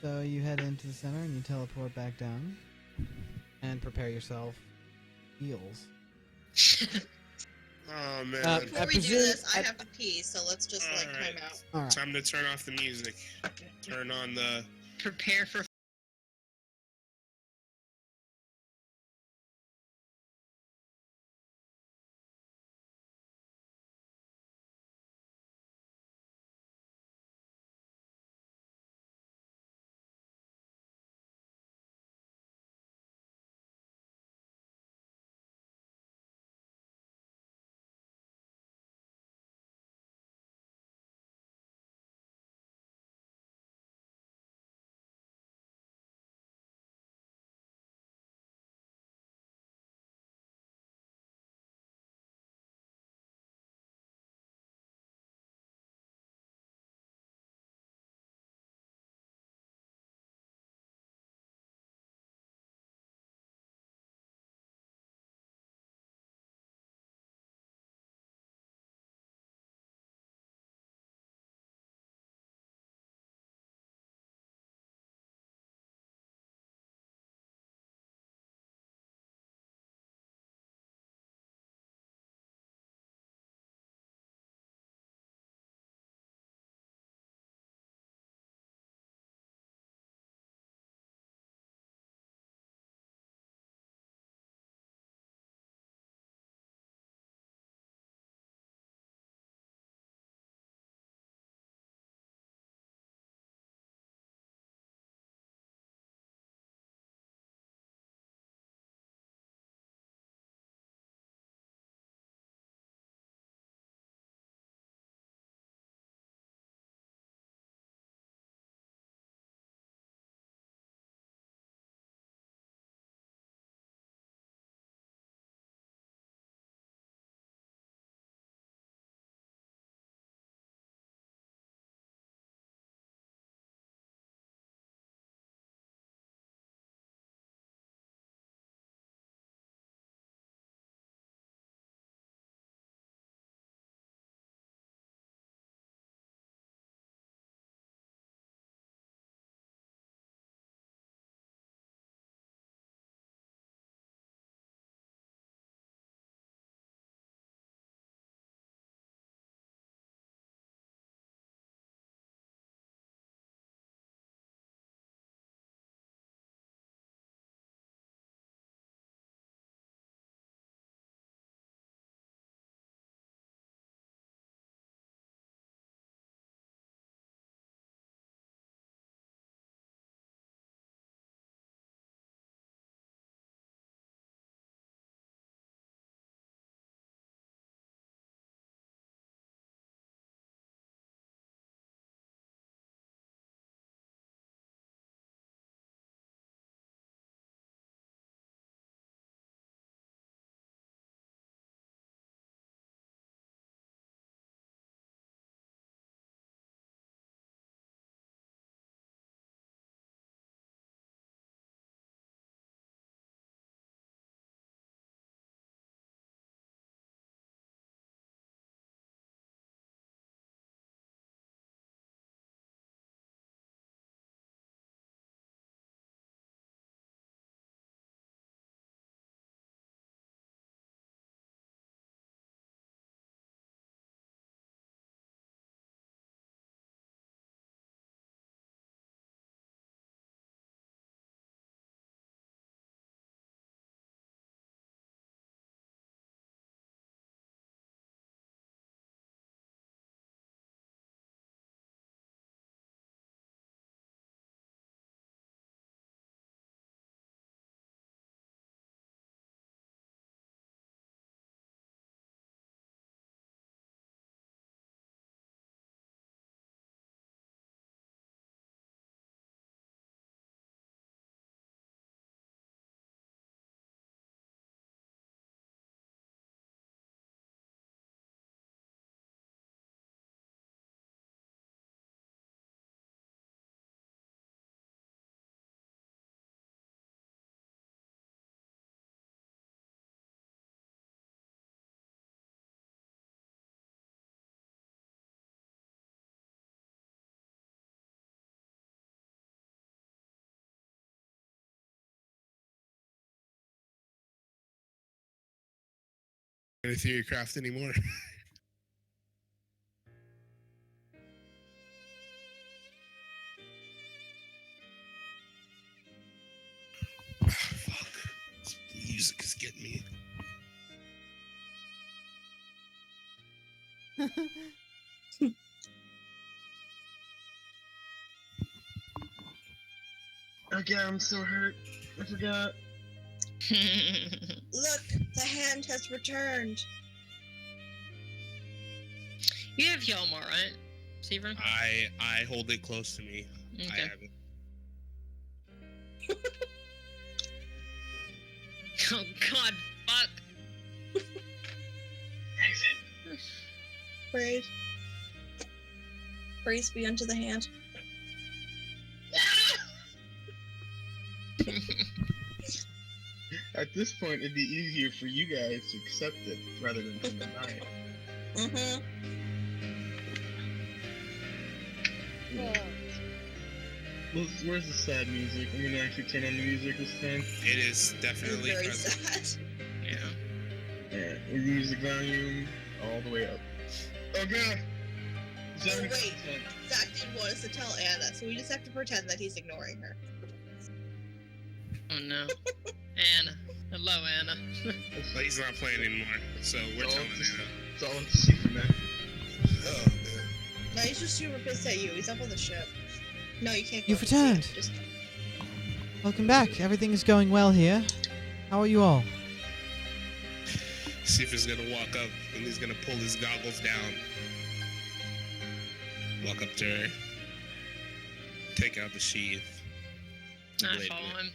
So you head into the center and you teleport back down. And prepare yourself heals. Oh, man. Before we do this, I have to pee, so let's just like Alright. time out. Alright. Time to turn off the music. Turn on the... Prepare for gonna theory craft anymore. Fuck. This music is getting me. Okay, I'm so hurt. I forgot. Look, the hand has returned. You have Hjalmar, right, Seaver? I hold it close to me. I Okay. have it. Oh God, fuck. Praise. Praise be unto the hand. At this point, it'd be easier for you guys to accept it rather than to deny it. Mm-hmm. Where's the sad music? I'm gonna actually turn on the music this time. It is definitely Very present. sad. Yeah. Alright, we're music volume all the way up. Oh god! Oh, 70%. wait. Zach didn't want us to tell Anna, so we just have to pretend that he's ignoring her. Oh no. Anna. Hello, Anna. But he's not playing anymore, so we're It's all telling just- Anna. It's all to see for now. Oh man. No, he's just super pissed at you. He's up on the ship. No, you can't go. You've up on the ship. returned. Just... Welcome back. Everything is going well here. How are you all? Seifer's gonna walk up and he's gonna pull his goggles down. Walk up to her. Take out the sheath. I blade follow in it, him.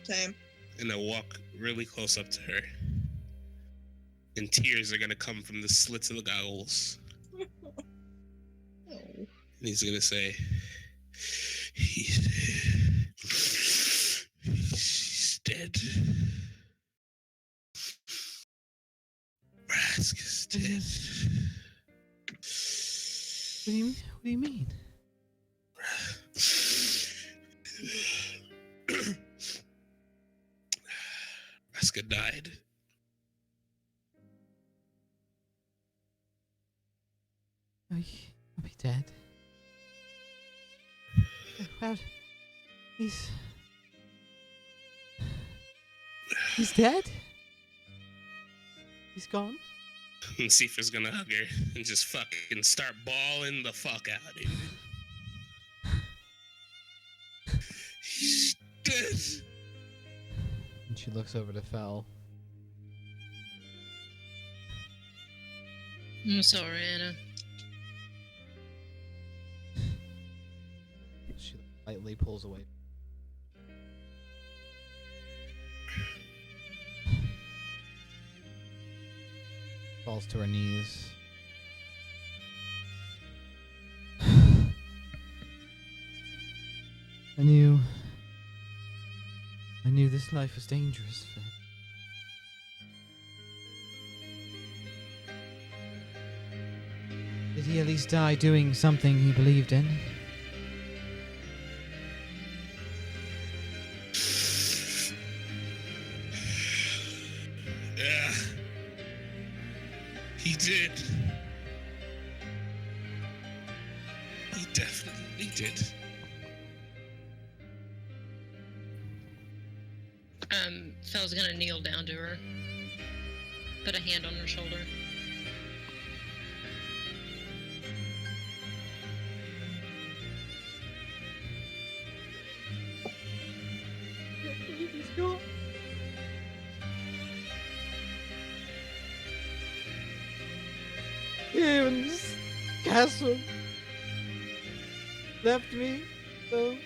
Same. And then walk really close up to her. And tears are gonna come from the slits of the goggles. Oh. And he's gonna say, He's dead. Brask is dead. What do you mean? Braska died. Are we dead? How? He's dead? He's gone? And Seifer's gonna hug her and just fucking start bawling the fuck out, dude. He's dead. And she looks over to Fel. I'm sorry, Anna. She lightly pulls away. Falls to her knees. I knew this life was dangerous. Did he at least die doing something he believed in? Yeah. He did. He definitely did. Fel's gonna kneel down to her. Put a hand on her shoulder. Here in this castle. Left me, so.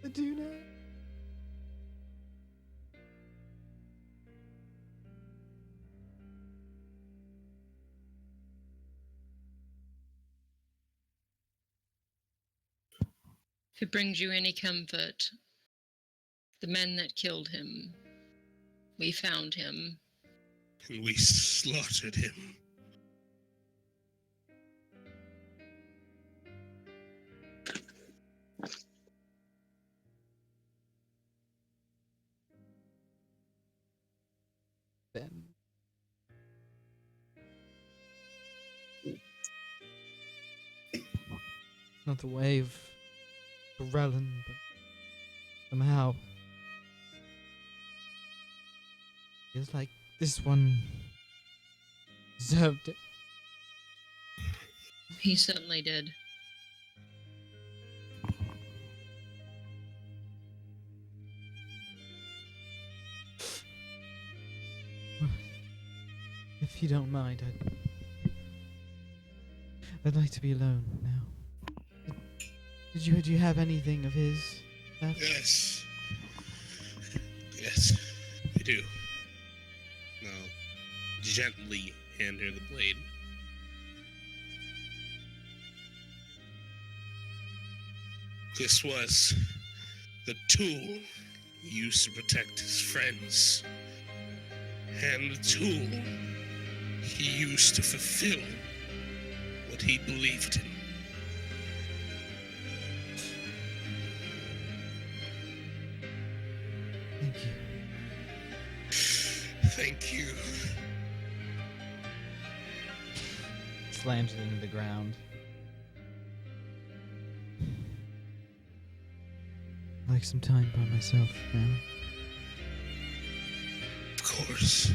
I do now. If it brings you any comfort, the men that killed him, we found him. And we slaughtered him. not the way of Corellin, but somehow feels like this one deserved it. He certainly did. If you don't mind, I'd like to be alone now. Do you have anything of his left? Yes. Yes, I do. Now, gently hand her the blade. This was the tool he used to protect his friends, and the tool he used to fulfill what he believed in. Thank you. Thank you. Slams it into the ground. I'd like some time by myself now. Of course.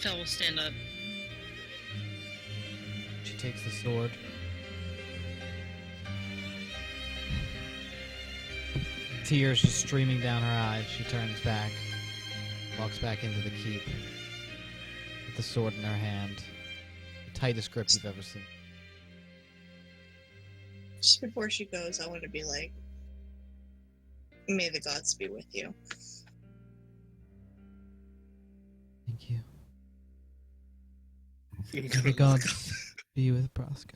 Fel will stand up. She takes the sword. Tears just streaming down her eyes. She turns back, walks back into the keep with the sword in her hand. The tightest grip you've ever seen. Just before she goes, I want to be like, may the gods be with you. Thank you. I'm May gonna the look gods up. be with Praska.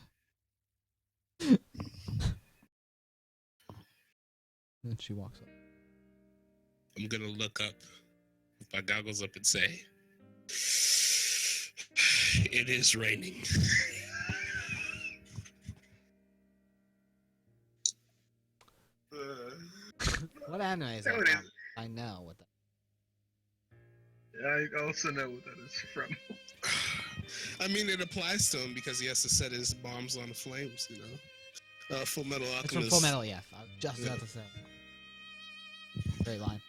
And then she walks up. I'm gonna look up with my goggles up and say, "It is raining." What anime is No, that it from? is. I know what that. I also know what that is from. I mean, it applies to him because he has to set his bombs on the flames, you know? Full Metal It's Alchemist. from Full Metal, yeah. I was just Yeah. about to say. Great line.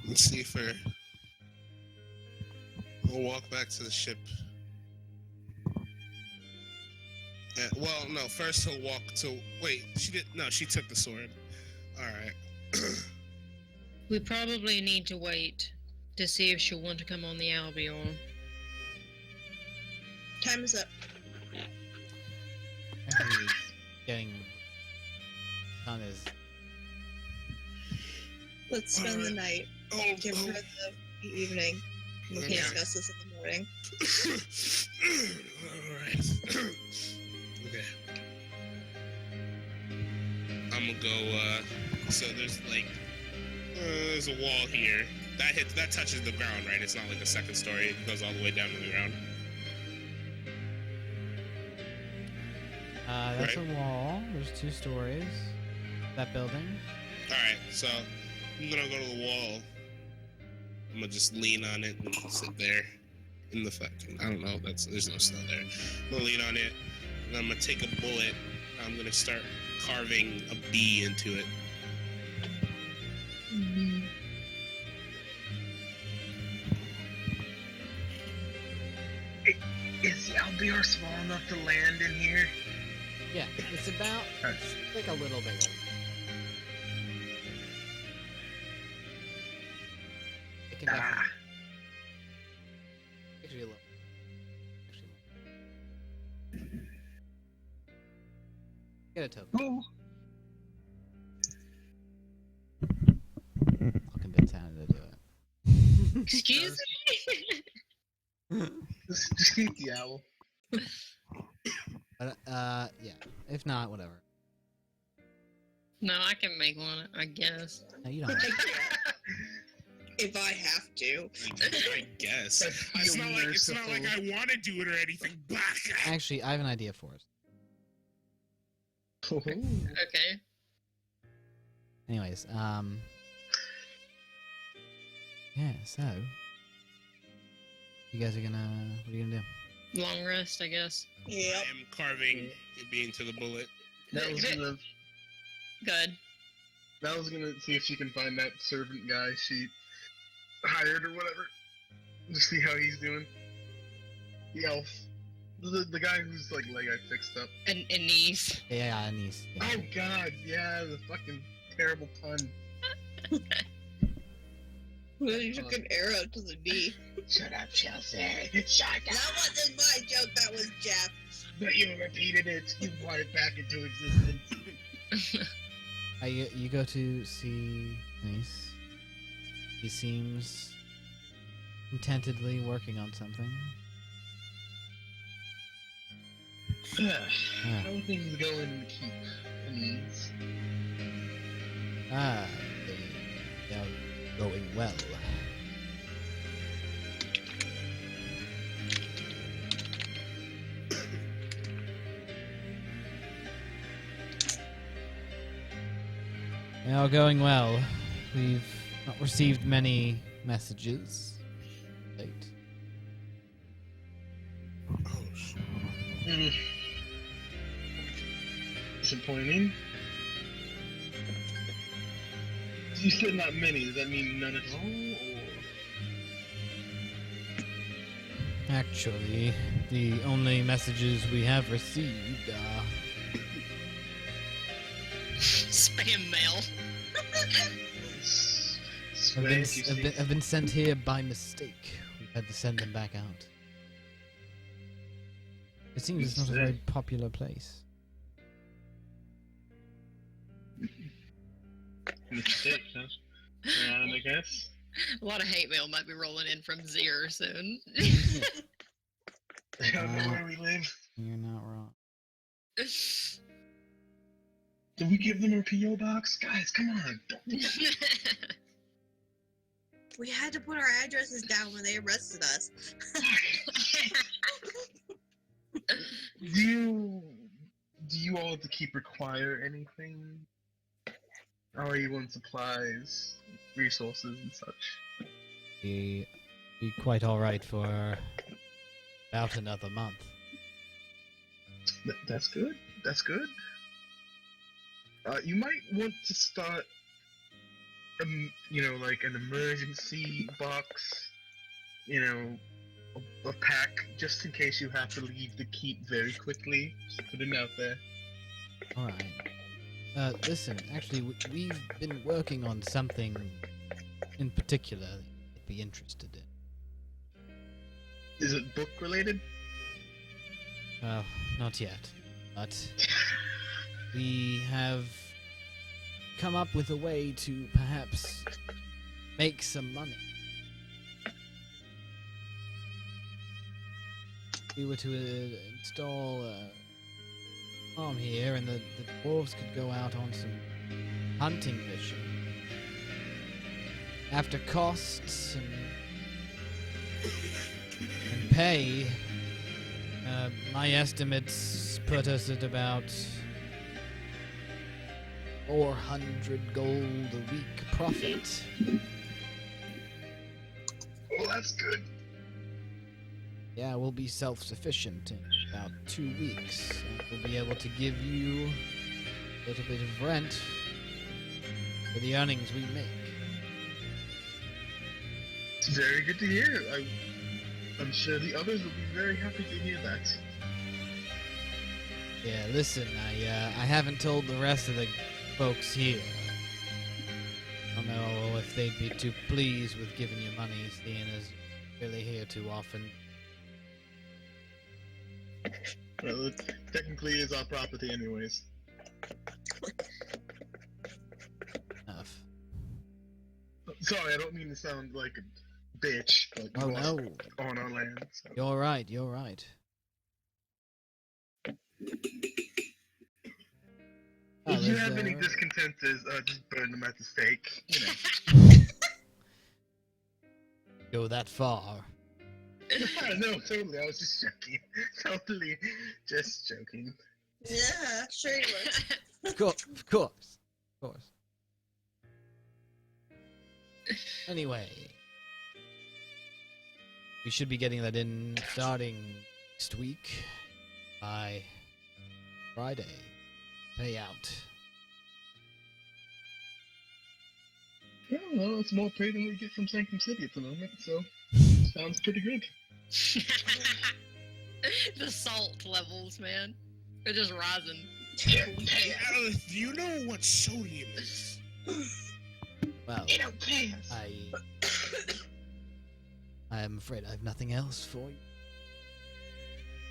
Let's see if we'll walk back to the ship. Well, no, first he'll walk to... Wait, she did... No, she took the sword. Alright. We probably need to wait to see if she'll want to come on the Albion. Time is up. Henry getting on his. Let's spend the night. Give her Oh, the evening. We can Yeah. discuss this in the morning. Alright. Okay. I'm gonna go, so there's like, there's a wall here. That touches the ground, right? It's not like a second story. It goes all the way down to the ground. That's Right. a wall. There's 2 stories. That building. Alright, so I'm gonna go to the wall. I'm gonna just lean on it and sit there in the fucking, I don't know, there's no snow there. I'm gonna lean on it, and I'm gonna take a bullet. I'm gonna start carving a B into it. Is the Albior small enough to land in here? Yeah, it's about. It's like a little bigger. It can definitely. Actually, a little. Actually. Get a token. Oh, I'll convince Hannah to do it. Excuse me? Just keep the owl. But, yeah. If not, whatever. No, I can make one, I guess. No, you don't have to. If I have to. I guess. I It's feel not like merciful. I want to do it or anything. Bah! Actually, I have an idea for us. Oh. Okay. Anyways, Yeah, so you guys are gonna what are you gonna do? Long rest, I guess. Yep. I am carving the into the bullet. That was gonna Good. see if she can find that servant guy she hired or whatever. Just see how he's doing. The elf. The guy who's like leg I fixed up. And knees. Yeah, Anise. Yeah. Oh god, yeah, the fucking terrible pun. You took an arrow to the knee. Shut up, Chelsea. Shut up. That wasn't my joke, that was Jeff. But you repeated it. You brought it back into existence. You go to see Anise. He seems contentedly working on something. How are things going to keep Anise? They are going well. They are going well. We've not received many messages late. Oh shit. Disappointing. You said not many. Does that mean none at all? Or... Actually, the only messages we have received are Spam mail. have been sent here by mistake. We've had to send them back out. It seems it's not a very popular place. Mistake, huh? I guess. A lot of hate mail might be rolling in from Zir soon. I don't know where we live. You're not wrong. Did we give them our P.O. box? Guys, come on. We had to put our addresses down when they arrested us. Do you all at the keep require anything? How are you on supplies, resources, and such? Be quite alright for about another month. That's good. That's good. You might want to start, like an emergency box, a pack, just in case you have to leave the keep very quickly. Just put it out there. Alright. Listen, actually, we've been working on something in particular that you'd be interested in. Is it book related? Well, not yet, but we have come up with a way to perhaps make some money. We were to install a farm here, and the dwarves could go out on some hunting mission. After costs and pay, my estimates put us at about 400 gold a week profit. Well, that's good. Yeah, we'll be self-sufficient in about 2 weeks. We'll be able to give you a little bit of rent for the earnings we make. It's very good to hear. I'm sure the others will be very happy to hear that. Yeah, listen, I haven't told the rest of the folks here. I don't know if they'd be too pleased with giving you money, seeing as you're really here too often. Well, it technically is our property anyways. Enough. Sorry, I don't mean to sound like a bitch, but Oh, you are no. on our land. So. You're right, you're right. If you have any discontenters, just burn them at the stake. Go that far. No, totally. I was just joking. Totally, just joking. Yeah, sure you were. Of course. Anyway, We should be getting that in starting next week by Friday. Payout. Yeah, well, it's more pay than we get from Sanctum City at the moment, so sounds pretty good. The salt levels, man. They're just rising. Hey, Alice, do you know what sodium is? Well, They don't pay us. I am afraid I have nothing else for you.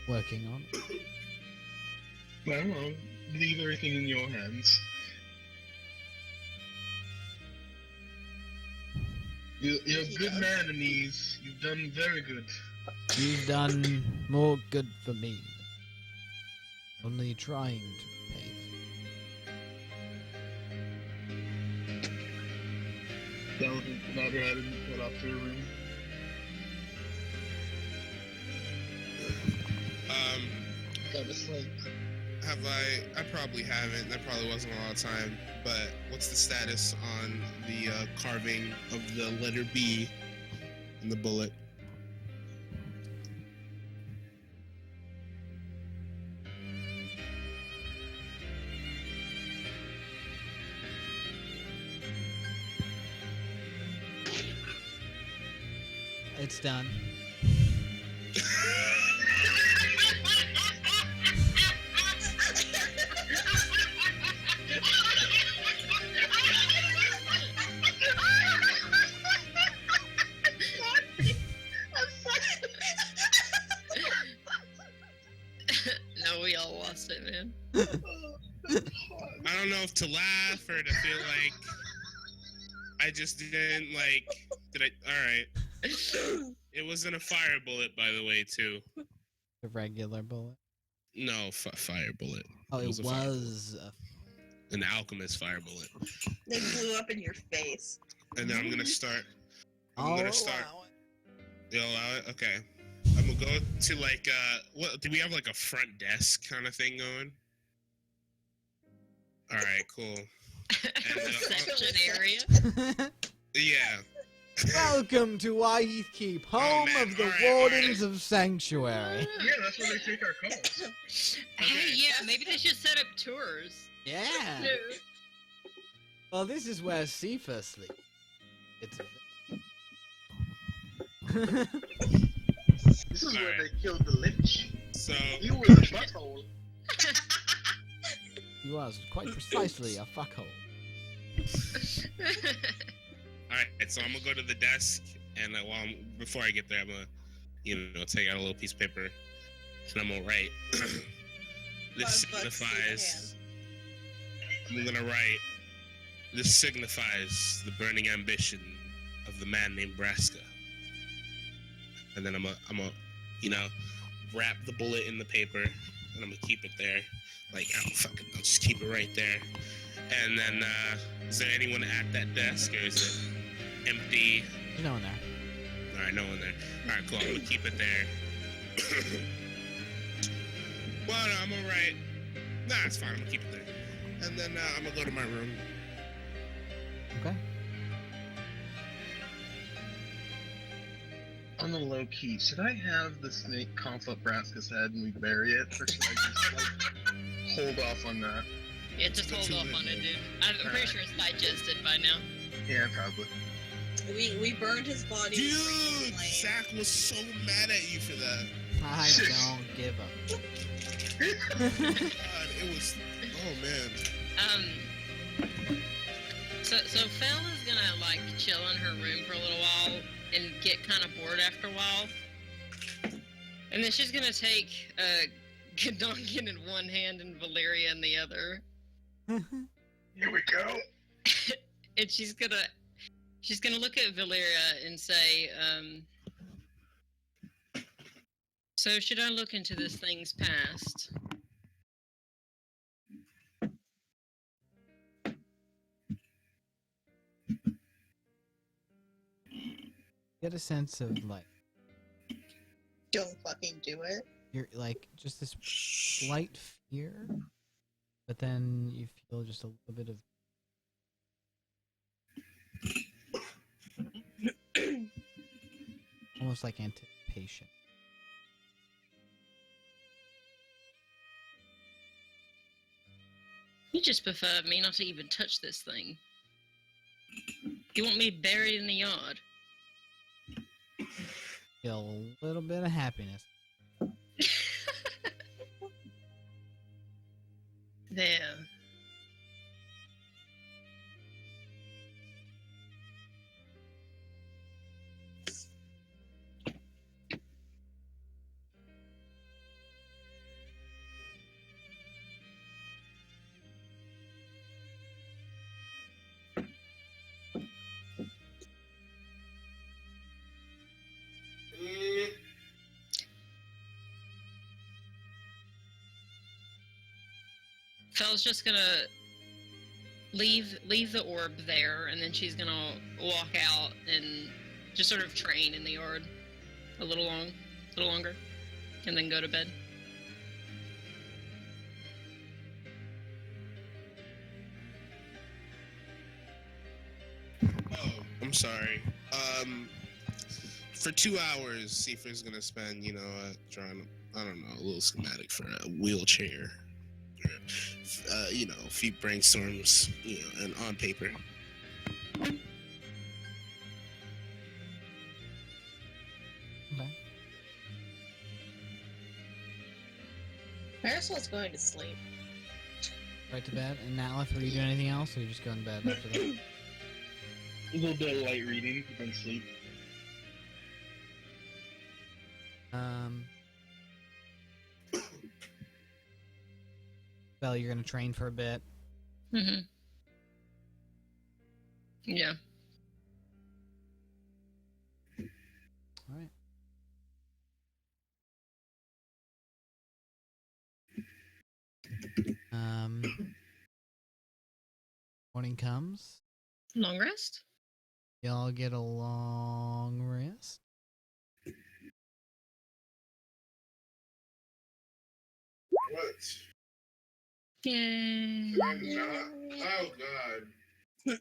Working on it. Well, I'll leave everything in your hands. You're a good man, Anise. You've done very good. You've done more good for me. Only trying to pay. Paladin nod her head and head off to her room. Got to sleep. Have I probably haven't. That probably wasn't a lot of time. But what's the status on the carving of the letter B in the bullet? It's done. No, we all lost it, man. I don't know if to laugh or to feel like I just didn't like. Did I? All right. It wasn't a fire bullet, by the way, too. The regular bullet. No, fire bullet. Oh, it a fire was. an alchemist fire bullet. They blew up in your face. And then I'm gonna start. I'm I'll gonna start. allow it. You'll allow it? Okay. I'm gonna go to like what do we have like a front desk kind of thing going? Alright, cool. And, Section area. yeah. Welcome to Wyheath Keep, home man, of the alright, Wardens of Sanctuary. Yeah, that's where they take our calls. Hey, yeah, maybe they should set up tours. Yeah. Well, this is where Sifa sleeps. It's. This is where Alright. they killed the Lich. So You were the butthole. He was quite precisely a fuckhole. alright, so I'm gonna go to the desk and before I get there I'm gonna take out a little piece of paper and I'm gonna write this signifies I'm gonna write this signifies the burning ambition of the man named Braska. And then I'm gonna wrap the bullet in the paper and I'm gonna keep it there. Like, I'll just keep it right there. And then, is there anyone at that desk or is it empty? There's no one there. Alright, no one there. Alright, cool, I'm gonna keep it there. Well, no, I'm gonna write. Nah, it's fine, I'm gonna keep it there. And then, I'm gonna go to my room. Okay. On the low key, should I have the snake cough up Braska's head and we bury it, or should I just like hold off on that? Yeah, just hold off on it, dude. I'm pretty sure it's digested by now. Yeah, probably. We burned his body. Dude, with flame. Zach was so mad at you for that. I don't give a. God, it was. Oh man. So Fel is gonna like chill in her room for a little while and get kind of bored after a while, and then she's gonna take Gedonkin in one hand and Valeria in the other, Here we go. and she's gonna look at Valeria and say, "So should I look into this thing's past?" Get a sense of like Don't fucking do it. you're like just this slight fear, but then you feel just a little bit of almost like anticipation. patient. You just prefer me not to even touch this thing. You want me buried in the yard? Feel a little bit of happiness. There. Fel's just gonna leave the orb there, and then she's gonna walk out and just sort of train in the yard a little longer, and then go to bed. Oh, I'm sorry. For 2 hours, Seifer's gonna spend, drawing, I don't know, a little schematic for a wheelchair. A few brainstorms, and on paper. Okay. Marisol's going to sleep. Right to bed. And Natleth, were you doing anything else, or you just going to bed after that? A little bit of light reading, then sleep. Well, you're gonna train for a bit. Mm-hmm. Yeah. All right. Morning comes. Long rest? Y'all get a long rest. What? Yay. Oh, God. I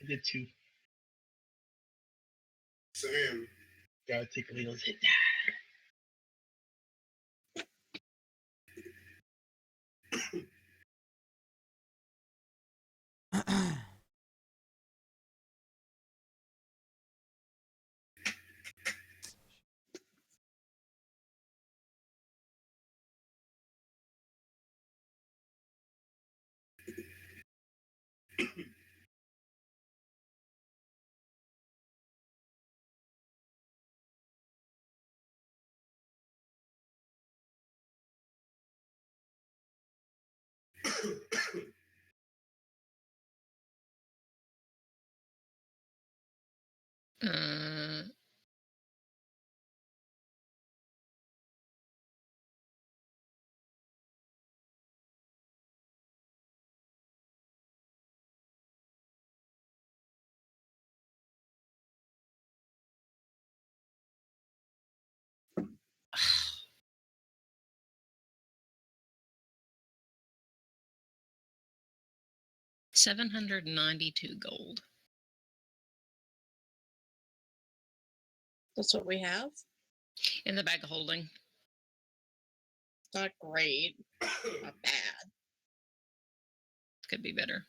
did too. Sam. Gotta take a little hit. Uh, $792 gold. That's what we have. In the bag of holding. Not great. Not bad. Could be better.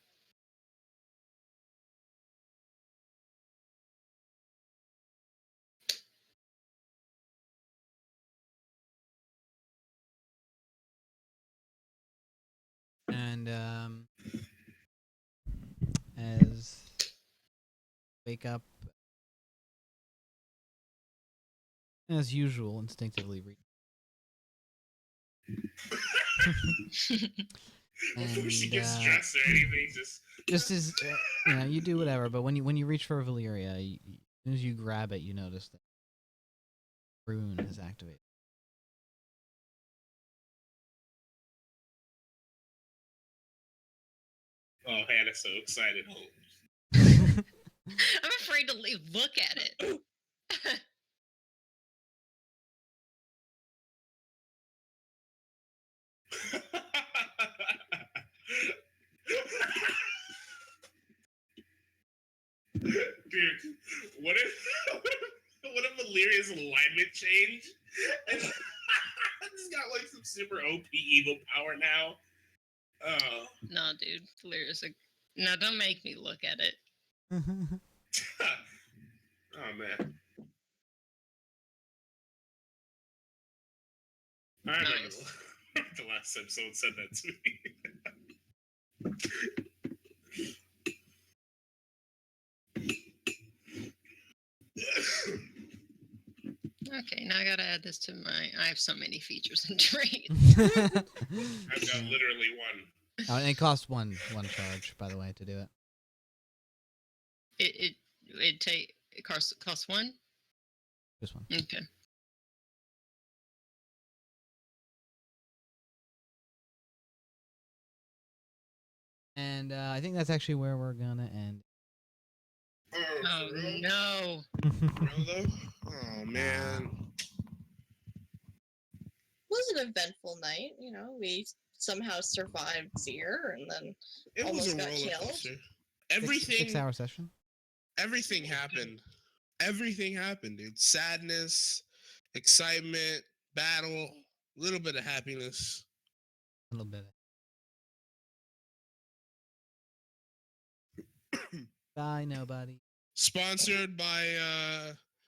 And as wake up as usual, instinctively read. Before she And, gets dressed or anything, just as you do whatever, but when you reach for Valyria, as soon as you grab it, you notice that rune is activated. Oh, Hannah's so excited. I'm afraid to look at it. mysterious alignment change. And he's got like some super OP evil power now. Oh. No, dude. Delirious. No, don't make me look at it. Oh man. I remember Nice. the last time someone said that to me. Okay, now I gotta add this to my. I have so many features and traits. I've got literally one. Oh, and it costs one charge, by the way, to do it. It costs one. Just one. Okay. And I think that's actually where we're gonna end. Oh no. Real though? Oh man. It was an eventful night. You know, we somehow survived Seer and then It was almost a got roller killed. coaster. Everything 6-hour session. Everything happened. Everything happened, dude. Sadness, excitement, battle, a little bit of happiness. A little bit. Bye, nobody. Sponsored by